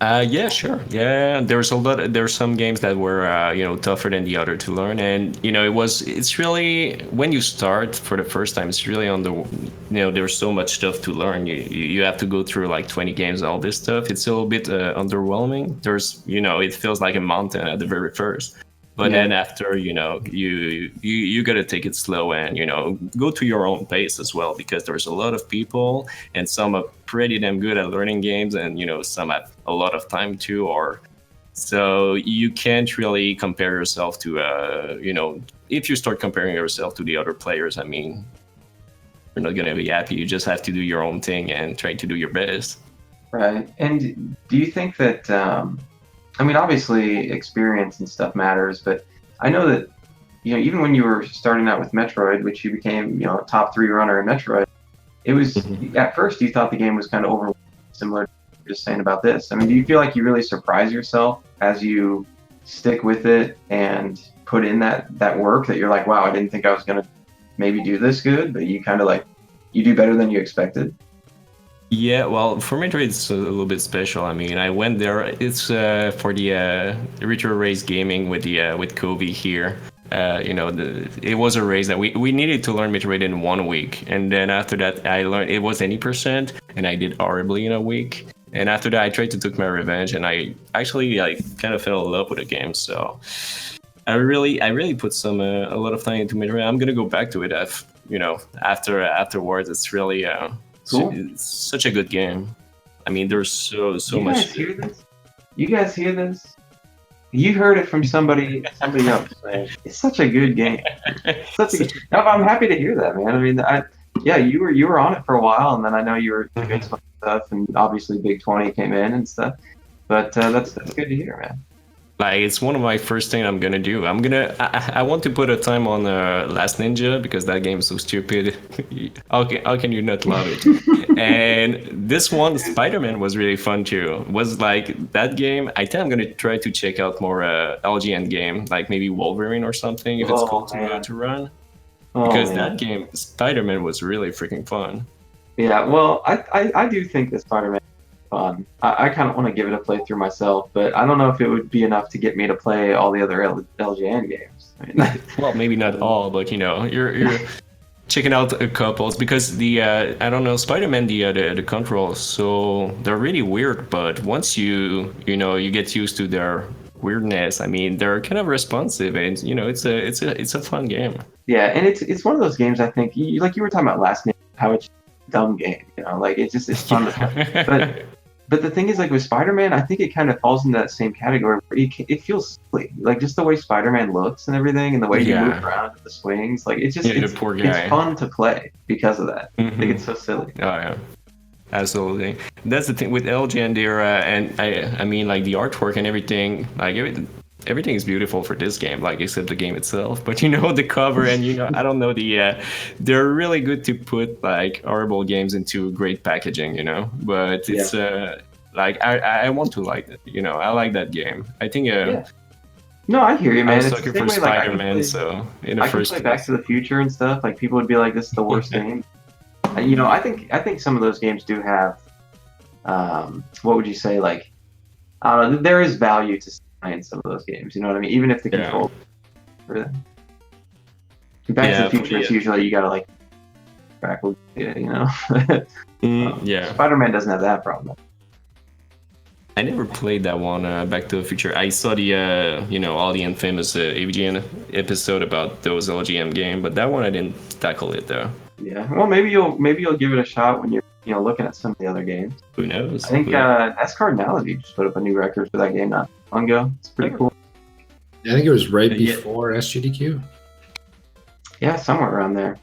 Yeah, sure. Yeah, there's some games that were tougher than the other to learn, and it's really when you start for the first time, it's really there's so much stuff to learn. You have to go through like 20 games, all this stuff. It's a little bit underwhelming. There's it feels like a mountain at the very first. But then after, you gotta take it slow and, go to your own pace as well, because there's a lot of people and some are pretty damn good at learning games and, some have a lot of time too, so you can't really compare yourself to, if you start comparing yourself to the other players, I mean, you're not gonna be happy. You just have to do your own thing and try to do your best. Right. And do you think that, I mean, obviously experience and stuff matters, but I know that, even when you were starting out with Metroid, which you became, a top 3 runner in Metroid, it was, at first you thought the game was kind of overwhelming, similar to what you're just saying about this. I mean, do you feel like you really surprise yourself as you stick with it and put in that work that you're like, wow, I didn't think I was going to maybe do this good, but you kind of like, you do better than you expected? Yeah, well, for Metroid, it's a little bit special. I mean, I went there. It's for the Retro Race Gaming with Kobe here. It was a race that we needed to learn Metroid in 1 week, and then after that, I learned it was 80%, and I did horribly in a week. And after that, I tried to take my revenge, and I actually kind of fell in love with the game. So I really put a lot of time into Metroid. I'm gonna go back to it. Afterwards, it's really. Cool. It's such a good game. I mean, there's so much. Hear this? You guys hear this? You heard it from somebody else, man. It's such a good game. No, I'm happy to hear that, man. I mean, you were on it for a while, and then I know you were doing some stuff, and obviously Big 20 came in and stuff. But that's good to hear, man. Like, it's one of my first things I'm gonna do. I want to put a time on Last Ninja because that game is so stupid. How can you not love it? And this one, Spider-Man, was really fun too. It was like that game. I think I'm gonna try to check out more LGN game, like maybe Wolverine or something, if it's cool to run. Because that game, Spider-Man, was really freaking fun. Yeah, well, I do think that Spider-Man is fun. I kind of want to give it a playthrough myself, but I don't know if it would be enough to get me to play all the other LGN games. I mean, well, maybe not all, but you're checking out a couple because the I don't know, Spider-Man, the controls, so they're really weird, but once you get used to their weirdness, I mean, they're kind of responsive, and it's a fun game. Yeah, and it's one of those games, I think, like you were talking about last night, how it's a dumb game, like it's fun to play. But the thing is, like with Spider-Man, I think it kind of falls into that same category where it feels silly, like just the way Spider-Man looks and everything, and the way he moves around with the swings, like it's poor guy. It's fun to play because of that. I think it's so silly. Oh yeah. Absolutely, that's the thing with LGN era, and I mean, like the artwork and everything, like everything is beautiful for this game, like except the game itself. But the cover and I don't know they're really good to put like horrible games into great packaging, But it's like I want to like it, I like that game. I think No, I hear you, man. I was looking for Spider-Man, so in the first play Back to the Future and stuff. Like people would be like, "This is the worst game." I think some of those games do have, what would you say? Like, I don't know. There is value to playing some of those games. You know what I mean? Even if the control. For them. Back to the Future, it's usually you gotta like backwards. Yeah, you know. Yeah. Spider-Man doesn't have that problem. I never played that one, Back to the Future. I saw the, all the infamous AVGN episode about those LGM game, but that one I didn't tackle it though. Yeah. Well, maybe you'll give it a shot when you're looking at some of the other games. Who knows? I think S Cardinality just put up a new record for that game not long ago. It's pretty cool. I think it was right before SGDQ. Yeah, somewhere around there.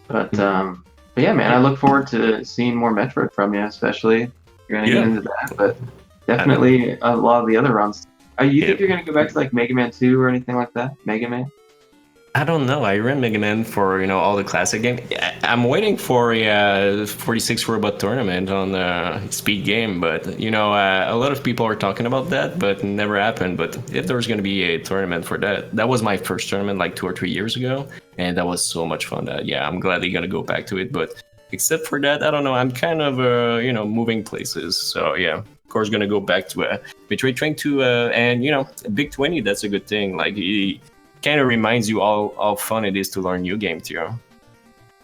But yeah, man, I look forward to seeing more Metroid from you, especially if you're gonna get into that. But definitely a lot of the other runs. You think you're gonna go back to like Mega Man 2 or anything like that? Mega Man? I don't know. I ran Mega Man for all the classic games. I'm waiting for a 46 robot tournament on Speed Game, but a lot of people are talking about that, but it never happened. But if there's going to be a tournament for that was my first tournament like 2 or 3 years ago, and that was so much fun. That I'm gladly going to go back to it. But except for that, I don't know. I'm kind of moving places, so yeah. Of course, going to go back to Metroid Train 2, and Big 20. That's a good thing. Like kind of reminds you how fun it is to learn new games too.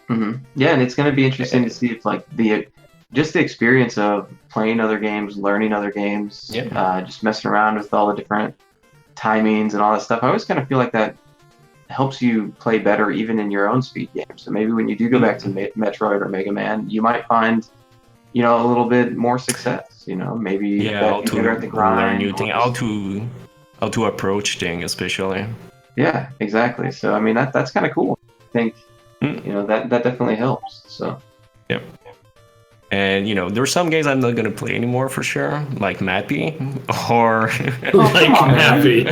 Mm-hmm. Yeah, and it's going to be interesting to see if like the experience of playing other games, learning other games, just messing around with all the different timings and all that stuff. I always kind of feel like that helps you play better even in your own speed games. So maybe when you do go back to Metroid or Mega Man, you might find a little bit more success. Maybe how to better at the grind, learn new things, how to approach things, especially. Yeah, exactly. So I mean that's kind of cool. I think that definitely helps. So yeah. And there's some games I'm not gonna play anymore for sure, like Mappy or like Mappy.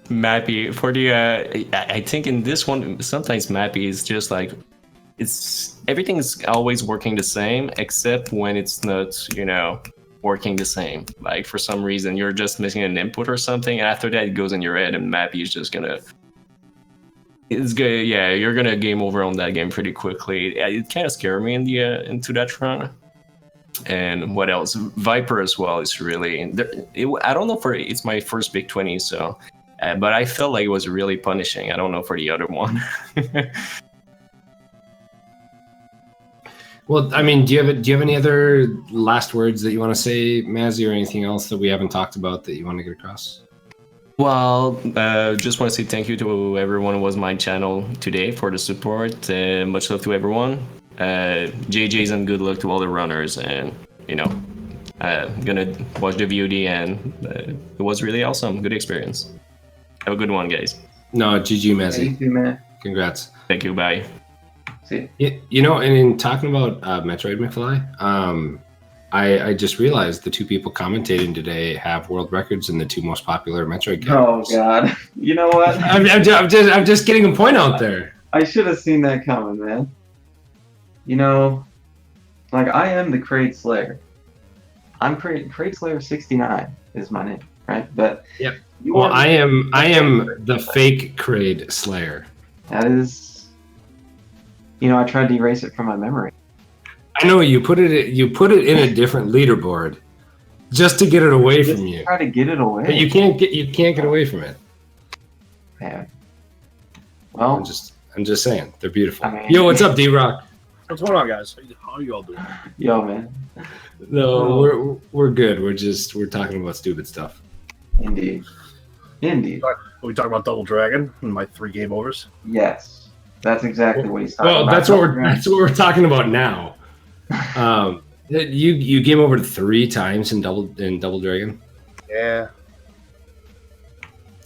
Mappy for the I think in this one sometimes Mappy is just like everything is always working the same except when it's not working the same. Like for some reason you're just missing an input or something, and after that it goes in your head and Mappy is just gonna you're gonna game over on that game pretty quickly. It kind of scared me into that run. And what else? Viper as well is really I don't know it's my first Big 20, so but I felt like it was really punishing. I don't know for the other one. Well, I mean, do you have any other last words that you want to say, Mazzy, or anything else that we haven't talked about that you want to get across? Well, just want to say thank you to everyone who was my channel today for the support. Much love to everyone. JJ's and good luck to all the runners. And gonna watch the VOD, and it was really awesome. Good experience. Have a good one, guys. No, GG, Mazzy. Thank you, man. Congrats. Thank you. Bye. See. And in talking about Metroid McFly, I just realized the two people commentating today have world records in the two most popular Metroid games. Oh God! You know what? I'm just getting a point out there. I should have seen that coming, man. Like I am the Kraid Slayer. I'm Kraid Slayer 69 is my name, right? But yep. Well, I am the fake Kraid Slayer. That is. I tried to erase it from my memory. I know you put it in a different leaderboard just to get it away from you. Try to get it away. But you can't get away from it. Yeah. Well, I'm just saying they're beautiful. I mean, yo, what's up, D-Rock? What's going on, guys? How are you all doing? Yo, man. No, we're good. We're talking about stupid stuff. Indeed. Are we talking about Double Dragon and my 3 game overs? Yes. That's exactly what he's talking about. Well, that's what we're talking about now. You game over 3 times in Double Dragon. Yeah.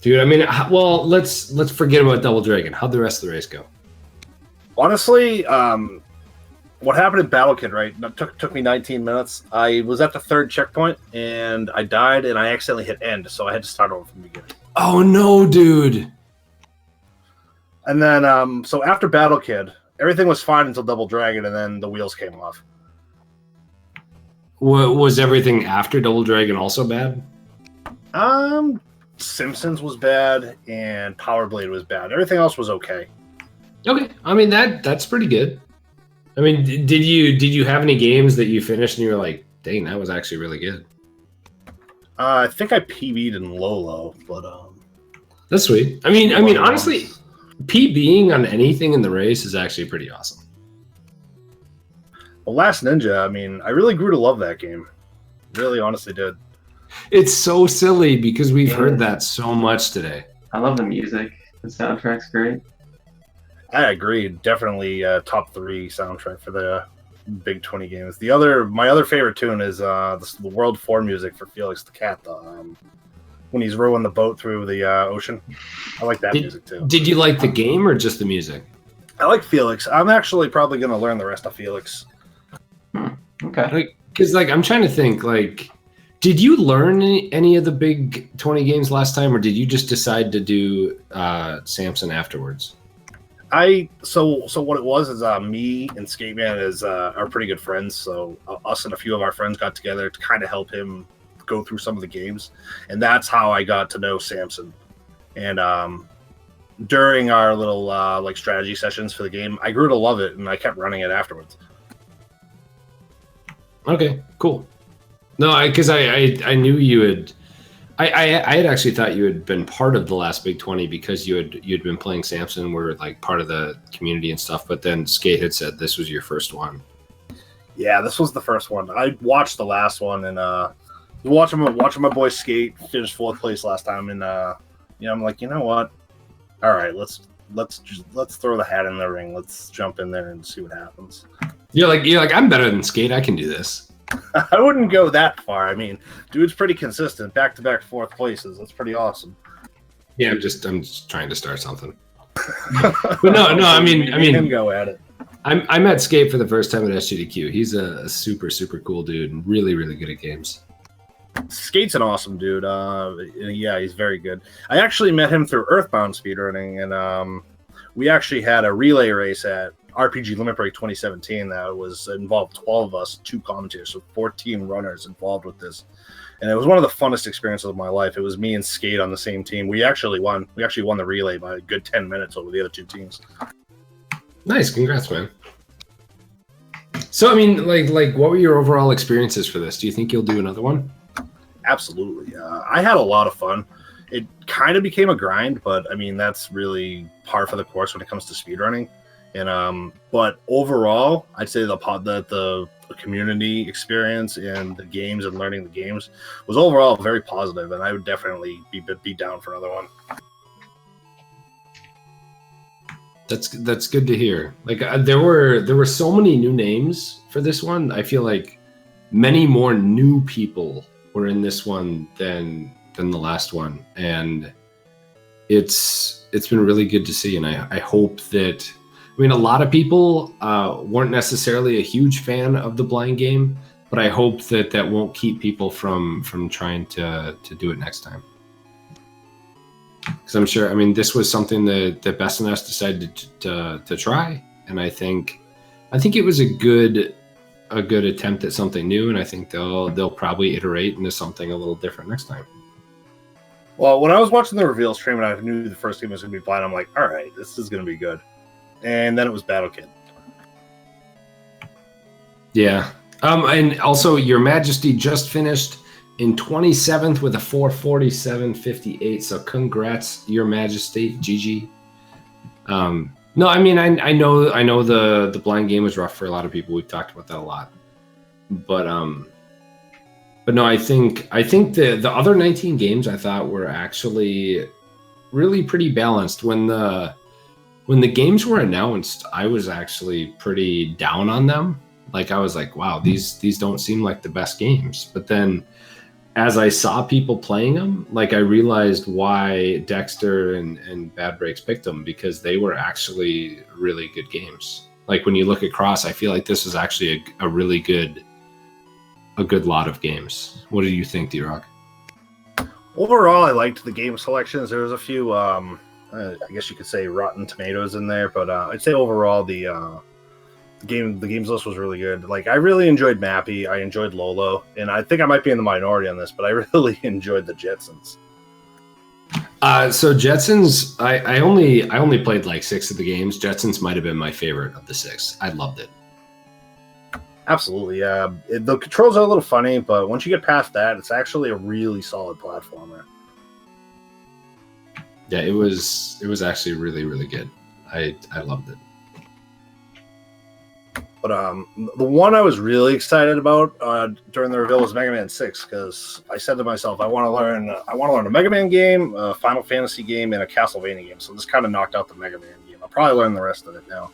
Dude, I mean, well, let's forget about Double Dragon. How'd the rest of the race go? Honestly, what happened in Battle Kid, right? It took me 19 minutes. I was at the 3rd checkpoint and I died and I accidentally hit end, so I had to start over from the beginning. Oh no, dude. And then, so after Battle Kid, everything was fine until Double Dragon, and then the wheels came off. Was everything after Double Dragon also bad? Simpsons was bad, and Power Blade was bad. Everything else was okay. Okay, I mean that's pretty good. I mean, did you have any games that you finished and you were like, dang, that was actually really good? I think I PB'd in Lolo, but that's sweet. I mean, honestly, PBing on anything in the race is actually pretty awesome. Well, Last Ninja, I mean, I really grew to love that game. Really, honestly did. It's so silly because we've heard that so much today. I love the music. The soundtrack's great. I agree. Definitely top 3 soundtrack for the Big 20 games. My other favorite tune is the World 4 music for Felix the Cat. When he's rowing the boat through the ocean. I like that music too. Did you like the game or just the music? I like Felix. I'm actually probably going to learn the rest of Felix. Okay. Because I'm trying to think, did you learn any of the Big 20 games last time, or did you just decide to do Samson afterwards? So what it was is me and Skateman are pretty good friends. So us and a few of our friends got together to kind of help him go through some of the games, and that's how I got to know Samson. And during our little strategy sessions for the game, I grew to love it, and I kept running it afterwards. Okay, cool. No, because I knew you had. I had actually thought you had been part of the last Big 20 because you'd been playing Samson, were part of the community and stuff. But then Skate had said this was your first one. Yeah, this was the first one. I watched the last one and watching my boy Skate finish 4th place last time, and I'm like, you know what? All right, let's throw the hat in the ring. Let's jump in there and see what happens. You're like I'm better than Skate. I can do this. I wouldn't go that far. I mean, dude's pretty consistent. Back-to-back 4th places. That's pretty awesome. Yeah, I'm just trying to start something. But no. I mean, go at it. I met Skate for the first time at SGDQ. He's a super cool dude and really good at games. Skate's an awesome dude. Yeah, he's very good. I actually met him through Earthbound speedrunning, and we actually had a relay race at RPG Limit Break 2017 that involved 12 of us, 2 commentators, so 14 runners involved with this. And it was one of the funnest experiences of my life. It was me and Skate on the same team. We actually won. We actually won the relay by a good 10 minutes over the other 2 teams. Nice, congrats, man. So, I mean, what were your overall experiences for this? Do you think you'll do another one? Absolutely. I had a lot of fun. It kind of became a grind, but I mean, that's really par for the course when it comes to speedrunning. And but overall, I'd say the community experience and the games and learning the games was overall very positive, and I would definitely be down for another one. That's good to hear. There were so many new names for this one. I feel like many more new people were in this one than the last one, and it's been really good to see. And I hope that. I mean, a lot of people weren't necessarily a huge fan of the blind game, but I hope that won't keep people from trying to do it next time. Because I'm sure, I mean, this was something that Best and Us decided to try, and I think it was a good attempt at something new, and I think they'll probably iterate into something a little different next time. Well, when I was watching the reveal stream and I knew the first game was going to be blind, I'm like, all right, this is going to be good. And then it was Battle Kid. Yeah. And also, Your Majesty just finished in 27th with a 447.58. So congrats, Your Majesty. GG. No, I mean, I know the blind game was rough for a lot of people. We've talked about that a lot. But no, I think the other 19 games I thought were actually really pretty balanced. When the games were announced, I was actually pretty down on them. I was like, wow, these don't seem like the best games. But then as I saw people playing them, I realized why Dexter and Bad Breaks picked them, because they were actually really good games. When you look across, I feel like this is actually a really good lot of games. What do you think, D-Rock? Overall, I liked the game selections. There was a few I guess you could say Rotten Tomatoes in there, but I'd say overall the games list was really good. I really enjoyed Mappy, I enjoyed Lolo, and I think I might be in the minority on this, but I really enjoyed the Jetsons. So Jetsons, I only played 6 of the games. Jetsons might have been my favorite of the 6. I loved it. Absolutely, yeah. The controls are a little funny, but once you get past that, it's actually a really solid platformer. Yeah, it was actually really, really good. I loved it. But the one I was really excited about during the reveal was Mega Man 6, because I said to myself, I want to learn a Mega Man game, a Final Fantasy game, and a Castlevania game. So this kind of knocked out the Mega Man game. I'll probably learn the rest of it now.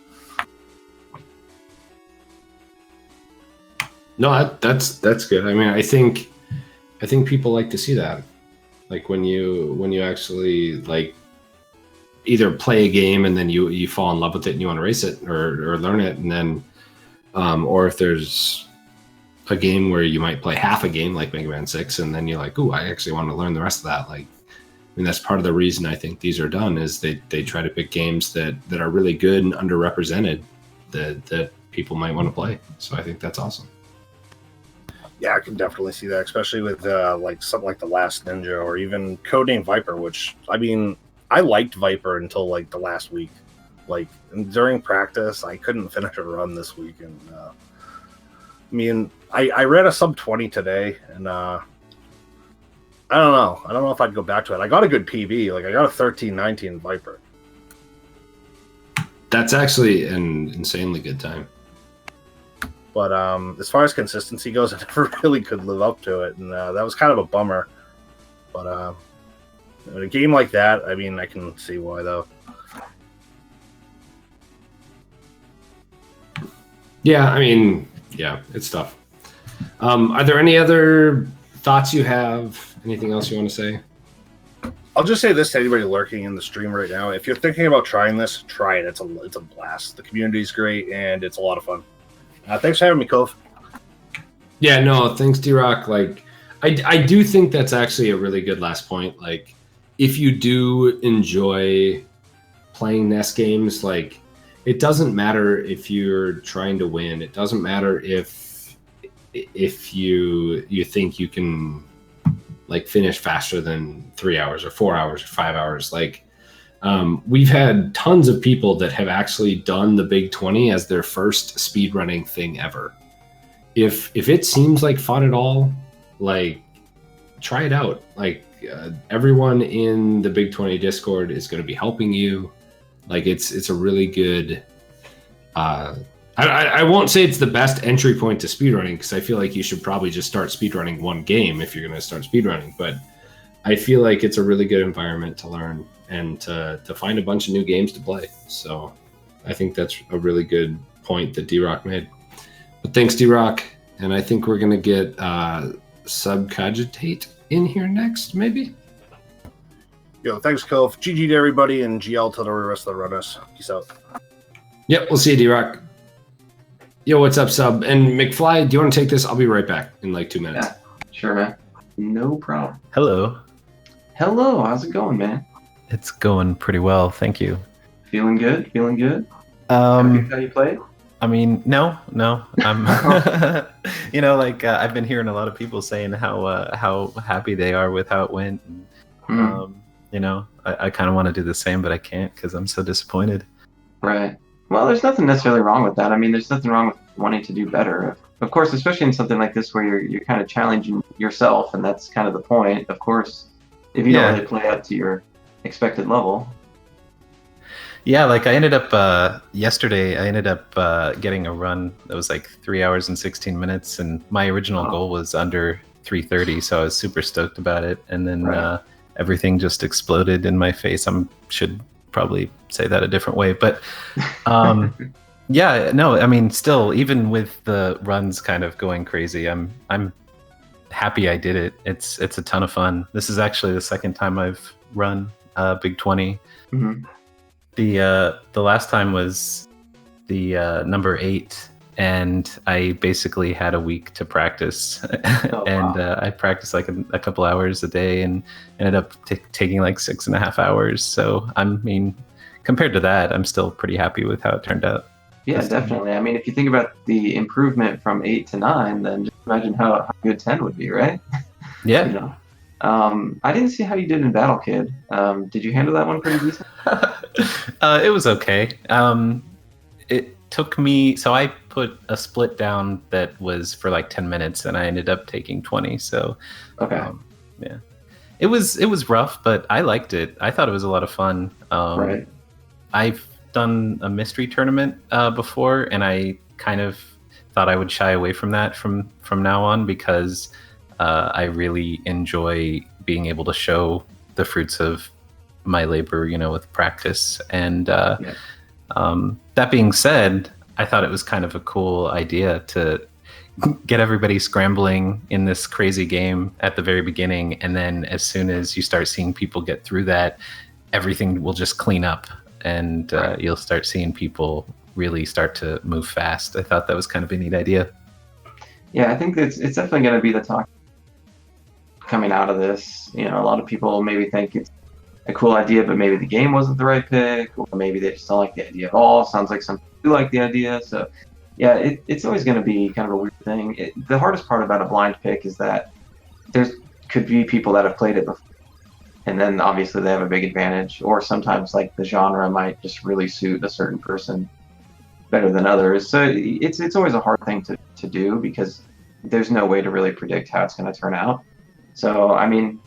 No, that's good. I mean, I think people like to see that, like when you actually like either play a game and then you fall in love with it and you want to race it or learn it, and then or if there's a game where you might play half a game like Mega Man 6 and then you're like, ooh, I actually want to learn the rest of that. Like, I mean, that's part of the reason I think these are done, is they try to pick games that are really good and underrepresented that people might want to play. So I think that's awesome. Yeah, I can definitely see that, especially with like something like The Last Ninja or even Codename Viper, which, I mean, I liked Viper until like the last week. Like during practice, I couldn't finish a run this week, and I mean, I ran a sub 20 today, and I don't know if I'd go back to it. I got a good PB, like I got a 13:19 Viper. That's actually an insanely good time. But as far as consistency goes, I never really could live up to it, and that was kind of a bummer. But in a game like that, I mean, I can see why, though. Yeah, I mean, yeah, it's tough. Are there any other thoughts you have? Anything else you want to say? I'll just say this to anybody lurking in the stream right now: if you're thinking about trying this, try it. It's a blast. The community's great, and it's a lot of fun. Thanks for having me, Cove. Yeah, no, thanks, D-Rock. Like, I do think that's actually a really good last point. Like, if you do enjoy playing NES games, like, it doesn't matter if you're trying to win. It doesn't matter if you think you can like finish faster than 3 hours or 4 hours or 5 hours. Like, we've had tons of people that have actually done the Big 20 as their first speedrunning thing ever. If it seems like fun at all, like, try it out. Like, everyone in the Big 20 Discord is going to be helping you. Like, it's a really good. I won't say it's the best entry point to speedrunning, because I feel like you should probably just start speedrunning one game if you're going to start speedrunning. But I feel like it's a really good environment to learn and to find a bunch of new games to play. So I think that's a really good point that D-Rock made. But thanks, D-Rock. And I think we're going to get Subcogitate in here next, maybe? Yo, thanks, Cove. GG to everybody, and GL to the rest of the runners. Peace out. Yep, we'll see you, D-Rock. Yo, what's up, Sub? And McFly, do you want to take this? I'll be right back in like 2 minutes. Yeah, sure, man. No problem. Hello. Hello, how's it going, man? It's going pretty well, thank you. Feeling good? Feeling good? How you played? I mean, no. I'm, you know, like I've been hearing a lot of people saying how happy they are with how it went. And, you know, I kind of want to do the same, but I can't because I'm so disappointed. Right. Well, there's nothing necessarily wrong with that. I mean, there's nothing wrong with wanting to do better. Of course, especially in something like this where you're kind of challenging yourself, and that's kind of the point. Of course, if you don't really play up to your expected level. Yeah, like I ended up yesterday. I ended up getting a run that was like 3 hours and 16 minutes, and my original goal was under 3:30, so I was super stoked about it. And then everything just exploded in my face. I should probably say that a different way, but yeah, no, I mean, still, even with the runs kind of going crazy, I'm happy I did it. It's a ton of fun. This is actually the second time I've run Big 20. Mm-hmm. The last time was the number 8, and I basically had a week to practice. And I practiced like a couple hours a day and ended up taking like 6.5 hours. So I mean, compared to that, I'm still pretty happy with how it turned out. Yeah, definitely. I mean, if you think about the improvement from 8 to 9, then just imagine how good 10 would be, right? Yeah. You know? I didn't see how you did in Battle Kid. Did you handle that one pretty decent? It was okay. It took me, so I put a split down that was for like 10 minutes, and I ended up taking 20. So, okay, yeah. It was rough, but I liked it. I thought it was a lot of fun. Right. I've done a mystery tournament before, and I kind of thought I would shy away from that from now on, because I really enjoy being able to show the fruits of my labor, with practice. And that being said, I thought it was kind of a cool idea to get everybody scrambling in this crazy game at the very beginning, and then as soon as you start seeing people get through that, everything will just clean up, and you'll start seeing people really start to move fast. I thought that was kind of a neat idea. Yeah, I think it's definitely going to be the talk coming out of this. A lot of people maybe think it's a cool idea, but maybe the game wasn't the right pick, or maybe they just don't like the idea at all. Sounds like some people do like the idea, so yeah, it's always going to be kind of a weird thing. The hardest part about a blind pick is that there could be people that have played it before, and then obviously they have a big advantage, or sometimes like the genre might just really suit a certain person better than others. So it's always a hard thing to do, because there's no way to really predict how it's going to turn out. So I mean,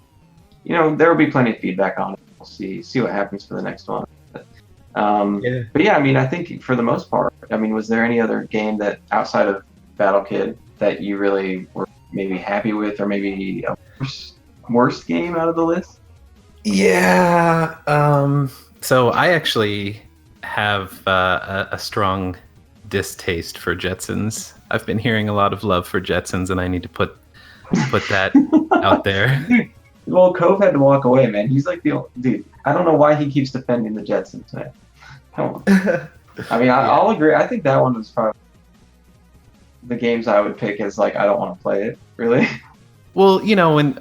there will be plenty of feedback on it. We'll see what happens for the next one. But yeah, I mean, I think for the most part, was there any other game that outside of Battle Kid that you really were maybe happy with, or maybe a worst game out of the list? Yeah. So I actually have a strong distaste for Jetsons. I've been hearing a lot of love for Jetsons, and I need to put that out there. Well, Cove had to walk away, man. He's like the old dude. I don't know why he keeps defending the Jetsons, man. Come on. I'll agree. I think that one was probably the games I would pick as like, I don't want to play it, really. Well,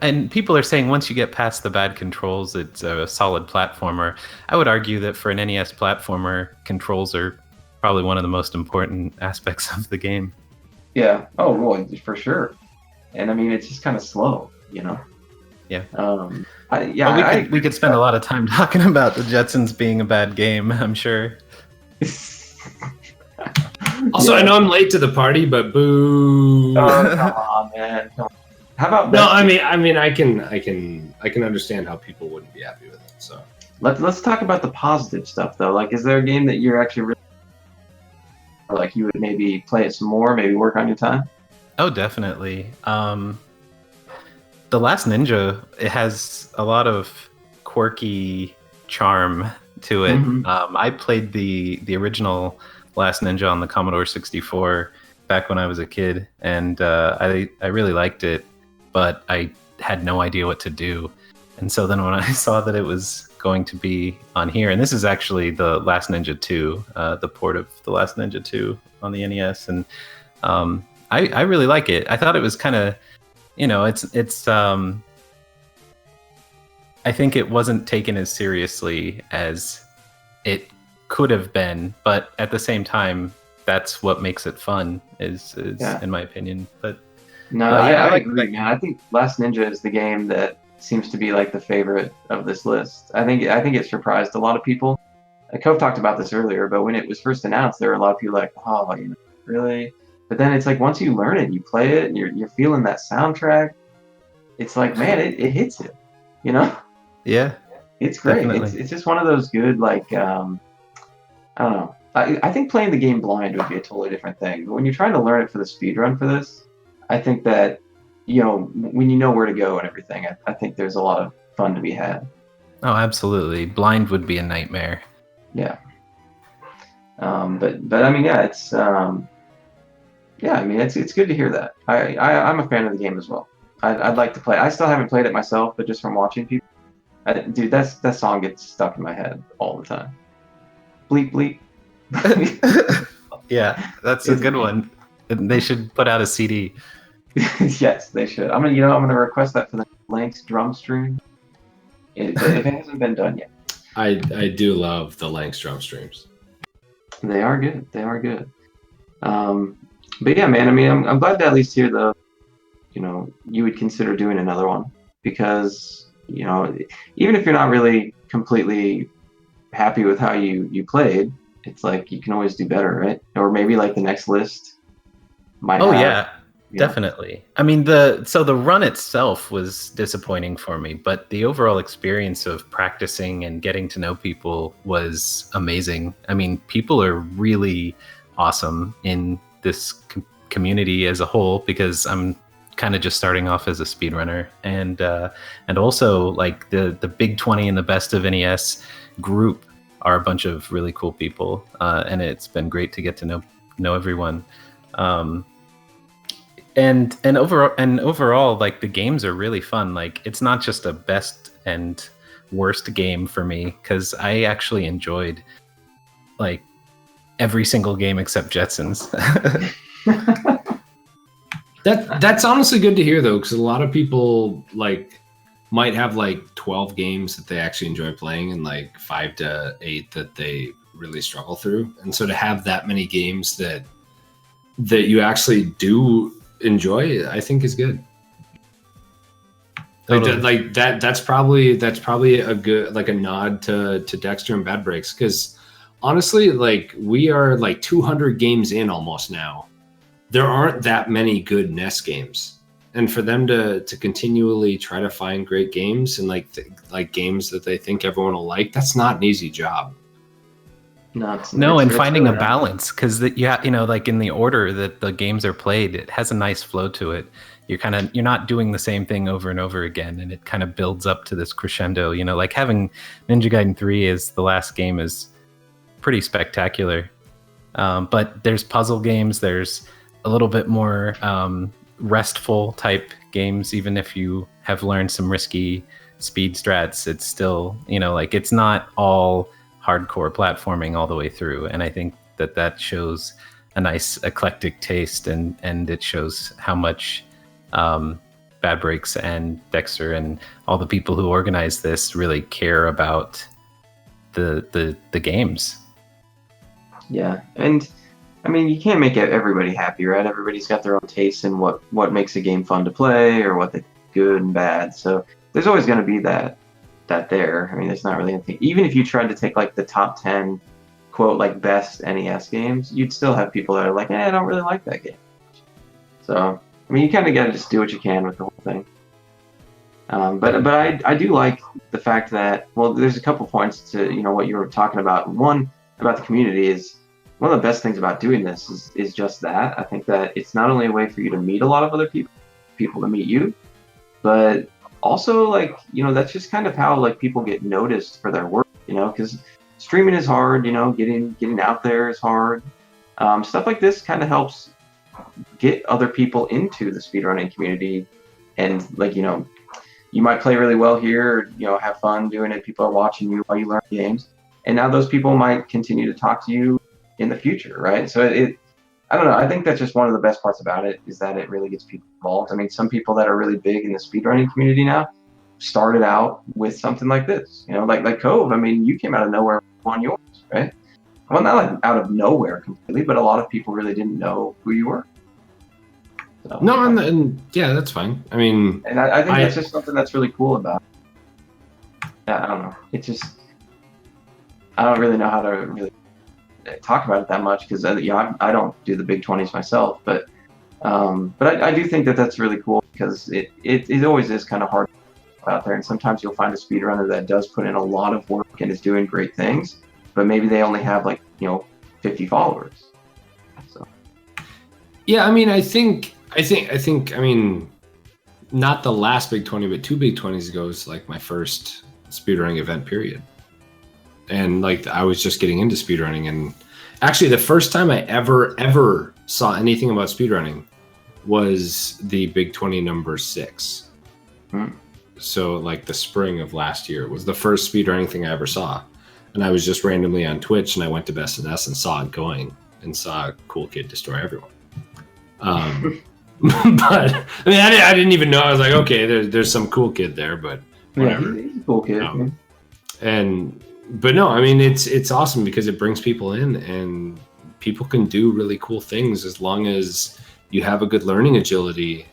and people are saying once you get past the bad controls, it's a solid platformer. I would argue that for an NES platformer, controls are probably one of the most important aspects of the game. Yeah. Oh, well, for sure. And it's just kind of slow, Yeah. We could spend a lot of time talking about the Jetsons being a bad game, I'm sure. Also, I know I'm late to the party, but boo. Oh, come on, man. Come on. How about no? I can understand how people wouldn't be happy with it. So let's talk about the positive stuff, though. Like, is there a game that you're actually really, or like you would maybe play it some more, maybe work on your time? Oh, definitely. The Last Ninja, it has a lot of quirky charm to it. Mm-hmm. I played the original Last Ninja on the Commodore 64 back when I was a kid, and I really liked it, but I had no idea what to do. And so then when I saw that it was going to be on here, and this is actually the Last Ninja 2, the port of the Last Ninja 2 on the NES, and I really like it. I thought it was kind of, it's I think it wasn't taken as seriously as it could have been, but at the same time, that's what makes it fun, is in my opinion. But no, I agree, man. I think Last Ninja is the game that seems to be like the favorite of this list. I think it surprised a lot of people. Cove talked about this earlier, but when it was first announced, there were a lot of people like, oh, really? But then it's like, once you learn it, you play it, and you're feeling that soundtrack. It's like, man, it hits it, Yeah, it's great. Definitely. It's just one of those good, like, I don't know. I think playing the game blind would be a totally different thing. But when you're trying to learn it for the speedrun for this, I think that, when you know where to go and everything, I think there's a lot of fun to be had. Oh, absolutely. Blind would be a nightmare. Yeah. But yeah, it's it's good to hear that. I'm a fan of the game as well. I'd like to play. I still haven't played it myself, but just from watching people, dude, that song gets stuck in my head all the time. Bleep bleep. Yeah, that's a good one. They should put out a CD. Yes, they should. I'm gonna request that for the Lanks drum stream. If it hasn't been done yet. I do love the Lanks drum streams. They are good. They are good. But yeah, man. I'm glad to at least hear you would consider doing another one, because even if you're not really completely happy with how you played, it's like you can always do better, right? Or maybe like the next list might. Oh yeah. Definitely. I mean, the run itself was disappointing for me, but the overall experience of practicing and getting to know people was amazing. I mean, people are really awesome in this community as a whole, because I'm kind of just starting off as a speedrunner, and also like the Big 20 and the Best of NES group are a bunch of really cool people, and it's been great to get to know everyone. And overall, like the games are really fun. Like it's not just a best and worst game for me, because I actually enjoyed like every single game except Jetsons. That's honestly good to hear though, because a lot of people like might have like 12 games that they actually enjoy playing and like 5 to 8 that they really struggle through. And so to have that many games that you actually do enjoy, I think is good. Totally. Like that's probably a good, like a nod to Dexter and Bad Breaks, because honestly, like we are like 200 games in almost now. There aren't that many good NES games, and for them to continually try to find great games and like games that they think everyone will like, that's not an easy job. No, and finding a balance, because like in the order that the games are played, it has a nice flow to it. You're not doing the same thing over and over again, and it kind of builds up to this crescendo. Like having Ninja Gaiden 3 as the last game is pretty spectacular. But there's puzzle games, there's a little bit more restful type games. Even if you have learned some risky speed strats, it's still, like it's not all hardcore platforming all the way through. And I think that shows a nice eclectic taste, and it shows how much Bad Breaks and Dexter and all the people who organize this really care about the games. Yeah, and I mean, you can't make everybody happy, right? Everybody's got their own taste in what makes a game fun to play, or what they good and bad. So there's always going to be that there. I mean, there's not really anything. Even if you tried to take like the top 10 quote like best NES games, you'd still have people that are like, I don't really like that game. So I mean, you kind of got to just do what you can with the whole thing. But I do like the fact that, well, there's a couple points to what you were talking about. One about the community is one of the best things about doing this is just that. I think that it's not only a way for you to meet a lot of other people to meet you, but also like that's just kind of how like people get noticed for their work. Because streaming is hard. Getting out there is hard. Stuff like this kind of helps get other people into the speedrunning community, and like you might play really well here, have fun doing it. People are watching you while you learn games, and now those people might continue to talk to you in the future, right? So I don't know. I think that's just one of the best parts about it, is that it really gets people involved. I mean, some people that are really big in the speedrunning community now started out with something like this, like Cove. I mean, you came out of nowhere on yours, right? Well, not like out of nowhere completely, but a lot of people really didn't know who you were. So, no, and yeah, that's fine. I mean, and I think that's just something that's really cool about it. Yeah, I don't know. It's just, I don't really know how to really talk about it that much, because I don't do the Big 20s myself, but I do think that that's really cool, because it always is kind of hard out there, and sometimes you'll find a speedrunner that does put in a lot of work and is doing great things, but maybe they only have like 50 followers. So yeah, I mean, I think I mean, not the last Big 20, but 2 Big 20s ago was like my first speedrunning event period. And like I was just getting into speedrunning, and actually the first time I ever saw anything about speedrunning was the Big 20 number 6. So like the spring of last year was the first speedrunning thing I ever saw. And I was just randomly on Twitch, and I went to Best and S and saw it going, and saw a cool kid destroy everyone. But I mean, I didn't even know. I was like, okay, there's some cool kid there, but whatever. Yeah, he's a cool kid. But no, I mean, it's awesome because it brings people in, and people can do really cool things as long as you have a good learning agility.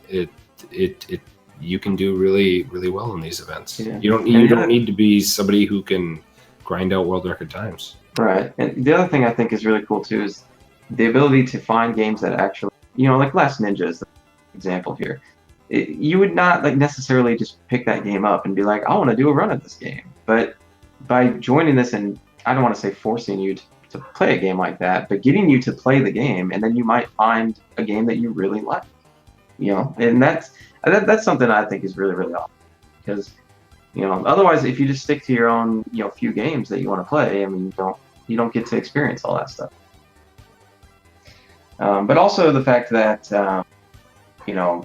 You can do really, really well in these events. Yeah. You don't need to be somebody who can grind out world record times. Right. And the other thing I think is really cool too is the ability to find games that actually, like Last Ninja is example here. You would not like necessarily just pick that game up and be like, I want to do a run at this game. But by joining this, and I don't want to say forcing you to play a game like that, but getting you to play the game, and then you might find a game that you really like. And that's something I think is really, really awesome. Because, otherwise, if you just stick to your own, few games that you want to play, I mean, you don't get to experience all that stuff. But also the fact that,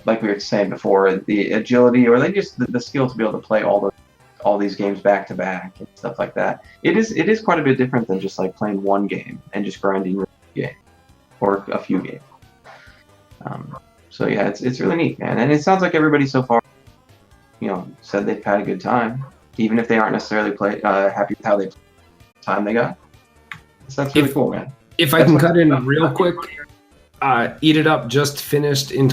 like we were saying before, the agility or the skill to be able to play all these games back to back and stuff like that. It is quite a bit different than just like playing one game and just grinding your game or a few games. So yeah, it's really neat, man. And it sounds like everybody so far, said they've had a good time, even if they aren't necessarily happy with how they time they got. So that's really cool, man. If I can cut in real quick, Eat It Up just finished in